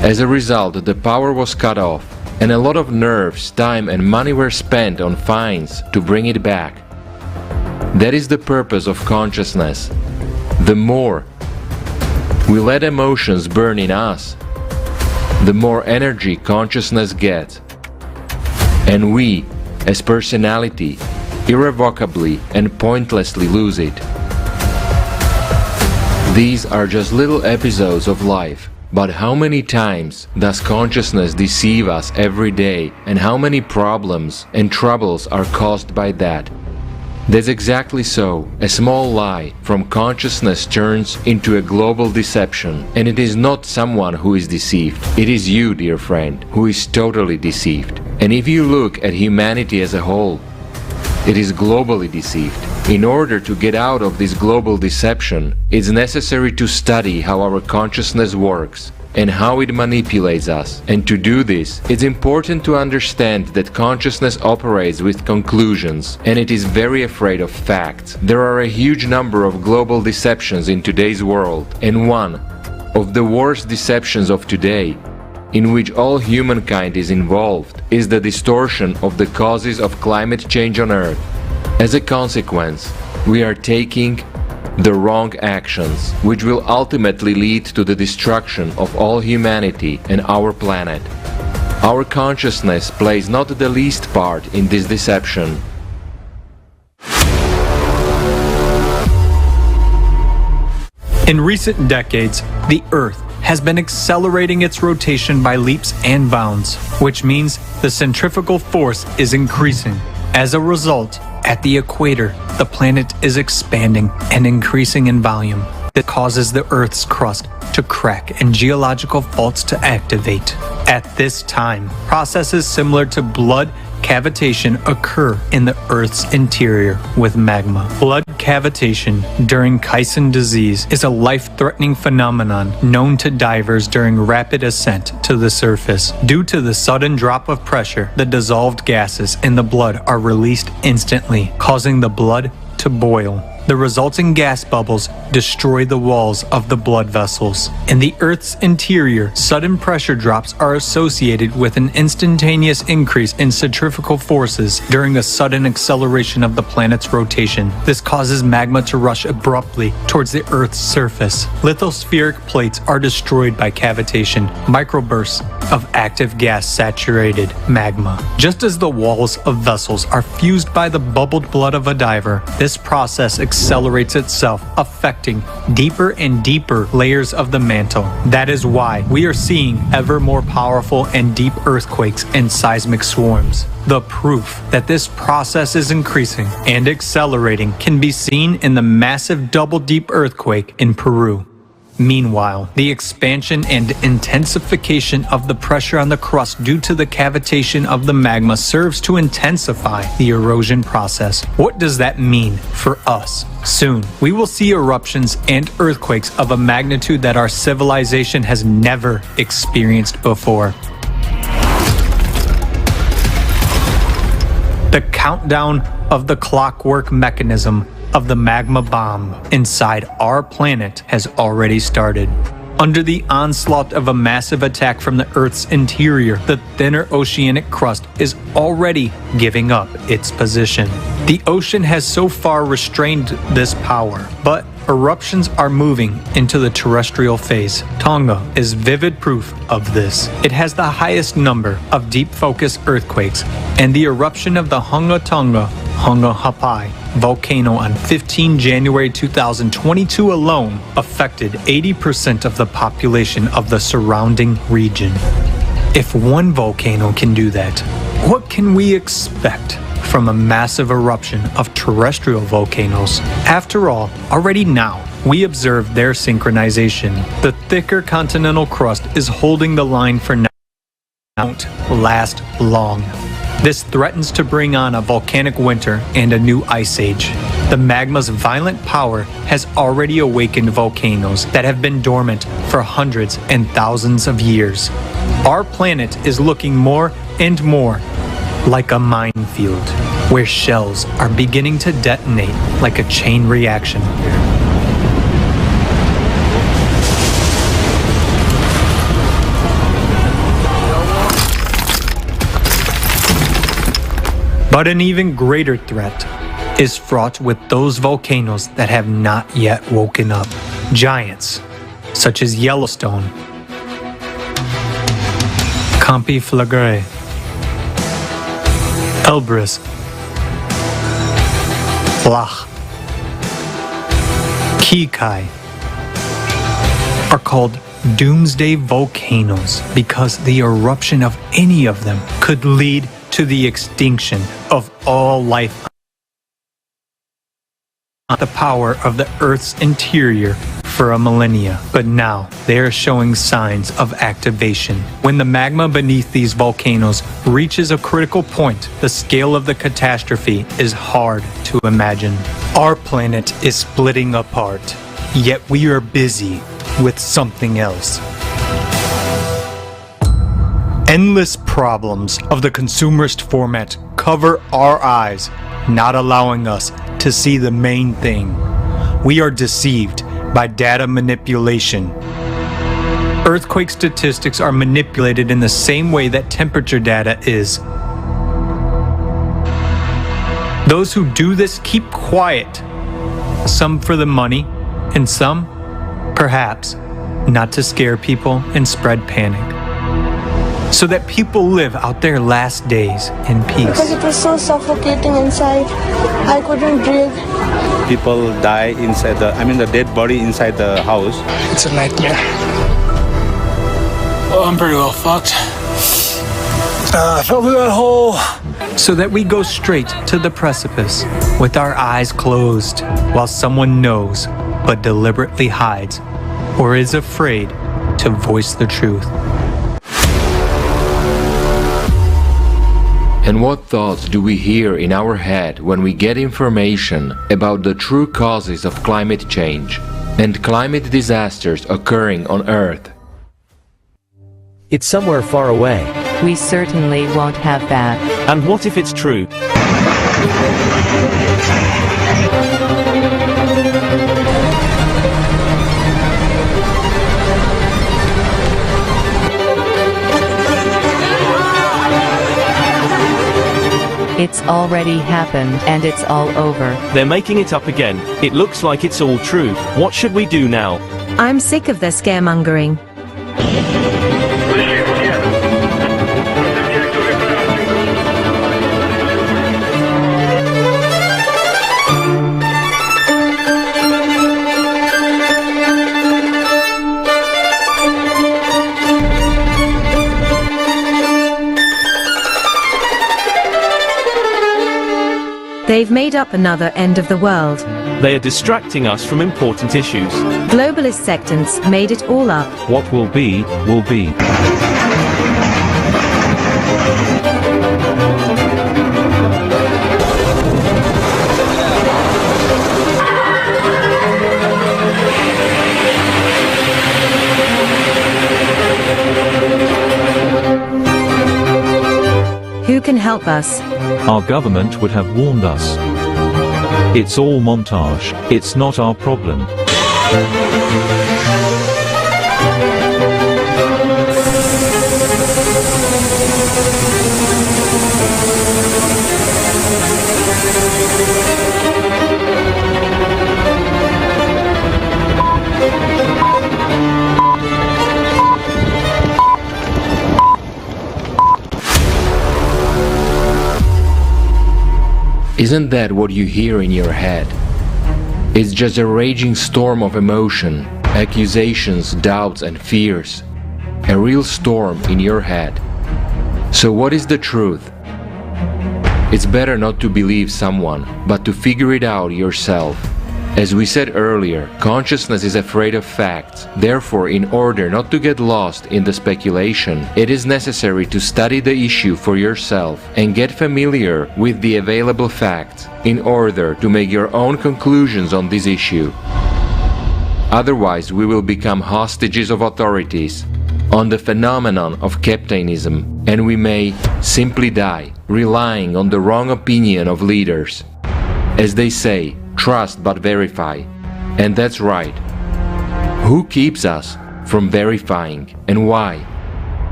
As a result, the power was cut off, and a lot of nerves, time and money were spent on fines to bring it back. That is the purpose of consciousness. The more we let emotions burn in us, the more energy consciousness gets. And we, as personality, irrevocably and pointlessly lose it. These are just little episodes of life. But how many times does consciousness deceive us every day, and how many problems and troubles are caused by that? That's exactly so. A small lie from consciousness turns into a global deception, and it is not someone who is deceived. It is you, dear friend, who is totally deceived. And if you look at humanity as a whole, it is globally deceived. In order to get out of this global deception, it's necessary to study how our consciousness works and how it manipulates us. And to do this, it's important to understand that consciousness operates with conclusions, and it is very afraid of facts. There are a huge number of global deceptions in today's world, and one of the worst deceptions of today, in which all humankind is involved, is the distortion of the causes of climate change on Earth. As a consequence, we are taking the wrong actions, which will ultimately lead to the destruction of all humanity and our planet. Our consciousness plays not the least part in this deception. In recent decades, the Earth has been accelerating its rotation by leaps and bounds, which means the centrifugal force is increasing. As a result, at the equator, the planet is expanding and increasing in volume. That causes the Earth's crust to crack and geological faults to activate. At this time, processes similar to blood cavitation occur in the Earth's interior with magma. Blood cavitation during Kaizen disease is a life-threatening phenomenon known to divers during rapid ascent to the surface. Due to the sudden drop of pressure, the dissolved gases in the blood are released instantly, causing the blood to boil. The resulting gas bubbles destroy the walls of the blood vessels. In the Earth's interior, sudden pressure drops are associated with an instantaneous increase in centrifugal forces during a sudden acceleration of the planet's rotation. This causes magma to rush abruptly towards the Earth's surface. Lithospheric plates are destroyed by cavitation, microbursts of active gas-saturated magma. Just as the walls of vessels are fused by the bubbled blood of a diver, this process accelerates itself, affecting deeper and deeper layers of the mantle. That is why we are seeing ever more powerful and deep earthquakes and seismic swarms. The proof that this process is increasing and accelerating can be seen in the massive double-deep earthquake in Peru. Meanwhile, the expansion and intensification of the pressure on the crust due to the cavitation of the magma serves to intensify the erosion process. What does that mean for us? Soon, we will see eruptions and earthquakes of a magnitude that our civilization has never experienced before. The countdown of the clockwork mechanism of the magma bomb inside our planet has already started. Under the onslaught of a massive attack from the Earth's interior, the thinner oceanic crust is already giving up its position. The ocean has so far restrained this power, but eruptions are moving into the terrestrial phase. Tonga is vivid proof of this. It has the highest number of deep focus earthquakes, and the eruption of the Hunga Tonga Hapai volcano on 15 January 2022 alone affected 80% of the population of the surrounding region. If one volcano can do that, what can we expect from a massive eruption of terrestrial volcanoes? After all, already now, we observe their synchronization. The thicker continental crust is holding the line for now. Won't last long. This threatens to bring on a volcanic winter and a new ice age. The magma's violent power has already awakened volcanoes that have been dormant for hundreds and thousands of years. Our planet is looking more and more like a minefield, where shells are beginning to detonate like a chain reaction. But an even greater threat is fraught with those volcanoes that have not yet woken up. Giants, such as Yellowstone, Campi Flegrei, Elbrus, Flach, Kikai, are called doomsday volcanoes because the eruption of any of them could lead to the extinction of all life. The power of the Earth's interior for a millennia, but now they are showing signs of activation. When the magma beneath these volcanoes reaches a critical point, the scale of the catastrophe is hard to imagine. Our planet is splitting apart, yet we are busy with something else. Endless problems of the consumerist format cover our eyes, not allowing us to see the main thing. We are deceived by data manipulation. Earthquake statistics are manipulated in the same way that temperature data is. Those who do this keep quiet, some for the money, and some, perhaps, not to scare people and spread panic, so that people live out their last days in peace. Because it was so suffocating inside, I couldn't breathe. People die inside the dead body inside the house. It's a nightmare. Oh, I'm pretty well fucked. I fell through that hole. So that we go straight to the precipice with our eyes closed, while someone knows but deliberately hides or is afraid to voice the truth. And what thoughts do we hear in our head when we get information about the true causes of climate change and climate disasters occurring on Earth? It's somewhere far away. We certainly won't have that. And what if it's true? already happened and it's all over. They're making it up again. It looks like it's all true. What should we do now? I'm sick of their scaremongering. They've made up another end of the world. They are distracting us from important issues. Globalist sectants made it all up. What will be, will be. Who can help us? Our government would have warned us. It's all montage. It's not our problem. Isn't that what you hear in your head? It's just a raging storm of emotion, accusations, doubts and fears. A real storm in your head. So what is the truth? It's better not to believe someone, but to figure it out yourself. As we said earlier, consciousness is afraid of facts. Therefore, in order not to get lost in the speculation, it is necessary to study the issue for yourself and get familiar with the available facts in order to make your own conclusions on this issue. Otherwise, we will become hostages of authorities on the phenomenon of capitalism, and we may simply die, relying on the wrong opinion of leaders. As they say, trust but verify. And that's right. Who keeps us from verifying and why?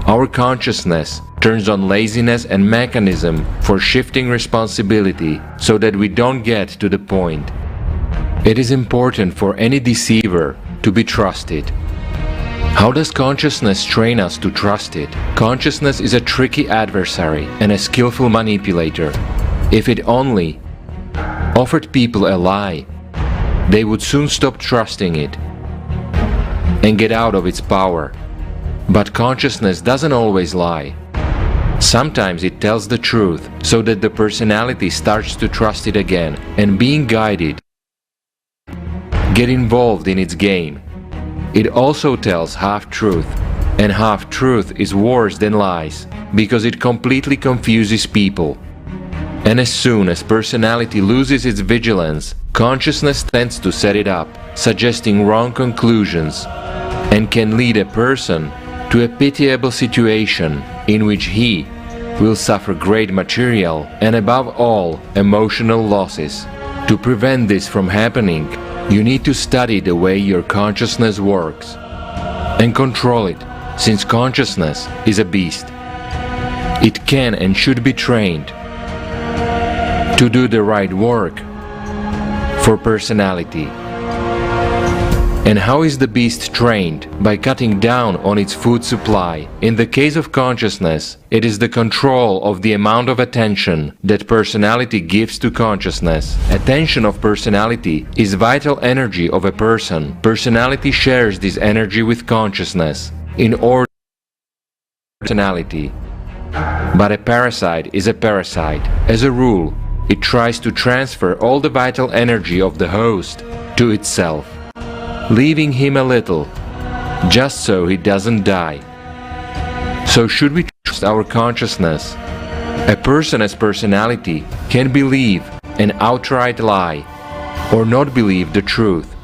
Our consciousness turns on laziness and mechanism for shifting responsibility so that we don't get to the point. It is important for any deceiver to be trusted. How does consciousness train us to trust it? Consciousness is a tricky adversary and a skillful manipulator. If it only offered people a lie, they would soon stop trusting it and get out of its power. But consciousness doesn't always lie. Sometimes it tells the truth so that the personality starts to trust it again and, being guided, get involved in its game. It also tells half-truth, and half-truth is worse than lies because it completely confuses people. And as soon as personality loses its vigilance, consciousness tends to set it up, suggesting wrong conclusions, and can lead a person to a pitiable situation in which he will suffer great material and above all emotional losses. To prevent this from happening, you need to study the way your consciousness works and control it, since consciousness is a beast. It can and should be trained to do the right work for personality. And how is the beast trained? By cutting down on its food supply. In the case of consciousness, it is the control of the amount of attention that personality gives to consciousness. Attention of personality is vital energy of a person. Personality shares this energy with consciousness in order to personality. But a parasite is a parasite. As a rule, it tries to transfer all the vital energy of the host to itself, leaving him a little, just so he doesn't die. So should we trust our consciousness? A person as personality can believe an outright lie or not believe the truth.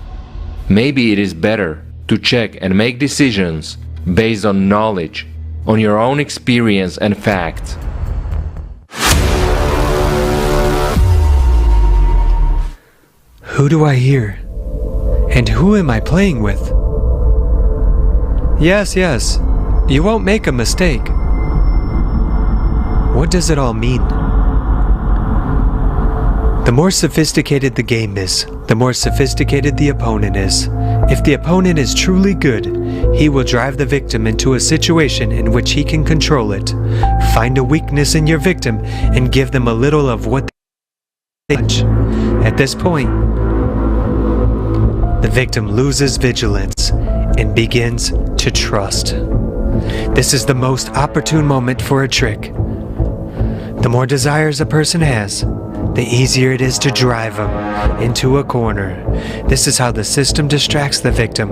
Maybe it is better to check and make decisions based on knowledge, on your own experience and facts. Who do I hear? And who am I playing with? Yes, you won't make a mistake. What does it all mean? The more sophisticated the game is, the more sophisticated the opponent is. If the opponent is truly good, he will drive the victim into a situation in which he can control it. Find a weakness in your victim and give them a little of what they want. At this point, the victim loses vigilance and begins to trust. This is the most opportune moment for a trick. The more desires a person has, the easier it is to drive them into a corner. This is how the system distracts the victim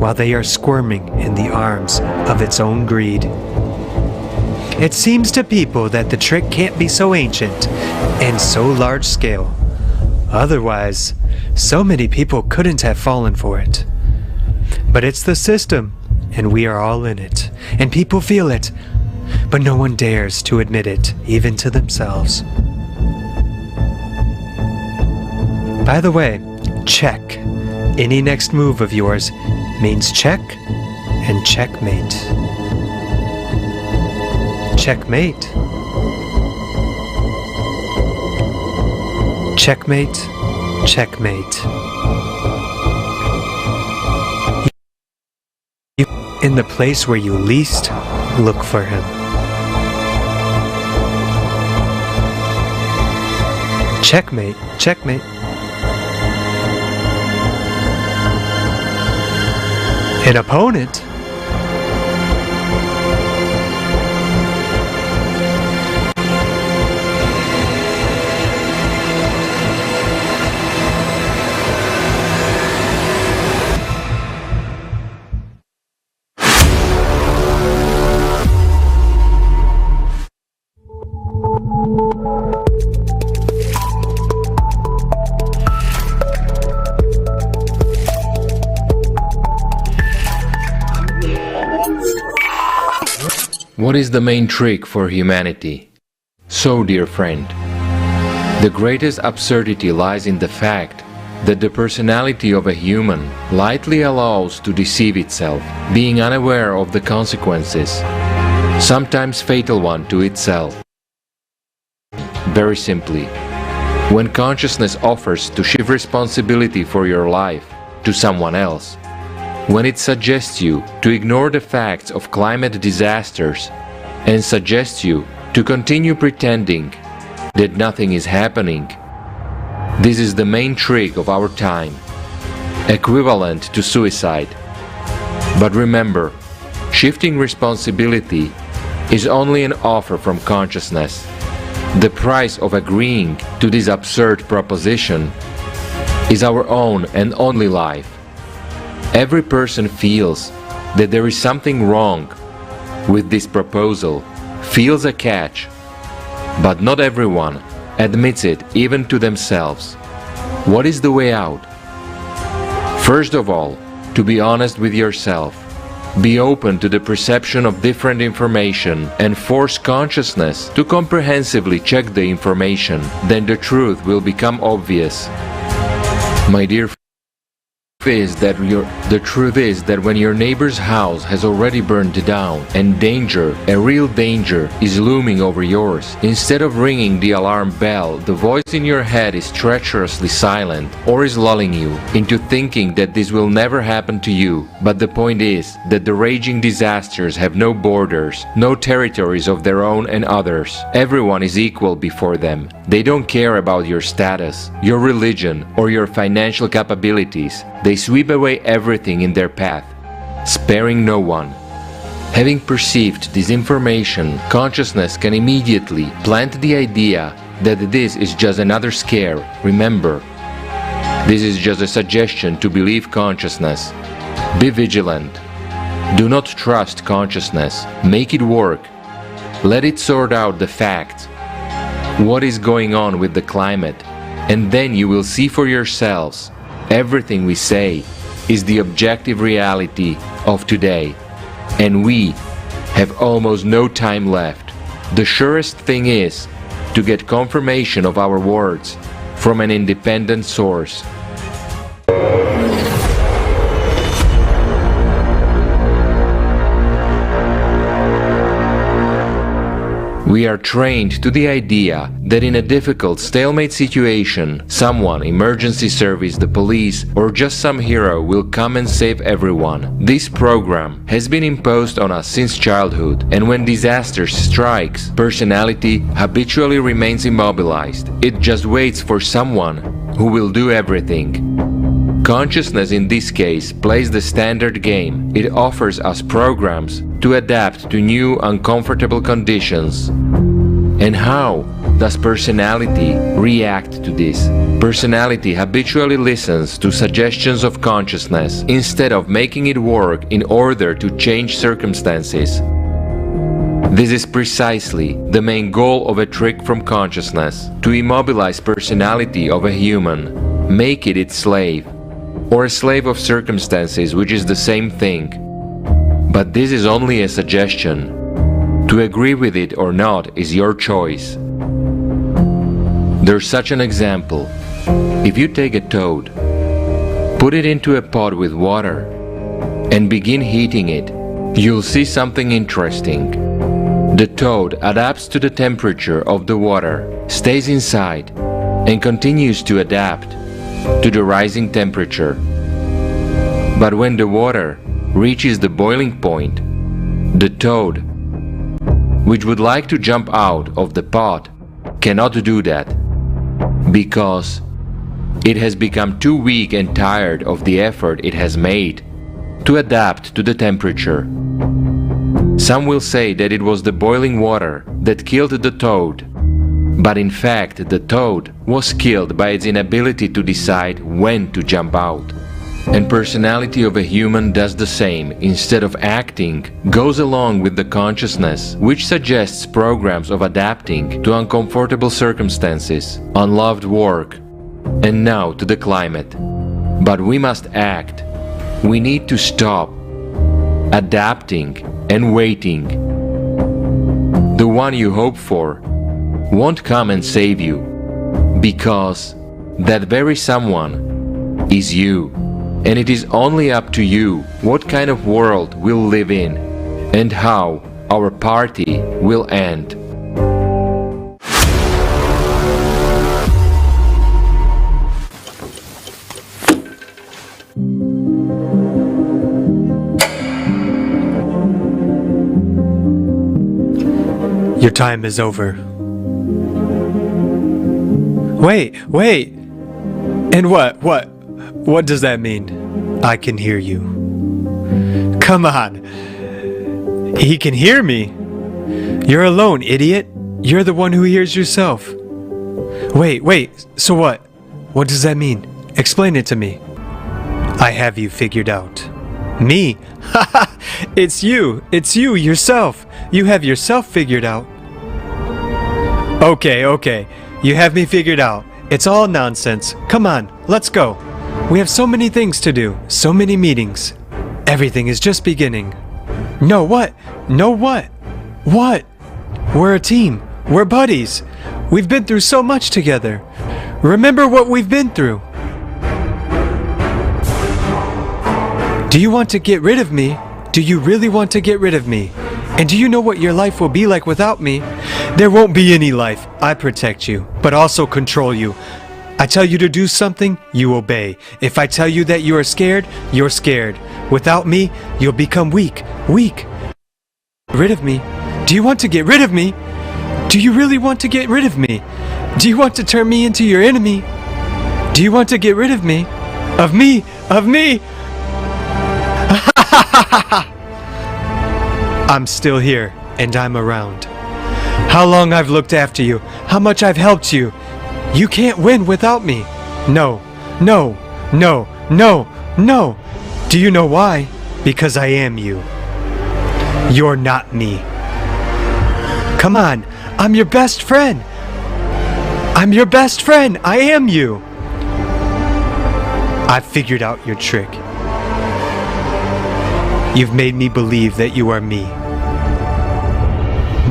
while they are squirming in the arms of its own greed. It seems to people that the trick can't be so ancient and so large scale. Otherwise, so many people couldn't have fallen for it. But it's the system, and we are all in it, and people feel it, but no one dares to admit it, even to themselves. By the way, check. Any next move of yours means check and checkmate. Checkmate. Checkmate. Checkmate. In the place where you least look for him. Checkmate. Checkmate. An opponent? What is the main trick for humanity? So, dear friend, the greatest absurdity lies in the fact that the personality of a human lightly allows to deceive itself, being unaware of the consequences, sometimes fatal one to itself. Very simply, when consciousness offers to shift responsibility for your life to someone else, when it suggests you to ignore the facts of climate disasters and suggests you to continue pretending that nothing is happening, this is the main trick of our time, equivalent to suicide. But remember, shifting responsibility is only an offer from consciousness. The price of agreeing to this absurd proposition is our own and only life. Every person feels that there is something wrong with this proposal, feels a catch, but not everyone admits it even to themselves. What is the way out? First of all, to be honest with yourself. Be open to the perception of different information and force consciousness to comprehensively check the information. Then the truth will become obvious. My dear friend, the truth is that when your neighbor's house has already burned down and danger, a real danger, is looming over yours, instead of ringing the alarm bell, the voice in your head is treacherously silent or is lulling you into thinking that this will never happen to you. But the point is that the raging disasters have no borders, no territories of their own and others. Everyone is equal before them. They don't care about your status, your religion, or your financial capabilities. They sweep away everything in their path, sparing no one. Having perceived this information, consciousness can immediately plant the idea that this is just another scare. Remember, this is just a suggestion to believe consciousness. Be vigilant. Do not trust consciousness. Make it work. Let it sort out the facts. What is going on with the climate? And then you will see for yourselves. Everything we say is the objective reality of today, and we have almost no time left. The surest thing is to get confirmation of our words from an independent source. We are trained to the idea that in a difficult stalemate situation, someone, emergency service, the police, or just some hero will come and save everyone. This program has been imposed on us since childhood, and when disaster strikes, personality habitually remains immobilized. It just waits for someone who will do everything. Consciousness in this case plays the standard game. It offers us programs to adapt to new uncomfortable conditions. And how does personality react to this? Personality habitually listens to suggestions of consciousness instead of making it work in order to change circumstances. This is precisely the main goal of a trick from consciousness: to immobilize personality of a human, make it its slave, or a slave of circumstances, which is the same thing. But this is only a suggestion. To agree with it or not is your choice. There's such an example. If you take a toad, put it into a pot with water, and begin heating it, you'll see something interesting. The toad adapts to the temperature of the water, stays inside, and continues to adapt to the rising temperature. But when the water reaches the boiling point, the toad, which would like to jump out of the pot, cannot do that, because it has become too weak and tired of the effort it has made to adapt to the temperature. Some will say that it was the boiling water that killed the toad, but in fact the toad was killed by its inability to decide when to jump out. And personality of a human does the same. Instead of acting, goes along with the consciousness, which suggests programs of adapting to uncomfortable circumstances, unloved work, and now to the climate. But we must act. We need to stop adapting and waiting. The one you hope for won't come and save you, because that very someone is you. And it is only up to you what kind of world we'll live in and how our party will end. Your time is over. Wait. And what does that mean? I can hear you. Come on. He can hear me. You're alone, idiot. You're the one who hears yourself. Wait. So what? What does that mean? Explain it to me. I have you figured out. Me? Haha! It's you yourself. You have yourself figured out. Okay. You have me figured out. It's all nonsense. Come on, let's go. We have so many things to do, so many meetings. Everything is just beginning. No, what? What? We're a team. We're buddies. We've been through so much together. Remember what we've been through. Do you want to get rid of me? Do you really want to get rid of me? And do you know what your life will be like without me? There won't be any life. I protect you, but also control you. I tell you to do something, you obey. If I tell you that you are scared, you're scared. Without me, you'll become weak. Rid of me? Do you want to get rid of me? Do you really want to get rid of me? Do you want to turn me into your enemy? Do you want to get rid of me? Of me? I'm still here, and I'm around. How long I've looked after you, how much I've helped you. You can't win without me. No. Do you know why? Because I am you. You're not me. Come on, I'm your best friend. I am you. I've figured out your trick. You've made me believe that you are me.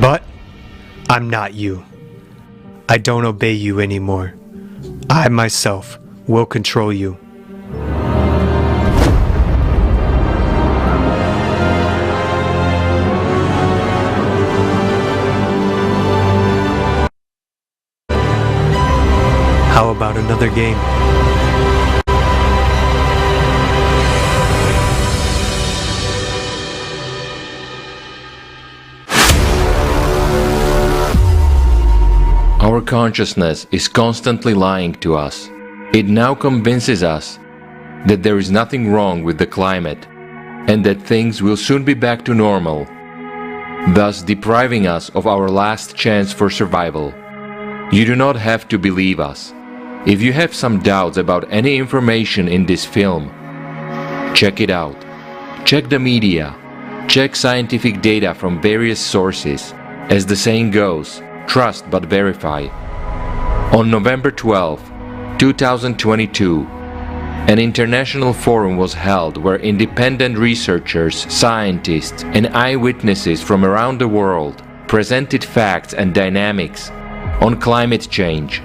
But I'm not you. I don't obey you anymore. I myself will control you. How about another game? Our consciousness is constantly lying to us. It now convinces us that there is nothing wrong with the climate and that things will soon be back to normal, thus depriving us of our last chance for survival. You do not have to believe us. If you have some doubts about any information in this film, check it out. Check the media. Check scientific data from various sources. As the saying goes, trust but verify. On November 12, 2022, an international forum was held where independent researchers, scientists, and eyewitnesses from around the world presented facts and dynamics on climate change.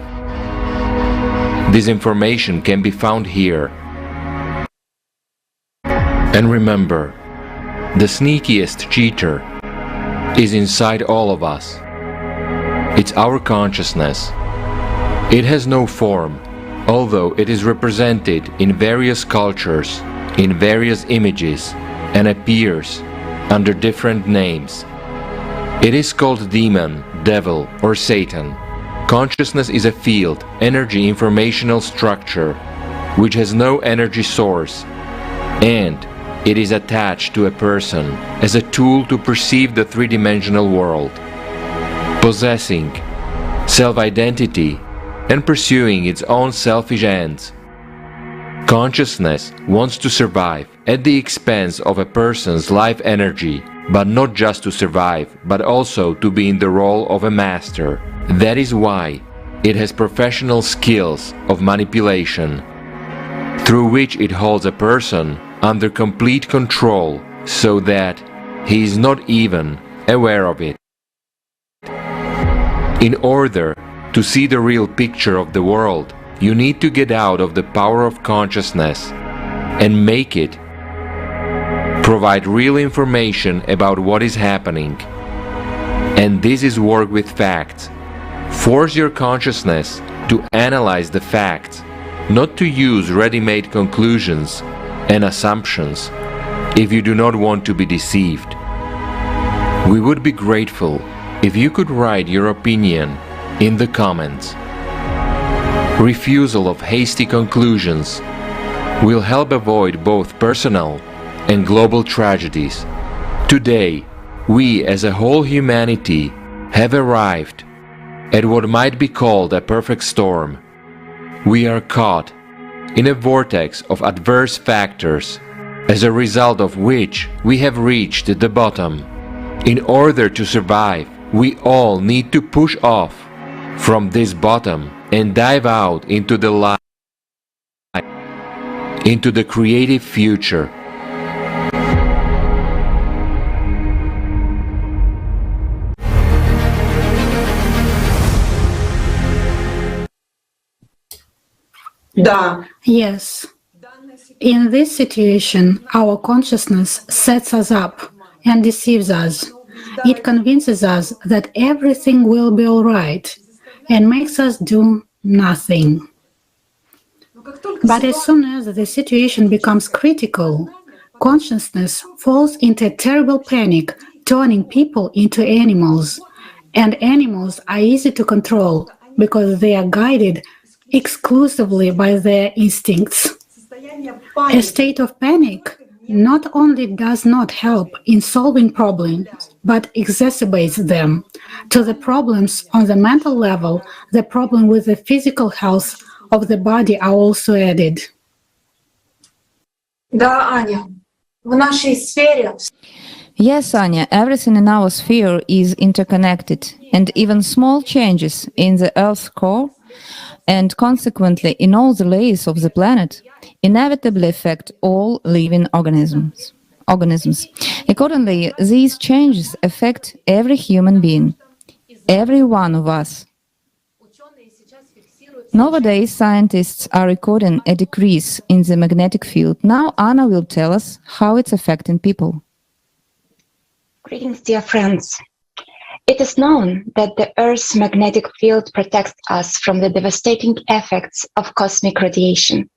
This information can be found here. And remember, the sneakiest cheater is inside all of us. It's our consciousness. It has no form, although it is represented in various cultures, in various images, and appears under different names. It is called demon, devil, or Satan. Consciousness is a field, energy informational structure, which has no energy source, and it is attached to a person as a tool to perceive the three-dimensional world, possessing self-identity and pursuing its own selfish ends. Consciousness wants to survive at the expense of a person's life energy, but not just to survive, but also to be in the role of a master. That is why it has professional skills of manipulation, through which it holds a person under complete control so that he is not even aware of it. In order to see the real picture of the world, you need to get out of the power of consciousness and make it provide real information about what is happening. And this is work with facts. Force your consciousness to analyze the facts, not to use ready-made conclusions and assumptions if you do not want to be deceived. We would be grateful if you could write your opinion in the comments. Refusal of hasty conclusions will help avoid both personal and global tragedies. Today, we as a whole humanity have arrived at what might be called a perfect storm. We are caught in a vortex of adverse factors, as a result of which we have reached the bottom. In order to survive, we all need to push off from this bottom and dive out into the light, into the creative future. Yes. In this situation, our consciousness sets us up and deceives us. It convinces us that everything will be all right and makes us do nothing. But as soon as the situation becomes critical, consciousness falls into a terrible panic, turning people into animals. And animals are easy to control because they are guided exclusively by their instincts. A state of panic not only does not help in solving problems, but exacerbates them. To the problems on the mental level, the problem with the physical health of the body are also added. Yes, Anya, everything in our sphere is interconnected, and even small changes in the Earth's core and consequently in all the layers of the planet inevitably affect all living organisms. Accordingly, these changes affect every human being, every one of us. Nowadays, scientists are recording a decrease in the magnetic field. Now Anna will tell us how it's affecting people. Greetings, dear friends. It is known that the Earth's magnetic field protects us from the devastating effects of cosmic radiation,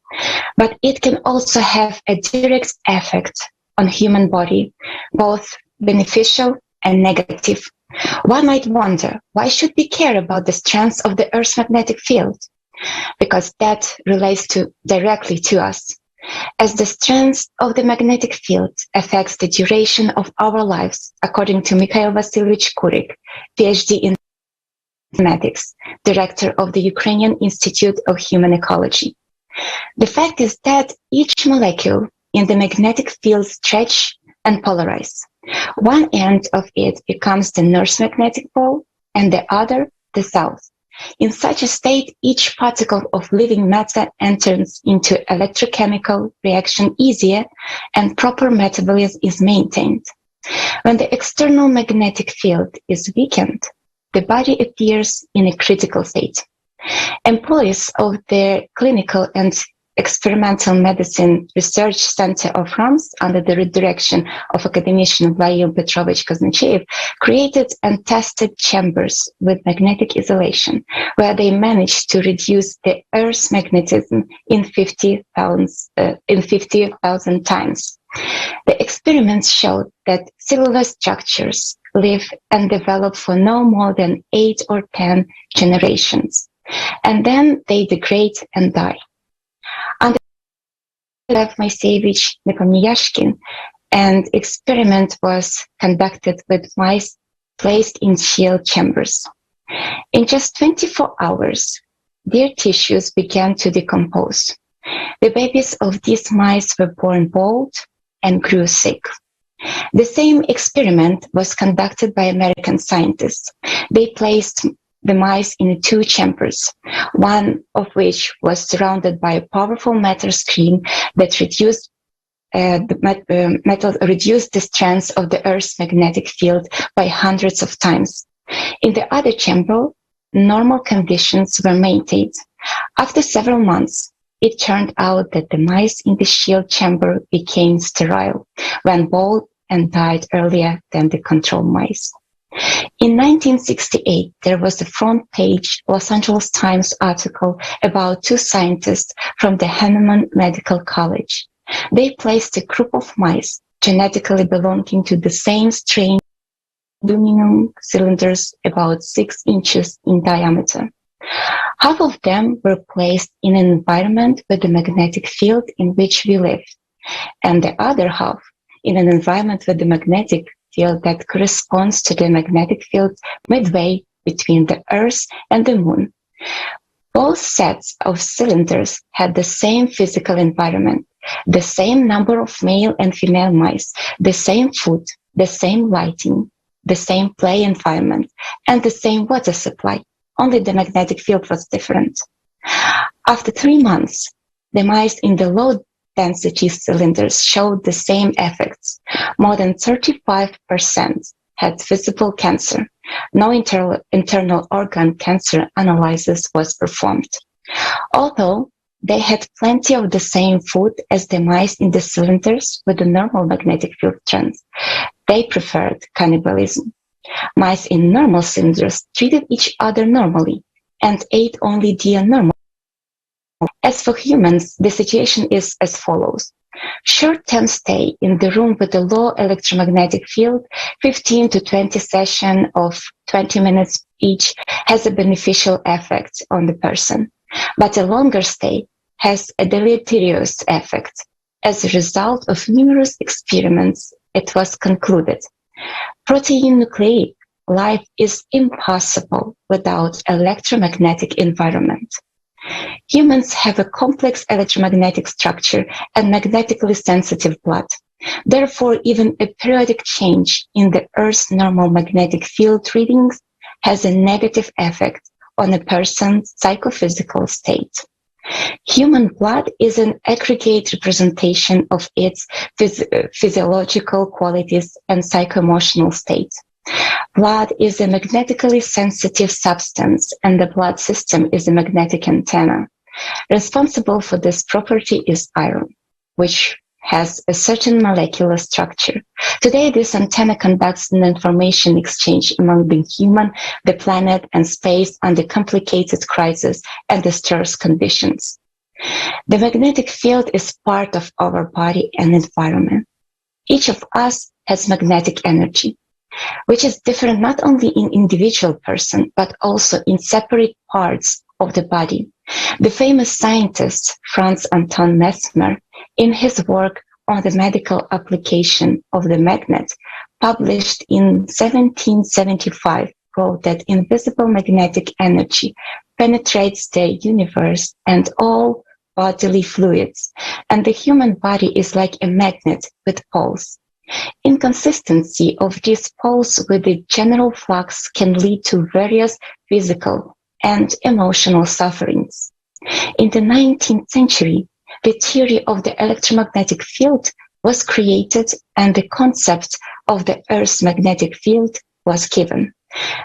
but it can also have a direct effect on human body, both beneficial and negative. One might wonder, why should we care about the strength of the Earth's magnetic field? Because that relates directly to us. As the strength of the magnetic field affects the duration of our lives, according to Mikhail Vasilyevich Kurik, PhD in mathematics, director of the Ukrainian Institute of Human Ecology. The fact is that each molecule in the magnetic field stretch and polarize. One end of it becomes the north magnetic pole and the other the south. In such a state, each particle of living matter enters into electrochemical reaction easier and proper metabolism is maintained. When the external magnetic field is weakened, the body appears in a critical state. Employees of the Clinical and Experimental Medicine Research Center of France, under the direction of academician Vladimir Petrovich Kazanchev, created and tested chambers with magnetic isolation, where they managed to reduce the Earth's magnetism in 50,000 times. The experiments showed that cellular structures live and develop for no more than 8 or 10 generations, and then they degrade and die. Under Lev Moiseyevich Nepomniashkin, an experiment was conducted with mice placed in sealed chambers. In just 24 hours, their tissues began to decompose. The babies of these mice were born bald and grew sick. The same experiment was conducted by American scientists. They placed the mice in 2 chambers, one of which was surrounded by a powerful metal screen that reduced the strength of the Earth's magnetic field by hundreds of times. In the other chamber, normal conditions were maintained. After several months, it turned out that the mice in the shield chamber became sterile, went bald, and died earlier than the control mice. In 1968, there was a front-page Los Angeles Times article about 2 scientists from the Hahnemann Medical College. They placed a group of mice genetically belonging to the same strain aluminum cylinders about 6 inches in diameter. Half of them were placed in an environment with the magnetic field in which we live, and the other half in an environment with the magnetic field that corresponds to the magnetic field midway between the Earth and the Moon. Both sets of cylinders had the same physical environment, the same number of male and female mice, the same food, the same lighting, the same play environment, and the same water supply. Only the magnetic field was different. After 3 months, the mice in the low density cylinders showed the same effects. More than 35% had visible cancer. No internal organ cancer analysis was performed. Although they had plenty of the same food as the mice in the cylinders with the normal magnetic field strength, they preferred cannibalism. Mice in normal cylinders treated each other normally and ate only the normal. As for humans, the situation is as follows. Short-term stay in the room with a low electromagnetic field, 15 to 20 sessions of 20 minutes each, has a beneficial effect on the person. But a longer stay has a deleterious effect. As a result of numerous experiments, it was concluded. Protein nucleic life is impossible without electromagnetic environment. Humans have a complex electromagnetic structure and magnetically sensitive blood. Therefore, even a periodic change in the Earth's normal magnetic field readings has a negative effect on a person's psychophysical state. Human blood is an aggregate representation of its physiological qualities and psycho-emotional state. Blood is a magnetically sensitive substance, and the blood system is a magnetic antenna. Responsible for this property is iron, which has a certain molecular structure. Today, this antenna conducts an information exchange among the human, the planet, and space under complicated crisis and distress conditions. The magnetic field is part of our body and environment. Each of us has magnetic energy, which is different not only in individual person, but also in separate parts of the body. The famous scientist Franz Anton Mesmer, in his work on the medical application of the magnet, published in 1775, wrote that invisible magnetic energy penetrates the universe and all bodily fluids, and the human body is like a magnet with poles. Inconsistency of these poles with the general flux can lead to various physical and emotional sufferings. In the 19th century, the theory of the electromagnetic field was created and the concept of the Earth's magnetic field was given.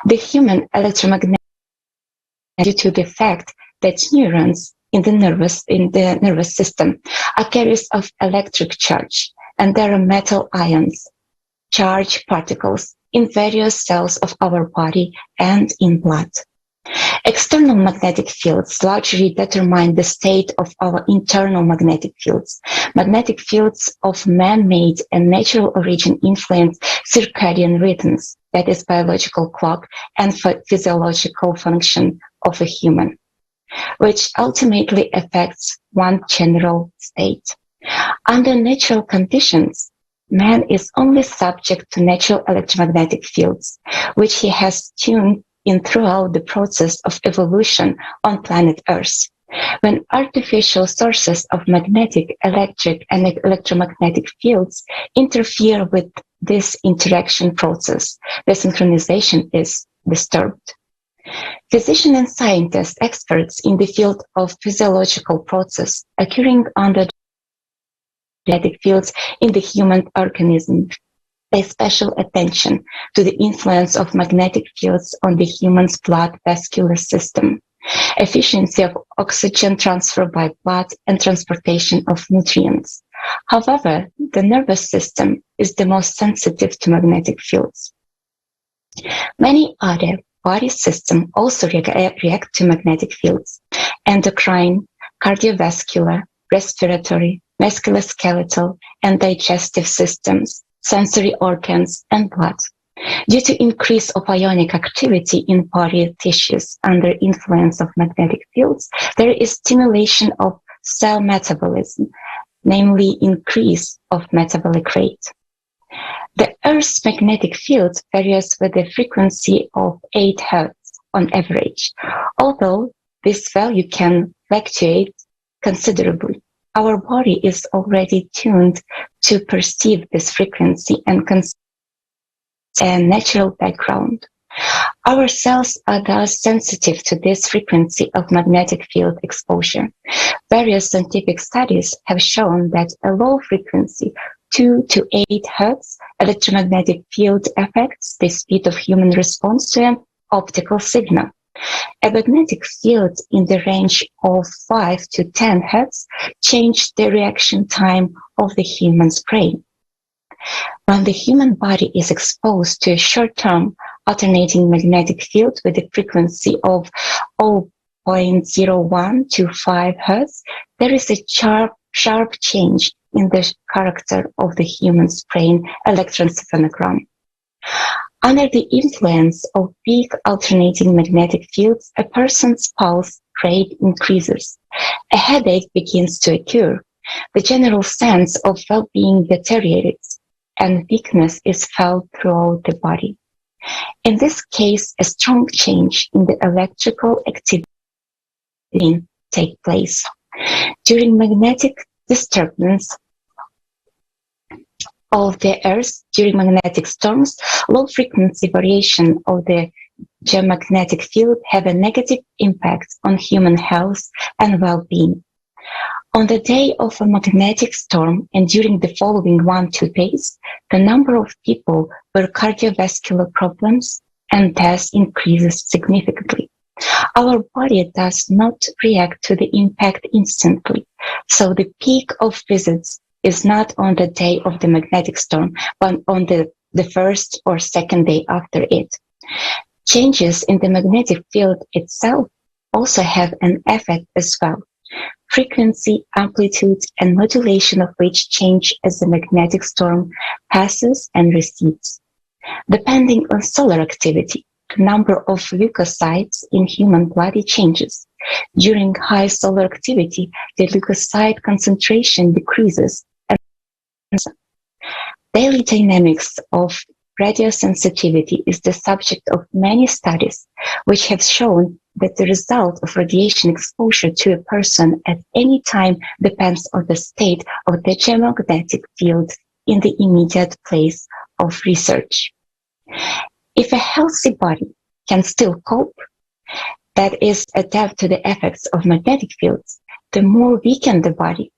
The human electromagnetic due to the fact that neurons in the nervous system are carriers of electric charge, and there are metal ions, charged particles in various cells of our body and in blood. External magnetic fields largely determine the state of our internal magnetic fields. Magnetic fields of man-made and natural origin influence circadian rhythms, that is biological clock and physiological function of a human, which ultimately affects one general state. Under natural conditions, man is only subject to natural electromagnetic fields, which he has tuned in throughout the process of evolution on planet Earth. When artificial sources of magnetic, electric, and electromagnetic fields interfere with this interaction process, the synchronization is disturbed. Physicians and scientists, experts in the field of physiological process occurring under magnetic fields in the human organism, pay special attention to the influence of magnetic fields on the human's blood vascular system, efficiency of oxygen transfer by blood, and transportation of nutrients. However, the nervous system is the most sensitive to magnetic fields. Many other body systems also react to magnetic fields: endocrine, cardiovascular, respiratory, musculoskeletal, and digestive systems, sensory organs, and blood. Due to increase of ionic activity in body tissues under influence of magnetic fields, there is stimulation of cell metabolism, namely increase of metabolic rate. The Earth's magnetic field varies with a frequency of 8 Hz on average, although this value can fluctuate considerably. Our body is already tuned to perceive this frequency and consider a natural background. Our cells are thus sensitive to this frequency of magnetic field exposure. Various scientific studies have shown that a low frequency, 2 to 8 Hz electromagnetic field affects the speed of human response to an optical signal. A magnetic field in the range of 5 to 10 Hz changed the reaction time of the human's brain. When the human body is exposed to a short-term alternating magnetic field with a frequency of 0.01 to 5 Hz, there is a sharp change in the character of the human's brain electroencephalogram. Under the influence of peak alternating magnetic fields, a person's pulse rate increases. A headache begins to occur. The general sense of well-being deteriorates, and weakness is felt throughout the body. In this case, a strong change in the electrical activity takes place. During magnetic disturbance of the Earth, during magnetic storms, low-frequency variation of the geomagnetic field have a negative impact on human health and well-being. On the day of a magnetic storm and during the following 1-2 days, the number of people with cardiovascular problems and deaths increases significantly. Our body does not react to the impact instantly, so the peak of visits is not on the day of the magnetic storm, but on the first or second day after it. Changes in the magnetic field itself also have an effect as well. Frequency, amplitude, and modulation of which change as the magnetic storm passes and recedes. Depending on solar activity, the number of leukocytes in human body changes. During high solar activity, the leukocyte concentration decreases. Daily dynamics of radiosensitivity is the subject of many studies, which have shown that the result of radiation exposure to a person at any time depends on the state of the geomagnetic field in the immediate place of research. If a healthy body can still cope, that is, adapt to the effects of magnetic fields, the more weakened the body,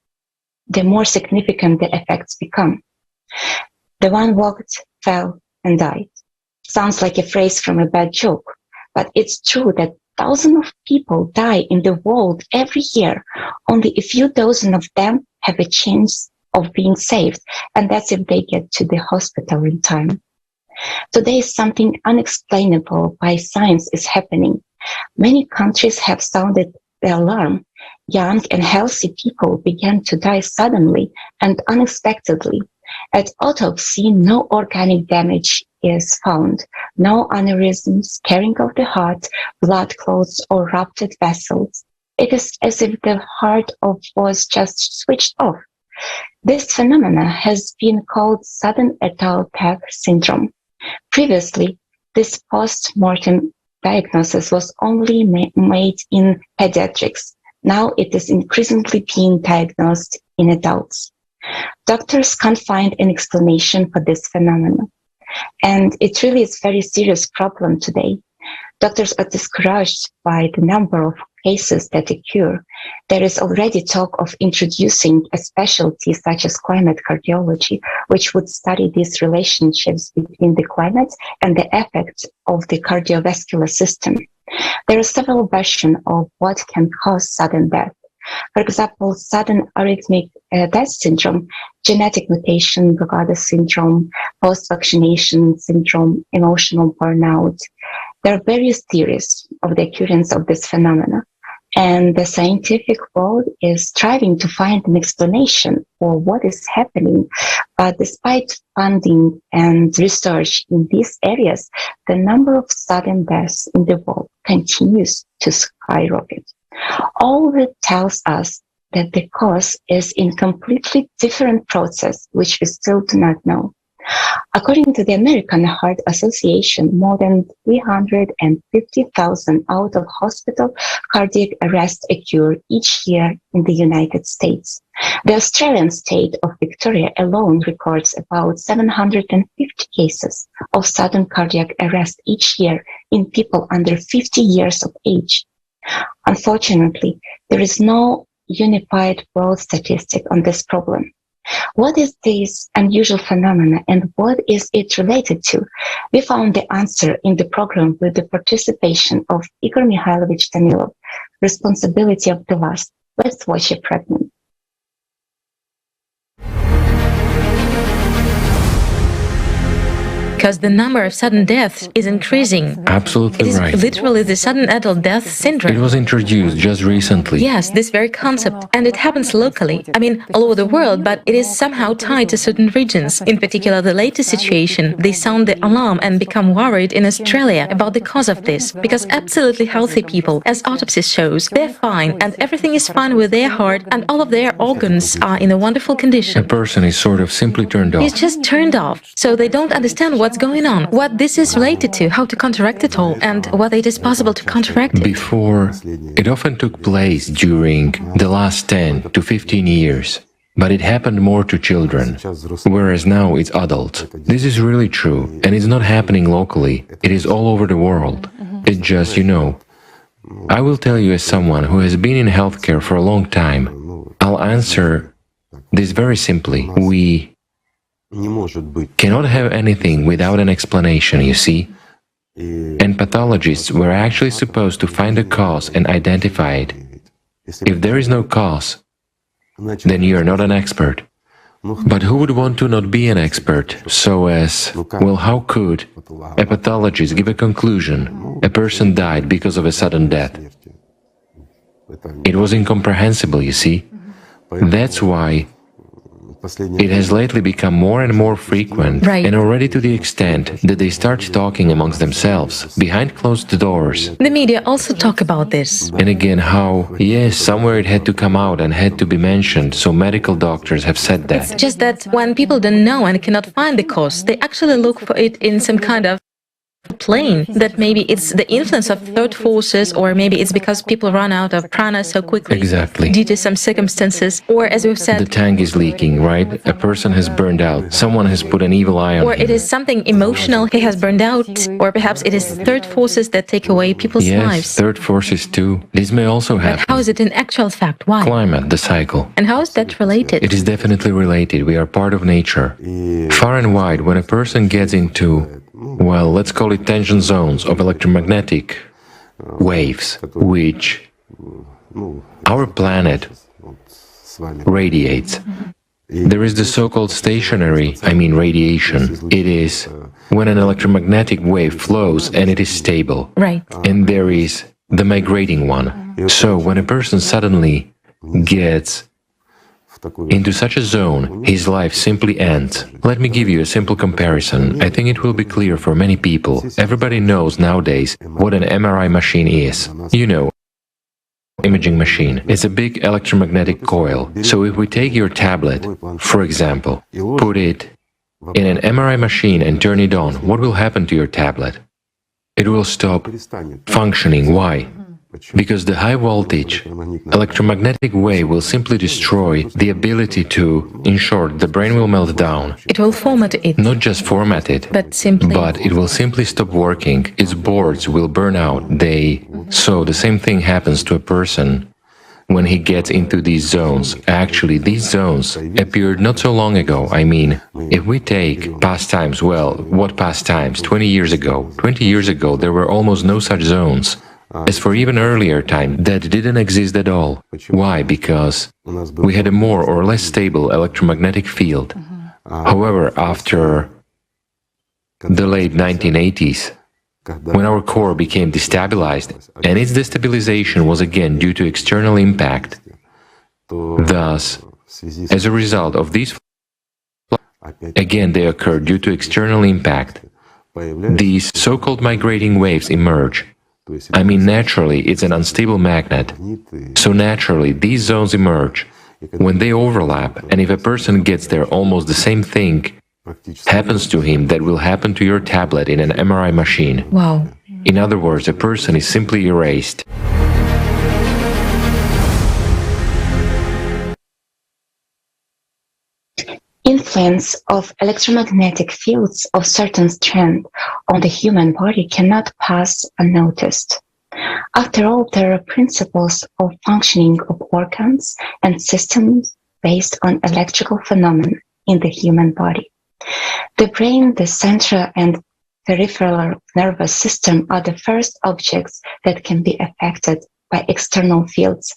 the more significant the effects become. The one walked, fell, and died. Sounds like a phrase from a bad joke, but it's true that thousands of people die in the world every year. Only a few dozen of them have a chance of being saved, and that's if they get to the hospital in time. Today, something unexplainable by science is happening. Many countries have sounded the alarm. Young and healthy people began to die suddenly and unexpectedly. At autopsy, no organic damage is found, no aneurysms, carrying of the heart, blood clots, or ruptured vessels. It is as if the heart was just switched off. This phenomena has been called sudden eternal death syndrome. Previously, this post-mortem diagnosis was only made in pediatrics. Now it is increasingly being diagnosed in adults. Doctors can't find an explanation for this phenomenon, and it really is a very serious problem today. Doctors are discouraged by the number of cases that occur. There is already talk of introducing a specialty such as climate cardiology, which would study these relationships between the climate and the effects of the cardiovascular system. There are several versions of what can cause sudden death. For example, sudden arrhythmic death syndrome, genetic mutation, Brugada syndrome, post-vaccination syndrome, emotional burnout. There are various theories of the occurrence of this phenomena, and the scientific world is striving to find an explanation for what is happening. But despite funding and research in these areas, the number of sudden deaths in the world continues to skyrocket. All that tells us that the cause is in a completely different process, which we still do not know. According to the American Heart Association, more than 350,000 out-of-hospital cardiac arrests occur each year in the United States. The Australian state of Victoria alone records about 750 cases of sudden cardiac arrest each year in people under 50 years of age. Unfortunately, there is no unified world statistic on this problem. What is this unusual phenomena and what is it related to? We found the answer in the program with the participation of Igor Mikhailovich Danilov, Responsibility of the Last. Let's watch a fragment. Because the number of sudden deaths is increasing. Absolutely right. It is literally the sudden adult death syndrome. It was introduced just recently. Yes, this very concept. And it happens locally. I mean, all over the world, but it is somehow tied to certain regions. In particular, the latest situation, they sound the alarm and become worried in Australia about the cause of this. Because absolutely healthy people, as autopsy shows, they're fine and everything is fine with their heart and all of their organs are in a wonderful condition. A person is sort of simply turned off. He's just turned off. So they don't understand what's going on, what this is related to, how to counteract it all, and whether it is possible to counteract it. Before, it often took place during the last 10 to 15 years, but it happened more to children, whereas now it's adults. This is really true, and it's not happening locally, it is all over the world. It's just, I will tell you as someone who has been in healthcare for a long time, I'll answer this very simply. We cannot have anything without an explanation, you see? And pathologists were actually supposed to find a cause and identify it. If there is no cause, then you are not an expert. But who would want to not be an expert? So as, well, how could a pathologist give a conclusion? A person died because of a sudden death. It was incomprehensible, you see. That's why it has lately become more and more frequent, and already to the extent that they start talking amongst themselves, behind closed doors. The media also talk about this. And again, how, yes, somewhere it had to come out and had to be mentioned, so medical doctors have said that. It's just that when people don't know and cannot find the cause, they actually look for it in some kind of plane, that maybe it's the influence of third forces, or maybe it's because people run out of prana so quickly. Exactly. Due to some circumstances, or as we've said, The tank is leaking, right? A person has burned out. Someone has put an evil eye on or him. it is something emotional, he has burned out, or perhaps it is third forces that take away people's Yes, lives. third forces too. This may also happen. But how is it in actual fact? Why? Climate, the cycle. And how is that related? It is definitely related. We are part of nature. Far and wide, when a person gets into, well, let's call it tension zones of electromagnetic waves, which our planet radiates. There is the so-called stationary, radiation. It is when an electromagnetic wave flows and it is stable. Right. And there is the migrating one. So when a person suddenly gets into such a zone, his life simply ends. Let me give you a simple comparison. I think it will be clear for many people. Everybody knows nowadays what an MRI machine is. You know, imaging machine. It's a big electromagnetic coil. So if we take your tablet, for example, put it in an MRI machine and turn it on, what will happen to your tablet? It will stop functioning. Why? Because the high voltage electromagnetic wave will simply destroy the ability to, in short, the brain will melt down. It will format it. Not just format it, but it will simply stop working. Its boards will burn out. So the same thing happens to a person when he gets into these zones. Actually, these zones appeared not so long ago. If we take past times, well, what past times? 20 years ago. 20 years ago, there were almost no such zones. As for even earlier time, that didn't exist at all. Why? Because we had a more or less stable electromagnetic field. However, after the late 1980s, when our core became destabilized, and its destabilization was again due to external impact, thus, as a result of these, again they occur due to external impact, these so-called migrating waves emerge. Naturally, it's an unstable magnet. So naturally, these zones emerge. When they overlap, and if a person gets there, almost the same thing happens to him that will happen to your tablet in an MRI machine. Wow. In other words, a person is simply erased. Influence of electromagnetic fields of certain strength on the human body cannot pass unnoticed. After all, there are principles of functioning of organs and systems based on electrical phenomena in the human body. The brain, the central and peripheral nervous system are the first objects that can be affected by external fields,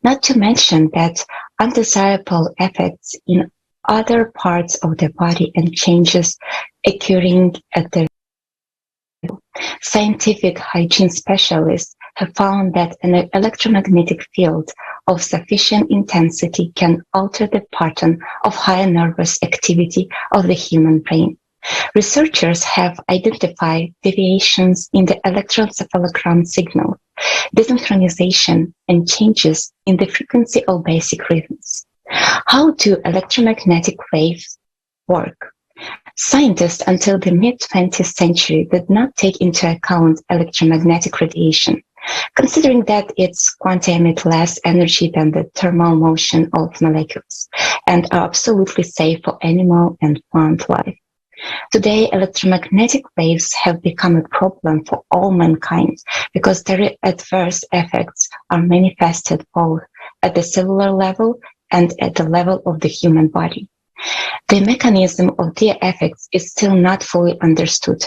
not to mention that undesirable effects in other parts of the body and changes occurring at the scientific hygiene specialists have found that an electromagnetic field of sufficient intensity can alter the pattern of higher nervous activity of the human brain. Researchers have identified deviations in the electroencephalogram signal, desynchronization, and changes in the frequency of basic rhythms. How do electromagnetic waves work? Scientists until the mid-20th century did not take into account electromagnetic radiation, considering that its quanta emit less energy than the thermal motion of molecules and are absolutely safe for animal and plant life. Today, electromagnetic waves have become a problem for all mankind because their adverse effects are manifested both at the cellular level and at the level of the human body. The mechanism of their effects is still not fully understood.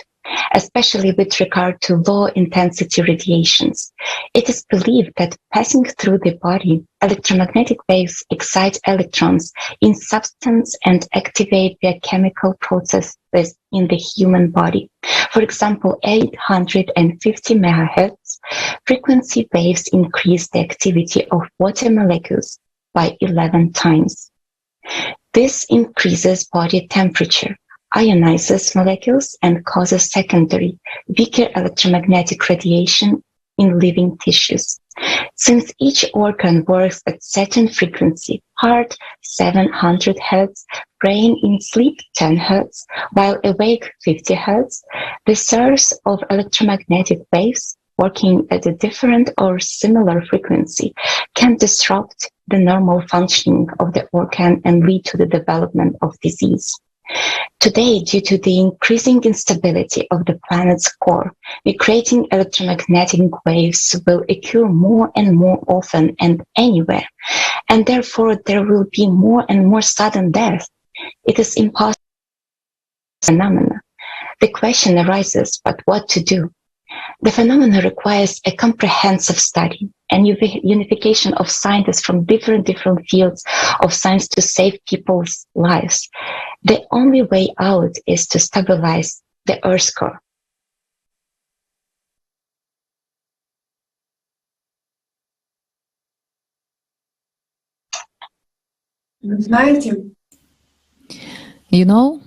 especially with regard to low-intensity radiations. It is believed that passing through the body, electromagnetic waves excite electrons in substance and activate their chemical processes in the human body. For example, 850 MHz frequency waves increase the activity of water molecules by 11 times. This increases body temperature, ionizes molecules, and causes secondary, weaker electromagnetic radiation in living tissues. Since each organ works at certain frequency, heart 700 Hz, brain in sleep 10 Hz, while awake 50 Hz, the source of electromagnetic waves working at a different or similar frequency can disrupt the normal functioning of the organ and lead to the development of disease. Today, due to the increasing instability of the planet's core, migrating electromagnetic waves will occur more and more often and anywhere, and therefore there will be more and more sudden death. It is impossible phenomena. The question arises, but what to do? The phenomenon requires a comprehensive study and unification of scientists from different fields of science to save people's lives. The only way out is to stabilize the Earth's core. You know,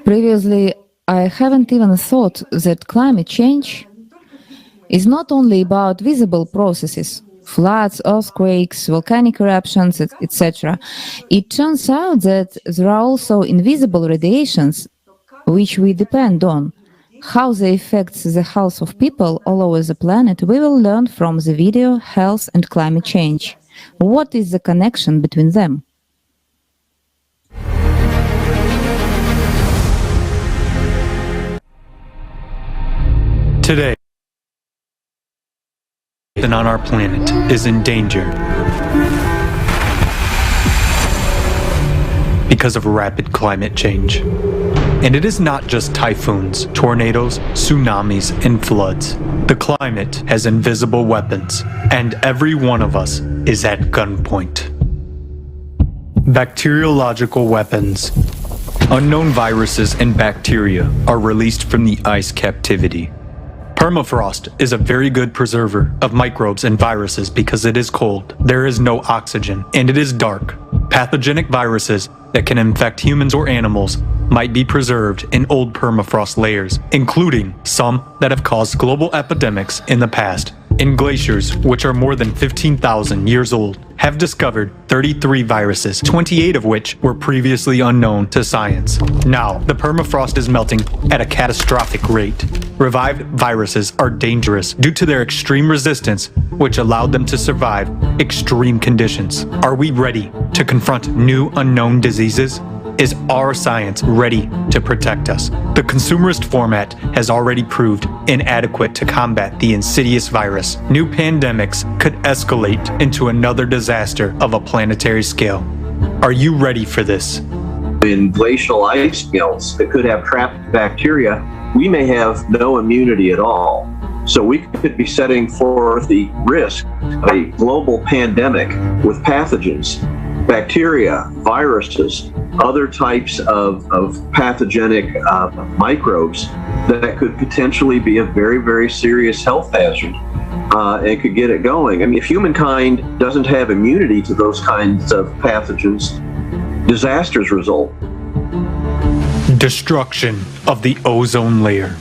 previously I haven't even thought that climate change is not only about visible processes, floods, earthquakes, volcanic eruptions, etc. It turns out that there are also invisible radiations which we depend on. How they affect the health of people all over the planet, we will learn from the video Health and Climate Change. What is the connection between them? Today, on our planet is in danger because of rapid climate change. And it is not just typhoons, tornadoes, tsunamis, and floods. The climate has invisible weapons, and every one of us is at gunpoint. Bacteriological weapons. Unknown viruses and bacteria are released from the ice captivity. Permafrost is a very good preserver of microbes and viruses because it is cold, there is no oxygen, and it is dark. Pathogenic viruses that can infect humans or animals might be preserved in old permafrost layers, including some that have caused global epidemics in the past. In glaciers, which are more than 15,000 years old, have discovered 33 viruses, 28 of which were previously unknown to science. Now, the permafrost is melting at a catastrophic rate. Revived viruses are dangerous due to their extreme resistance, which allowed them to survive extreme conditions. Are we ready to confront new unknown diseases? Is our science ready to protect us? The consumerist format has already proved inadequate to combat the insidious virus. New pandemics could escalate into another disaster of a planetary scale. Are you ready for this? In glacial ice melts that could have trapped bacteria, we may have no immunity at all. So we could be setting forth the risk of a global pandemic with pathogens, bacteria, viruses, other types of pathogenic microbes that could potentially be a very, very serious health hazard and could get it going. I mean, if humankind doesn't have immunity to those kinds of pathogens, disasters result. Destruction of the ozone layer.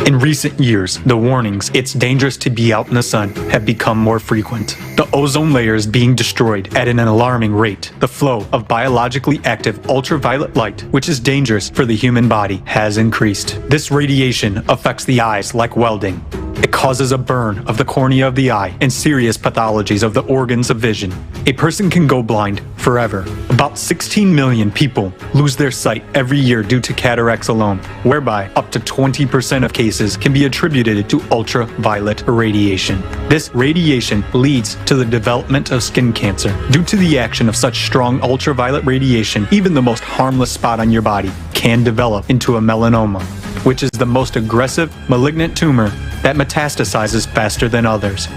In recent years, the warnings it's dangerous to be out in the sun have become more frequent. The ozone layer is being destroyed at an alarming rate. The flow of biologically active ultraviolet light, which is dangerous for the human body, has increased. This radiation affects the eyes like welding. It causes a burn of the cornea of the eye and serious pathologies of the organs of vision. A person can go blind forever. About 16 million people lose their sight every year due to cataracts alone, whereby up to 20% of cases can be attributed to ultraviolet radiation. This radiation leads to the development of skin cancer. Due to the action of such strong ultraviolet radiation, even the most harmless spot on your body can develop into a melanoma. which is the most aggressive, malignant tumor that metastasizes faster than others.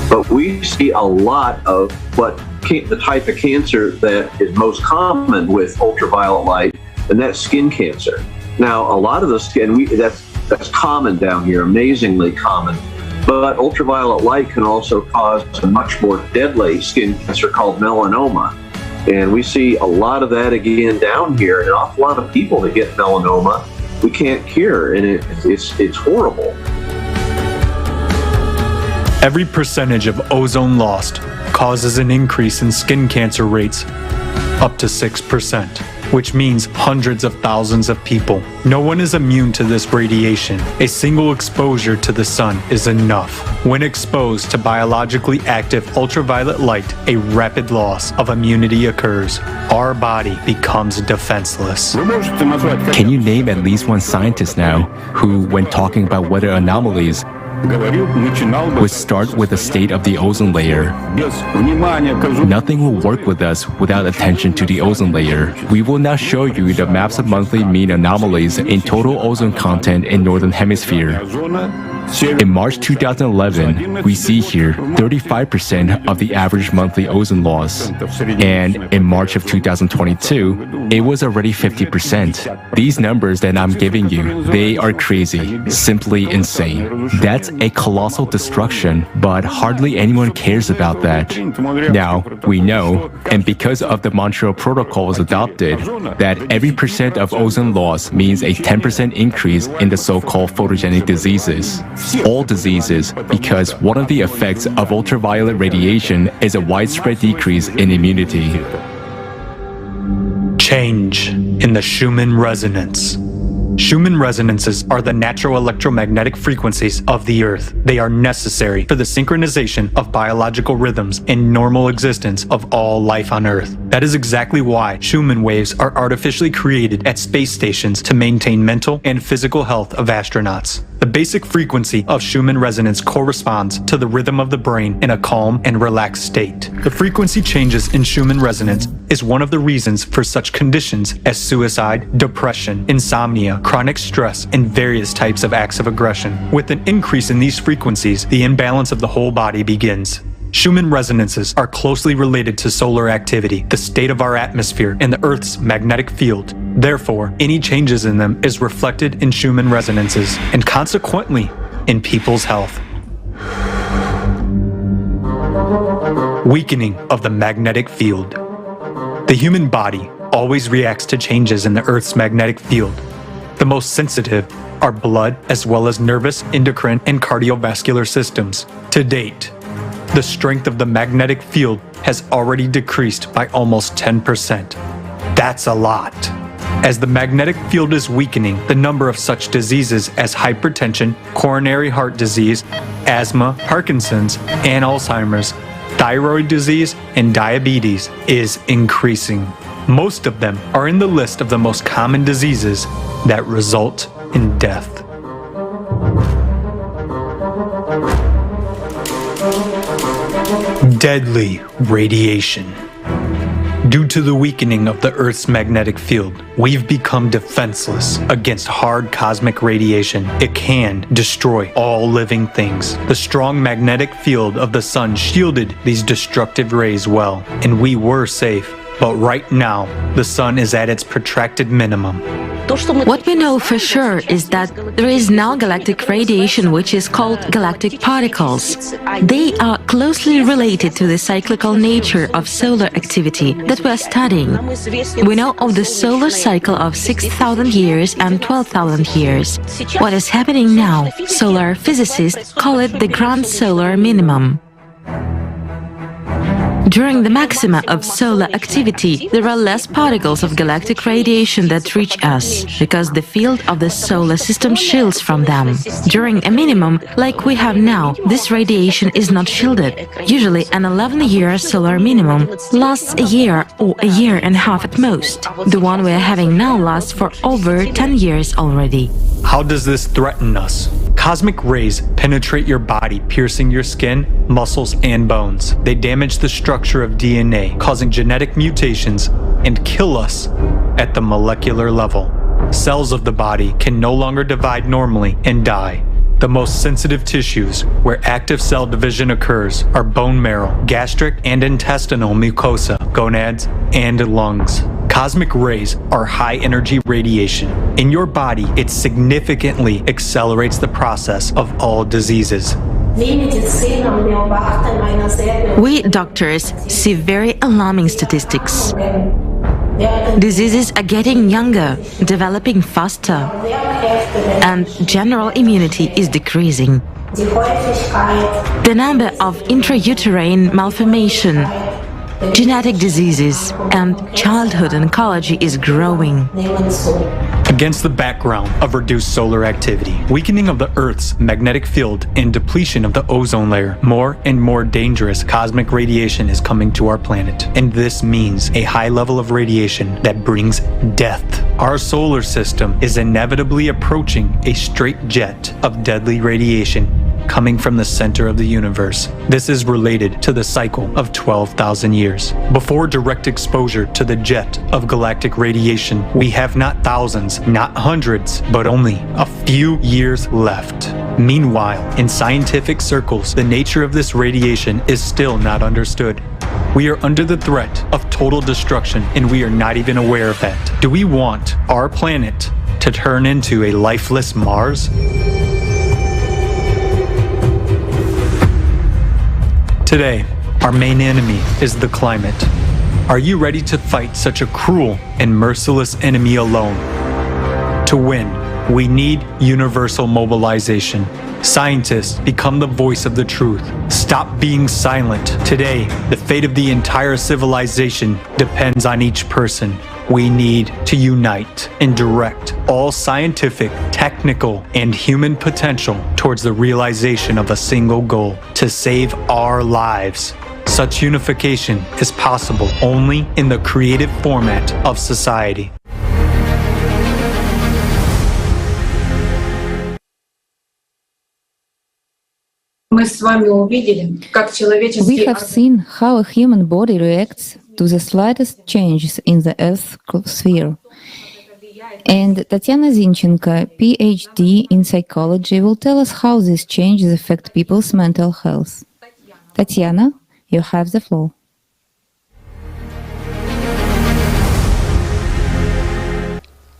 But we see a lot of the type of cancer that is most common with ultraviolet light, and that's skin cancer. Now, a lot of the skin, that's common down here, amazingly common. But ultraviolet light can also cause a much more deadly skin cancer called melanoma. And we see a lot of that again down here, and an awful lot of people that get melanoma we can't cure, and it's horrible. Every percentage of ozone lost causes an increase in skin cancer rates up to 6%, which means hundreds of thousands of people. No one is immune to this radiation. A single exposure to the sun is enough. When exposed to biologically active ultraviolet light, a rapid loss of immunity occurs. Our body becomes defenseless. Can you name at least one scientist now who, when talking about weather anomalies, would start with the state of the ozone layer? Nothing will work with us without attention to the ozone layer. We will now show you the maps of monthly mean anomalies in total ozone content in Northern Hemisphere. In March 2011, we see here 35% of the average monthly ozone loss. And in March of 2022, it was already 50%. These numbers that I'm giving you, they are crazy, simply insane. That's a colossal destruction, but hardly anyone cares about that. Now, we know, and because of the Montreal Protocols adopted, that every percent of ozone loss means a 10% increase in the so-called photogenic diseases. All diseases, because one of the effects of ultraviolet radiation is a widespread decrease in immunity. Change in the Schumann resonance. Schumann resonances are the natural electromagnetic frequencies of the Earth. They are necessary for the synchronization of biological rhythms and normal existence of all life on Earth. That is exactly why Schumann waves are artificially created at space stations to maintain mental and physical health of astronauts. The basic frequency of Schumann resonance corresponds to the rhythm of the brain in a calm and relaxed state. The frequency changes in Schumann resonance is one of the reasons for such conditions as suicide, depression, insomnia, chronic stress, and various types of acts of aggression. With an increase in these frequencies, the imbalance of the whole body begins. Schumann resonances are closely related to solar activity, the state of our atmosphere, and the Earth's magnetic field. Therefore, any changes in them is reflected in Schumann resonances, and consequently, in people's health. Weakening of the magnetic field. The human body always reacts to changes in the Earth's magnetic field. The most sensitive are blood as well as nervous, endocrine, and cardiovascular systems. To date, the strength of the magnetic field has already decreased by almost 10%. That's a lot. As the magnetic field is weakening, the number of such diseases as hypertension, coronary heart disease, asthma, Parkinson's, and Alzheimer's, thyroid disease, and diabetes is increasing. Most of them are in the list of the most common diseases that result in death. Deadly radiation. Due to the weakening of the Earth's magnetic field, we've become defenseless against hard cosmic radiation. It can destroy all living things. The strong magnetic field of the sun shielded these destructive rays well, and we were safe. But right now, the sun is at its protracted minimum. What we know for sure is that there is now galactic radiation which is called galactic particles. They are closely related to the cyclical nature of solar activity that we are studying. We know of the solar cycle of 6,000 years and 12,000 years. What is happening now? Solar physicists call it the grand solar minimum. During the maxima of solar activity, there are less particles of galactic radiation that reach us, because the field of the solar system shields from them. During a minimum, like we have now, this radiation is not shielded. Usually an 11-year solar minimum lasts a year or a year and a half at most. The one we are having now lasts for over 10 years already. How does this threaten us? Cosmic rays penetrate your body, piercing your skin, muscles, and bones. They damage the structure of DNA, causing genetic mutations, and kill us at the molecular level. Cells of the body can no longer divide normally and die. The most sensitive tissues where active cell division occurs are bone marrow, gastric and intestinal mucosa, gonads, and lungs. Cosmic rays are high-energy radiation. In your body, it significantly accelerates the process of all diseases. We doctors see very alarming statistics. Diseases are getting younger, developing faster, and general immunity is decreasing. The number of intrauterine malformation, genetic diseases, and childhood oncology is growing. Against the background of reduced solar activity, weakening of the Earth's magnetic field, and depletion of the ozone layer, more and more dangerous cosmic radiation is coming to our planet. And this means a high level of radiation that brings death. Our solar system is inevitably approaching a straight jet of deadly radiation coming from the center of the universe. This is related to the cycle of 12,000 years. Before direct exposure to the jet of galactic radiation, we have not thousands, not hundreds, but only a few years left. Meanwhile, in scientific circles, the nature of this radiation is still not understood. We are under the threat of total destruction, and we are not even aware of that. Do we want our planet to turn into a lifeless Mars? Today, our main enemy is the climate. Are you ready to fight such a cruel and merciless enemy alone? To win, we need universal mobilization. Scientists, become the voice of the truth. Stop being silent. Today, the fate of the entire civilization depends on each person. We need to unite and direct all scientific, technical, and human potential towards the realization of a single goal: to save our lives. Such unification is possible only in the creative format of society. We have seen how a human body reacts to the slightest changes in the Earth's sphere. And Tatiana Zinchenko, PhD in psychology, will tell us how these changes affect people's mental health. Tatiana, you have the floor.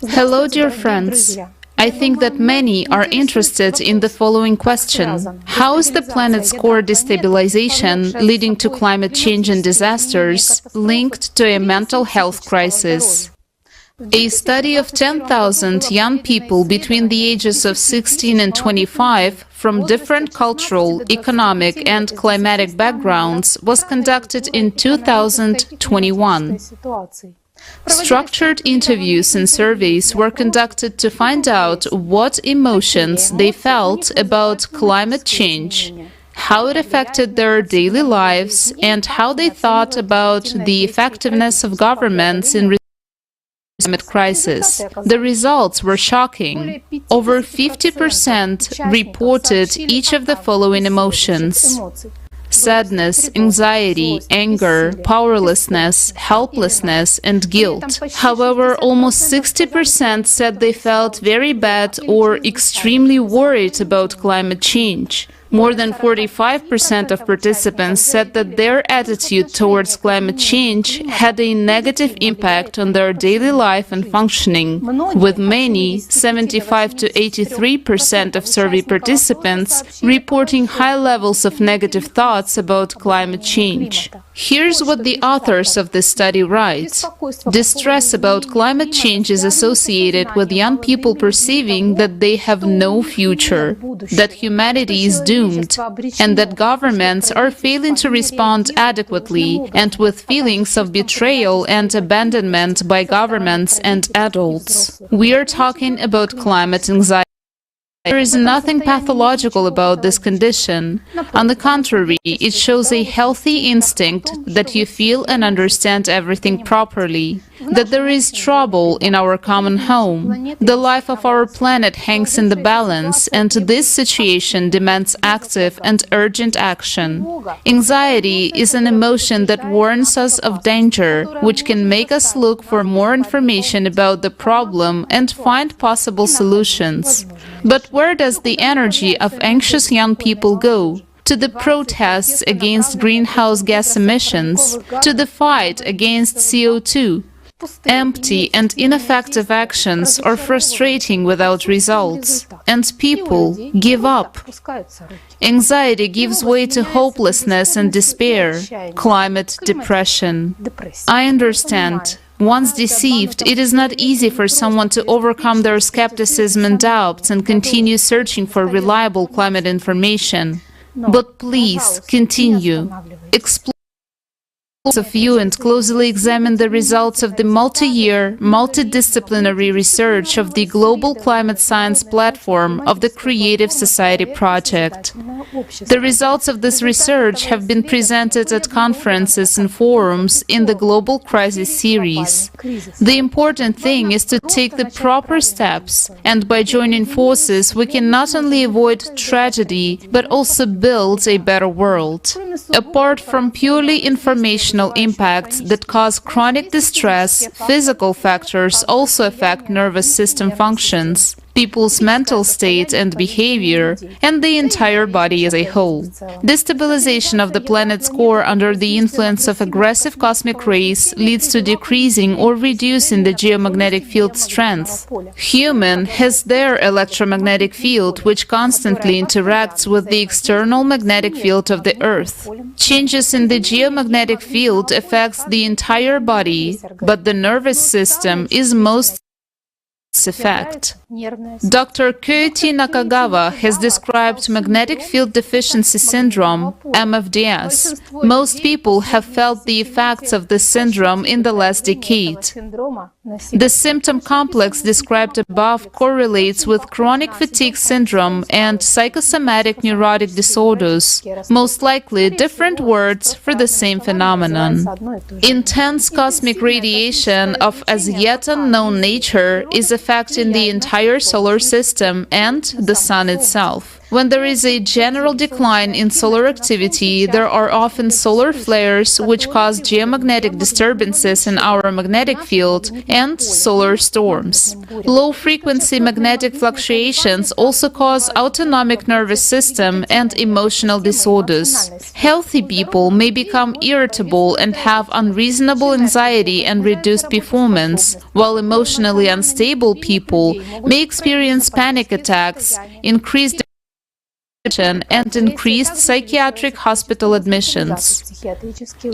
Hello, dear friends. I think that many are interested in the following question. How is the planet's core destabilization leading to climate change and disasters linked to a mental health crisis? A study of 10,000 young people between the ages of 16 and 25 from different cultural, economic, and climatic backgrounds was conducted in 2021. Structured interviews and surveys were conducted to find out what emotions they felt about climate change, how it affected their daily lives, and how they thought about the effectiveness of governments in climate crisis. The results were shocking. Over 50% reported each of the following emotions: sadness, anxiety, anger, powerlessness, helplessness, and guilt. However, almost 60% said they felt very bad or extremely worried about climate change. More than 45% of participants said that their attitude towards climate change had a negative impact on their daily life and functioning, with many, 75 to 83% of survey participants, reporting high levels of negative thoughts about climate change. Here's what the authors of this study write. Distress about climate change is associated with young people perceiving that they have no future, that humanity is doomed, and that governments are failing to respond adequately, and with feelings of betrayal and abandonment by governments and adults. We are talking about climate anxiety. There is nothing pathological about this condition. On the contrary, it shows a healthy instinct that you feel and understand everything properly, that there is trouble in our common home. The life of our planet hangs in the balance, and this situation demands active and urgent action. Anxiety is an emotion that warns us of danger, which can make us look for more information about the problem and find possible solutions. But where does the energy of anxious young people go? To the protests against greenhouse gas emissions, to the fight against CO2. Empty and ineffective actions are frustrating without results, and people give up. Anxiety gives way to hopelessness and despair, climate depression. I understand. Once deceived, it is not easy for someone to overcome their skepticism and doubts and continue searching for reliable climate information. But please, continue. Explore of you and closely examine the results of the multi-year, multidisciplinary research of the Global Climate Science Platform of the Creative Society Project. The results of this research have been presented at conferences and forums in the Global Crisis series. The important thing is to take the proper steps, and by joining forces we can not only avoid tragedy, but also build a better world. Apart from purely informational impacts that cause chronic distress, physical factors also affect nervous system functions, people's mental state and behavior, and the entire body as a whole. Destabilization of the planet's core under the influence of aggressive cosmic rays leads to decreasing or reducing the geomagnetic field strength. Human has their electromagnetic field, which constantly interacts with the external magnetic field of the Earth. Changes in the geomagnetic field affects the entire body, but the nervous system is most effect. Dr. Koichi Nakagawa has described magnetic field deficiency syndrome, MFDS. Most people have felt the effects of this syndrome in the last decade. The symptom complex described above correlates with chronic fatigue syndrome and psychosomatic neurotic disorders, most likely different words for the same phenomenon. Intense cosmic radiation of as yet unknown nature is affecting the entire solar system and the Sun itself. When there is a general decline in solar activity, there are often solar flares which cause geomagnetic disturbances in our magnetic field and solar storms. Low-frequency magnetic fluctuations also cause autonomic nervous system and emotional disorders. Healthy people may become irritable and have unreasonable anxiety and reduced performance, while emotionally unstable people may experience panic attacks, increased and increased psychiatric hospital admissions.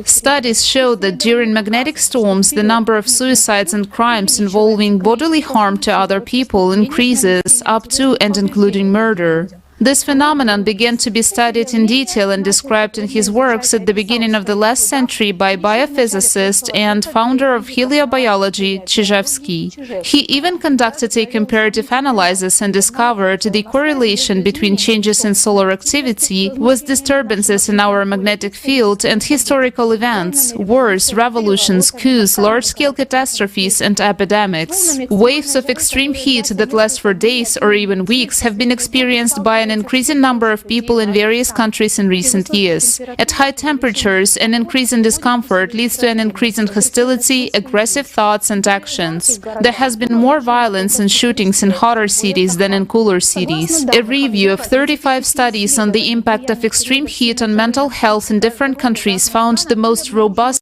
Studies show that during magnetic storms, the number of suicides and crimes involving bodily harm to other people increases up to and including murder. This phenomenon began to be studied in detail and described in his works at the beginning of the last century by biophysicist and founder of heliobiology, Chizhevsky. He even conducted a comparative analysis and discovered the correlation between changes in solar activity with disturbances in our magnetic field and historical events, wars, revolutions, coups, large-scale catastrophes, and epidemics. Waves of extreme heat that last for days or even weeks have been experienced by an increasing number of people in various countries in recent years. At high temperatures, an increase in discomfort leads to an increase in hostility, aggressive thoughts and actions. There has been more violence and shootings in hotter cities than in cooler cities. A review of 35 studies on the impact of extreme heat on mental health in different countries found the most robust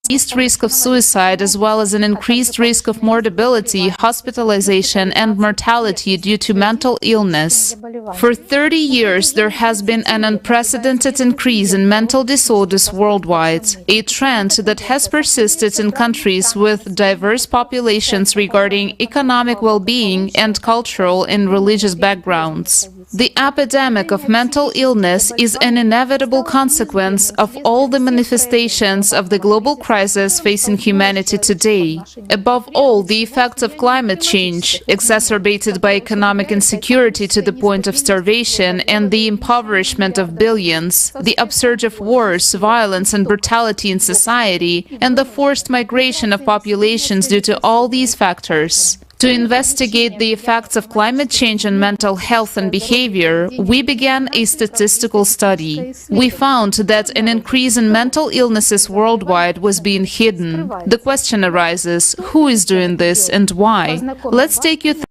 increased risk of suicide as well as an increased risk of morbidity, hospitalization and mortality due to mental illness. For 30 years, there has been an unprecedented increase in mental disorders worldwide, a trend that has persisted in countries with diverse populations regarding economic well-being and cultural and religious backgrounds. The epidemic of mental illness is an inevitable consequence of all the manifestations of the global crisis crises facing humanity today. Above all, the effects of climate change, exacerbated by economic insecurity to the point of starvation and the impoverishment of billions, the upsurge of wars, violence and brutality in society, and the forced migration of populations due to all these factors. To investigate the effects of climate change on mental health and behavior, we began a statistical study. We found that an increase in mental illnesses worldwide was being hidden. The question arises, who is doing this and why? Let's take you through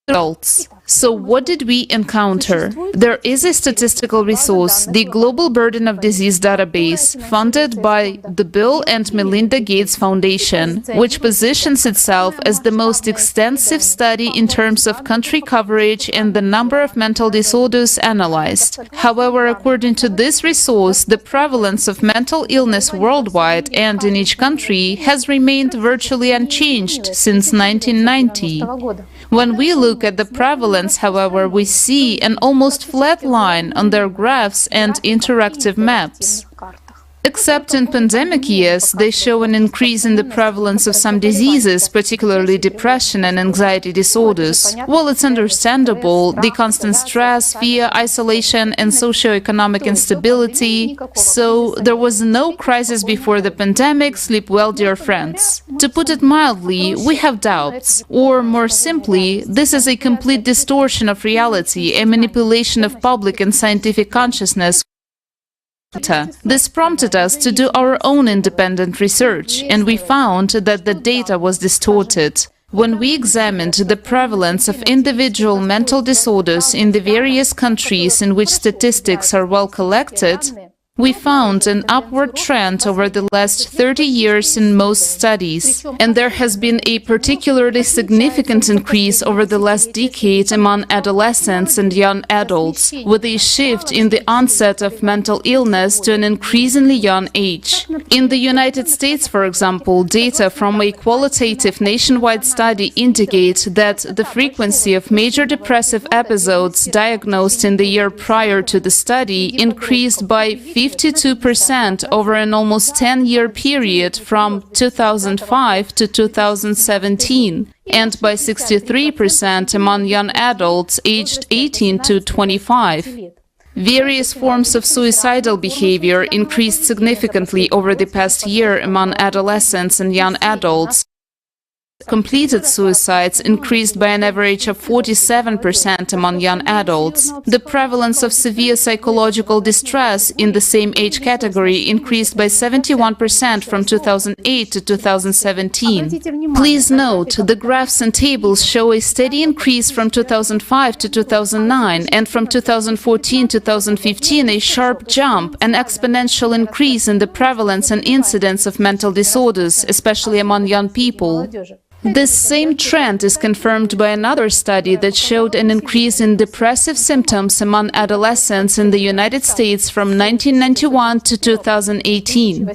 the results. So what did we encounter? There is a statistical resource, the Global Burden of Disease Database, funded by the Bill and Melinda Gates Foundation, which positions itself as the most extensive study in terms of country coverage and the number of mental disorders analyzed. However, according to this resource, the prevalence of mental illness worldwide and in each country has remained virtually unchanged since 1990. When we look at the prevalence, however, we see an almost flat line on their graphs and interactive maps. Except in pandemic years, they show an increase in the prevalence of some diseases, particularly depression and anxiety disorders. While it's understandable, the constant stress, fear, isolation, and socioeconomic instability. So there was no crisis before the pandemic. Sleep well, dear friends. To put it mildly, we have doubts. Or more simply, this is a complete distortion of reality, a manipulation of public and scientific consciousness. This prompted us to do our own independent research, and we found that the data was distorted. When we examined the prevalence of individual mental disorders in the various countries in which statistics are well collected, we found an upward trend over the last 30 years in most studies, and there has been a particularly significant increase over the last decade among adolescents and young adults, with a shift in the onset of mental illness to an increasingly young age. In the United States, for example, data from a qualitative nationwide study indicate that the frequency of major depressive episodes diagnosed in the year prior to the study increased by 52% over an almost 10-year period from 2005 to 2017, and by 63% among young adults aged 18 to 25. Various forms of suicidal behavior increased significantly over the past year among adolescents and young adults. Completed suicides increased by an average of 47% among young adults. The prevalence of severe psychological distress in the same age category increased by 71% from 2008 to 2017. Please note, the graphs and tables show a steady increase from 2005 to 2009, and from 2014 to 2015 a sharp jump, an exponential increase in the prevalence and incidence of mental disorders, especially among young people. This same trend is confirmed by another study that showed an increase in depressive symptoms among adolescents in the United States from 1991 to 2018.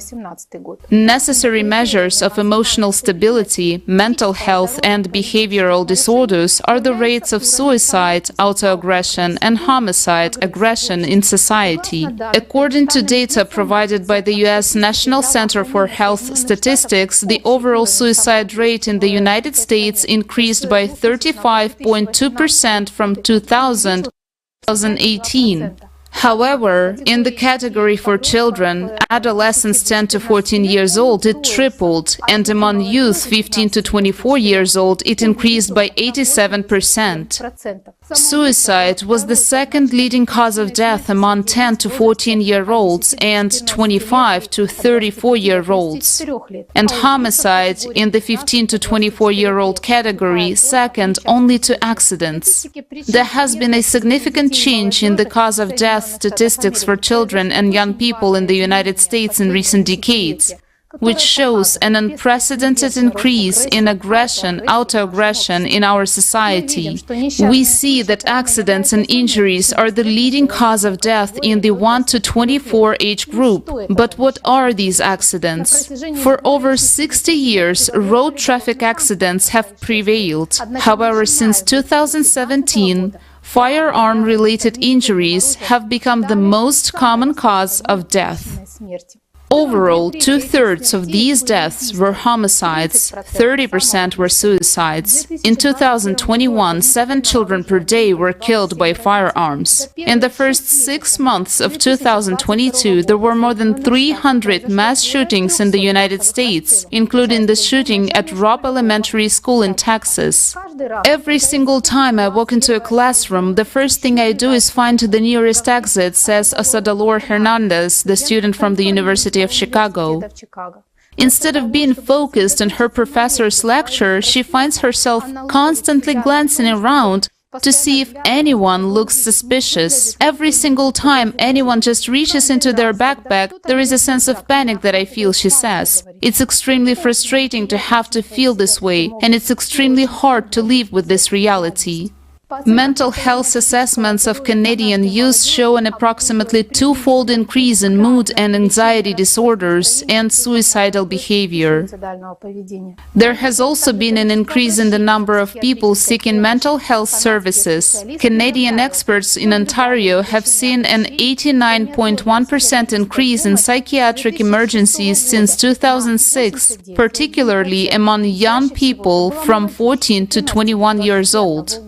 Necessary measures of emotional stability, mental health, and behavioral disorders are the rates of suicide, autoaggression, and homicide aggression in society. According to data provided by the U.S. National Center for Health Statistics, the overall suicide rate in the United States increased by 35.2% from 2000 to 2018. However, in the category for children, adolescents 10 to 14 years old, it tripled, and among youth 15 to 24 years old, it increased by 87%. Suicide was the second leading cause of death among 10 to 14-year-olds and 25 to 34-year-olds, and homicide in the 15 to 24-year-old category second only to accidents. There has been a significant change in the cause of death statistics for children and young people in the United States in recent decades, which shows an unprecedented increase in aggression, autoaggression in our society. We see that accidents and injuries are the leading cause of death in the 1 to 24 age group. But what are these accidents? For over 60 years, road traffic accidents have prevailed. However, since 2017, firearm-related injuries have become the most common cause of death. Overall, 2/3 of these deaths were homicides, 30% were suicides. In 2021, 7 children per day were killed by firearms. In the first 6 months of 2022, there were more than 300 mass shootings in the United States, including the shooting at Robb Elementary School in Texas. Every single time I walk into a classroom, the first thing I do is find the nearest exit, says Asadalor Hernandez, the student from the University of Chicago. Instead of being focused on her professor's lecture, she finds herself constantly glancing around to see if anyone looks suspicious. Every single time anyone just reaches into their backpack, there is a sense of panic that I feel, she says. It's extremely frustrating to have to feel this way, and it's extremely hard to live with this reality. Mental health assessments of Canadian youth show an approximately twofold increase in mood and anxiety disorders and suicidal behavior. There has also been an increase in the number of people seeking mental health services. Canadian experts in Ontario have seen an 89.1% increase in psychiatric emergencies since 2006, particularly among young people from 14 to 21 years old.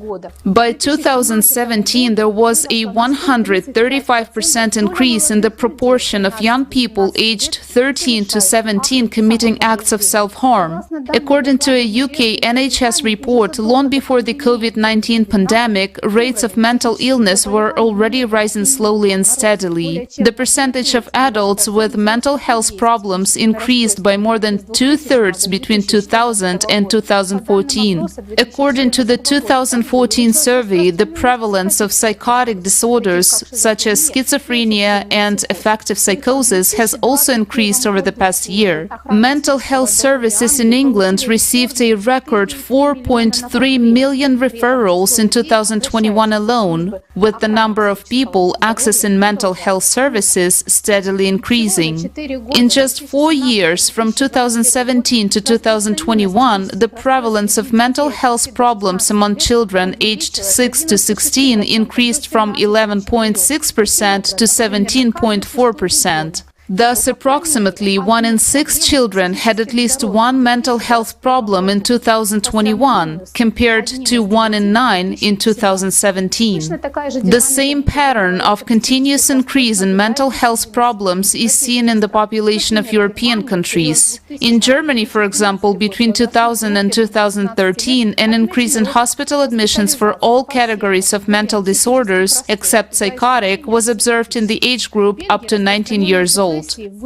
By 2017, there was a 135% increase in the proportion of young people aged 13 to 17 committing acts of self-harm. According to a UK NHS report, long before the COVID-19 pandemic, rates of mental illness were already rising slowly and steadily. The percentage of adults with mental health problems increased by more than 2/3 between 2000 and 2014. According to the 2014 survey, the prevalence of psychotic disorders such as schizophrenia and affective psychosis has also increased over the past year. Mental health services in England received a record 4.3 million referrals in 2021 alone, with the number of people accessing mental health services steadily increasing. In just 4 years, from 2017 to 2021, the prevalence of mental health problems among children aged 6 to 16 increased from 11.6% to 17.4%. Thus, approximately 1 in 6 children had at least one mental health problem in 2021, compared to 1 in 9 in 2017. The same pattern of continuous increase in mental health problems is seen in the population of European countries. In Germany, for example, between 2000 and 2013, an increase in hospital admissions for all categories of mental disorders, except psychotic, was observed in the age group up to 19 years old.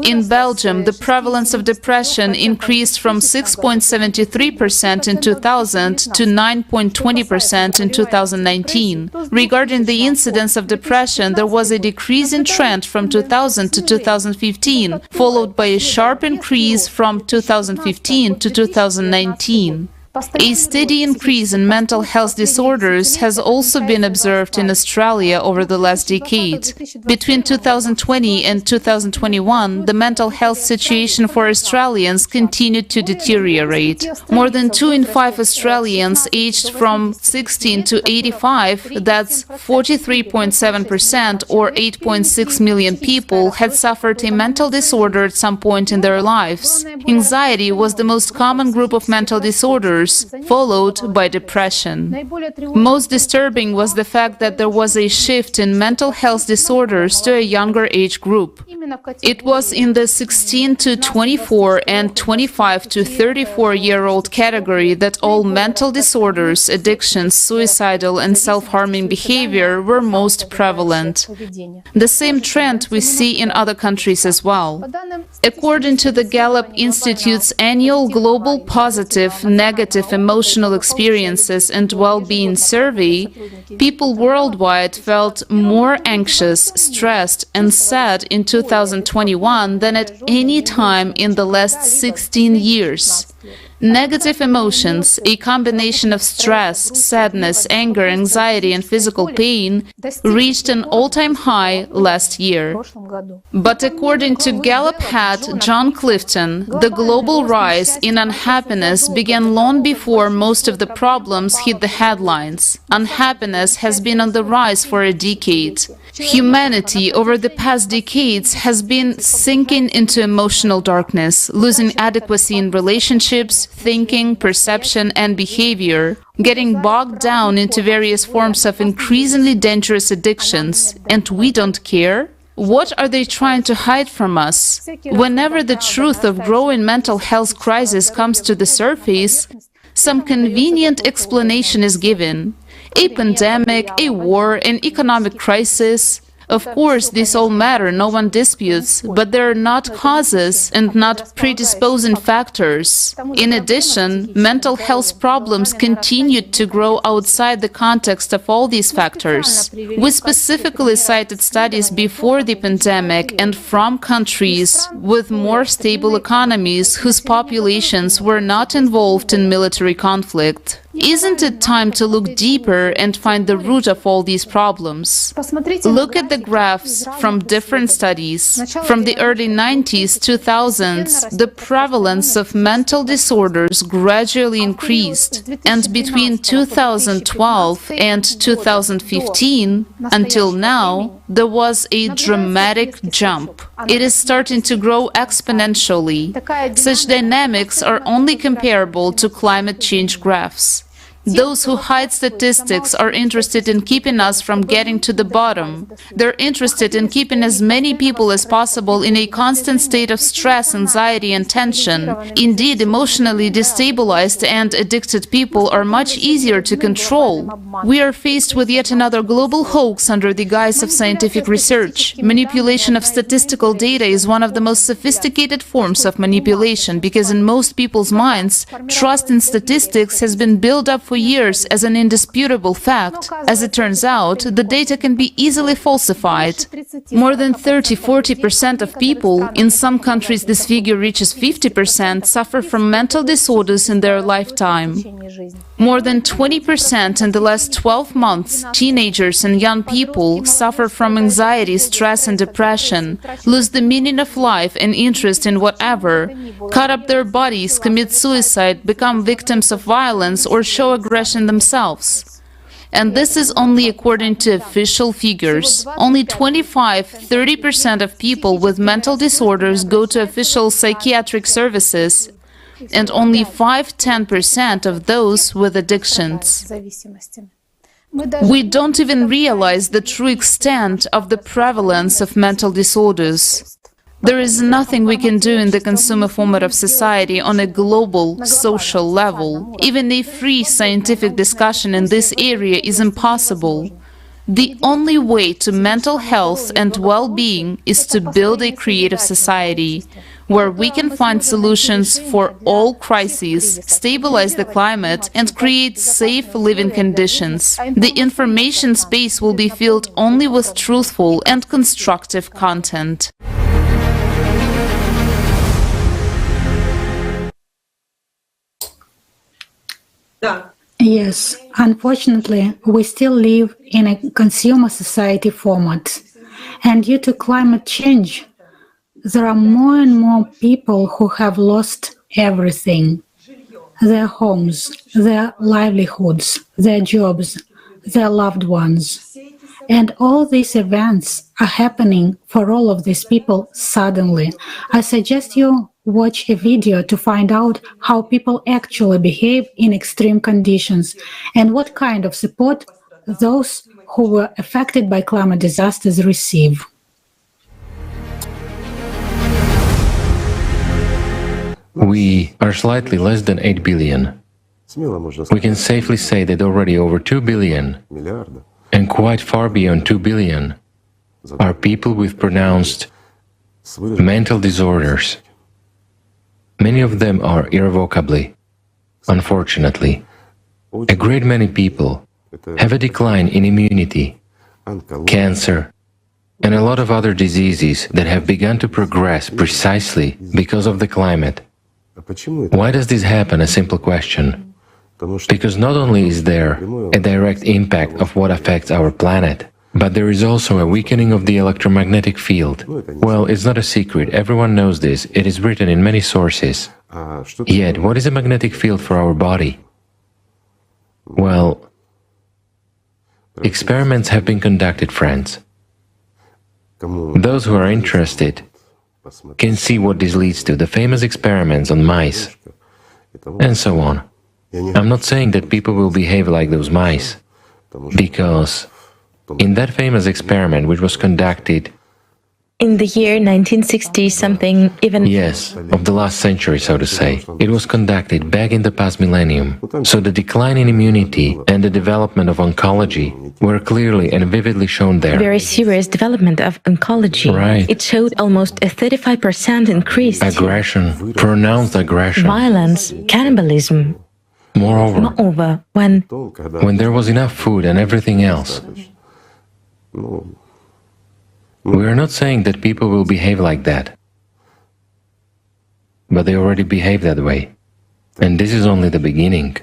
In Belgium, the prevalence of depression increased from 6.73% in 2000 to 9.20% in 2019. Regarding the incidence of depression, there was a decreasing trend from 2000 to 2015, followed by a sharp increase from 2015 to 2019. A steady increase in mental health disorders has also been observed in Australia over the last decade. Between 2020 and 2021, the mental health situation for Australians continued to deteriorate. More than 2 in 5 Australians aged from 16 to 85, that's 43.7% or 8.6 million people, had suffered a mental disorder at some point in their lives. Anxiety was the most common group of mental disorders, followed by depression. Most disturbing was the fact that there was a shift in mental health disorders to a younger age group. It was in the 16 to 24 and 25 to 34-year-old category that all mental disorders, addictions, suicidal and self-harming behavior were most prevalent. The same trend we see in other countries as well. According to the Gallup Institute's annual Global Positive, Negative Emotional Experiences and Well-Being Survey, people worldwide felt more anxious, stressed and sad in 2021 than at any time in the last 16 years. Negative emotions, a combination of stress, sadness, anger, anxiety, and physical pain, reached an all-time high last year. But according to Gallup head John Clifton, the global rise in unhappiness began long before most of the problems hit the headlines. Unhappiness has been on the rise for a decade. Humanity over the past decades has been sinking into emotional darkness, losing adequacy in relationships, thinking, perception, and behavior, getting bogged down into various forms of increasingly dangerous addictions. And we don't care? What are they trying to hide from us? Whenever the truth of growing mental health crisis comes to the surface, some convenient explanation is given. A pandemic, a war, an economic crisis. Of course, these all matter, no one disputes, but they are not causes and not predisposing factors. In addition, mental health problems continued to grow outside the context of all these factors. We specifically cited studies before the pandemic and from countries with more stable economies whose populations were not involved in military conflict. Isn't it time to look deeper and find the root of all these problems? Look at the graphs from different studies. From the early 90s, 2000s, the prevalence of mental disorders gradually increased, and between 2012 and 2015, until now, there was a dramatic jump. It is starting to grow exponentially. Such dynamics are only comparable to climate change graphs. Those who hide statistics are interested in keeping us from getting to the bottom. They're interested in keeping as many people as possible in a constant state of stress, anxiety, and tension. Indeed, emotionally destabilized and addicted people are much easier to control. We are faced with yet another global hoax under the guise of scientific research. Manipulation of statistical data is one of the most sophisticated forms of manipulation because in most people's minds, trust in statistics has been built up for years as an indisputable fact. As it turns out, the data can be easily falsified. More than 30–40% of people, in some countries this figure reaches 50%, suffer from mental disorders in their lifetime. More than 20% in the last 12 months, teenagers and young people suffer from anxiety, stress and depression, lose the meaning of life and interest in whatever, cut up their bodies, commit suicide, become victims of violence or show aggression themselves. And this is only according to official figures. Only 25–30% of people with mental disorders go to official psychiatric services, and only 5–10% of those with addictions. We don't even realize the true extent of the prevalence of mental disorders. There is nothing we can do in the consumer format of society on a global, social level. Even a free scientific discussion in this area is impossible. The only way to mental health and well-being is to build a creative society, where we can find solutions for all crises, stabilize the climate, and create safe living conditions. The information space will be filled only with truthful and constructive content. Yes, unfortunately, we still live in a consumer society format. And due to climate change, there are more and more people who have lost everything. Their homes, their livelihoods, their jobs, their loved ones. And all these events are happening for all of these people suddenly. I suggest you watch a video to find out how people actually behave in extreme conditions and what kind of support those who were affected by climate disasters receive. We are slightly less than 8 billion. We can safely say that already over 2 billion, and quite far beyond 2 billion, are people with pronounced mental disorders. Many of them are irrevocably, unfortunately. A great many people have a decline in immunity, cancer, and a lot of other diseases that have begun to progress precisely because of the climate. Why does this happen? A simple question. Because not only is there a direct impact of what affects our planet, but there is also a weakening of the electromagnetic field. Well, it's not a secret, everyone knows this, it is written in many sources. Yet, what is a magnetic field for our body? Well, experiments have been conducted, friends. Those who are interested can see what this leads to, the famous experiments on mice, and so on. I'm not saying that people will behave like those mice, because in that famous experiment which was conducted in the year 1960 something, even... Yes, of the last century, so to say. It was conducted back in the past millennium. So the decline in immunity and the development of oncology were clearly and vividly shown there. Very serious development of oncology. Right. It showed almost a 35% increase. Aggression, pronounced aggression. Violence, cannibalism. Moreover, when there was enough food and everything else. We are not saying that people will behave like that, but they already behave that way, and this is only the beginning.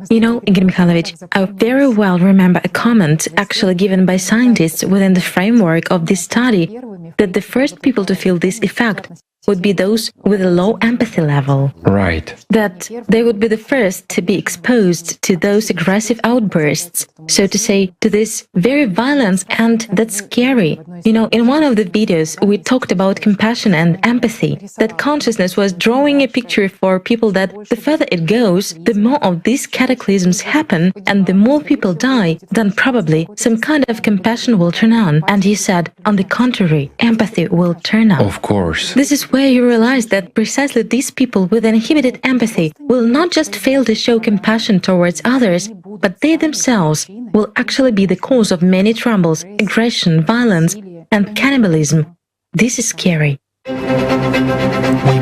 You know, Igor Mikhailovich, I very well remember a comment actually given by scientists within the framework of this study that the first people to feel this effect would be those with a low empathy level. Right. That they would be the first to be exposed to those aggressive outbursts, so to say, to this very violence, and that's scary. You know, in one of the videos, we talked about compassion and empathy, that consciousness was drawing a picture for people that the further it goes, the more of these cataclysms happen, and the more people die, then probably some kind of compassion will turn on. And he said, on the contrary, empathy will turn on. Of course. This is where you realize that precisely these people with inhibited empathy will not just fail to show compassion towards others, but they themselves will actually be the cause of many troubles, aggression, violence, and cannibalism. This is scary. We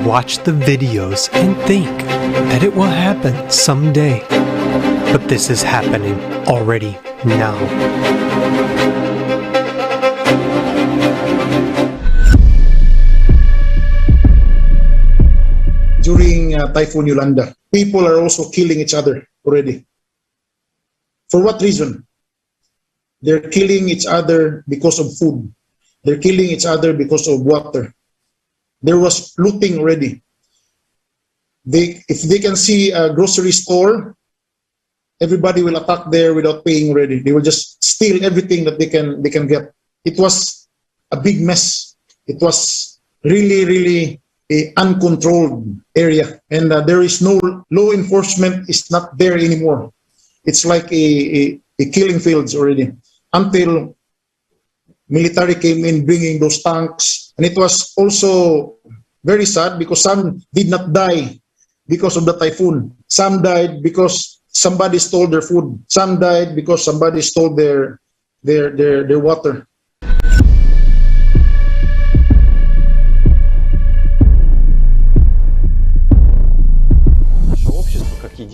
watch the videos and think that it will happen someday, but this is happening already now. During Typhoon Yolanda, people are also killing each other already. For what reason? They're killing each other because of food. They're killing each other because of water. There was looting already. If they can see a grocery store, everybody will attack there without paying already. They will just steal everything that they can get. It was a big mess. It was really a uncontrolled area, and there is no law enforcement is not there anymore. It's like a killing fields already, until military came in bringing those tanks. And it was also very sad because some did not die because of the typhoon. Some died because somebody stole their food. Some died because somebody stole their water.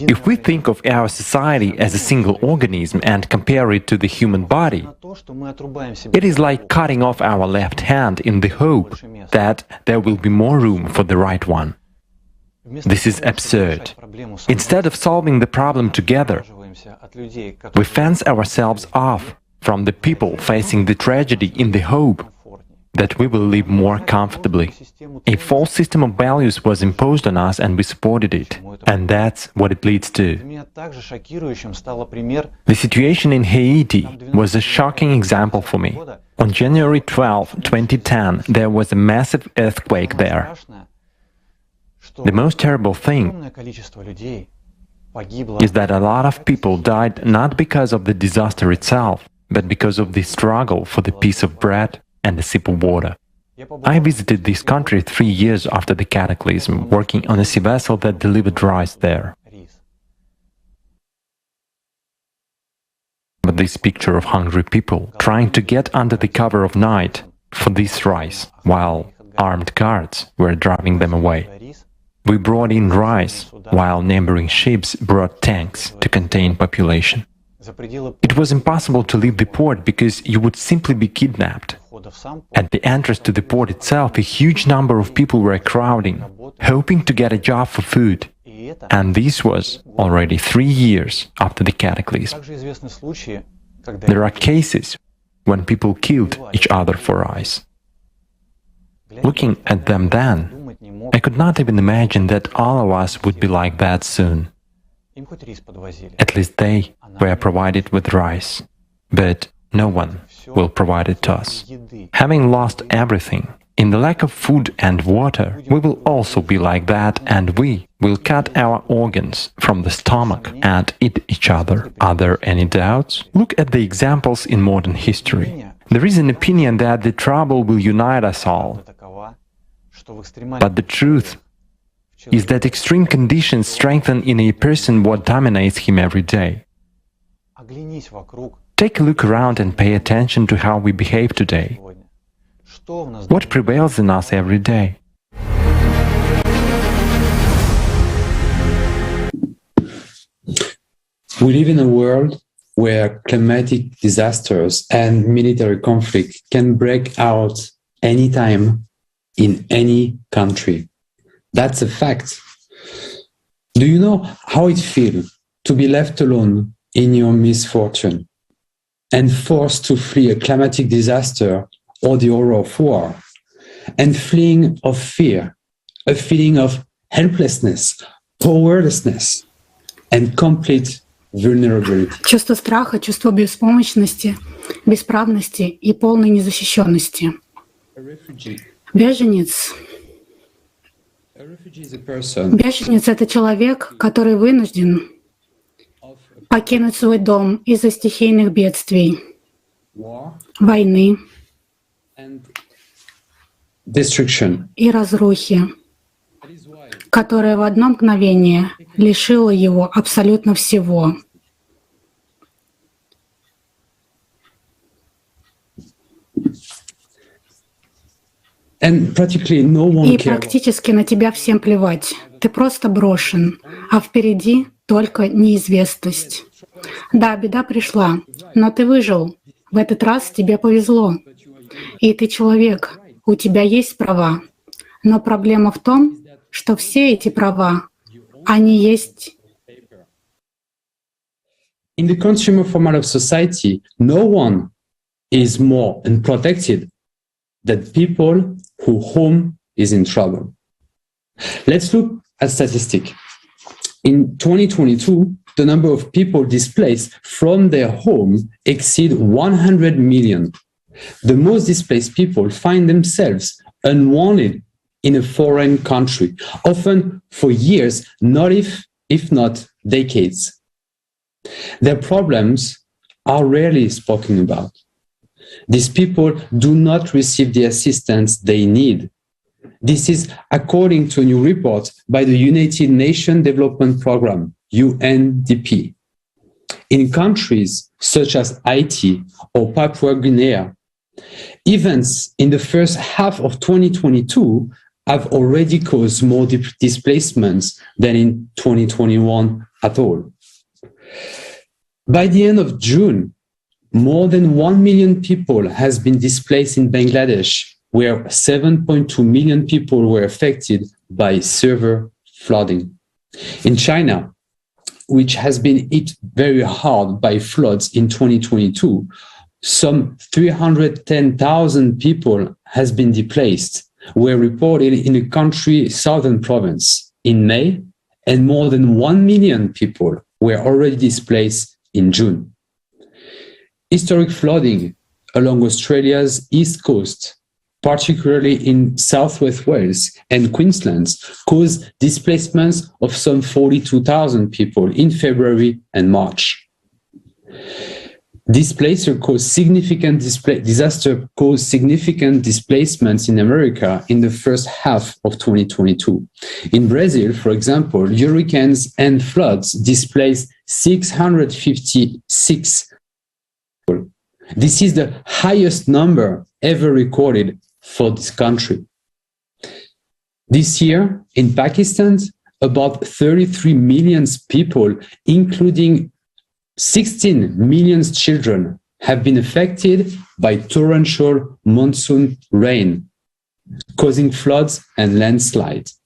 If we think of our society as a single organism and compare it to the human body, it is like cutting off our left hand in the hope that there will be more room for the right one. This is absurd. Instead of solving the problem together, we fence ourselves off from the people facing the tragedy in the hope that we will live more comfortably. A false system of values was imposed on us and we supported it. And that's what it leads to. The situation in Haiti was a shocking example for me. On January 12, 2010, there was a massive earthquake there. The most terrible thing is that a lot of people died not because of the disaster itself, but because of the struggle for the piece of bread and a sip of water. I visited this country 3 years after the cataclysm, working on a sea vessel that delivered rice there. But this picture of hungry people trying to get under the cover of night for this rice, while armed guards were driving them away. We brought in rice, while neighboring ships brought tanks to contain population. It was impossible to leave the port because you would simply be kidnapped. At the entrance to the port itself, a huge number of people were crowding, hoping to get a job for food. And this was already 3 years after the cataclysm. There are cases when people killed each other for rice. Looking at them then, I could not even imagine that all of us would be like that soon. At least they were provided with rice, but no one will provide it to us. Having lost everything, in the lack of food and water, we will also be like that, and we will cut our organs from the stomach and eat each other. Are there any doubts? Look at the examples in modern history. There is an opinion that the trouble will unite us all. But the truth is that extreme conditions strengthen in a person what dominates him every day. Take a look around and pay attention to how we behave today. What prevails in us every day? We live in a world where climatic disasters and military conflict can break out anytime in any country. That's a fact. Do you know how it feels to be left alone in your misfortune and forced to flee a climatic disaster or the horror of war, and fleeing of fear, a feeling of helplessness, powerlessness, and complete vulnerability? Чувство страха, чувство беспомощности, бесправности и полной незащищенности. Беженец. Беженец — это человек, который вынужден покинуть свой дом из-за стихийных бедствий, войны и разрухи, которая в одно мгновение лишила его абсолютно всего. И практически на тебя всем плевать. Ты просто брошен, а впереди только неизвестность. Да, беда пришла, но ты выжил. В этот раз тебе повезло. И ты человек, у тебя есть права. Но проблема в том, что все эти права, они есть. In the consumer format of society, no one is more unprotected than people whose home is in trouble. Let's look at statistics. In 2022, the number of people displaced from their home exceed 100 million. The most displaced people find themselves unwanted in a foreign country, often for years, not if not decades. Their problems are rarely spoken about. These people do not receive the assistance they need. This is according to a new report by the United Nations Development Programme, UNDP. In countries such as Haiti or Papua New Guinea, events in the first half of 2022 have already caused more displacements than in 2021 at all. By the end of June, more than 1 million people has been displaced in Bangladesh, where 7.2 million people were affected by severe flooding. In China, which has been hit very hard by floods in 2022, some 310,000 people has been displaced, were reported in the country's southern province in May, and more than 1 million people were already displaced in June. Historic flooding along Australia's east coast, particularly in southwest Wales and Queensland, caused displacements of some 42,000 people in February and March. Disaster caused significant displacements in America in the first half of 2022. In Brazil, for example, hurricanes and floods displaced 656 people. This is the highest number ever recorded for this country. This year, in Pakistan, about 33 million people, including 16 million children, have been affected by torrential monsoon rain, causing floods and landslides.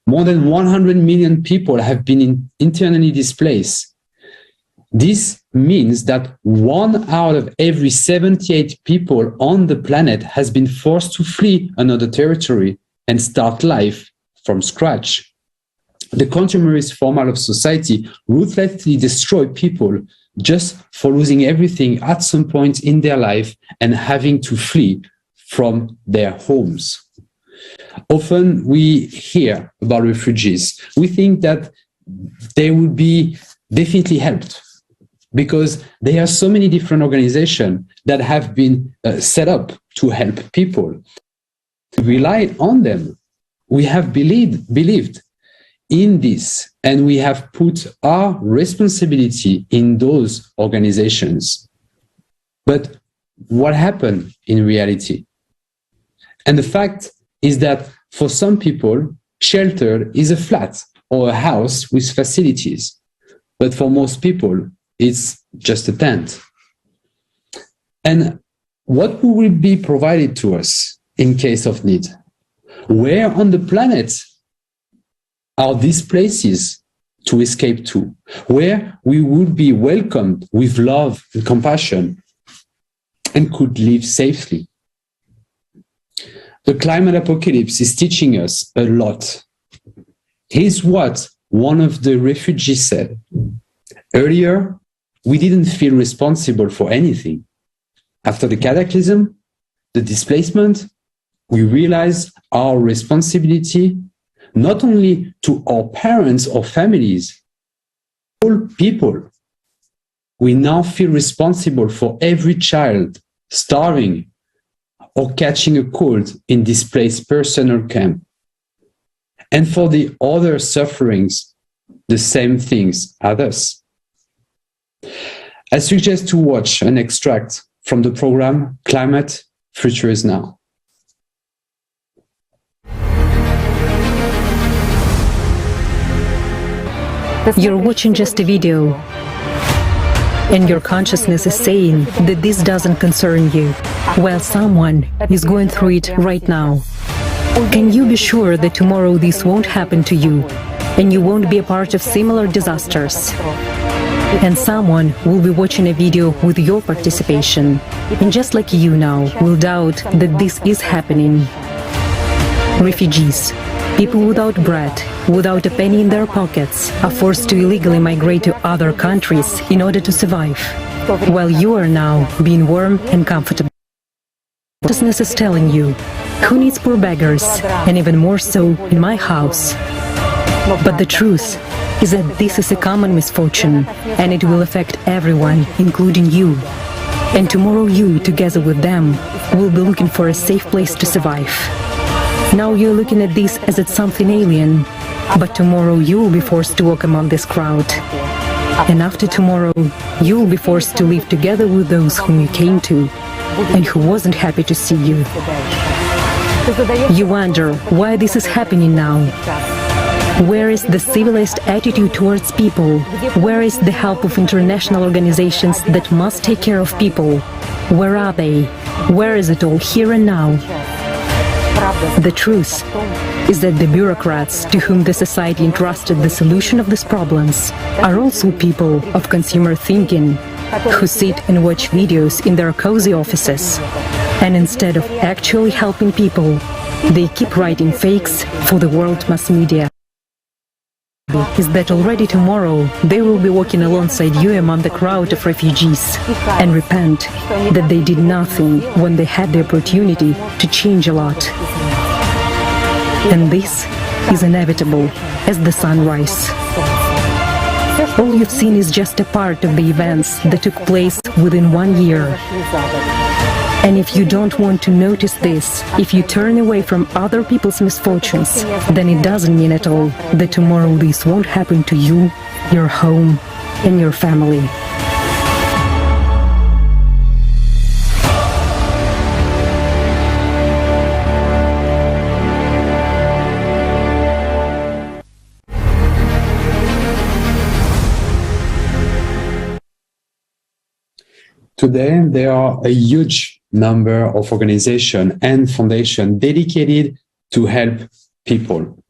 More than 100 million people have been internally displaced. This means that 1 out of every 78 people on the planet has been forced to flee another territory and start life from scratch. The consumerist format of society ruthlessly destroys people just for losing everything at some point in their life and having to flee from their homes. Often we hear about refugees. We think that they would be definitely helped because there are so many different organizations that have been set up to help people. We relied on them. We have believed in this, and we have put our responsibility in those organizations. But what happened in reality? And the fact is that for some people, shelter is a flat or a house with facilities. But for most people, it's just a tent. And what will be provided to us in case of need? Where on the planet are these places to escape to? Where we would be welcomed with love and compassion and could live safely? The climate apocalypse is teaching us a lot. Here's what one of the refugees said. Earlier, we didn't feel responsible for anything. After the cataclysm, the displacement, we realized our responsibility not only to our parents or families, all people. We now feel responsible for every child starving or catching a cold in displaced personnel camp. And for the other sufferings, the same things as us. I suggest to watch an extract from the program Climate, Future is Now. You're watching just a video, and your consciousness is saying that this doesn't concern you, while someone is going through it right now. Can you be sure that tomorrow this won't happen to you, and you won't be a part of similar disasters? And someone will be watching a video with your participation, and just like you now, will doubt that this is happening. Refugees, people without bread, without a penny in their pockets, are forced to illegally migrate to other countries in order to survive, while you are now being warm and comfortable. Consciousness is telling you, who needs poor beggars, and even more so in my house? But the truth is that this is a common misfortune, and it will affect everyone, including you. And tomorrow you, together with them, will be looking for a safe place to survive. Now you're looking at this as it's something alien, but tomorrow you will be forced to walk among this crowd. And after tomorrow, you will be forced to live together with those whom you came to, and who wasn't happy to see you. You wonder why this is happening now. Where is the civilized attitude towards people? Where is the help of international organizations that must take care of people? Where are they? Where is it all here and now? The truth is that the bureaucrats to whom the society entrusted the solution of these problems are also people of consumer thinking, who sit and watch videos in their cozy offices. And instead of actually helping people, they keep writing fakes for the world mass media. Is that already tomorrow they will be walking alongside you among the crowd of refugees and repent that they did nothing when they had the opportunity to change a lot. And this is inevitable as the sunrise. All you've seen is just a part of the events that took place within 1 year. And if you don't want to notice this, if you turn away from other people's misfortunes, then it doesn't mean at all that tomorrow this won't happen to you, your home, and your family. Today, there are a huge number of organizations and foundations dedicated to help people.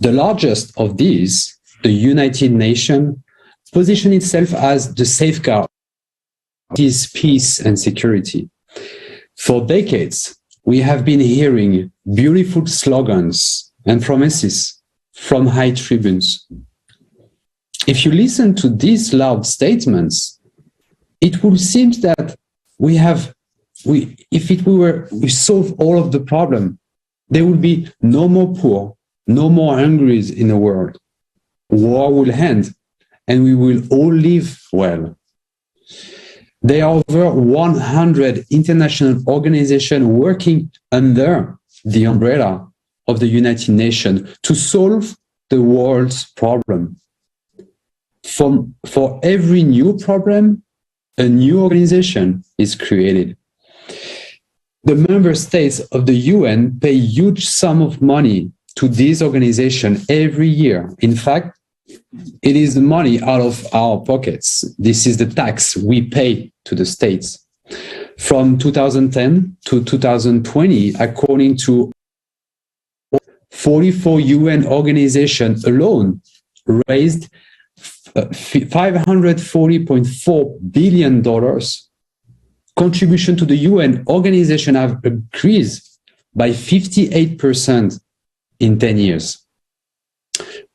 The largest of these, the United Nations, positions itself as the safeguard of peace and security. For decades, we have been hearing beautiful slogans and promises from high tribunes. If you listen to these loud statements, it would seem that we solve all of the problem, there will be no more poor, no more hungry in the world. War will end, and we will all live well. There are over 100 international organizations working under the umbrella of the United Nations to solve the world's problem. For every new problem, a new organization is created. The member states of the UN pay huge sum of money to these organizations every year. In fact, it is the money out of our pockets. This is the tax we pay to the states. From 2010 to 2020, according to 44 UN organizations alone, raised $540.4 billion. Contribution to the UN organization have increased by 58% in 10 years.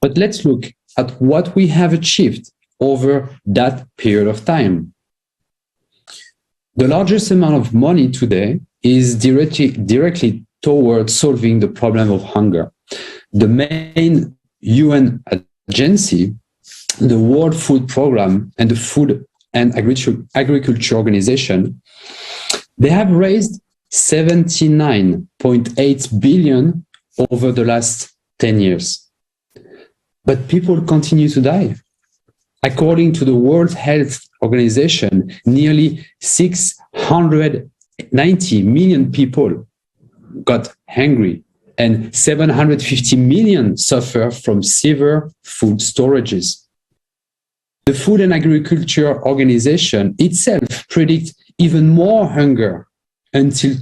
But let's look at what we have achieved over that period of time. The largest amount of money today is directly towards solving the problem of hunger. The main UN agency, the World Food Programme and the Food and Agriculture Organization, they have raised $79.8 billion over the last 10 years. But people continue to die. According to the World Health Organization, nearly 690 million people got hungry and 750 million suffer from severe food storages. The Food and Agriculture Organization itself predicts even more hunger until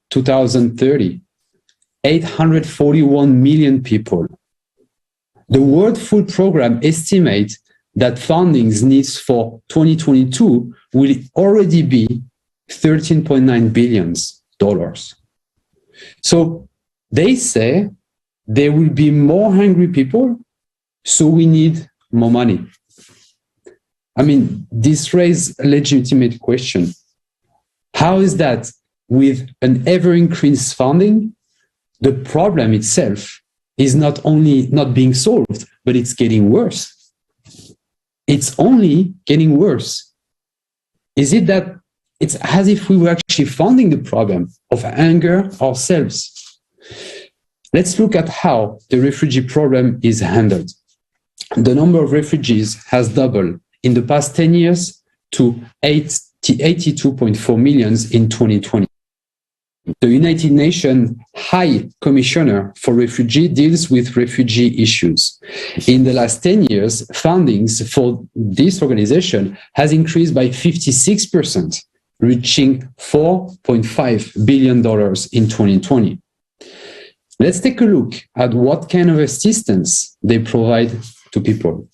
2030, 841 million people. The World Food Programme estimates that funding needs for 2022 will already be $13.9 billion. So they say there will be more hungry people, so we need more money. I mean, this raises a legitimate question. How is that with an ever-increased funding, the problem itself is not only not being solved, but it's getting worse? It's only getting worse. Is it that it's as if we were actually funding the problem of hunger ourselves? Let's look at how the refugee problem is handled. The number of refugees has doubled in the past 10 years to 82.4 million in 2020. The United Nations High Commissioner for Refugees deals with refugee issues. In the last 10 years, fundings for this organization has increased by 56%, reaching $4.5 billion in 2020. Let's take a look at what kind of assistance they provide to people.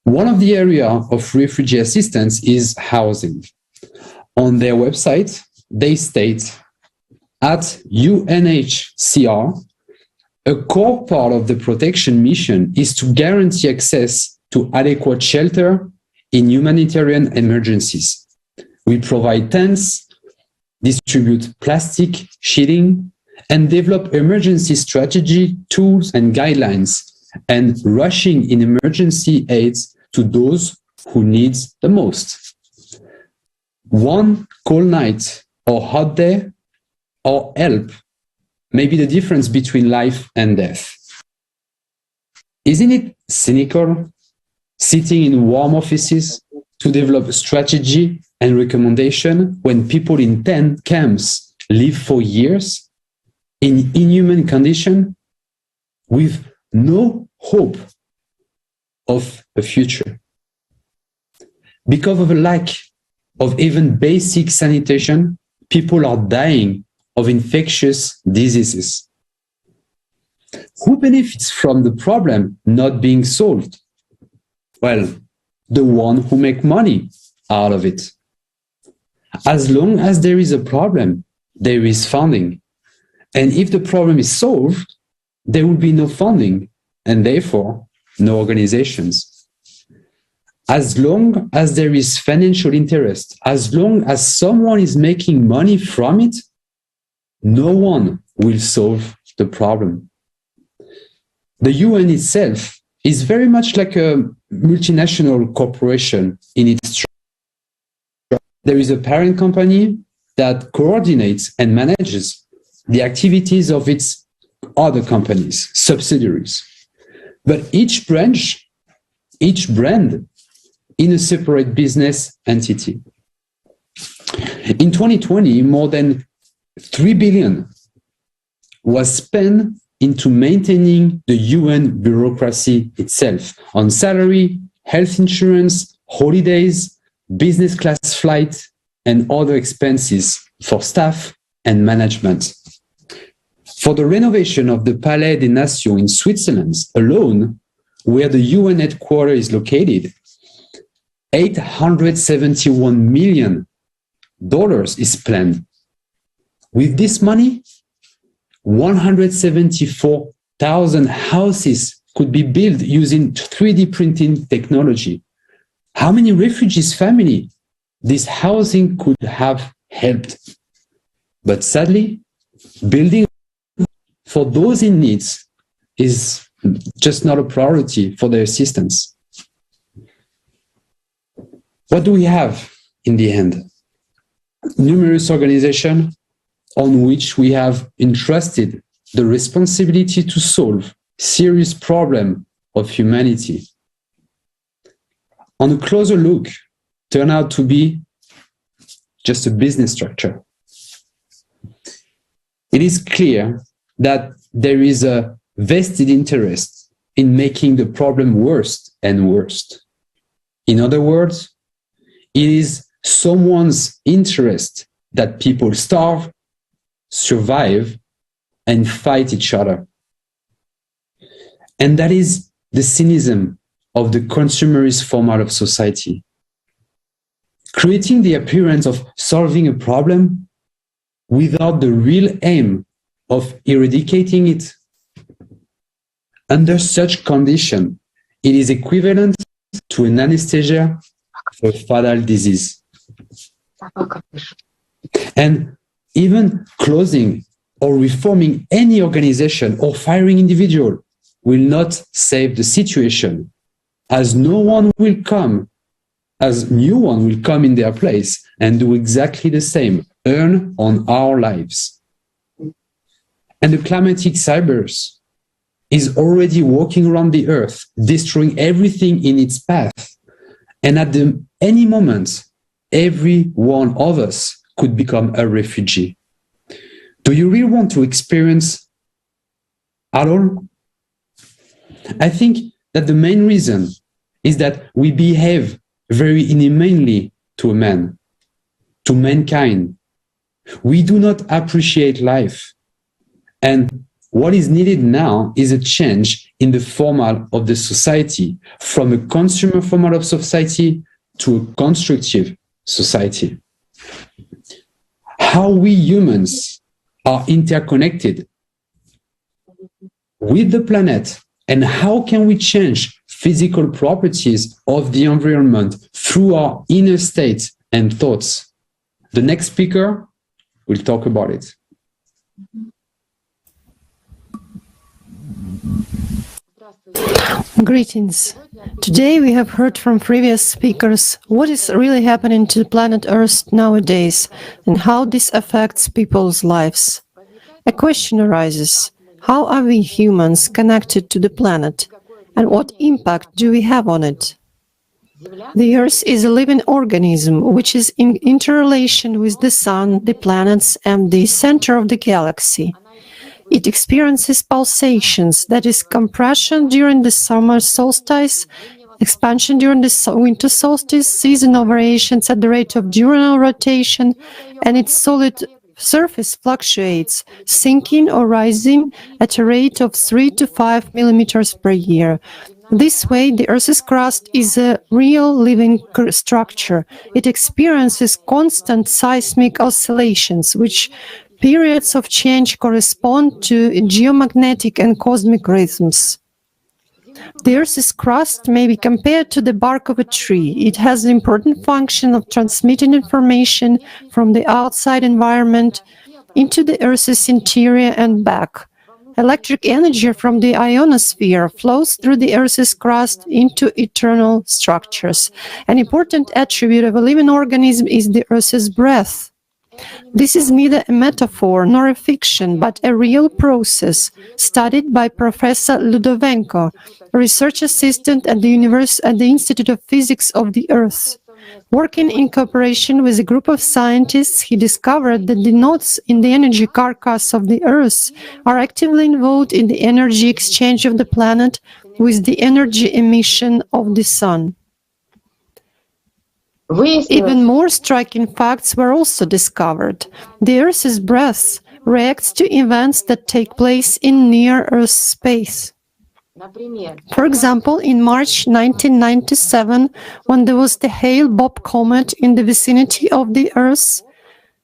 One of the areas of refugee assistance is housing. On their website, they state, at UNHCR, a core part of the protection mission is to guarantee access to adequate shelter in humanitarian emergencies. We provide tents, distribute plastic sheeting, and develop emergency strategy, tools, and guidelines, and rushing in emergency aids to those who need the most. One cold night or hot day or help may be the difference between life and death. Isn't it cynical sitting in warm offices to develop strategy and recommendation when people in tent camps live for years in inhuman condition with no hope of a future? Because of a lack of even basic sanitation, people are dying of infectious diseases. Who benefits from the problem not being solved? Well, the one who make money out of it. As long as there is a problem, there is funding. And if the problem is solved, there will be no funding and therefore no organizations. As long as there is financial interest, as long as someone is making money from it, no one will solve the problem. The UN itself is very much like a multinational corporation in its structure. There is a parent company that coordinates and manages the activities of its other companies, subsidiaries. But each branch, each brand, in a separate business entity. In 2020, more than 3 billion was spent into maintaining the UN bureaucracy itself on salary, health insurance, holidays, business class flight, and other expenses for staff and management. For the renovation of the Palais des Nations in Switzerland alone, where the UN headquarters is located, $871 million is planned. With this money, 174,000 houses could be built using 3D printing technology. How many refugees' families this housing could have helped? But sadly, building for those in need is just not a priority for their assistance. What do we have in the end? Numerous organizations on which we have entrusted the responsibility to solve serious problems of humanity. On a closer look, turn out to be just a business structure. It is clear that there is a vested interest in making the problem worse and worse. In other words, it is someone's interest that people starve, survive, and fight each other. And that is the cynicism of the consumerist format of society. Creating the appearance of solving a problem without the real aim of eradicating it. Under such condition, it is equivalent to an anesthesia for a fatal disease. And even closing or reforming any organization or firing individual will not save the situation, as no one will come, as new one will come in their place and do exactly the same, earn on our lives. And the climatic cybers is already walking around the earth, destroying everything in its path. And at any moment, every one of us could become a refugee. Do you really want to experience at all? I think that the main reason is that we behave very inhumanely to man, to mankind. We do not appreciate life. And what is needed now is a change in the format of the society, from a consumer format of society to a constructive society. How we humans are interconnected with the planet, and how can we change physical properties of the environment through our inner state and thoughts. The next speaker will talk about it. Greetings. Today we have heard from previous speakers what is really happening to planet Earth nowadays and how this affects people's lives. A question arises: how are we humans connected to the planet, and what impact do we have on it? The Earth is a living organism which is in interrelation with the Sun, the planets, and the center of the galaxy. It experiences pulsations, that is, compression during the summer solstice, expansion during the winter solstice, seasonal variations at the rate of diurnal rotation, and its solid surface fluctuates, sinking or rising at a rate of 3 to 5 millimeters per year. This way, the Earth's crust is a real living structure. It experiences constant seismic oscillations, which periods of change correspond to geomagnetic and cosmic rhythms. The Earth's crust may be compared to the bark of a tree. It has the important function of transmitting information from the outside environment into the Earth's interior and back. Electric energy from the ionosphere flows through the Earth's crust into eternal structures. An important attribute of a living organism is the Earth's breath. This is neither a metaphor nor a fiction, but a real process studied by Professor Ludovenko, a research assistant at the Institute of Physics of the Earth. Working in cooperation with a group of scientists, he discovered that the knots in the energy carcass of the Earth are actively involved in the energy exchange of the planet with the energy emission of the Sun. Even more striking facts were also discovered. The Earth's breath reacts to events that take place in near-Earth space. For example, in March 1997, when there was the Hale-Bopp comet in the vicinity of the Earth,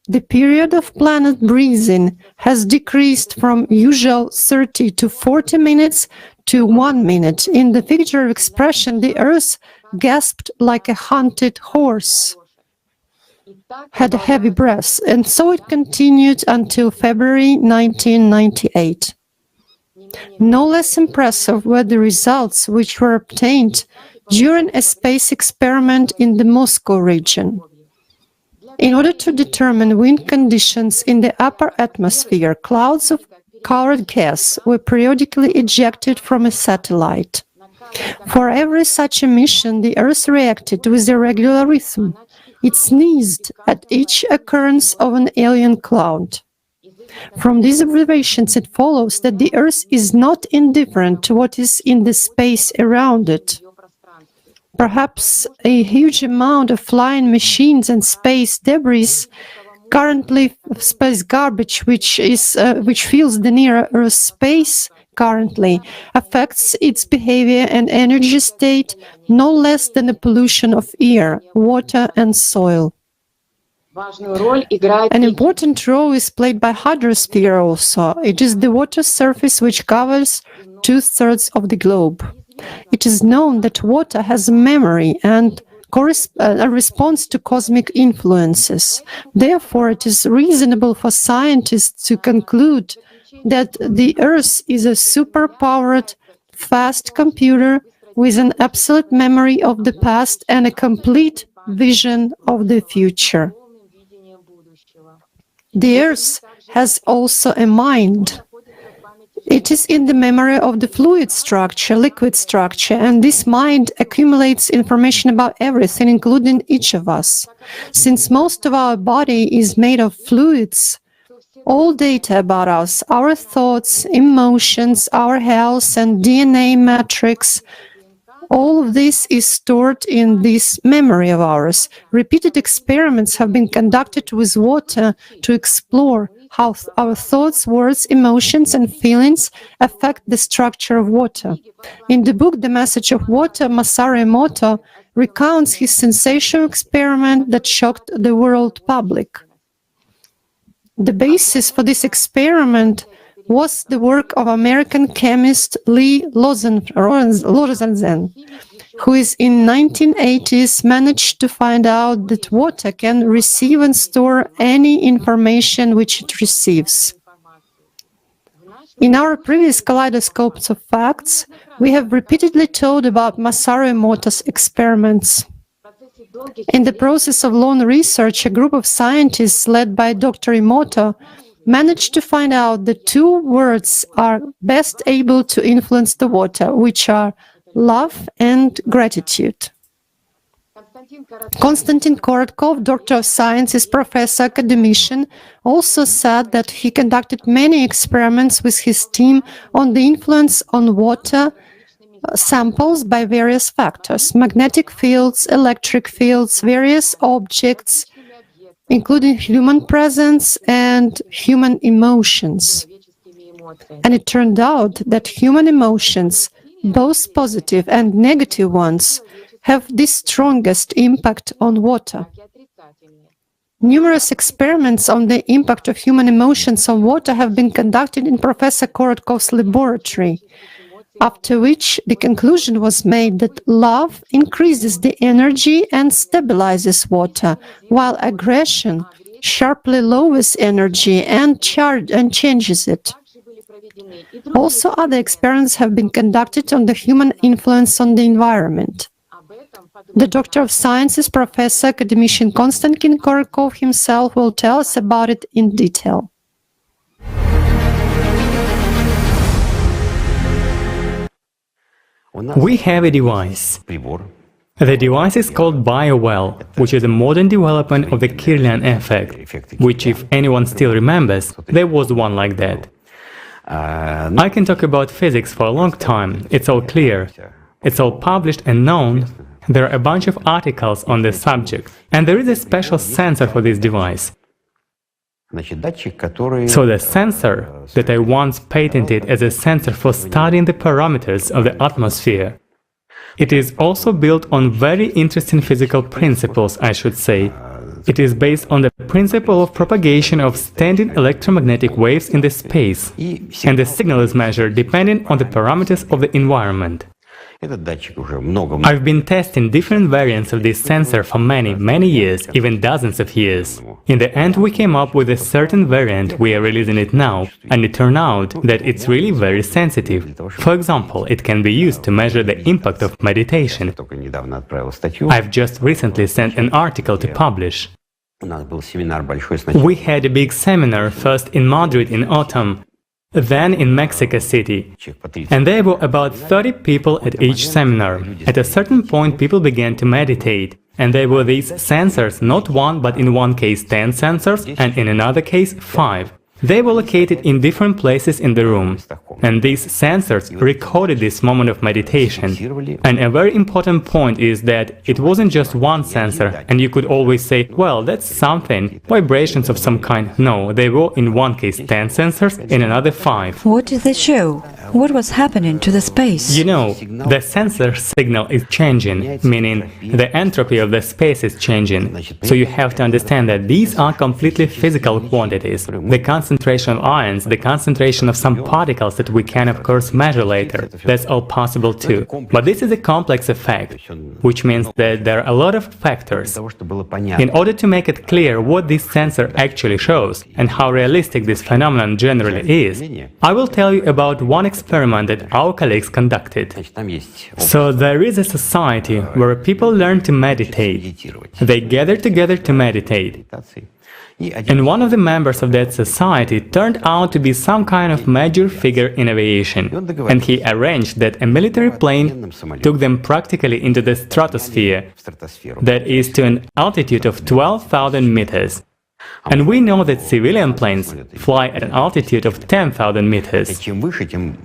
the period of planet breathing has decreased from usual 30 to 40 minutes to 1 minute. In the figurative expression, the Earth gasped like a hunted horse, had a heavy breath, and so it continued until February 1998. No less impressive were the results which were obtained during a space experiment in the Moscow region. In order to determine wind conditions in the upper atmosphere, clouds of colored gas were periodically ejected from a satellite. For every such emission, the Earth reacted with a regular rhythm. It sneezed at each occurrence of an alien cloud. From these observations, it follows that the Earth is not indifferent to what is in the space around it. Perhaps a huge amount of flying machines and space debris, currently space garbage, which fills the near-Earth space currently, affects its behavior and energy state no less than the pollution of air, water, and soil. An important role is played by hydrosphere also. It is the water surface which covers 2/3 of the globe. It is known that water has memory and a response to cosmic influences. Therefore, it is reasonable for scientists to conclude that the Earth is a superpowered, fast computer with an absolute memory of the past and a complete vision of the future. The Earth has also a mind. It is in the memory of the fluid structure, liquid structure, and this mind accumulates information about everything, including each of us. Since most of our body is made of fluids, all data about us, our thoughts, emotions, our health, and DNA matrix, all of this is stored in this memory of ours. Repeated experiments have been conducted with water to explore how our thoughts, words, emotions, and feelings affect the structure of water. In the book The Message of Water, Masaru Emoto recounts his sensational experiment that shocked the world public. The basis for this experiment was the work of American chemist Lee Lorenzen, who in 1980s managed to find out that water can receive and store any information which it receives. In our previous Kaleidoscopes of Facts, we have repeatedly told about Masaru Emoto's experiments. In the process of long research, a group of scientists led by Dr. Emoto managed to find out that two words are best able to influence the water, which are love and gratitude. Konstantin Korotkov, Doctor of Sciences, Professor, Academician, also said that he conducted many experiments with his team on the influence on water samples by various factors: magnetic fields, electric fields, various objects, including human presence and human emotions. And it turned out that human emotions, both positive and negative ones, have the strongest impact on water. Numerous experiments on the impact of human emotions on water have been conducted in Professor Korotkov's laboratory, after which the conclusion was made that love increases the energy and stabilizes water, while aggression sharply lowers energy and changes it. Also, other experiments have been conducted on the human influence on the environment. The Doctor of Sciences, Professor Academician Konstantin Korotkov himself will tell us about it in detail. We have a device. The device is called BioWell, which is a modern development of the Kirlian effect, which, if anyone still remembers, there was one like that. I can talk about physics for a long time, it's all clear. It's all published and known. There are a bunch of articles on this subject, and there is a special sensor for this device. So the sensor that I once patented as a sensor for studying the parameters of the atmosphere, it is also built on very interesting physical principles, I should say. It is based on the principle of propagation of standing electromagnetic waves in the space, and the signal is measured depending on the parameters of the environment. I've been testing different variants of this sensor for many years, even dozens of years. In the end, we came up with a certain variant, we are releasing it now, and it turned out that it's really very sensitive. For example, it can be used to measure the impact of meditation. I've just recently sent an article to publish. We had a big seminar, first in Madrid in autumn, then in Mexico City, and there were about 30 people at each seminar. At a certain point, people began to meditate, and there were these sensors, not one, but in one case 10 sensors, and in another case 5. They were located in different places in the room, and these sensors recorded this moment of meditation. And a very important point is that it wasn't just one sensor, and you could always say, well, that's something, vibrations of some kind. No, they were in one case 10 sensors, in another 5. What did they show? What was happening to the space? You know, the sensor signal is changing, meaning the entropy of the space is changing. So you have to understand that these are completely physical quantities. The concentration of ions, the concentration of some particles that we can of course measure later, that's all possible too. But this is a complex effect, which means that there are a lot of factors. In order to make it clear what this sensor actually shows and how realistic this phenomenon generally is, I will tell you about one experiment that our colleagues conducted. So there is a society where people learn to meditate. They gather together to meditate. And one of the members of that society turned out to be some kind of major figure in aviation, and he arranged that a military plane took them practically into the stratosphere, that is to an altitude of 12,000 meters. And we know that civilian planes fly at an altitude of 10,000 meters.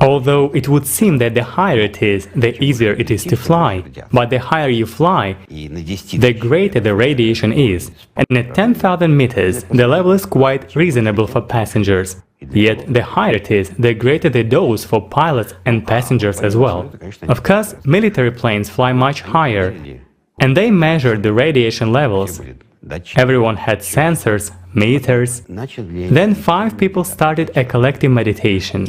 Although it would seem that the higher it is, the easier it is to fly. But the higher you fly, the greater the radiation is. And at 10,000 meters, the level is quite reasonable for passengers. Yet the higher it is, the greater the dose for pilots and passengers as well. Of course, military planes fly much higher, and they measured the radiation levels. Everyone had sensors, meters. Then 5 people started a collective meditation.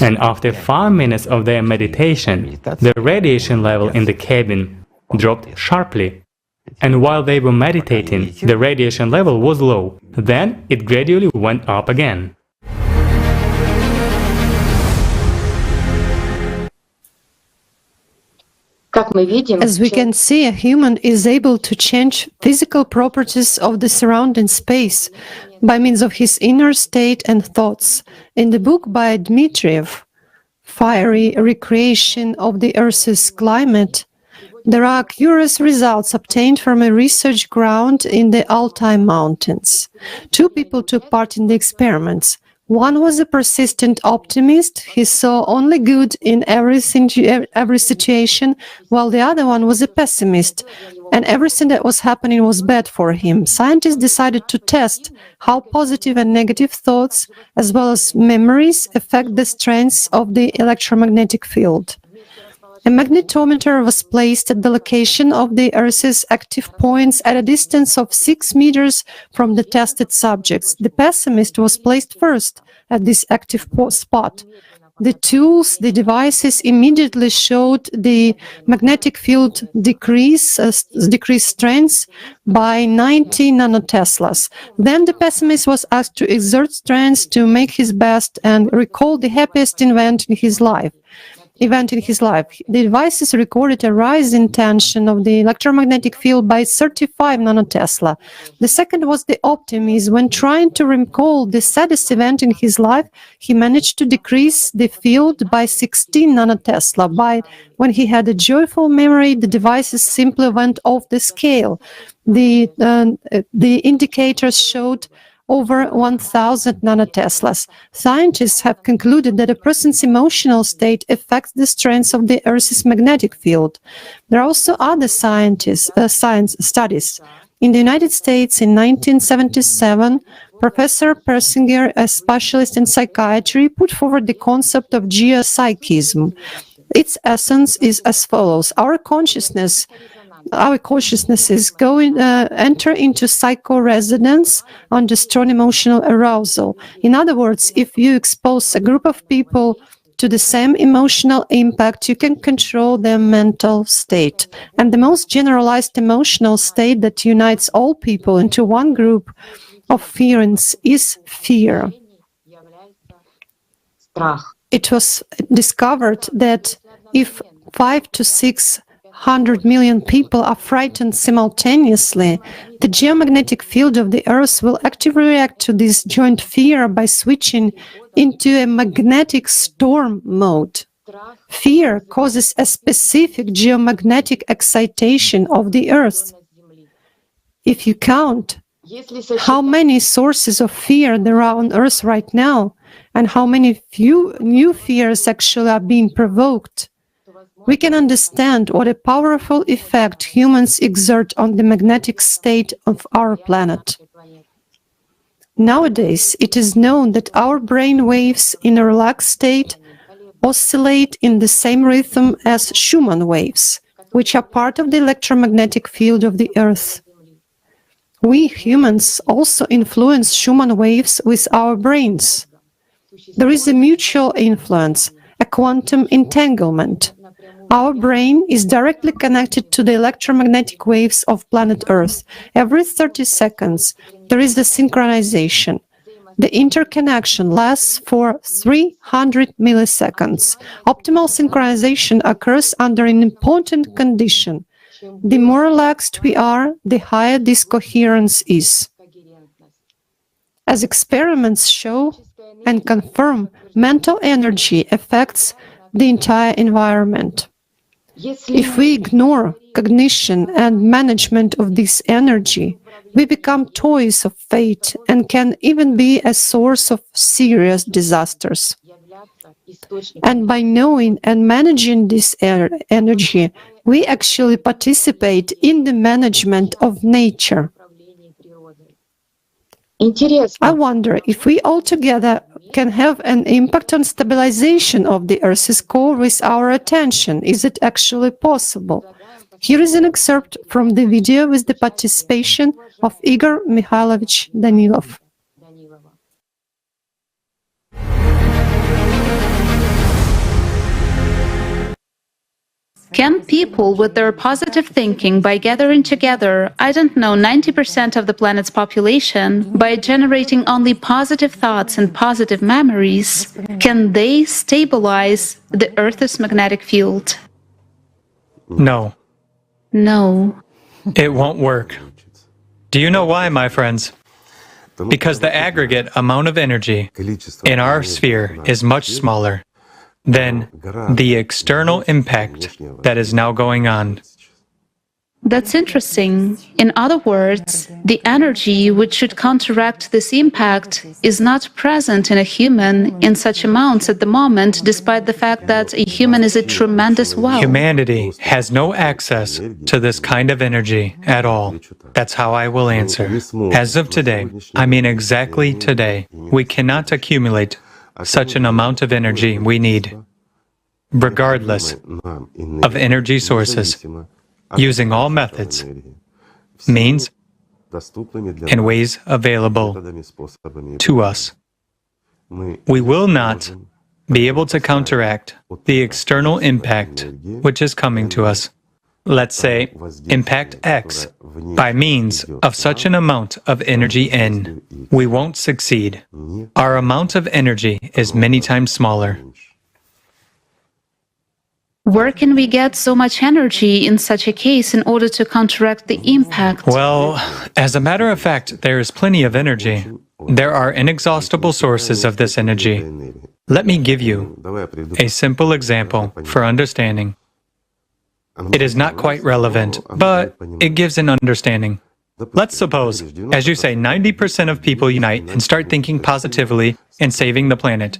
And after 5 minutes of their meditation, the radiation level in the cabin dropped sharply. And while they were meditating, the radiation level was low. Then it gradually went up again. As we can see, a human is able to change physical properties of the surrounding space by means of his inner state and thoughts. In the book by Dmitriev, Fiery Recreation of the Earth's Climate, there are curious results obtained from a research ground in the Altai Mountains. 2 people took part in the experiments. One was a persistent optimist. He saw only good in every situation, while the other one was a pessimist, and everything that was happening was bad for him. Scientists decided to test how positive and negative thoughts, as well as memories, affect the strengths of the electromagnetic field. A magnetometer was placed at the location of the Earth's active points at a distance of 6 meters from the tested subjects. The pessimist was placed first at this active spot. The tools, the devices immediately showed the magnetic field decrease strength by 90 nanoteslas. Then the pessimist was asked to exert strength to make his best and recall the happiest event in his life. The devices recorded a rise in tension of the electromagnetic field by 35 nanotesla. The second was the optimist. When trying to recall the saddest event in his life, he managed to decrease the field by 16 nanotesla. When he had a joyful memory, the devices simply went off the scale. The indicators showed over 1,000 nanoteslas. Scientists have concluded that a person's emotional state affects the strength of the Earth's magnetic field. There are also other science studies. In the United States, in 1977, Professor Persinger, a specialist in psychiatry, put forward the concept of geopsychism. Its essence is as follows: our consciousnesses enter into psycho-resonance under strong emotional arousal. In other words, if you expose a group of people to the same emotional impact, you can control their mental state. And the most generalized emotional state that unites all people into one group of feelings is fear. It was discovered that if 5 to 600 million people are frightened simultaneously, the geomagnetic field of the Earth will actively react to this joint fear by switching into a magnetic storm mode. Fear causes a specific geomagnetic excitation of the Earth. If you count how many sources of fear there are on Earth right now, and how many new fears actually are being provoked, we can understand what a powerful effect humans exert on the magnetic state of our planet. Nowadays, it is known that our brain waves in a relaxed state oscillate in the same rhythm as Schumann waves, which are part of the electromagnetic field of the Earth. We humans also influence Schumann waves with our brains. There is a mutual influence, a quantum entanglement. Our brain is directly connected to the electromagnetic waves of planet Earth. Every 30 seconds, there is the synchronization. The interconnection lasts for 300 milliseconds. Optimal synchronization occurs under an important condition. The more relaxed we are, the higher this coherence is. As experiments show and confirm, mental energy affects the entire environment. If we ignore cognition and management of this energy, we become toys of fate and can even be a source of serious disasters. And by knowing and managing this energy, we actually participate in the management of nature. I wonder if we altogether can have an impact on stabilization of the Earth's core with our attention. Is it actually possible? Here is an excerpt from the video with the participation of Igor Mikhailovich Danilov. Can people with their positive thinking, by gathering together, 90% of the planet's population, by generating only positive thoughts and positive memories, can they stabilize the Earth's magnetic field? No. No. It won't work. Do you know why, my friends? Because the aggregate amount of energy in our sphere is much smaller than the external impact that is now going on. That's interesting. In other words, the energy which should counteract this impact is not present in a human in such amounts at the moment, despite the fact that a human is a tremendous wow. Humanity has no access to this kind of energy at all. That's how I will answer. As of today, I mean exactly today, we cannot accumulate such an amount of energy we need, regardless of energy sources, using all methods, means, and ways available to us. We will not be able to counteract the external impact which is coming to us. Let's say, impact X, by means of such an amount of energy N. We won't succeed. Our amount of energy is many times smaller. Where can we get so much energy in such a case in order to counteract the impact? Well, as a matter of fact, there is plenty of energy. There are inexhaustible sources of this energy. Let me give you a simple example for understanding. It is not quite relevant, but it gives an understanding. Let's suppose, as you say, 90% of people unite and start thinking positively and saving the planet.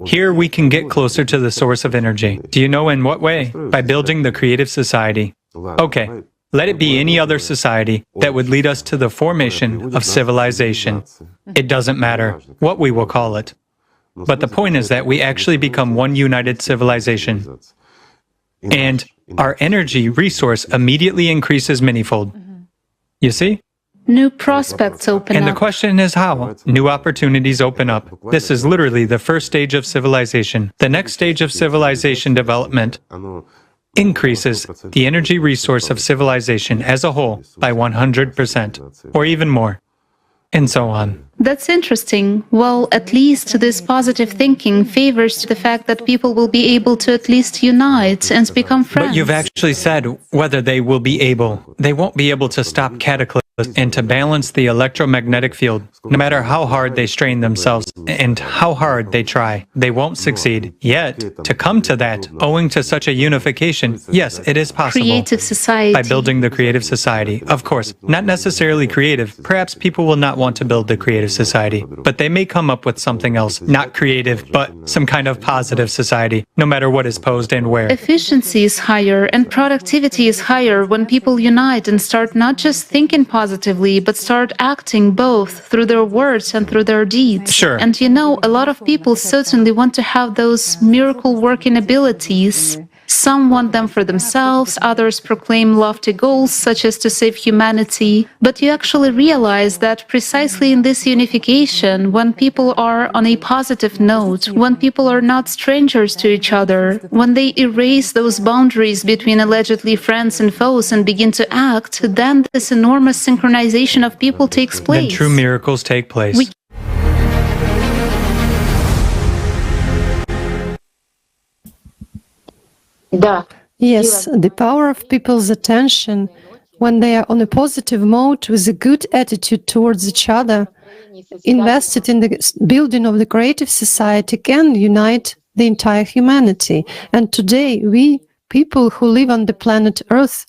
Here we can get closer to the source of energy. Do you know in what way? By building the creative society. Okay, let it be any other society that would lead us to the formation of civilization. It doesn't matter what we will call it. But the point is that we actually become one united civilization. And our energy resource immediately increases manyfold. You see? New prospects open And up. the question is how? New opportunities open up. This is literally the first stage of civilization. The next stage of civilization development increases the energy resource of civilization as a whole by 100%, or even more, and so on. That's interesting. Well, at least this positive thinking favors the fact that people will be able to at least unite and become friends. But you've actually said whether they will be able. They won't be able to stop cataclysms and to balance the electromagnetic field. No matter how hard they strain themselves and how hard they try, they won't succeed. Yet, to come to that, owing to such a unification, yes, it is possible. Creative society. By building the creative society. Of course, not necessarily creative. Perhaps people will not want to build the creative society, but they may come up with something else, not creative, but some kind of positive society, no matter what is posed and where. Efficiency is higher and productivity is higher when people unite and start not just thinking positively, but start acting both through their words and through their deeds. Sure. And you know, a lot of people certainly want to have those miracle working abilities. Some want them for themselves, others proclaim lofty goals such as to save humanity. But you actually realize that precisely in this unification, when people are on a positive note, when people are not strangers to each other, when they erase those boundaries between allegedly friends and foes and begin to act, then this enormous synchronization of people takes place. Then true miracles take place. Yes, the power of people's attention when they are on a positive mode with a good attitude towards each other, invested in the building of the creative society, can unite the entire humanity. And today, we, people who live on the planet Earth,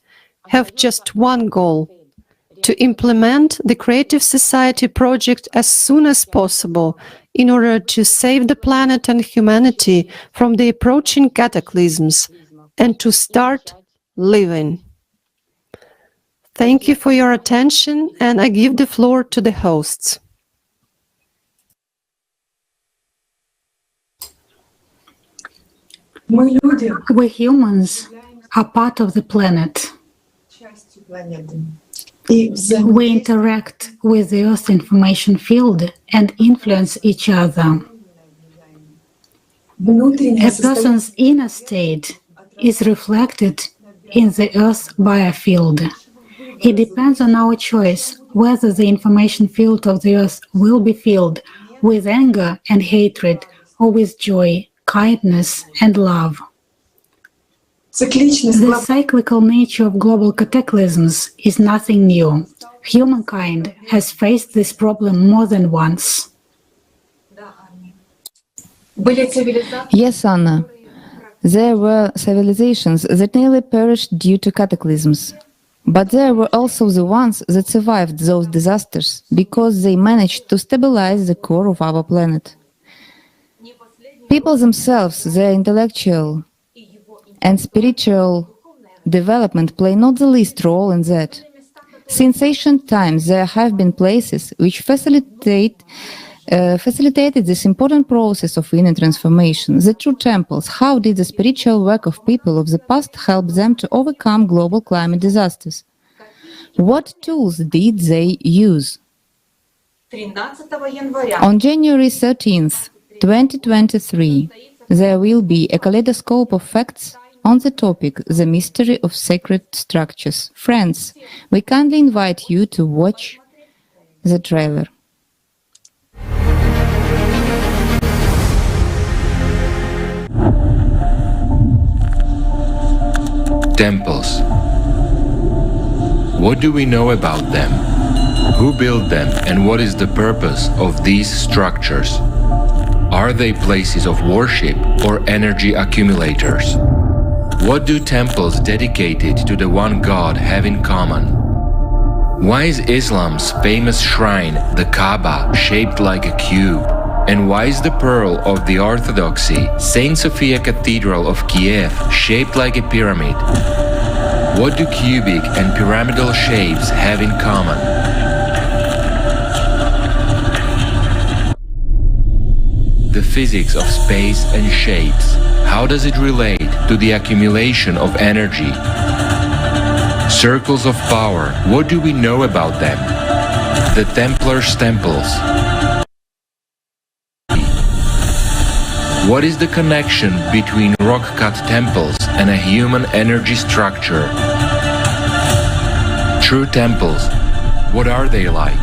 have just one goal: to implement the creative society project as soon as possible in order to save the planet and humanity from the approaching cataclysms and to start living. Thank you for your attention, and I give the floor to the hosts. We humans are part of the planet. We interact with the Earth information field and influence each other. A person's inner state is reflected in the Earth biofield. It depends on our choice whether the information field of the Earth will be filled with anger and hatred or with joy, kindness and love. The cyclical nature of global cataclysms is nothing new. Humankind has faced this problem more than once. Yes, Anna. There were civilizations that nearly perished due to cataclysms. But there were also the ones that survived those disasters because they managed to stabilize the core of our planet. People themselves, their intellectual and spiritual development play not the least role in that. Since ancient times, there have been places which facilitated this important process of inner transformation. The true temples. How did the spiritual work of people of the past help them to overcome global climate disasters? What tools did they use? On January 13th, 2023, there will be a Kaleidoscope of Facts on the topic The Mystery of Sacred Structures. Friends, we kindly invite you to watch the trailer. Temples. What do we know about them? Who built them and what is the purpose of these structures? Are they places of worship or energy accumulators? What do temples dedicated to the one God have in common? Why is Islam's famous shrine, the Kaaba, shaped like a cube? And why is the pearl of the Orthodoxy, Saint Sophia Cathedral of Kiev, shaped like a pyramid? What do cubic and pyramidal shapes have in common? The physics of space and shapes. How does it relate to the accumulation of energy? Circles of power. What do we know about them? The Templars' temples. What is the connection between rock-cut temples and a human energy structure? True temples. What are they like?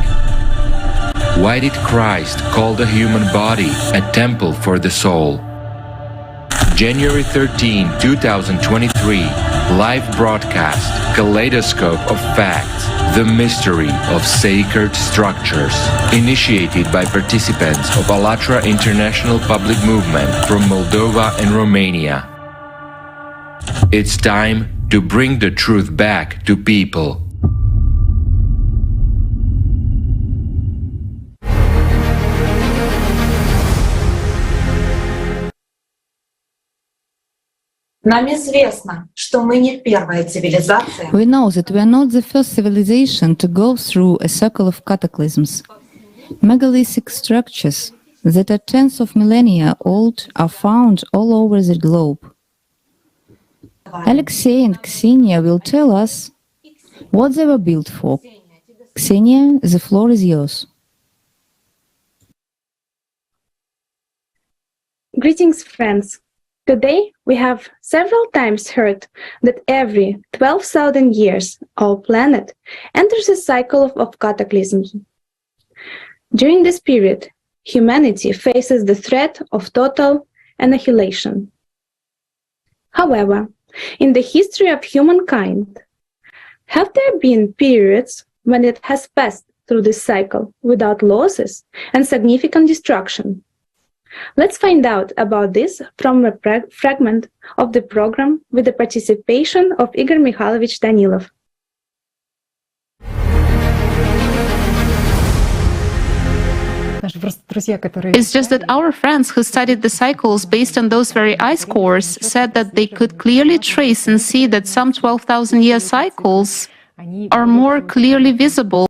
Why did Christ call the human body a temple for the soul? January 13, 2023, live broadcast, Kaleidoscope of Facts, the mystery of sacred structures, initiated by participants of Alatra International Public Movement from Moldova and Romania. It's time to bring the truth back to people. We know that we are not the first civilization to go through a circle of cataclysms. Megalithic structures that are tens of millennia old are found all over the globe. Alexei and Ksenia will tell us what they were built for. Ksenia, the floor is yours. Greetings, friends. Today, we have several times heard that every 12,000 years, our planet enters a cycle of cataclysms. During this period, humanity faces the threat of total annihilation. However, in the history of humankind, have there been periods when it has passed through this cycle without losses and significant destruction? Let's find out about this from a fragment of the program with the participation of Igor Mikhailovich Danilov. It's just that our friends who studied the cycles based on those very ice cores said that they could clearly trace and see that some 12,000-year cycles are more clearly visible.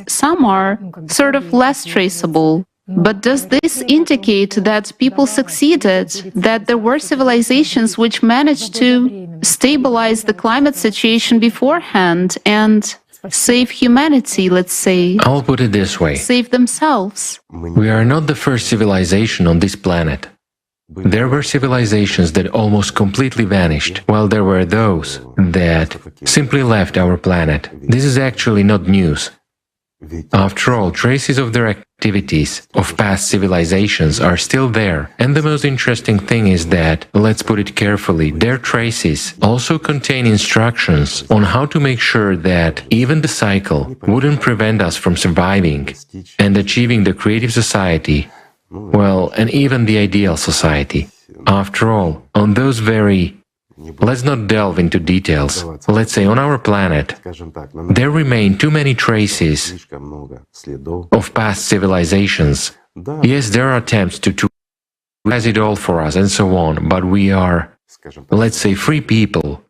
Some are sort of less traceable. But does this indicate that people succeeded, that there were civilizations which managed to stabilize the climate situation beforehand and save humanity, let's say? I'll put it this way. Save themselves. We are not the first civilization on this planet. There were civilizations that almost completely vanished, while there were those that simply left our planet. This is actually not news. After all, traces of their activities of past civilizations are still there. And the most interesting thing is that, let's put it carefully, their traces also contain instructions on how to make sure that even the cycle wouldn't prevent us from surviving and achieving the creative society, well, and even the ideal society. After all, on those very... Let's not delve into details. Let's say on our planet, there remain too many traces of past civilizations. Yes, there are attempts to has it all for us and so on, but we are, let's say, free people.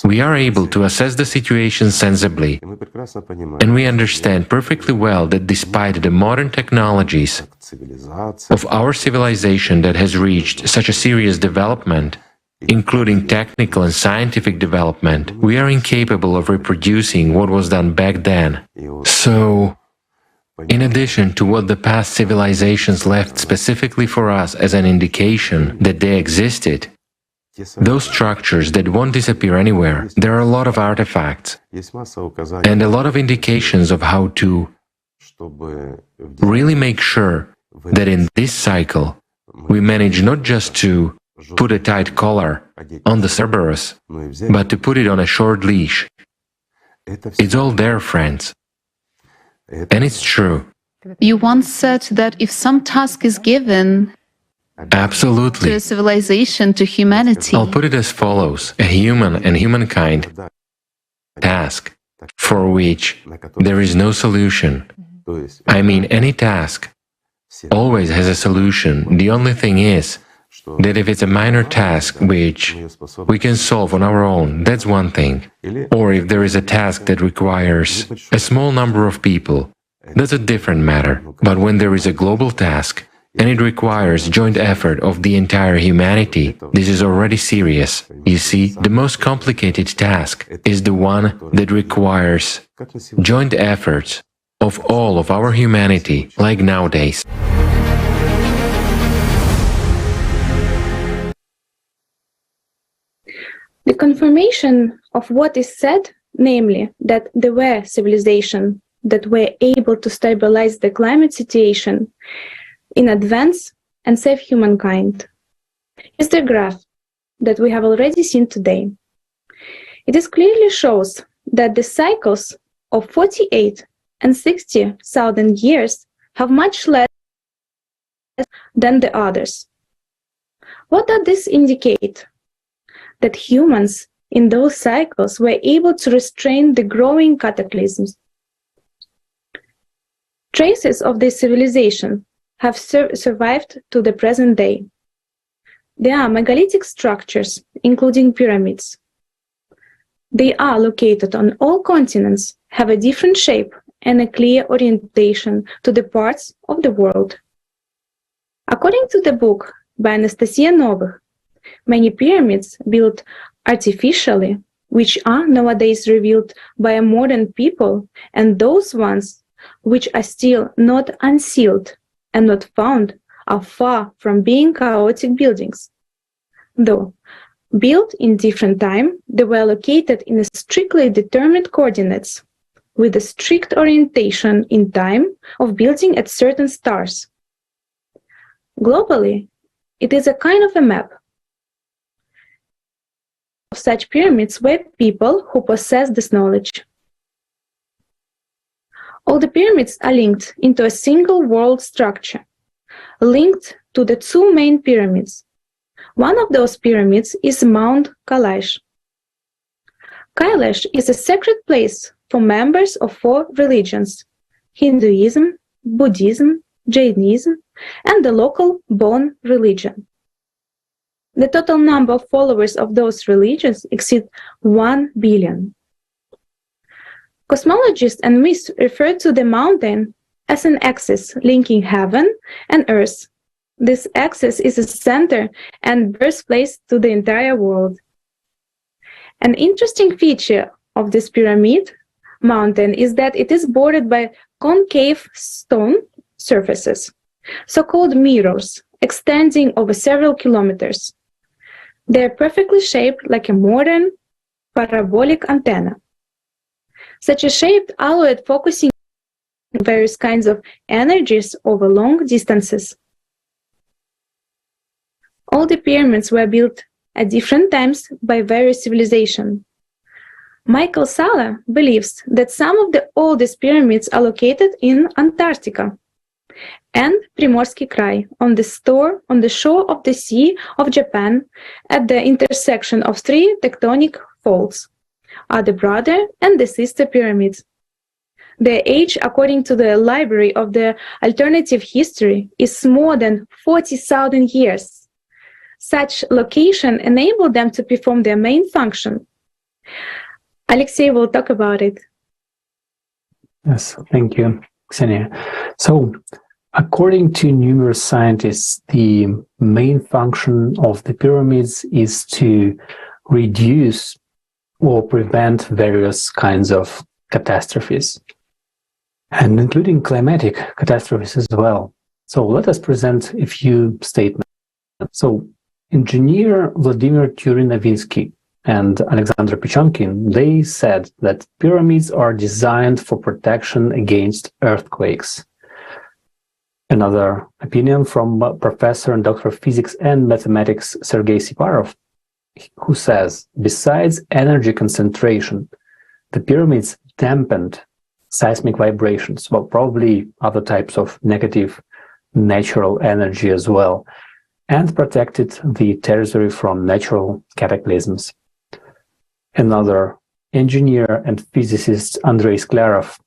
We are able to assess the situation sensibly, and we understand perfectly well that despite the modern technologies of our civilization that has reached such a serious development, including technical and scientific development, we are incapable of reproducing what was done back then. So, in addition to what the past civilizations left specifically for us as an indication that they existed, those structures that won't disappear anywhere, there are a lot of artifacts and a lot of indications of how to really make sure that in this cycle we manage not just to put a tight collar on the Cerberus, but to put it on a short leash. It's all there, friends. And it's true. You once said that if some task is given Absolutely. to a civilization, to humanity, I'll put it as follows: a human and humankind task for which there is no solution. I mean, any task always has a solution. The only thing is that if it's a minor task which we can solve on our own, that's one thing. Or if there is a task that requires a small number of people, that's a different matter. But when there is a global task, and it requires joint effort of the entire humanity, this is already serious. You see, the most complicated task is the one that requires joint efforts of all of our humanity, like nowadays. The confirmation of what is said, namely that there were civilizations that were able to stabilize the climate situation in advance and save humankind, is the graph that we have already seen today. It clearly shows that the cycles of 48 and 60,000 years have much less than the others. What does this indicate? That humans in those cycles were able to restrain the growing cataclysms. Traces of this civilization have survived to the present day. They are megalithic structures, including pyramids. They are located on all continents, have a different shape and a clear orientation to the parts of the world. According to the book by Anastasia Novych, many pyramids built artificially, which are nowadays revealed by a modern people, and those ones which are still not unsealed and not found are far from being chaotic buildings. Though built in different time, they were located in strictly determined coordinates, with a strict orientation in time of building at certain stars. Globally, it is a kind of a map. Of such pyramids were people who possess this knowledge. All the pyramids are linked into a single world structure, linked to the two main pyramids. One of those pyramids is Mount Kailash. Kailash is a sacred place for members of 4 religions: Hinduism, Buddhism, Jainism, and the local Bon religion. The total number of followers of those religions exceeds 1 billion. Cosmologists and myths refer to the mountain as an axis linking heaven and earth. This axis is a center and birthplace to the entire world. An interesting feature of this pyramid mountain is that it is bordered by concave stone surfaces, so-called mirrors, extending over several kilometers. They are perfectly shaped like a modern parabolic antenna. Such a shape allowed focusing various kinds of energies over long distances. All the pyramids were built at different times by various civilizations. Michael Salla believes that some of the oldest pyramids are located in Antarctica. and Primorsky Krai on the shore of the Sea of Japan at the intersection of three tectonic faults, are the brother and the sister pyramids. Their age, according to the Library of the Alternative History, is more than 40,000 years. Such location enabled them to perform their main function. Alexei will talk about it. Yes, thank you, Ksenia. So, according to numerous scientists, the main function of the pyramids is to reduce or prevent various kinds of catastrophes, and including climatic catastrophes as well. So let us present a few statements. So, engineer Vladimir Turin-Novinsky and Alexander Pechonkin, they said that pyramids are designed for protection against earthquakes. Another opinion from Professor and Doctor of Physics and Mathematics Sergei Siparov, who says, besides energy concentration, the pyramids dampened seismic vibrations, well, probably other types of negative natural energy as well, and protected the territory from natural cataclysms. Another engineer and physicist, Andrei Sklarov,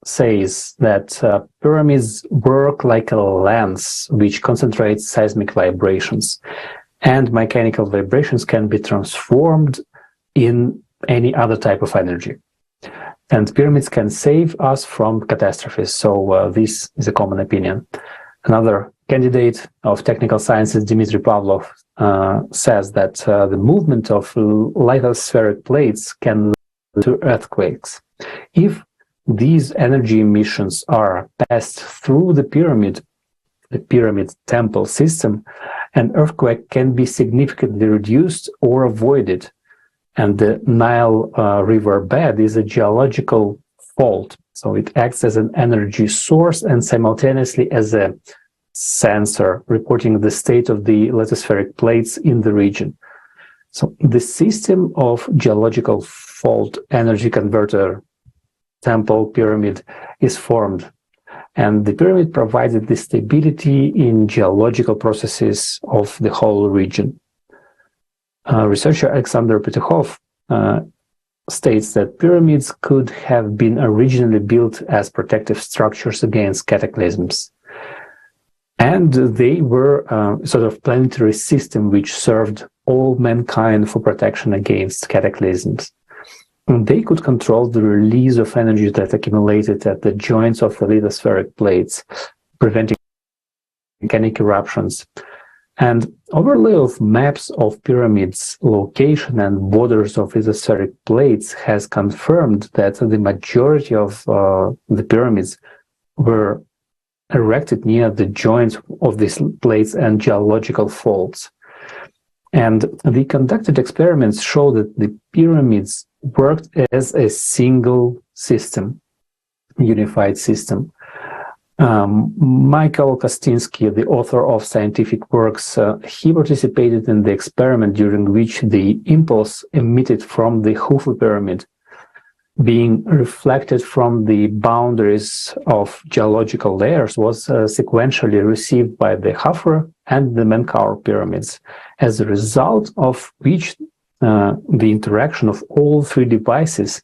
says that pyramids work like a lens which concentrates seismic vibrations, and mechanical vibrations can be transformed in any other type of energy. And pyramids can save us from catastrophes, so this is a common opinion. Another candidate of technical sciences, Dmitry Pavlov, says that the movement of lithospheric plates can lead to earthquakes. If these energy emissions are passed through the pyramid temple system, an earthquake can be significantly reduced or avoided. And the Nile river bed is a geological fault, so it acts as an energy source and simultaneously as a sensor, reporting the state of the lithospheric plates in the region. So the system of geological fault energy converter temple pyramid is formed, and the pyramid provided the stability in geological processes of the whole region. Researcher Alexander Petukhov states that pyramids could have been originally built as protective structures against cataclysms. And they were sort of planetary system which served all mankind for protection against cataclysms. And they could control the release of energy that accumulated at the joints of the lithospheric plates, preventing volcanic eruptions. And overlay of maps of pyramids, location and borders of lithospheric plates has confirmed that the majority of the pyramids were erected near the joints of these plates and geological faults. And the conducted experiments show that the pyramids worked as a single system, unified system. Michael Kostinsky, the author of scientific works, he participated in the experiment during which the impulse emitted from the Khufu pyramid, being reflected from the boundaries of geological layers, was sequentially received by the Khafre and the Menkaure pyramids, as a result of which the interaction of all three devices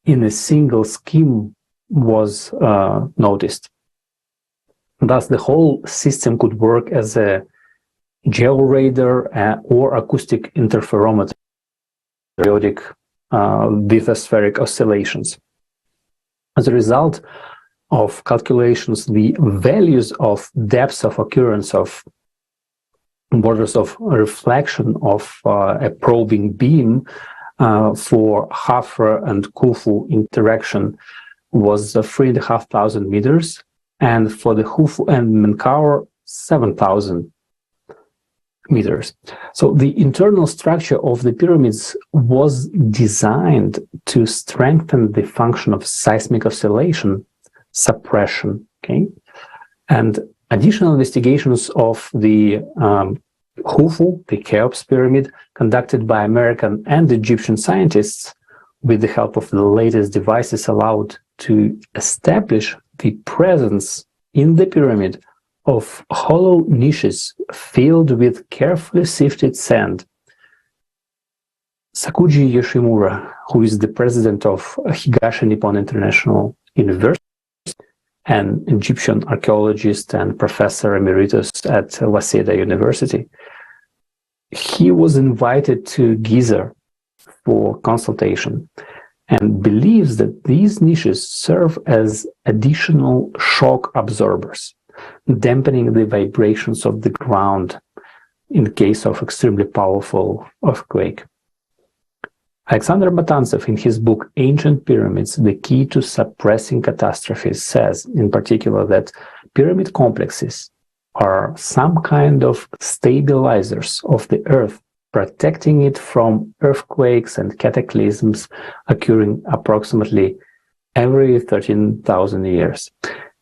in a single scheme was noticed. Thus, the whole system could work as a georadar or acoustic interferometer, periodic lithospheric oscillations. As a result of calculations, the values of depths of occurrence of borders of reflection of a probing beam for Khafre and Khufu interaction was 3,500 meters, and for the Khufu and Menkaure, 7,000 meters. So the internal structure of the pyramids was designed to strengthen the function of seismic oscillation suppression. Okay, and additional investigations of the Khufu, the Cheops pyramid, conducted by American and Egyptian scientists with the help of the latest devices, allowed to establish the presence in the pyramid of hollow niches filled with carefully sifted sand. Sakuji Yoshimura, who is the president of Higashi Nippon International University, an Egyptian archaeologist and professor emeritus at Waseda University, he was invited to Giza for consultation and believes that these niches serve as additional shock absorbers, dampening the vibrations of the ground in case of extremely powerful earthquake. Alexander Matansev, in his book Ancient Pyramids, The Key to Suppressing Catastrophes, says in particular that pyramid complexes are some kind of stabilizers of the earth, protecting it from earthquakes and cataclysms occurring approximately every 13,000 years.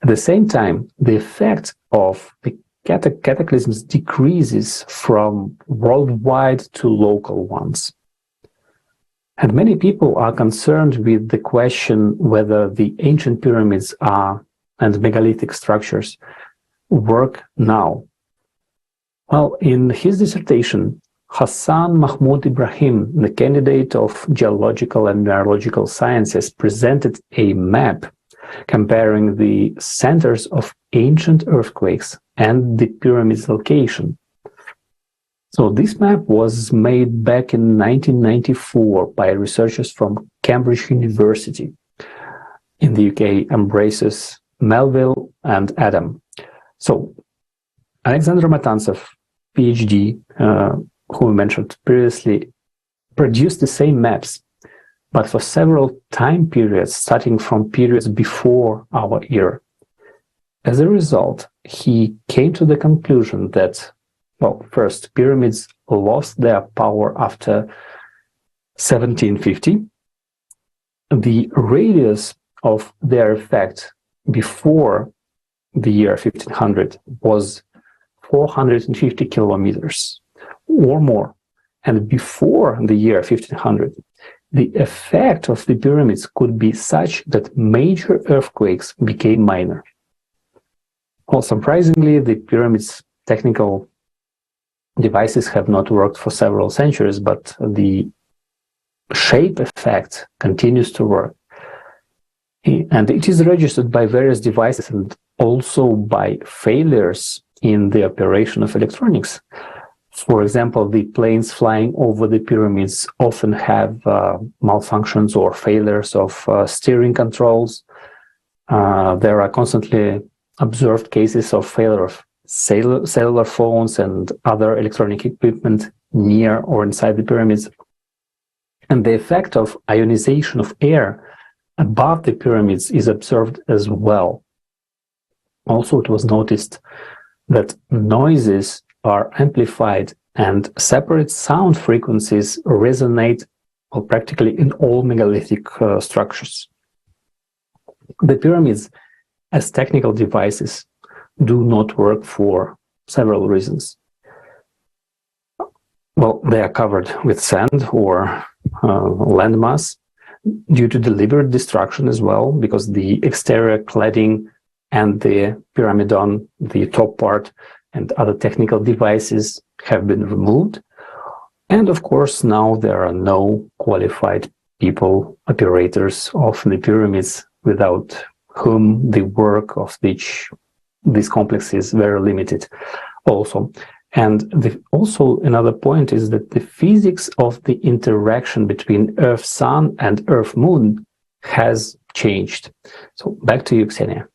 At the same time, the effect of the cataclysms decreases from worldwide to local ones. And many people are concerned with the question whether the ancient pyramids and megalithic structures work now. Well, in his dissertation, Hassan Mahmoud Ibrahim, the candidate of geological and mineralogical sciences, presented a map comparing the centers of ancient earthquakes and the pyramid's location. So this map was made back in 1994 by researchers from Cambridge University in the UK, embraces Melville and Adam. So Alexander Matansev, PhD, who we mentioned previously, produced the same maps, but for several time periods, starting from periods before our era. As a result, he came to the conclusion that, well, first, pyramids lost their power after 1750. The radius of their effect before the year 1500 was 450 kilometers or more. And before the year 1500, the effect of the pyramids could be such that major earthquakes became minor. Well, surprisingly, the pyramids' technical devices have not worked for several centuries, but the shape effect continues to work. And it is registered by various devices and also by failures in the operation of electronics. For example, the planes flying over the pyramids often have malfunctions or failures of steering controls. There are constantly observed cases of failure of cellular phones and other electronic equipment near or inside the pyramids. And the effect of ionization of air above the pyramids is observed as well. Also, it was noticed that noises are amplified and separate sound frequencies resonate practically in all megalithic structures. The pyramids, as technical devices, do not work for several reasons. Well, they are covered with sand or landmass due to deliberate destruction as well, because the exterior cladding and the pyramidon, the top part, and other technical devices have been removed. And of course, now there are no qualified people, operators of the pyramids, without whom the work of these complexes is very limited also. And also another point is that the physics of the interaction between Earth-Sun and Earth-Moon has changed. So back to you, Ksenia.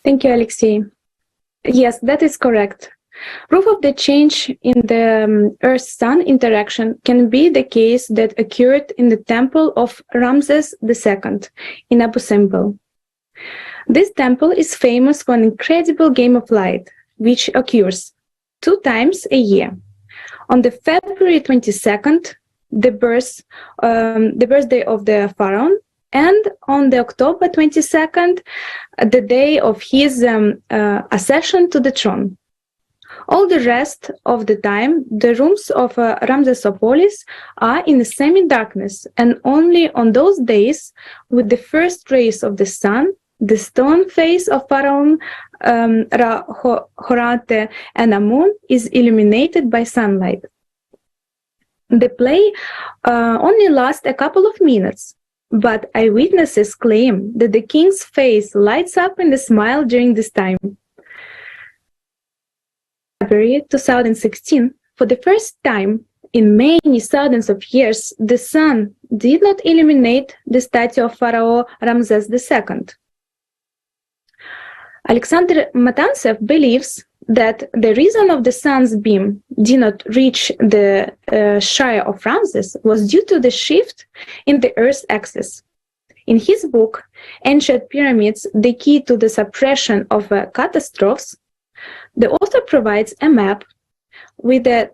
Thank you, Alexei. Yes, that is correct. Proof of the change in the Earth-Sun interaction can be the case that occurred in the temple of Ramses II in Abu Simbel. This temple is famous for an incredible game of light, which occurs 2 times a year. On the February 22nd, the birthday of the pharaoh, and on the October 22nd, the day of his accession to the throne. All the rest of the time, the rooms of Ramsesopolis are in the semi-darkness, and only on those days, with the first rays of the sun, the stone face of Pharaoh Horate and Amun is illuminated by sunlight. The play only lasts a couple of minutes, but eyewitnesses claim that the king's face lights up in a smile during this time. February 2016, for the first time in many thousands of years, the sun did not illuminate the statue of Pharaoh Ramses II. Alexander Matantsev believes that the reason of the sun's beam did not reach the Shire of Ramses was due to the shift in the Earth's axis. In his book, Ancient Pyramids, the Key to the Suppression of Catastrophes, the author provides a map with the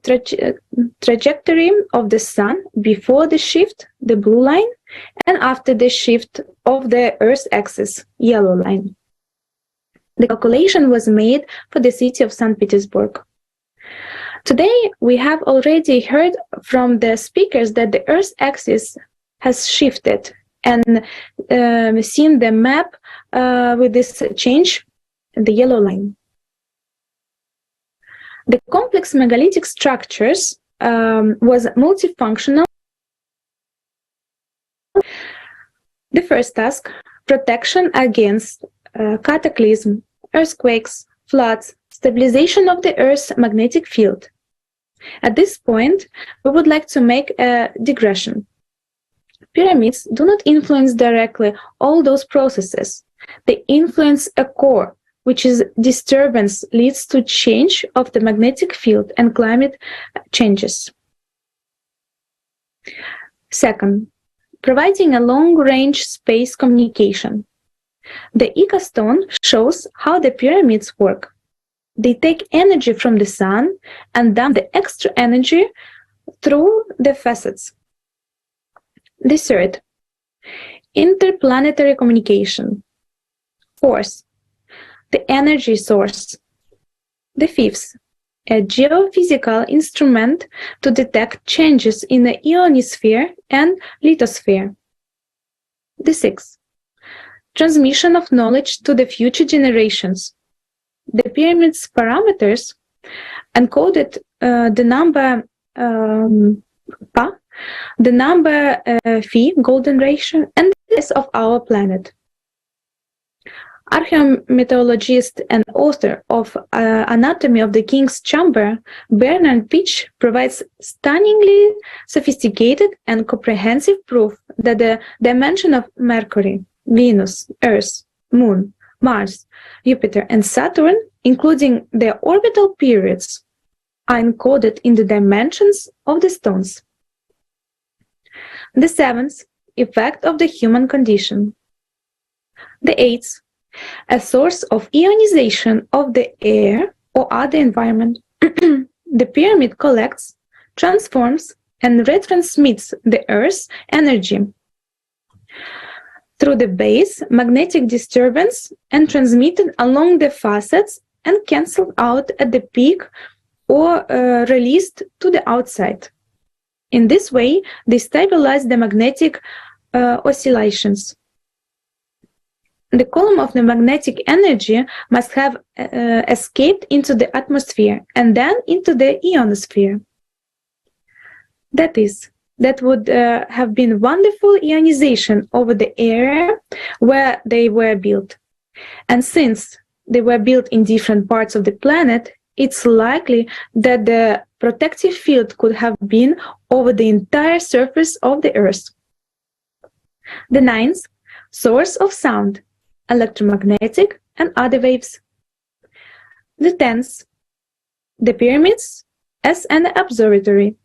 trajectory of the sun before the shift, the blue line, and after the shift of the Earth's axis, yellow line. The calculation was made for the city of St. Petersburg. Today, we have already heard from the speakers that the Earth's axis has shifted, and seen the map with this change, the yellow line. The complex megalithic structures was multifunctional. The first task, protection against cataclysm, earthquakes, floods, stabilization of the Earth's magnetic field. At this point, we would like to make a digression. Pyramids do not influence directly all those processes. They influence a core, which is disturbance leads to change of the magnetic field and climate changes. Second, providing a long-range space communication. The Ica stone shows how the pyramids work. They take energy from the sun and dump the extra energy through the facets. The third, interplanetary communication. Fourth, the energy source. The fifth, a geophysical instrument to detect changes in the ionosphere and lithosphere. The sixth, transmission of knowledge to the future generations. The pyramid's parameters encoded the number Pa, the number Phi, golden ratio, and the size of our planet. Archaeometeorologist and author of Anatomy of the King's Chamber, Bernard Pitch provides stunningly sophisticated and comprehensive proof that the dimension of Mercury, Venus, Earth, Moon, Mars, Jupiter, and Saturn, including their orbital periods, are encoded in the dimensions of the stones. The seventh, effect of the human condition. The eighth, a source of ionization of the air or other environment. The pyramid collects, transforms, and retransmits the Earth's energy through the base magnetic disturbance and transmitted along the facets and cancelled out at the peak or released to the outside. In this way, they stabilize the magnetic oscillations. The column of the magnetic energy must have escaped into the atmosphere and then into the ionosphere. That would have been wonderful ionization over the area where they were built. And since they were built in different parts of the planet, it's likely that the protective field could have been over the entire surface of the Earth. The ninth, source of sound, electromagnetic and other waves. The tenth, the pyramids as an observatory.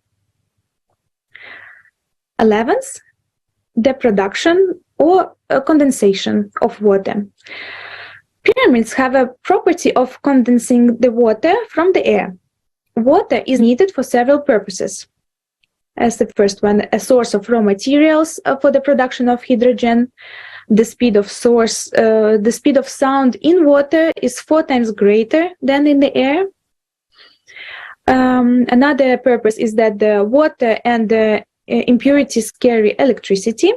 11th, the production or condensation of water. Pyramids have a property of condensing the water from the air. Water is needed for several purposes. As the first one, a source of raw materials for the production of hydrogen. The speed of sound in water is 4 times greater than in the air. Another purpose is that the water and the impurities carry electricity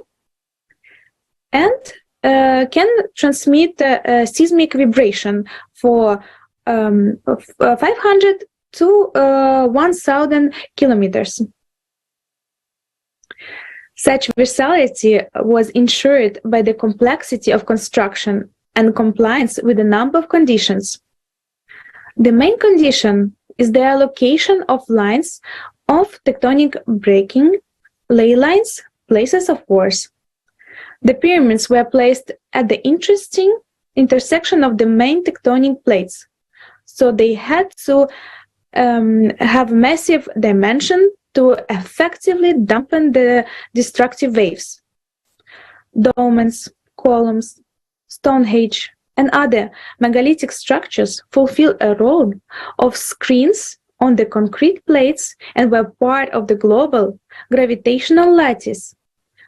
and can transmit seismic vibration for 500 to 1,000 kilometers. Such versatility was ensured by the complexity of construction and compliance with a number of conditions. The main condition is the allocation of lines of tectonic breaking, ley lines, places of force. The pyramids were placed at the interesting intersection of the main tectonic plates, so they had to have massive dimension to effectively dampen the destructive waves. Dolmens, columns, Stonehenge, and other megalithic structures fulfill a role of screens on the concrete plates and were part of the global gravitational lattice,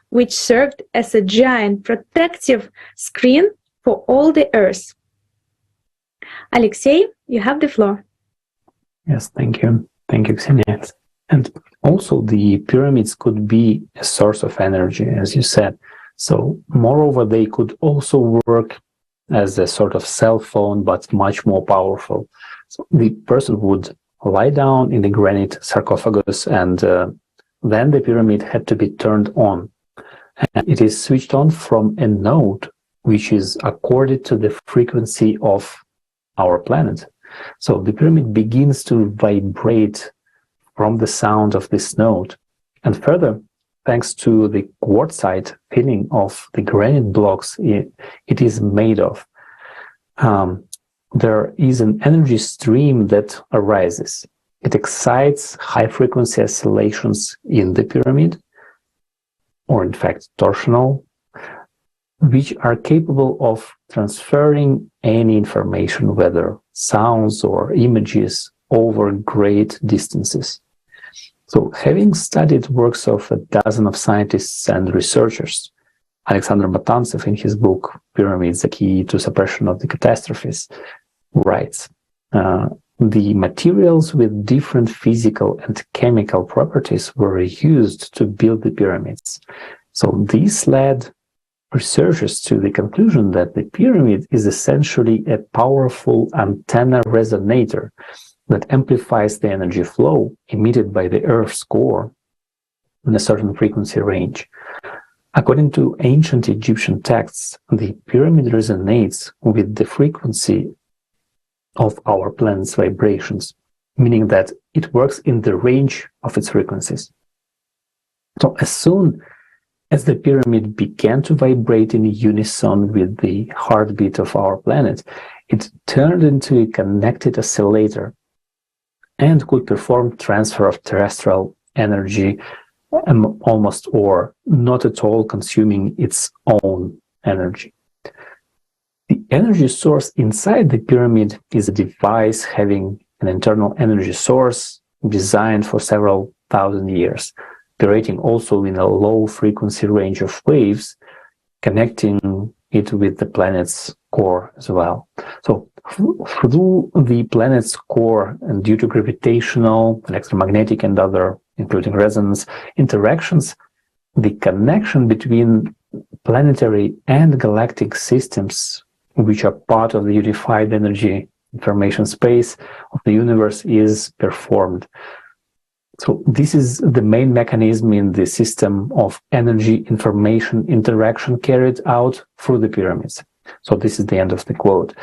which served as a giant protective screen for all the Earth. Alexei, you have the floor. Yes, thank you. Thank you, Ksenia. And also the pyramids could be a source of energy, as you said. So moreover, they could also work as a sort of cell phone, but much more powerful. So the person would lie down in the granite sarcophagus, and then the pyramid had to be turned on. And it is switched on from a node which is accorded to the frequency of our planet. So the pyramid begins to vibrate from the sound of this node. And further, thanks to the quartzite filling of the granite blocks it is made of, there is an energy stream that arises. It excites high-frequency oscillations in the pyramid, or in fact torsional, which are capable of transferring any information, whether sounds or images, over great distances. So, having studied works of a dozen of scientists and researchers, Alexander Matantsev, in his book Pyramids, the Key to Suppression of the Catastrophes, writes, the materials with different physical and chemical properties were used to build the pyramids. So this led researchers to the conclusion that the pyramid is essentially a powerful antenna resonator that amplifies the energy flow emitted by the Earth's core in a certain frequency range. According to ancient Egyptian texts, the pyramid resonates with the frequency of our planet's vibrations, meaning that it works in the range of its frequencies. So as soon as the pyramid began to vibrate in unison with the heartbeat of our planet, it turned into a connected oscillator and could perform transfer of terrestrial energy almost or not at all consuming its own energy. The energy source inside the pyramid is a device having an internal energy source designed for several thousand years, operating also in a low frequency range of waves, connecting it with the planet's core as well. So through the planet's core, and due to gravitational, electromagnetic, and other, including resonance interactions, the connection between planetary and galactic systems, which are part of the unified energy information space of the universe, is performed. So this is the main mechanism in the system of energy information interaction carried out through the pyramids. So this is the end of the quote.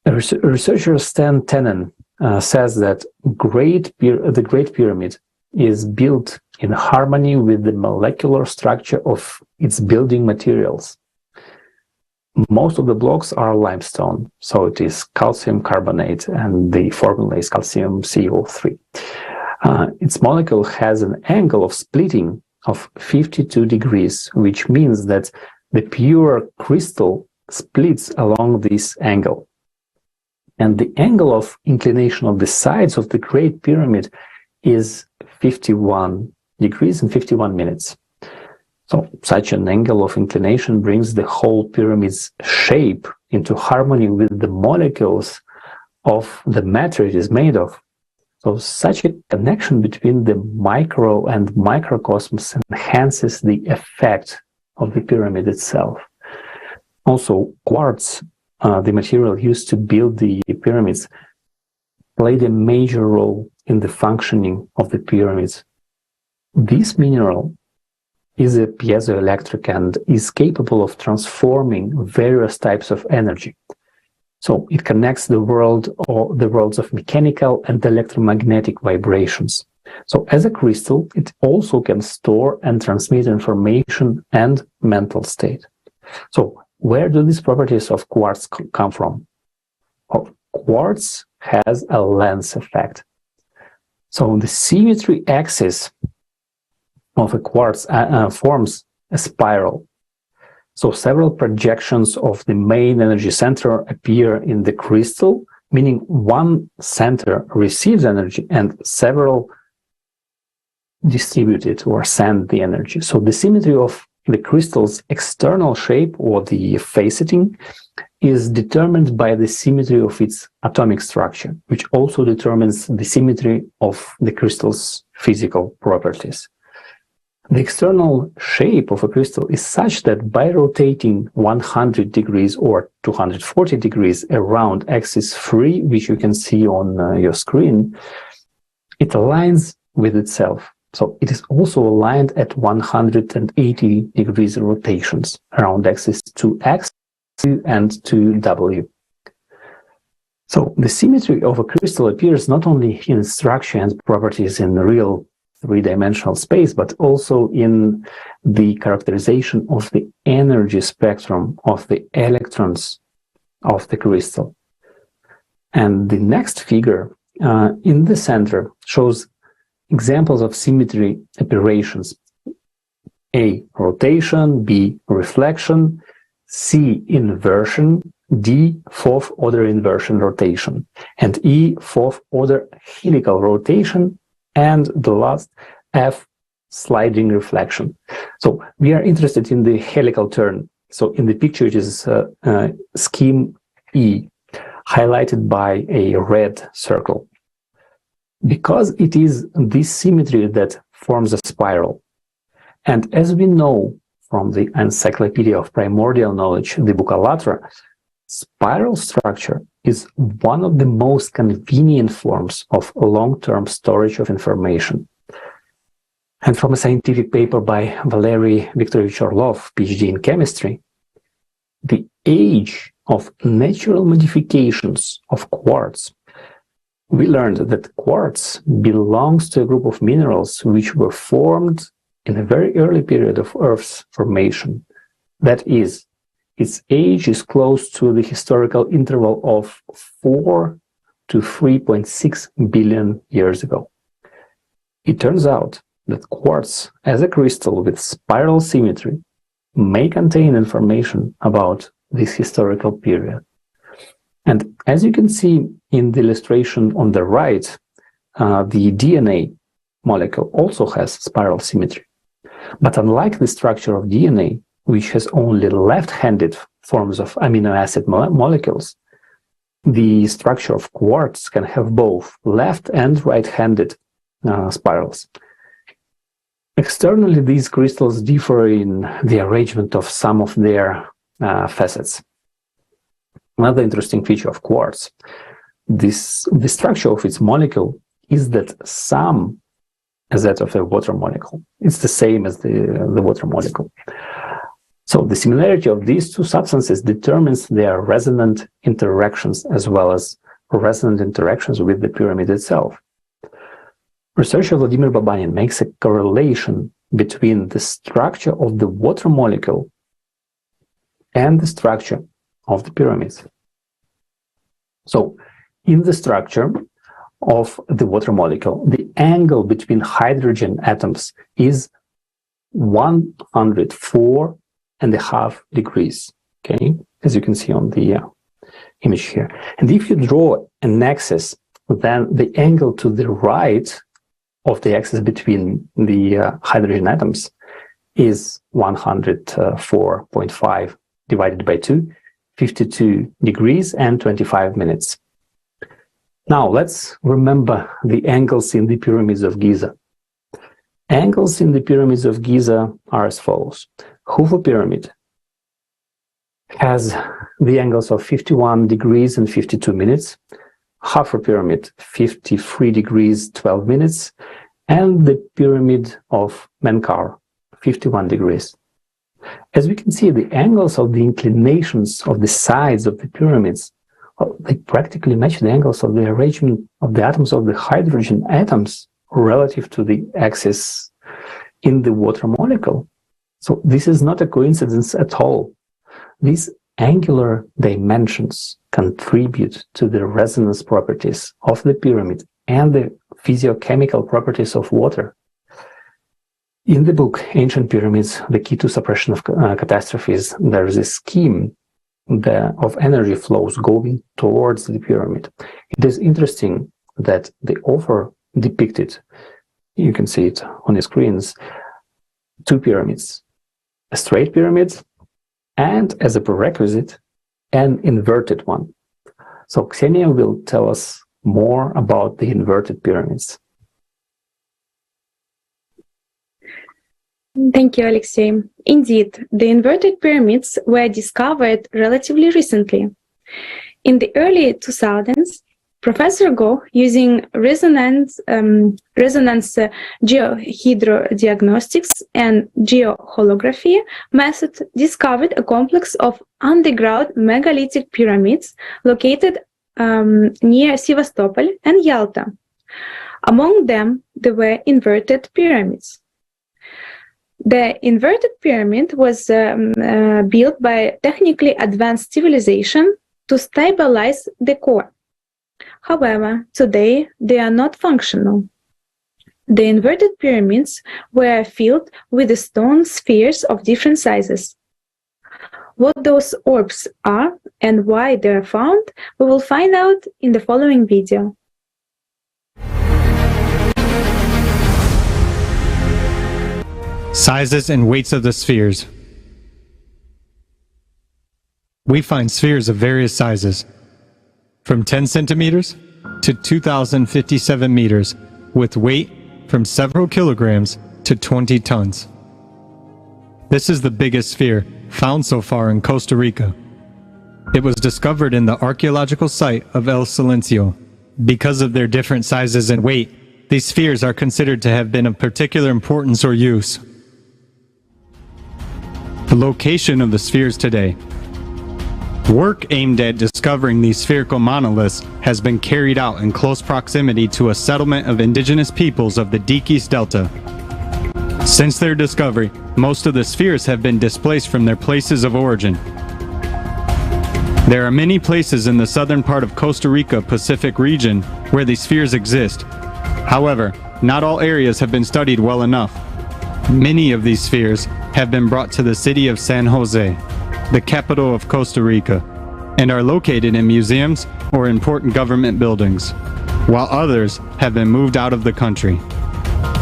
Researcher Stan Tenen says that the Great Pyramid is built in harmony with the molecular structure of its building materials. Most of the blocks are limestone, so it is calcium carbonate, and the formula is calcium CO3. Its molecule has an angle of splitting of 52 degrees, which means that the pure crystal splits along this angle. And the angle of inclination of the sides of the Great Pyramid is 51 degrees and 51 minutes. So such an angle of inclination brings the whole pyramid's shape into harmony with the molecules of the matter it is made of. So such a connection between the micro and microcosmos enhances the effect of the pyramid itself. Also, quartz, the material used to build the pyramids, played a major role in the functioning of the pyramids. This mineral is a piezoelectric and is capable of transforming various types of energy. So it connects the world or the worlds of mechanical and electromagnetic vibrations. So as a crystal, it also can store and transmit information and mental state. So where do these properties of quartz come from? Well, quartz has a lens effect. So the symmetry axis of a quartz forms a spiral. So several projections of the main energy center appear in the crystal, meaning one center receives energy and several distribute it or send the energy. So the symmetry of the crystal's external shape or the faceting is determined by the symmetry of its atomic structure, which also determines the symmetry of the crystal's physical properties. The external shape of a crystal is such that by rotating 100 degrees or 240 degrees around axis 3, which you can see on your screen, it aligns with itself. So it is also aligned at 180 degrees rotations around axis 2x and 2w. So the symmetry of a crystal appears not only in structure and properties in real three-dimensional space, but also in the characterization of the energy spectrum of the electrons of the crystal. And the next figure in the center shows examples of symmetry operations: A, rotation; B, reflection; C, inversion; D, fourth order inversion rotation; and E, fourth order helical rotation; and the last, F, sliding reflection. So we are interested in the helical turn. So in the picture it is scheme E, highlighted by a red circle. Because it is this symmetry that forms a spiral. And as we know from the Encyclopedia of Primordial Knowledge, the book ALLATRA, spiral structure is one of the most convenient forms of long-term storage of information. And from a scientific paper by Valery Viktorovich Orlov, PhD in chemistry, the age of natural modifications of quartz, we learned that quartz belongs to a group of minerals which were formed in a very early period of Earth's formation. That is, its age is close to the historical interval of 4 to 3.6 billion years ago. It turns out that quartz, as a crystal with spiral symmetry, may contain information about this historical period. And as you can see in the illustration on the right, the DNA molecule also has spiral symmetry. But unlike the structure of DNA, which has only left-handed forms of amino acid molecules, the structure of quartz can have both left and right-handed spirals. Externally, these crystals differ in the arrangement of some of their facets. Another interesting feature of quartz, the structure of its molecule is that some as that of a water molecule. It's the same as the water molecule. So the similarity of these two substances determines their resonant interactions as well as resonant interactions with the pyramid itself. Researcher Vladimir Babanin makes a correlation between the structure of the water molecule and the structure of the pyramids. So in the structure of the water molecule, the angle between hydrogen atoms is 104.5 degrees, okay, as you can see on the image here. And if you draw an axis, then the angle to the right of the axis between the hydrogen atoms is 104.5 divided by 2, 52 degrees and 25 minutes. Now let's remember the angles in the pyramids of Giza. Angles in the pyramids of Giza are as follows. Khufu pyramid has the angles of 51 degrees and 52 minutes, Khafre pyramid 53 degrees 12 minutes, and the pyramid of Menkaure 51 degrees. As we can see, the angles of the inclinations of the sides of the pyramids, they practically match the angles of the arrangement of the atoms of the hydrogen atoms relative to the axis in the water molecule. So this is not a coincidence at all. These angular dimensions contribute to the resonance properties of the pyramid and the physiochemical properties of water. In the book Ancient Pyramids, The Key to Suppression of Catastrophes, there is a scheme of energy flows going towards the pyramid. It is interesting that the author depicted, you can see it on the screens, two pyramids, a straight pyramid and, as a prerequisite, an inverted one. So Ksenia will tell us more about the inverted pyramids. Thank you, Alexei. Indeed, the inverted pyramids were discovered relatively recently. In the early 2000s, Professor Go, using resonance geohydrodiagnostics and geoholography method, discovered a complex of underground megalithic pyramids located near Sevastopol and Yalta. Among them, there were inverted pyramids. The inverted pyramid was built by a technically advanced civilization to stabilize the core. However, today they are not functional. The inverted pyramids were filled with the stone spheres of different sizes. What those orbs are and why they are found, we will find out in the following video. Sizes and weights of the spheres. We find spheres of various sizes, from 10 centimeters to 2,057 meters, with weight from several kilograms to 20 tons. This is the biggest sphere found so far in Costa Rica. It was discovered in the archaeological site of El Silencio. Because of their different sizes and weight, these spheres are considered to have been of particular importance or use. The location of the spheres today. Work aimed at discovering these spherical monoliths has been carried out in close proximity to a settlement of indigenous peoples of the Dikis Delta. Since their discovery, most of the spheres have been displaced from their places of origin. There are many places in the southern part of Costa Rica Pacific region where these spheres exist. However, not all areas have been studied well enough. Many of these spheres have been brought to the city of San Jose, the capital of Costa Rica, and are located in museums or important government buildings, while others have been moved out of the country.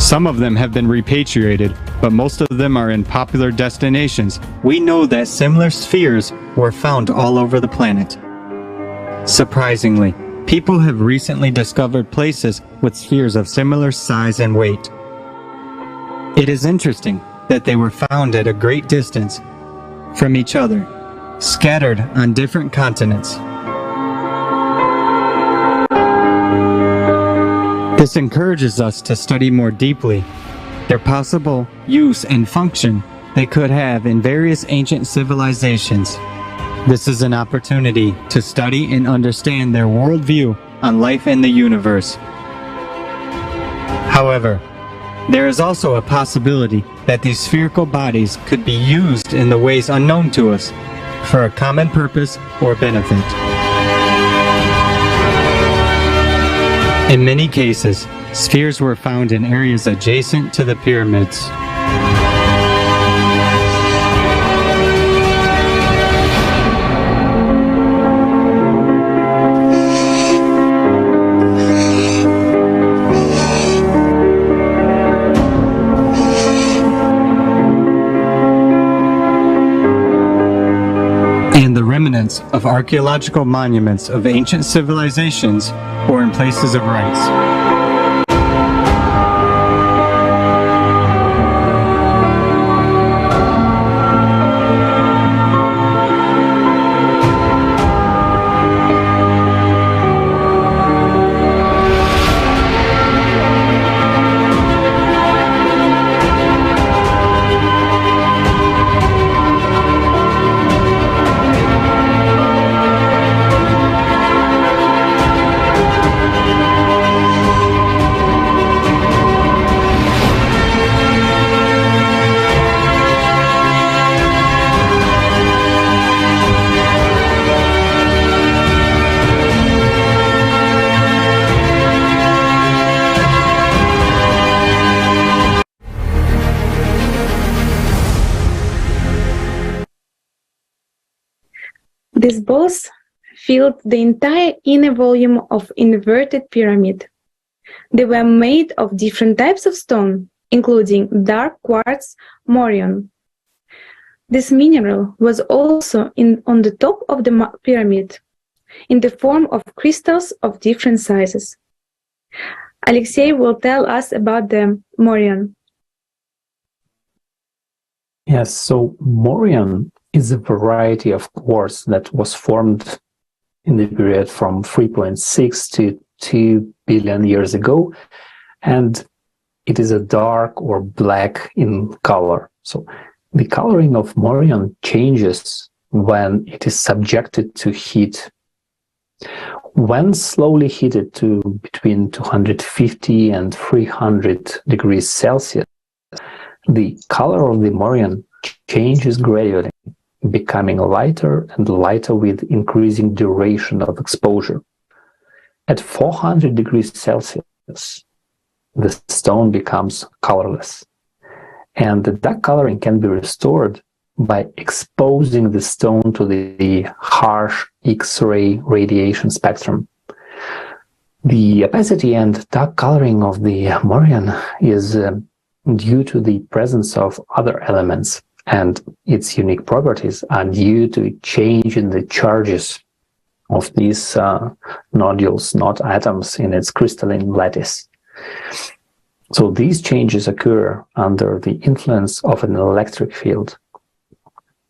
Some of them have been repatriated, but most of them are in popular destinations. We know that similar spheres were found all over the planet. Surprisingly, people have recently discovered places with spheres of similar size and weight. It is interesting that they were found at a great distance from each other, scattered on different continents. This encourages us to study more deeply their possible use and function they could have in various ancient civilizations. This is an opportunity to study and understand their worldview on life and the universe. However, there is also a possibility that these spherical bodies could be used in the ways unknown to us for a common purpose or benefit. In many cases, spheres were found in areas adjacent to the pyramids. And the remnants of archaeological monuments of ancient civilizations or in places of rice. These balls filled the entire inner volume of inverted pyramid. They were made of different types of stone, including dark quartz morion. This mineral was also on the top of the pyramid, in the form of crystals of different sizes. Alexei will tell us about the morion. Yes, so morion is a variety of quartz that was formed in the period from 3.6 to 2 billion years ago, and it is a dark or black in color. So the coloring of morion changes when it is subjected to heat. When slowly heated to between 250 and 300 degrees Celsius, the color of the morion changes gradually, becoming lighter and lighter with increasing duration of exposure. At 400 degrees Celsius, the stone becomes colorless, and the dark coloring can be restored by exposing the stone to the harsh X-ray radiation spectrum. The opacity and dark coloring of the morion is due to the presence of other elements, and its unique properties are due to a change in the charges of these nodules, not atoms, in its crystalline lattice. So these changes occur under the influence of an electric field.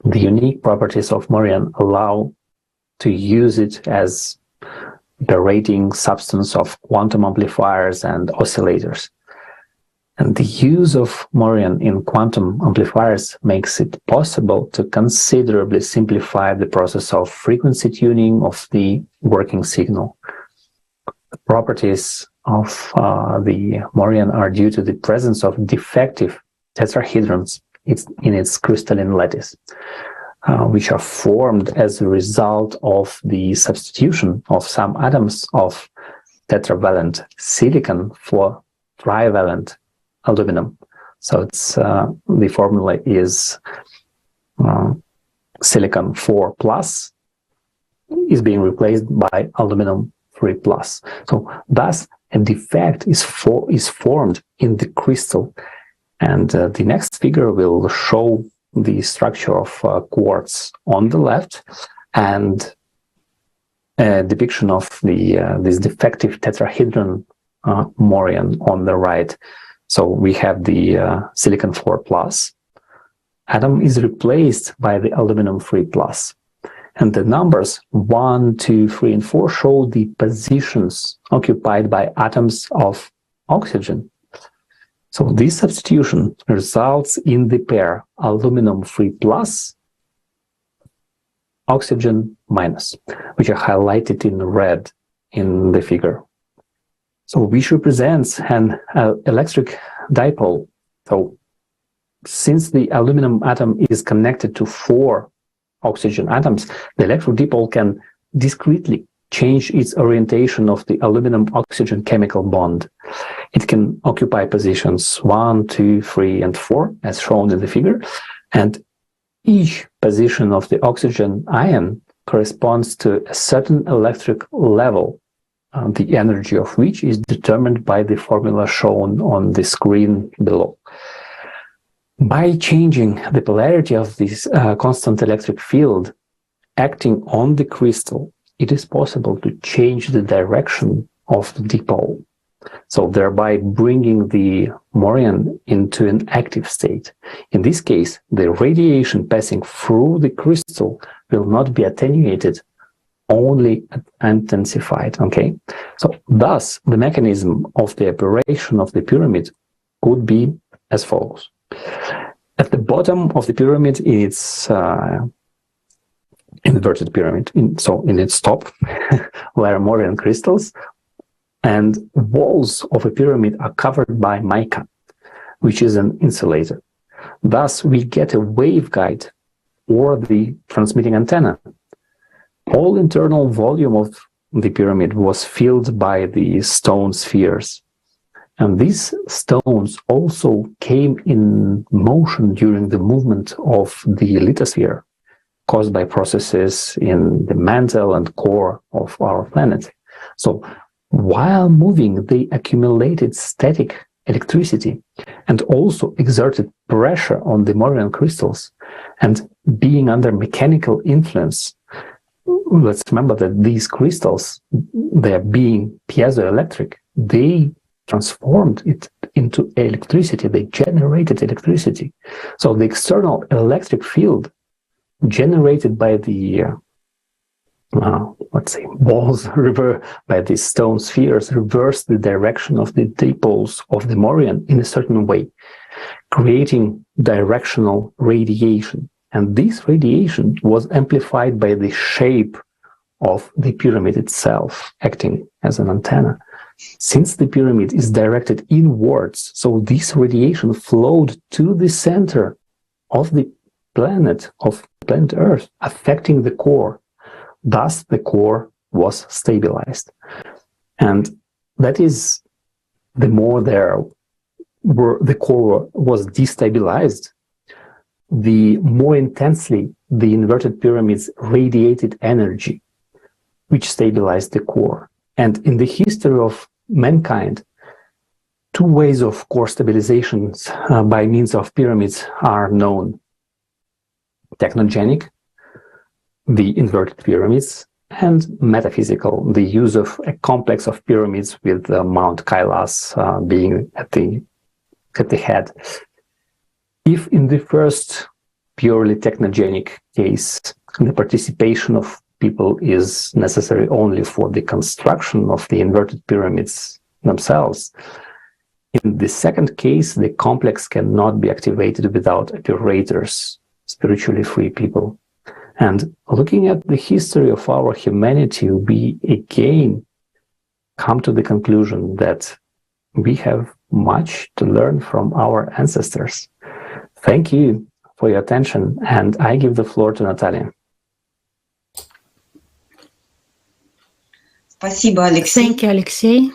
The unique properties of morion allow to use it as the rating substance of quantum amplifiers and oscillators. And the use of morion in quantum amplifiers makes it possible to considerably simplify the process of frequency tuning of the working signal. The properties of the morion are due to the presence of defective tetrahedrons in its crystalline lattice, which are formed as a result of the substitution of some atoms of tetravalent silicon for trivalent aluminum. So it's the formula is silicon 4 plus is being replaced by aluminum 3 plus. So thus a defect is formed in the crystal, and the next figure will show the structure of quartz on the left and a depiction of this defective tetrahedron morion on the right. So we have the silicon 4 plus. Atom is replaced by the aluminum 3 plus. And the numbers 1, 2, 3, and 4 show the positions occupied by atoms of oxygen. So this substitution results in the pair aluminum 3 plus, oxygen minus, which are highlighted in red in the figure. So which represents an electric dipole. So since the aluminum atom is connected to 4 oxygen atoms, the electric dipole can discretely change its orientation of the aluminum-oxygen chemical bond. It can occupy positions 1, 2, 3, and 4, as shown in the figure, and each position of the oxygen ion corresponds to a certain electric level, the energy of which is determined by the formula shown on the screen below. By changing the polarity of this constant electric field acting on the crystal, it is possible to change the direction of the dipole, so thereby bringing the Morion into an active state. In this case, the radiation passing through the crystal will not be attenuated, only intensified. Okay, so thus the mechanism of the operation of the pyramid could be as follows. At the bottom of the pyramid, it's inverted pyramid. In its top were Morion crystals, and walls of a pyramid are covered by mica, which is an insulator. Thus, we get a waveguide or the transmitting antenna. All internal volume of the pyramid was filled by the stone spheres. And these stones also came in motion during the movement of the lithosphere, caused by processes in the mantle and core of our planet. So while moving, they accumulated static electricity and also exerted pressure on the Morion crystals. And being under mechanical influence, let's remember that these crystals, they are being piezoelectric, they transformed it into electricity, they generated electricity. So the external electric field generated by the let's say balls by these stone spheres reversed the direction of the dipoles of the Morion in a certain way, creating directional radiation. And this radiation was amplified by the shape of the pyramid itself, acting as an antenna. Since the pyramid is directed inwards, so this radiation flowed to the center of the planet Earth, affecting the core. Thus, the core was stabilized. And that is, the more the core was destabilized, the more intensely the inverted pyramids radiated energy, which stabilized the core. And in the history of mankind, two ways of core stabilization by means of pyramids are known. Technogenic, the inverted pyramids, and metaphysical, the use of a complex of pyramids with Mount Kailas being at the head. If in the first purely technogenic case, the participation of people is necessary only for the construction of the inverted pyramids themselves, in the second case, the complex cannot be activated without operators, spiritually free people. And looking at the history of our humanity, we again come to the conclusion that we have much to learn from our ancestors. Thank you for your attention, and I give the floor to Natalia. Thank you, Alexei.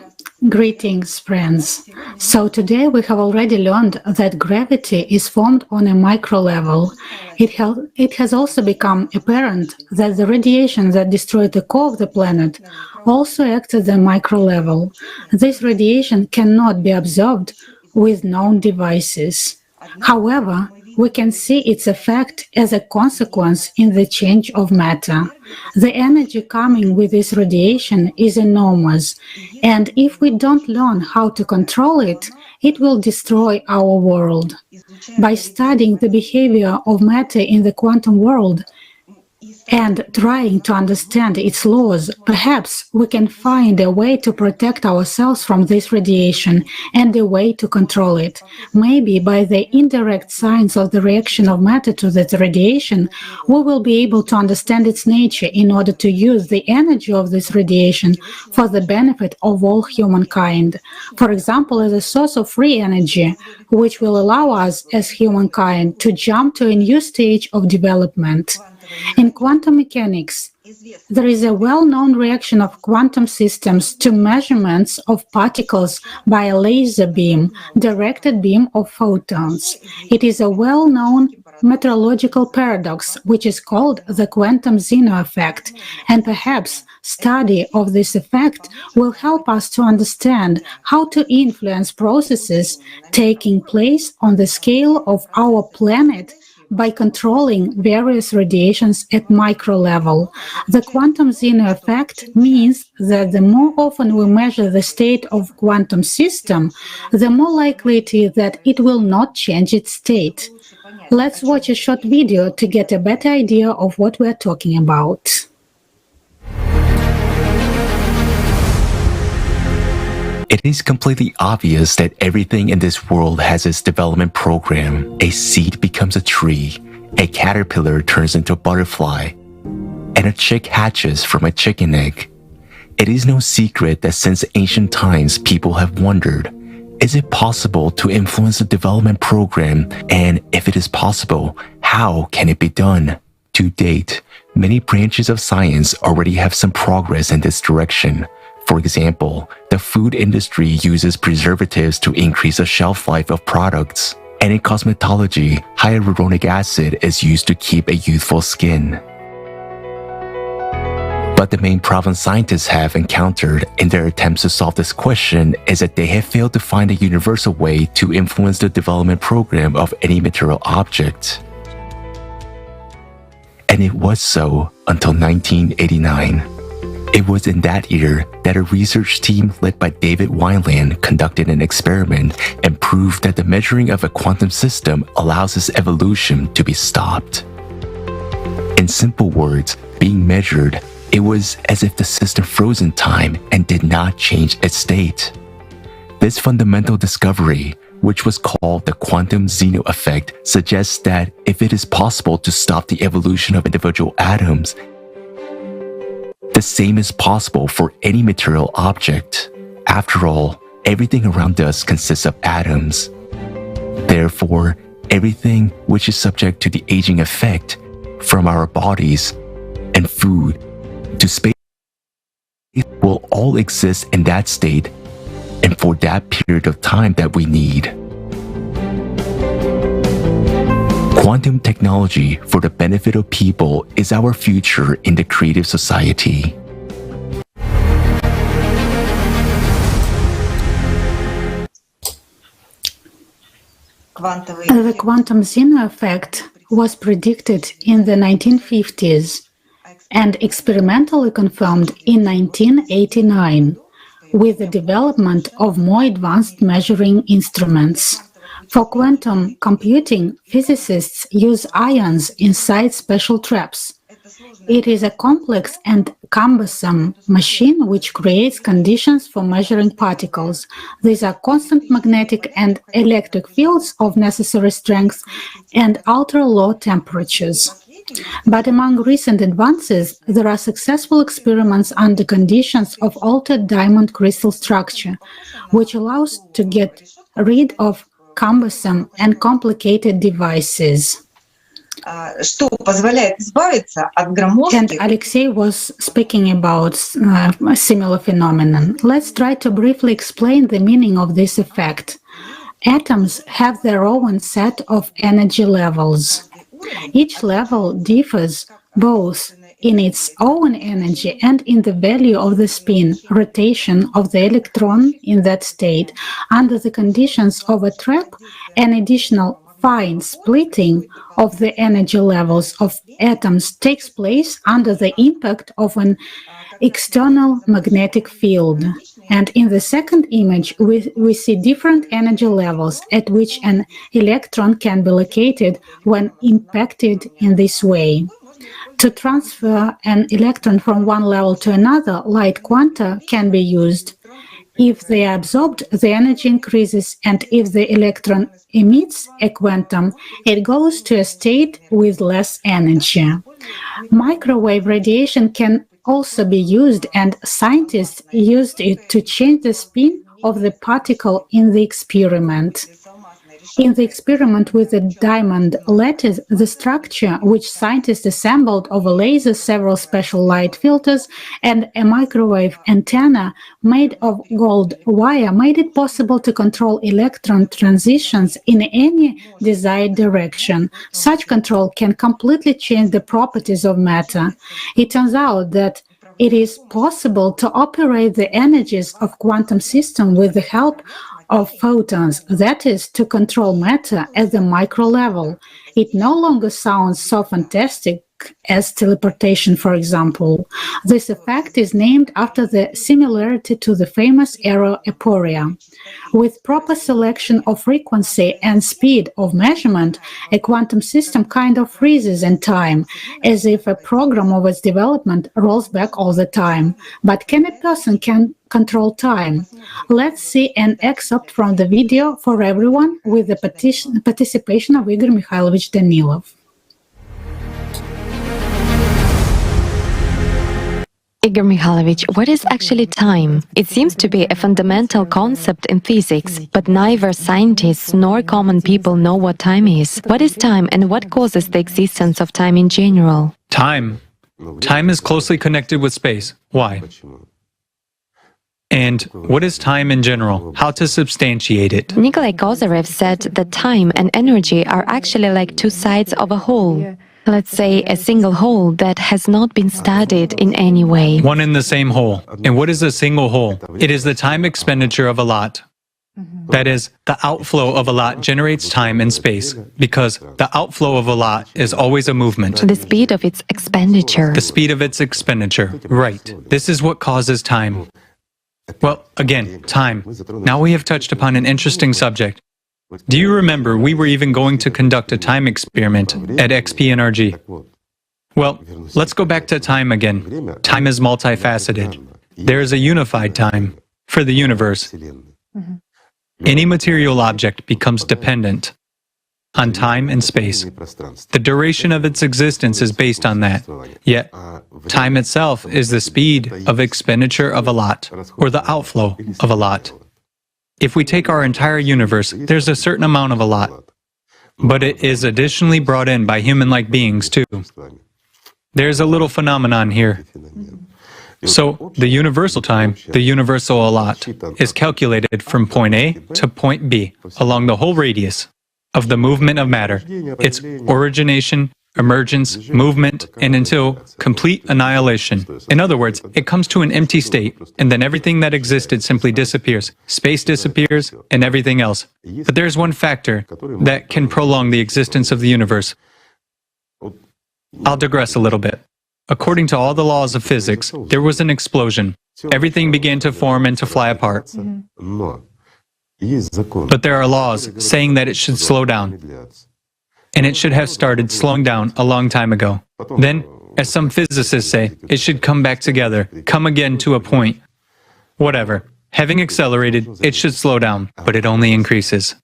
Greetings, friends. So today we have already learned that gravity is formed on a micro level. It has also become apparent that the radiation that destroyed the core of the planet also acts at the micro level. This radiation cannot be observed with known devices. However, we can see its effect as a consequence in the change of matter. The energy coming with this radiation is enormous, and if we don't learn how to control it, it will destroy our world. By studying the behavior of matter in the quantum world and trying to understand its laws, perhaps we can find a way to protect ourselves from this radiation and a way to control it. Maybe by the indirect signs of the reaction of matter to that radiation, we will be able to understand its nature in order to use the energy of this radiation for the benefit of all humankind. For example, as a source of free energy, which will allow us as humankind to jump to a new stage of development. In quantum mechanics, there is a well-known reaction of quantum systems to measurements of particles by a laser beam, directed beam of photons. It is a well-known meteorological paradox, which is called the quantum Zeno effect, and perhaps study of this effect will help us to understand how to influence processes taking place on the scale of our planet by controlling various radiations at micro level. The quantum Zeno effect means that the more often we measure the state of quantum system, the more likely it is that it will not change its state. Let's watch a short video to get a better idea of what we're talking about. It is completely obvious that everything in this world has its development program. A seed becomes a tree, a caterpillar turns into a butterfly, and a chick hatches from a chicken egg. It is no secret that since ancient times people have wondered, is it possible to influence the development program, and if it is possible, how can it be done? To date, many branches of science already have some progress in this direction. For example, the food industry uses preservatives to increase the shelf life of products, and in cosmetology, hyaluronic acid is used to keep a youthful skin. But the main problem scientists have encountered in their attempts to solve this question is that they have failed to find a universal way to influence the development program of any material object. And it was so until 1989. It was in that year that a research team led by David Wineland conducted an experiment and proved that the measuring of a quantum system allows its evolution to be stopped. In simple words, being measured, it was as if the system froze in time and did not change its state. This fundamental discovery, which was called the quantum Zeno effect, suggests that if it is possible to stop the evolution of individual atoms, the same is possible for any material object. After all, everything around us consists of atoms. Therefore, everything which is subject to the aging effect, from our bodies and food to space, will all exist in that state and for that period of time that we need. Quantum technology for the benefit of people is our future in the creative society. The quantum Zeno effect was predicted in the 1950s and experimentally confirmed in 1989 with the development of more advanced measuring instruments. For quantum computing, physicists use ions inside special traps. It is a complex and cumbersome machine which creates conditions for measuring particles. These are constant magnetic and electric fields of necessary strength and ultra-low temperatures. But among recent advances, there are successful experiments under conditions of altered diamond crystal structure, which allows to get rid of cumbersome and complicated devices. And Alexei was speaking about a similar phenomenon. Let's try to briefly explain the meaning of this effect. Atoms have their own set of energy levels. Each level differs both in its own energy and in the value of the spin, rotation of the electron in that state. Under the conditions of a trap, an additional fine splitting of the energy levels of atoms takes place under the impact of an external magnetic field. And in the second image, we see different energy levels at which an electron can be located when impacted in this way. To transfer an electron from one level to another, light quanta can be used. If they are absorbed, the energy increases, and if the electron emits a quantum, it goes to a state with less energy. Microwave radiation can also be used, and scientists used it to change the spin of the particle in the experiment. In the experiment with the diamond lattice, the structure, which scientists assembled of a laser, several special light filters, and a microwave antenna made of gold wire, made it possible to control electron transitions in any desired direction. Such control can completely change the properties of matter. It turns out that it is possible to operate the energies of quantum system with the help of photons, that is, to control matter at the micro level. It no longer sounds so fantastic as teleportation, for example. This effect is named after the similarity to the famous error aporia. With proper selection of frequency and speed of measurement, a quantum system kind of freezes in time, as if a program of its development rolls back all the time. But can a person control time? Let's see an excerpt from the video for everyone with the participation of Igor Mikhailovich Danilov. Igor Mikhailovich, what is actually time? It seems to be a fundamental concept in physics, but neither scientists nor common people know what time is. What is time and what causes the existence of time in general? Time. Time is closely connected with space. Why? And what is time in general? How to substantiate it? Nikolai Kozyrev said that time and energy are actually like two sides of a whole. Let's say a single whole that has not been studied in any way. One in the same whole. And what is a single whole? It is the time expenditure of a lot. That is, the outflow of a lot generates time and space, because the outflow of a lot is always a movement. The speed of its expenditure. The speed of its expenditure, right. This is what causes time. Well, again, time. Now we have touched upon an interesting subject. Do you remember we were even going to conduct a time experiment at XPNRG? Well, let's go back to time again. Time is multifaceted. There is a unified time for the universe. Any material object becomes dependent on time and space. The duration of its existence is based on that. Yet, time itself is the speed of expenditure of a lot, or the outflow of a lot. If we take our entire universe, there's a certain amount of a lot. But it is additionally brought in by human-like beings too. There's a little phenomenon here. So, the universal time, the universal a lot, is calculated from point A to point B along the whole radius of the movement of matter, its origination, emergence, movement, and until complete annihilation. In other words, it comes to an empty state, and then everything that existed simply disappears. Space disappears, and everything else. But there's one factor that can prolong the existence of the universe. I'll digress a little bit. According to all the laws of physics, there was an explosion. Everything began to form and to fly apart. But there are laws saying that it should slow down. And it should have started slowing down a long time ago. Then, as some physicists say, it should come back together, come again to a point. Whatever. Having accelerated, it should slow down, but it only increases.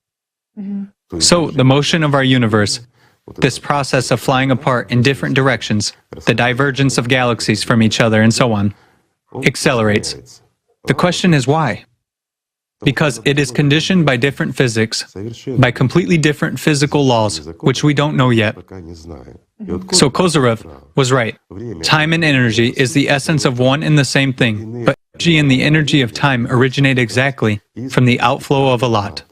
So, the motion of our universe, this process of flying apart in different directions, the divergence of galaxies from each other and so on, accelerates. The question is why? Because it is conditioned by different physics, by completely different physical laws, which we don't know yet. So Kozyrev was right. Time and energy is the essence of one and the same thing, but energy and the energy of time originate exactly from the outflow of a lot.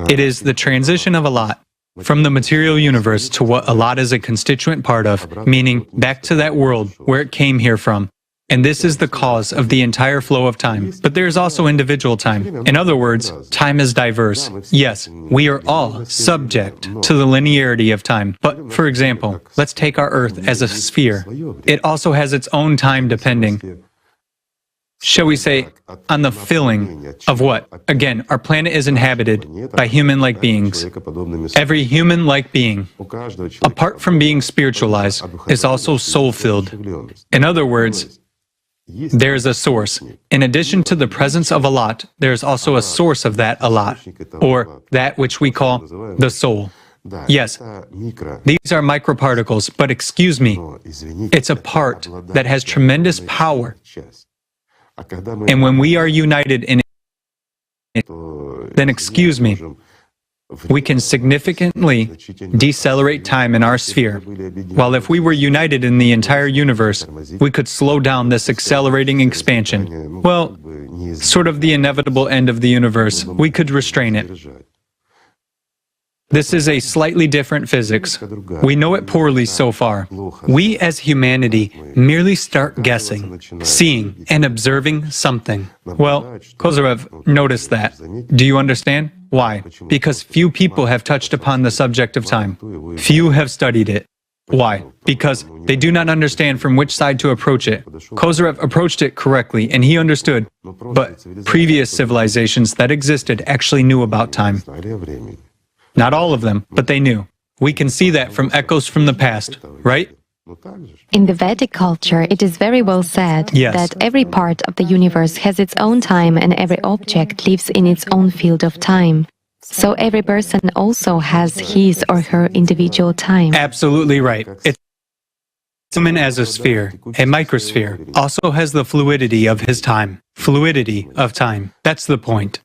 It is the transition of a lot from the material universe to what a lot is a constituent part of, meaning back to that world where it came here from. And this is the cause of the entire flow of time. But there is also individual time. In other words, time is diverse. Yes, we are all subject to the linearity of time. But, for example, let's take our Earth as a sphere. It also has its own time depending, shall we say, on the filling of what? Again, our planet is inhabited by human-like beings. Every human-like being, apart from being spiritualized, is also soul-filled. In other words, there is a source. In addition to the presence of a lot, there is also a source of that a lot, or that which we call the soul. Yes, these are microparticles, but excuse me, it's a part that has tremendous power. And when we are united in it, then excuse me, we can significantly decelerate time in our sphere, while if we were united in the entire universe, we could slow down this accelerating expansion. Well, sort of the inevitable end of the universe, we could restrain it. This is a slightly different physics. We know it poorly so far. We as humanity merely start guessing, seeing, and observing something. Well, Kozyrev noticed that. Do you understand? Why? Because few people have touched upon the subject of time. Few have studied it. Why? Because they do not understand from which side to approach it. Kozyrev approached it correctly, and he understood, but previous civilizations that existed actually knew about time. Not all of them, but they knew. We can see that from echoes from the past, right? In the Vedic culture, it is very well said Yes. that every part of the universe has its own time and every object lives in its own field of time. So every person also has his or her individual time. Absolutely right. It's human as a sphere, a microsphere, also has the fluidity of his time. Fluidity of time. That's the point.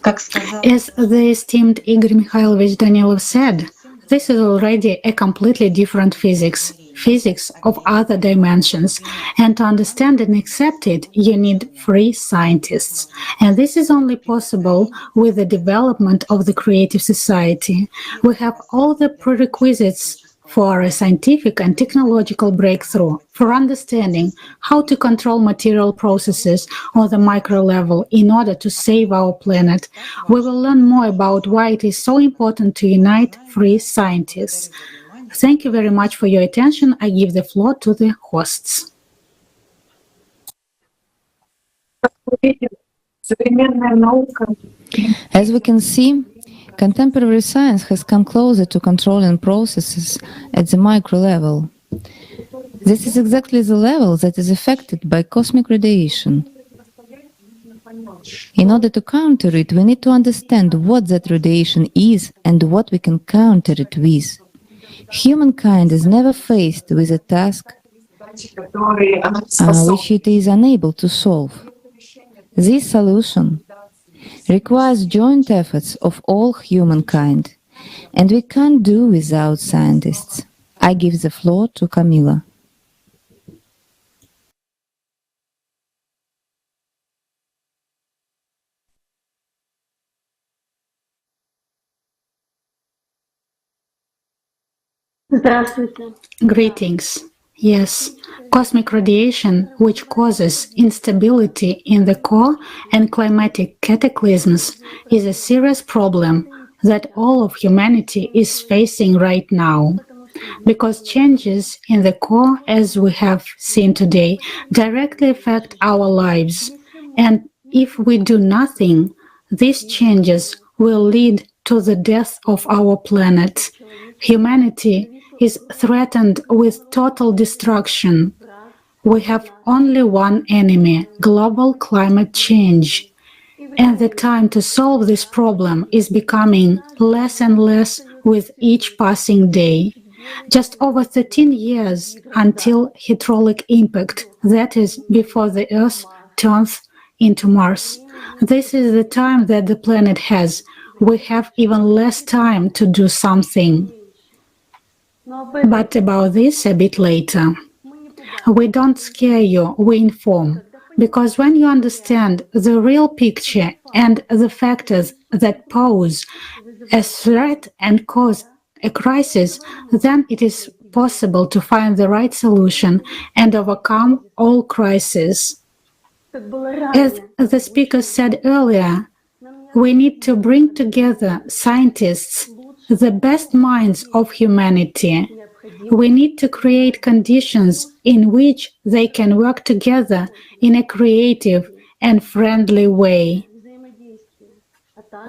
As the esteemed Igor Mikhailovich Danilov said, this is already a completely different physics, physics of other dimensions, and to understand and accept it, you need free scientists. And this is only possible with the development of the creative society. We have all the prerequisites for a scientific and technological breakthrough, for understanding how to control material processes on the micro level in order to save our planet. We will learn more about why it is so important to unite free scientists. Thank you very much for your attention. I give the floor to the hosts. As we can see, contemporary science has come closer to controlling processes at the micro level. This is exactly the level that is affected by cosmic radiation. In order to counter it, we need to understand what that radiation is and what we can counter it with. Humankind is never faced with a task which it is unable to solve. This solution requires joint efforts of all humankind, and we can't do without scientists. I give the floor to Camila. Greetings. Yes, cosmic radiation, which causes instability in the core and climatic cataclysms, is a serious problem that all of humanity is facing right now. Because changes in the core, as we have seen today, directly affect our lives. And if we do nothing, these changes will lead to the death of our planet. Humanity is threatened with total destruction. We have only one enemy, global climate change. And the time to solve this problem is becoming less and less with each passing day. Just over 13 years until hydraulic impact, that is, before the Earth turns into Mars. This is the time that the planet has. We have even less time to do something. But about this a bit later. We don't scare you, we inform. Because when you understand the real picture and the factors that pose a threat and cause a crisis, then it is possible to find the right solution and overcome all crises. As the speaker said earlier, we need to bring together scientists, the best minds of humanity. We need to create conditions in which they can work together in a creative and friendly way.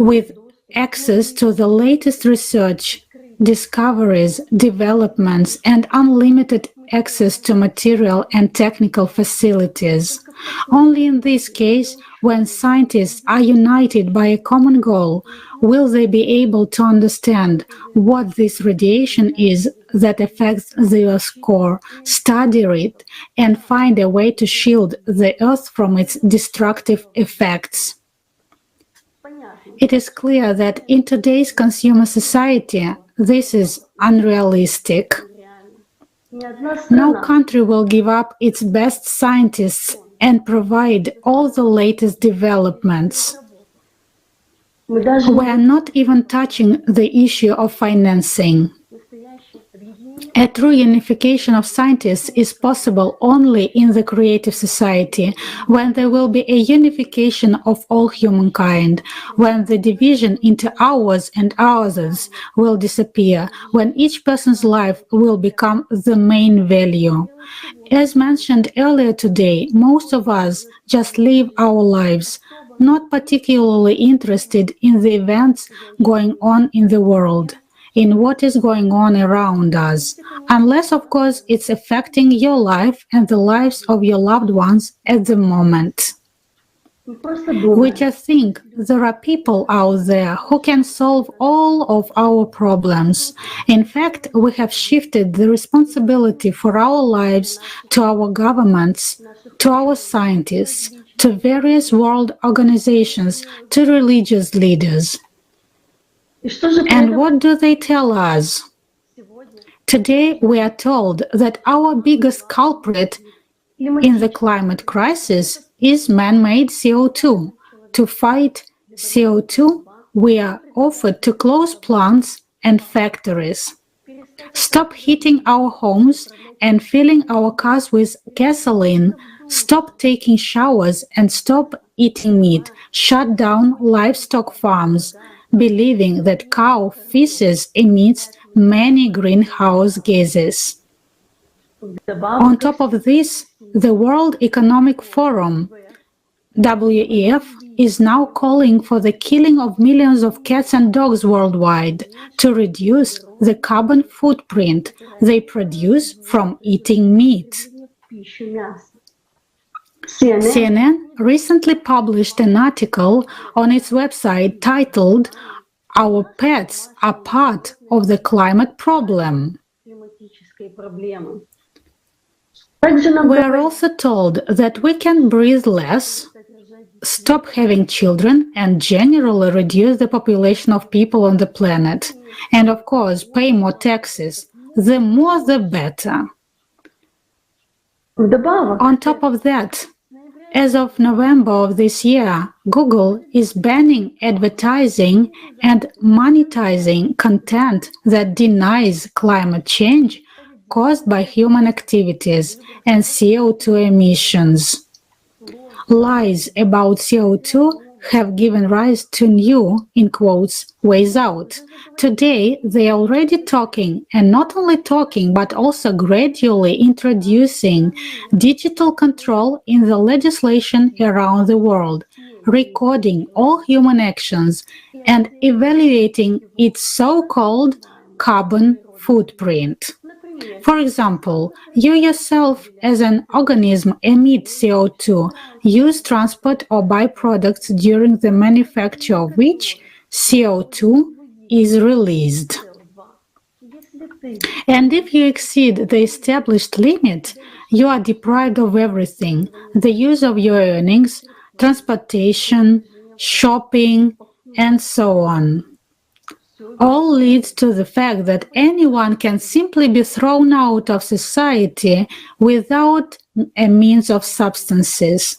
With access to the latest research, discoveries, developments, and unlimited access to material and technical facilities. Only in this case, when scientists are united by a common goal, will they be able to understand what this radiation is that affects the Earth's core, study it, and find a way to shield the Earth from its destructive effects. It is clear that in today's consumer society, this is unrealistic. No country will give up its best scientists and provide all the latest developments. We are not even touching the issue of financing. A true unification of scientists is possible only in the creative society, when there will be a unification of all humankind, when the division into ours and others will disappear, when each person's life will become the main value. As mentioned earlier today, most of us just live our lives, not particularly interested in the events going on in the world, in what is going on around us, unless, of course, it's affecting your life and the lives of your loved ones at the moment. We just think there are people out there who can solve all of our problems. In fact, we have shifted the responsibility for our lives to our governments, to our scientists, to various world organizations, to religious leaders. And what do they tell us? Today we are told that our biggest culprit in the climate crisis is man-made CO2. To fight CO2, we are offered to close plants and factories, stop heating our homes and filling our cars with gasoline, stop taking showers and stop eating meat, shut down livestock farms, believing that cow feces emits many greenhouse gases. On top of this, the World Economic Forum, WEF, is now calling for the killing of millions of cats and dogs worldwide to reduce the carbon footprint they produce from eating meat. CNN recently published an article on its website titled, "Our pets are part of the climate problem." We are also told that we can breathe less, stop having children, and generally reduce the population of people on the planet. And of course, pay more taxes. The more the better. On top of that, as of November of this year, Google is banning advertising and monetizing content that denies climate change caused by human activities and CO2 emissions. Lies about CO2 have given rise to new, in quotes, ways out. Today, they are already talking, and not only talking, but also gradually introducing digital control in the legislation around the world, recording all human actions and evaluating its so-called carbon footprint. For example, you yourself as an organism emit CO2, use transport or byproducts during the manufacture of which CO2 is released. And if you exceed the established limit, you are deprived of everything: the use of your earnings, transportation, shopping, and so on. All leads to the fact that anyone can simply be thrown out of society without a means of substances.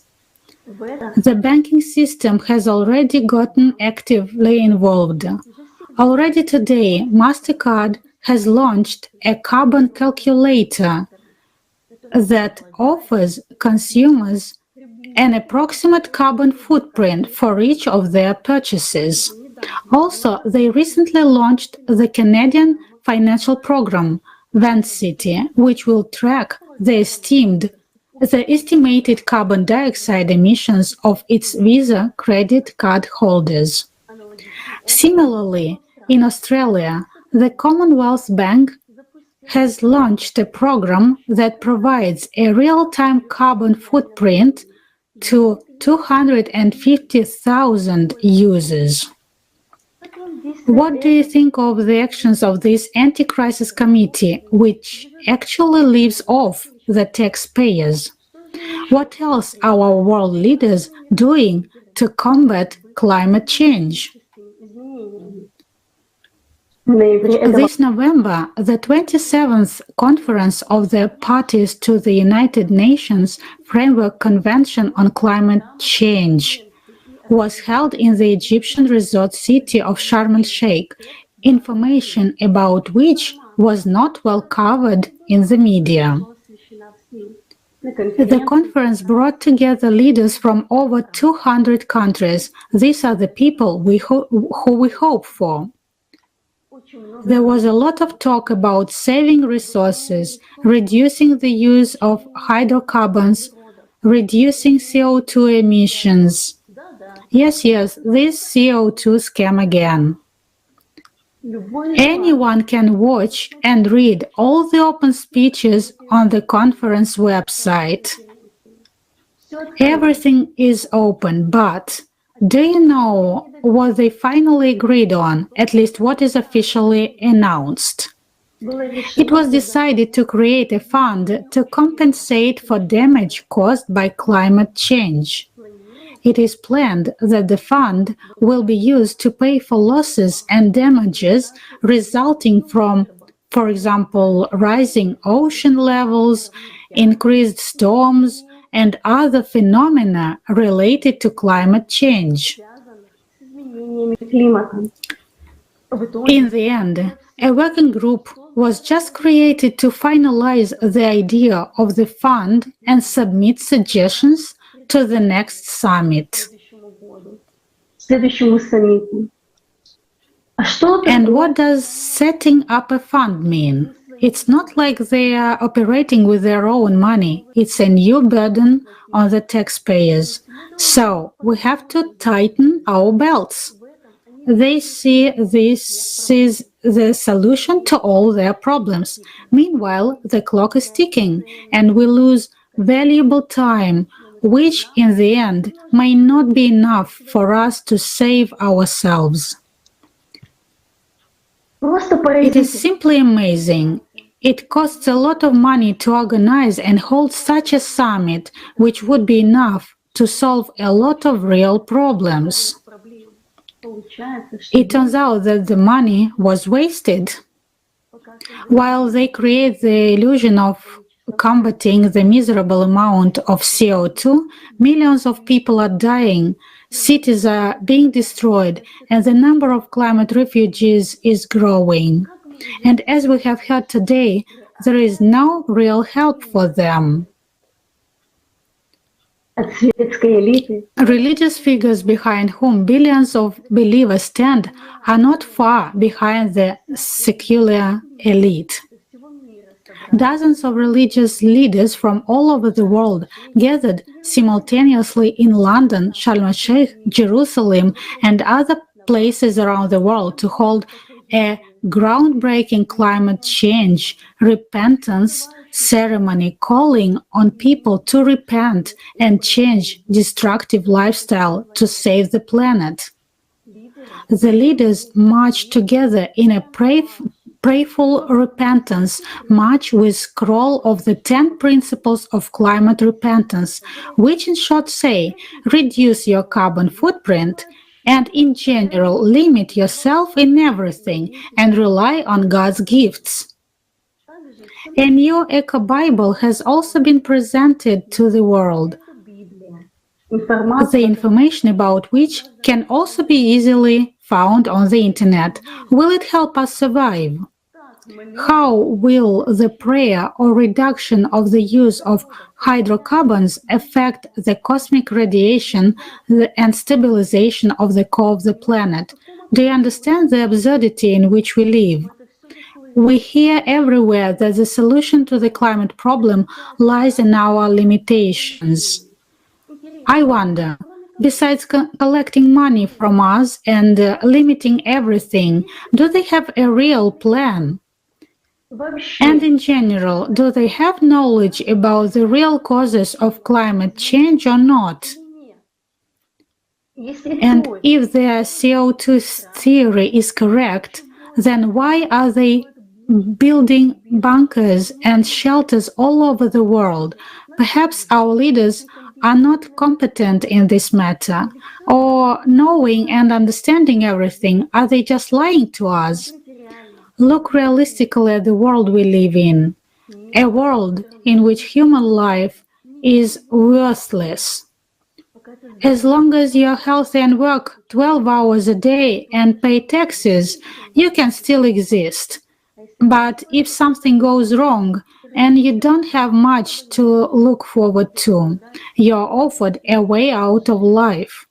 The banking system has already gotten actively involved. Already today, MasterCard has launched a carbon calculator that offers consumers an approximate carbon footprint for each of their purchases. Also, they recently launched the Canadian financial program, Vancity, which will track the estimated carbon dioxide emissions of its Visa credit card holders. Similarly, in Australia, the Commonwealth Bank has launched a program that provides a real-time carbon footprint to 250,000 users. What do you think of the actions of this anti-crisis committee, which actually lives off the taxpayers? What else are our world leaders doing to combat climate change? This November, the 27th Conference of the Parties to the United Nations Framework Convention on Climate Change was held in the Egyptian resort city of Sharm el-Sheikh, information about which was not well covered in the media. The conference brought together leaders from over 200 countries. These are the people who we hope for. There was a lot of talk about saving resources, reducing the use of hydrocarbons, reducing CO2 emissions. Yes, this CO2 scam again. Anyone can watch and read all the open speeches on the conference website. Everything is open, but do you know what they finally agreed on, at least what is officially announced? It was decided to create a fund to compensate for damage caused by climate change. It is planned that the fund will be used to pay for losses and damages resulting from, for example, rising ocean levels, increased storms, and other phenomena related to climate change. In the end, a working group was just created to finalize the idea of the fund and submit suggestions to the next summit. And what does setting up a fund mean? It's not like they are operating with their own money. It's a new burden on the taxpayers. So we have to tighten our belts. They see this is the solution to all their problems. Meanwhile, the clock is ticking and we lose valuable time, which in the end may not be enough for us to save ourselves. It is simply amazing. It costs a lot of money to organize and hold such a summit, which would be enough to solve a lot of real problems. It turns out that the money was wasted. While they create the illusion of combating the miserable amount of CO2, millions of people are dying, cities are being destroyed, and the number of climate refugees is growing. And as we have heard today, there is no real help for them. Religious figures behind whom billions of believers stand are not far behind the secular elite. Dozens of religious leaders from all over the world gathered simultaneously in London, Sharm el-Sheikh, Jerusalem, and other places around the world to hold a groundbreaking climate change repentance ceremony, calling on people to repent and change destructive lifestyle to save the planet. The leaders marched together in a prayerful repentance march with scroll of the 10 principles of climate repentance, which in short say, reduce your carbon footprint and in general limit yourself in everything and rely on God's gifts. A new eco-Bible has also been presented to the world, the information about which can also be easily found on the internet. Will it help us survive? How will the prayer or reduction of the use of hydrocarbons affect the cosmic radiation and stabilization of the core of the planet? Do you understand the absurdity in which we live? We hear everywhere that the solution to the climate problem lies in our limitations. I wonder, besides collecting money from us and limiting everything, do they have a real plan? And in general, do they have knowledge about the real causes of climate change or not? And if their CO2 theory is correct, then why are they building bunkers and shelters all over the world? Perhaps our leaders are not competent in this matter, or knowing and understanding everything, are they just lying to us? Look realistically at the world we live in, a world in which human life is worthless. As long as you're healthy and work 12 hours a day and pay taxes, you can still exist. But if something goes wrong and you don't have much to look forward to, you're offered a way out of life.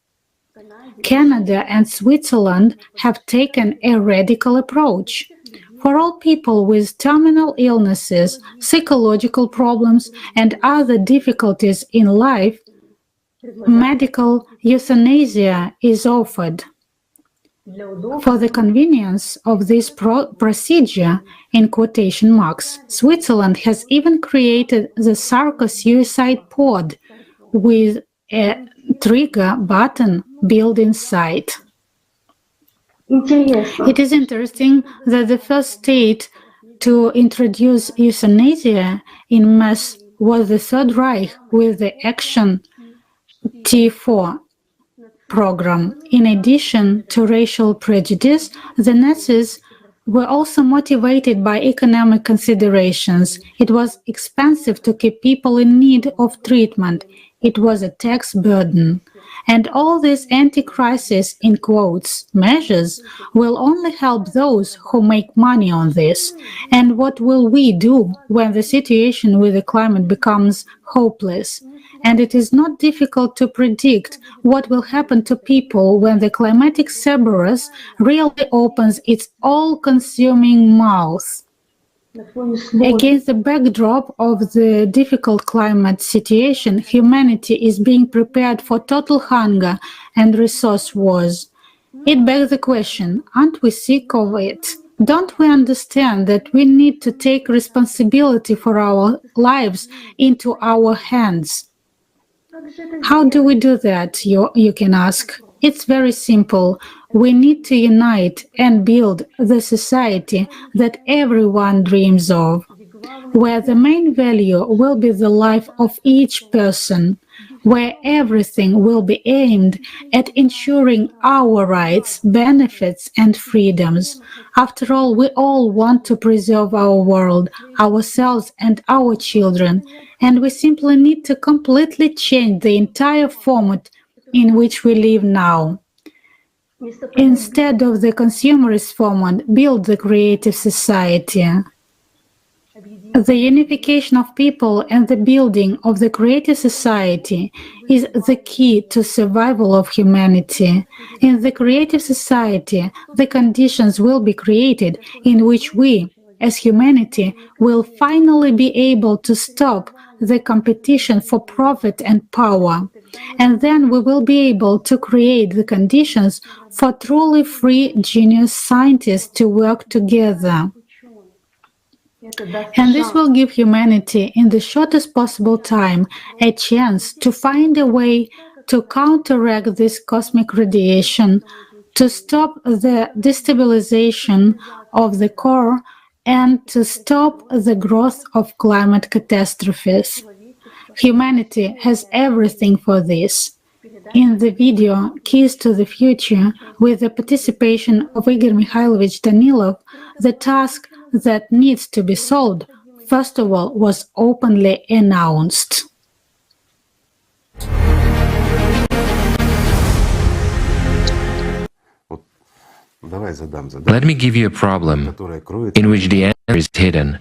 Canada and Switzerland have taken a radical approach. For all people with terminal illnesses, psychological problems, and other difficulties in life, medical euthanasia is offered. For the convenience of this procedure, in quotation marks, Switzerland has even created the Sarko suicide pod with a trigger button built inside. It is interesting that the first state to introduce euthanasia in mass was the Third Reich with the Action T4 program. In addition to racial prejudice, the Nazis were also motivated by economic considerations. It was expensive to keep people in need of treatment. It was a tax burden. And all these anti-crisis, in quotes, measures will only help those who make money on this. And what will we do when the situation with the climate becomes hopeless? And it is not difficult to predict what will happen to people when the climatic Cerberus really opens its all-consuming mouth. Against the backdrop of the difficult climate situation, humanity is being prepared for total hunger and resource wars. It begs the question, aren't we sick of it? Don't we understand that we need to take responsibility for our lives into our hands? How do we do that, you can ask? It's very simple. We need to unite and build the society that everyone dreams of, where the main value will be the life of each person, where everything will be aimed at ensuring our rights, benefits, and freedoms. After all, we all want to preserve our world, ourselves, and our children, and we simply need to completely change the entire format in which we live now. Instead of the consumerist format, build the creative society. The unification of people and the building of the creative society is the key to survival of humanity. In the creative society, the conditions will be created in which we, as humanity, will finally be able to stop the competition for profit and power. And then we will be able to create the conditions for truly free genius scientists to work together. And this will give humanity, in the shortest possible time, a chance to find a way to counteract this cosmic radiation, to stop the destabilization of the core, and to stop the growth of climate catastrophes. Humanity has everything for this. In the video Keys to the Future, with the participation of Igor Mikhailovich Danilov, the task that needs to be solved, first of all, was openly announced. Let me give you a problem in which the answer is hidden.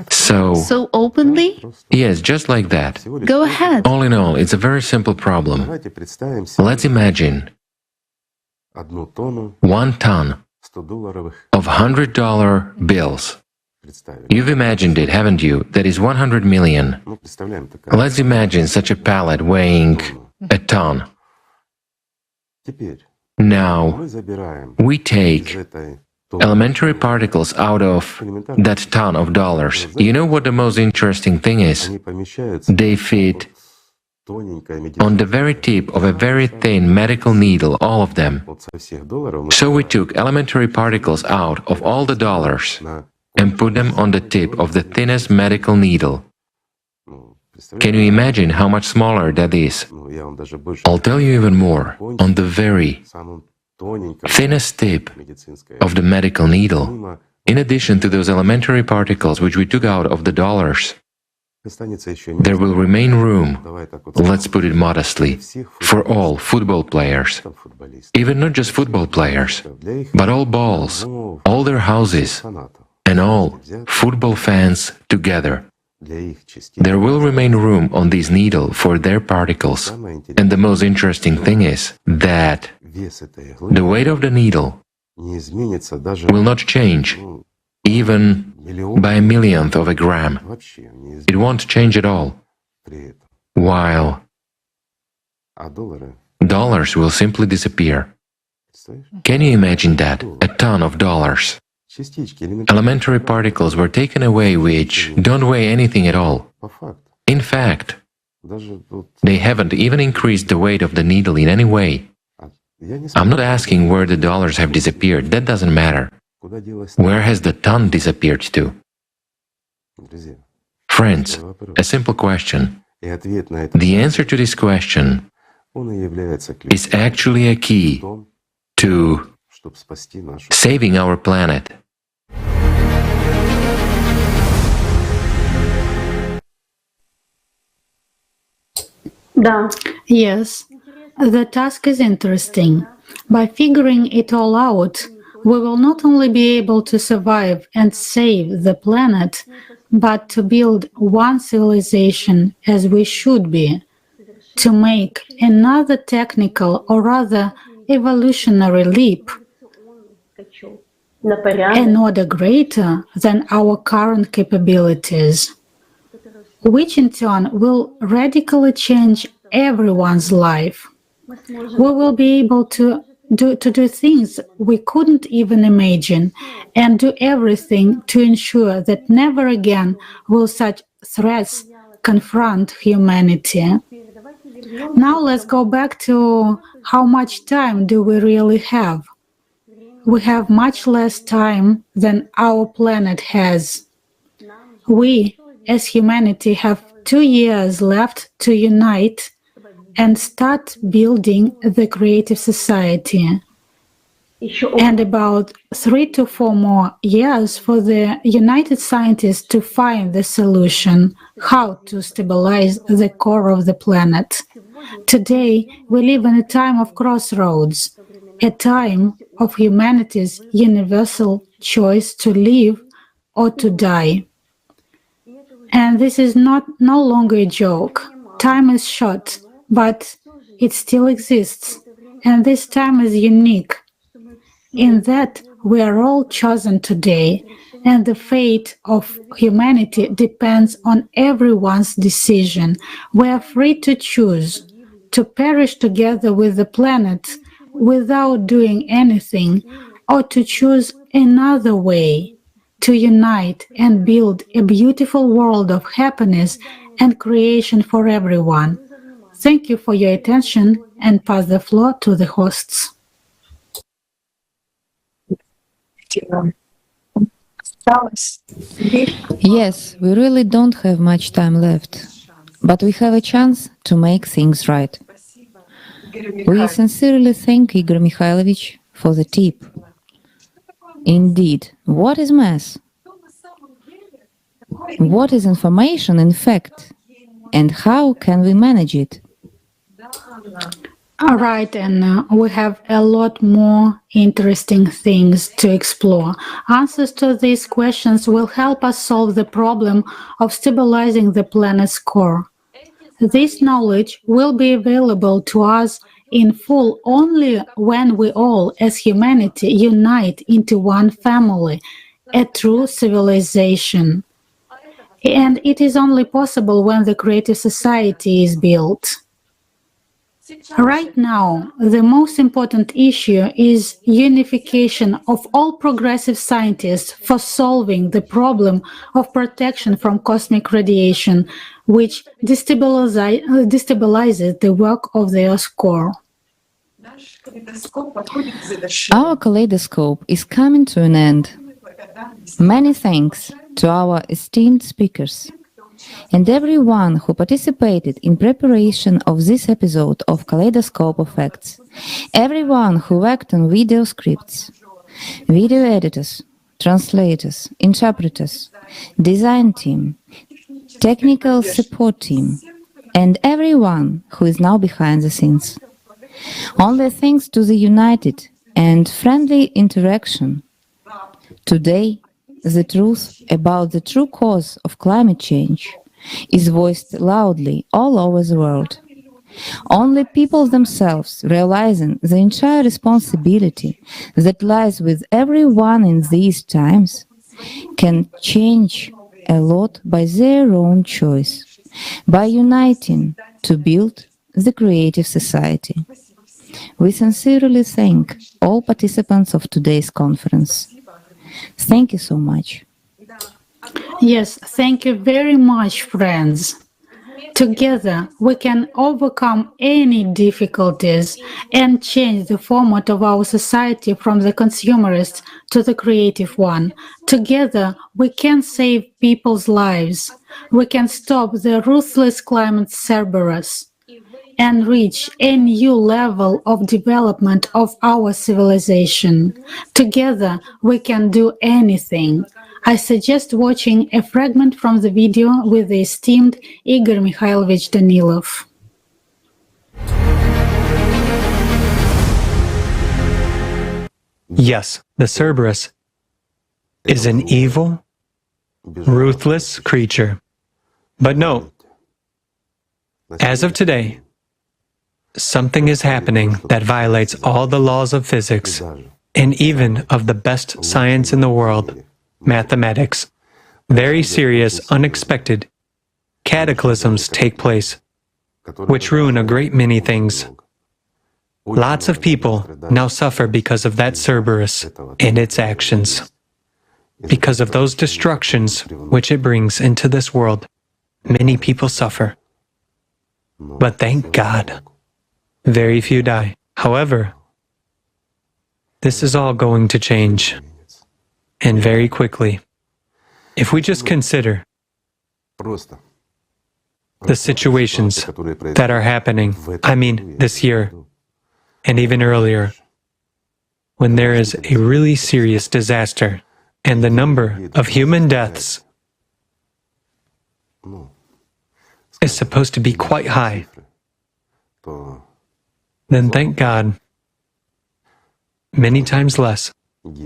So openly? Yes, just like that. Go ahead. All in all, it's a very simple problem. Let's imagine 1 ton of $100 bills. You've imagined it, haven't you? That is 100 million. Let's imagine such a pallet weighing a ton. Now, we take elementary particles out of that ton of dollars. You know what the most interesting thing is? They fit on the very tip of a very thin medical needle, all of them. So we took elementary particles out of all the dollars and put them on the tip of the thinnest medical needle. Can you imagine how much smaller that is? I'll tell you even more. On the very thinnest tip of the medical needle In addition to those elementary particles which we took out of the dollars, there will remain room, let's put it modestly, for all football players. Even not just football players, but all balls, all their houses, and all football fans together. There will remain room on this needle for their particles. And the most interesting thing is that the weight of the needle will not change, even by a millionth of a gram. It won't change at all, while dollars will simply disappear. Can you imagine that? A ton of dollars. Elementary particles were taken away which don't weigh anything at all. In fact, they haven't even increased the weight of the needle in any way. I'm not asking where the dollars have disappeared, that doesn't matter. Where has the ton disappeared to? Friends, a simple question. The answer to this question is actually a key to saving our planet. Yes, the task is interesting. By figuring it all out, we will not only be able to survive and save the planet, but to build one civilization as we should be, to make another technical or rather evolutionary leap, an order greater than our current capabilities, which in turn will radically change everyone's life. We will be able to do things we couldn't even imagine and do everything to ensure that never again will such threats confront humanity. Now let's go back to how much time do we really have? We have much less time than our planet has. We, as humanity, have 2 years left to unite and start building the creative society, and about 3 to 4 more years for the united scientists to find the solution how to stabilize the core of the planet. Today, we live in a time of crossroads, a time of humanity's universal choice to live or to die. And this is no longer a joke. Time is short, but it still exists. And this time is unique in that we are all chosen today, and the fate of humanity depends on everyone's decision. We are free to choose to perish together with the planet without doing anything, or to choose another way, to unite and build a beautiful world of happiness and creation for everyone. Thank you for your attention, and pass the floor to the hosts. Yes, we really don't have much time left, but we have a chance to make things right. We sincerely thank Igor Mikhailovich for the tip. Indeed, what is mass? What is information in fact? And how can we manage it? All right, and we have a lot more interesting things to explore. Answers to these questions will help us solve the problem of stabilizing the planet's core. This knowledge will be available to us in full only when we all, as humanity, unite into one family, a true civilization. And it is only possible when the creative society is built. Right now, the most important issue is unification of all progressive scientists for solving the problem of protection from cosmic radiation, which destabilizes the work of the Earth's core. Our kaleidoscope is coming to an end. Many thanks to our esteemed speakers and everyone who participated in preparation of this episode of Kaleidoscope of Facts, everyone who worked on video scripts, video editors, translators, interpreters, design team, technical support team, and everyone who is now behind the scenes. Only thanks to the united and friendly interaction, today the truth about the true cause of climate change is voiced loudly all over the world. Only people themselves, realizing the entire responsibility that lies with everyone in these times, can change a lot by their own choice, by uniting to build the creative society. We sincerely thank all participants of today's conference. Thank you so much. Yes, thank you very much, friends. Together, we can overcome any difficulties and change the format of our society from the consumerist to the creative one. Together, we can save people's lives. We can stop the ruthless climate Cerberus and reach a new level of development of our civilization. Together, we can do anything. I suggest watching a fragment from the video with the esteemed Igor Mikhailovich Danilov. Yes, the Cerberus is an evil, ruthless creature. But no, as of today, something is happening that violates all the laws of physics and even of the best science in the world, mathematics. Very serious, unexpected cataclysms take place, which ruin a great many things. Lots of people now suffer because of that Cerberus and its actions. Because of those destructions which it brings into this world, many people suffer. But thank God, very few die. However, this is all going to change, and very quickly. If we just consider the situations that are happening, this year, and even earlier, when there is a really serious disaster, and the number of human deaths is supposed to be quite high, then thank God, many times less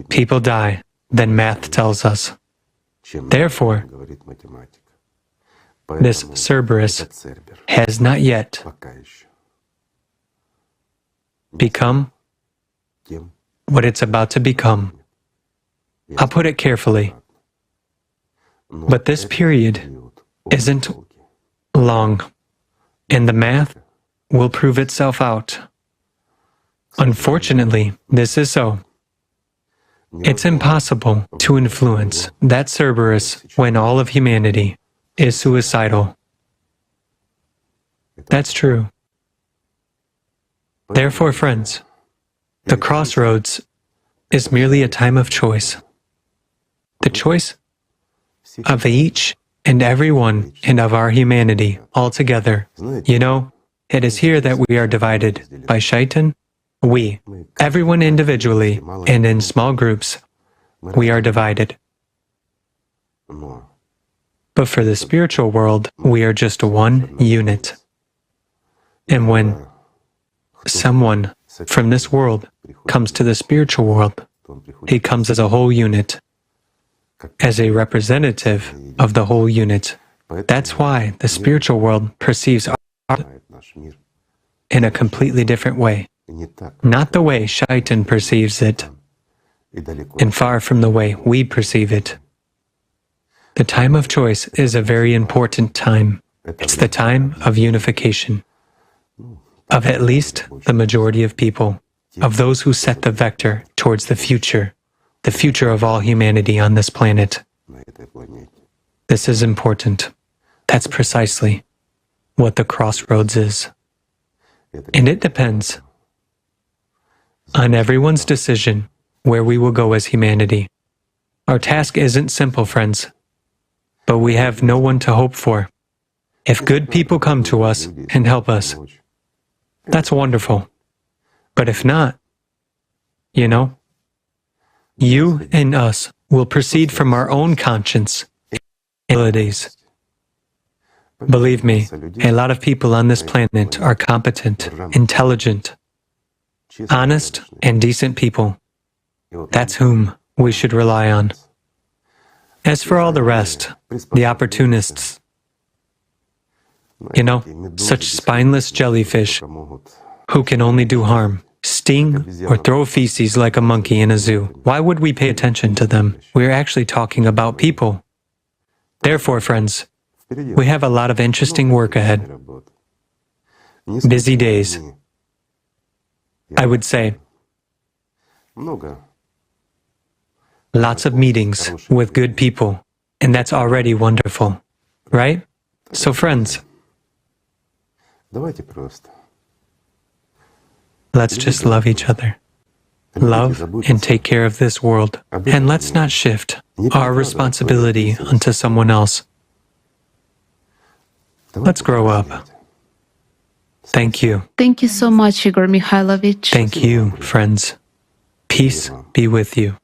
people die than math tells us. Therefore, this Cerberus has not yet become what it's about to become. I'll put it carefully. But this period isn't long, and the math will prove itself out. Unfortunately, this is so. It's impossible to influence that Cerberus when all of humanity is suicidal. That's true. Therefore, friends, the crossroads is merely a time of choice. The choice of each and every one and of our humanity altogether. You know, it is here that we are divided by Shaitan. We, everyone individually and in small groups, we are divided. But for the spiritual world, we are just one unit. And when someone from this world comes to the spiritual world, he comes as a whole unit, as a representative of the whole unit. That's why the spiritual world perceives our world in a completely different way. Not the way Shaitan perceives it, and far from the way we perceive it. The time of choice is a very important time. It's the time of unification, of at least the majority of people, of those who set the vector towards the future of all humanity on this planet. This is important. That's precisely what the crossroads is. And it depends on everyone's decision where we will go as humanity. Our task isn't simple, friends, but we have no one to hope for. If good people come to us and help us, that's wonderful. But if not, you and us will proceed from our own conscience and abilities. Believe me, a lot of people on this planet are competent, intelligent, honest, and decent people. That's whom we should rely on. As for all the rest, the opportunists, such spineless jellyfish who can only do harm, sting, or throw feces like a monkey in a zoo. Why would we pay attention to them? We're actually talking about people. Therefore, friends, we have a lot of interesting work ahead. Busy days. I would say. Lots of meetings with good people, and that's already wonderful, right? So friends, let's just love each other. Love and take care of this world. And let's not shift our responsibility onto someone else. Let's grow up. Thank you. Thank you so much, Igor Mikhailovich. Thank you, friends. Peace be with you.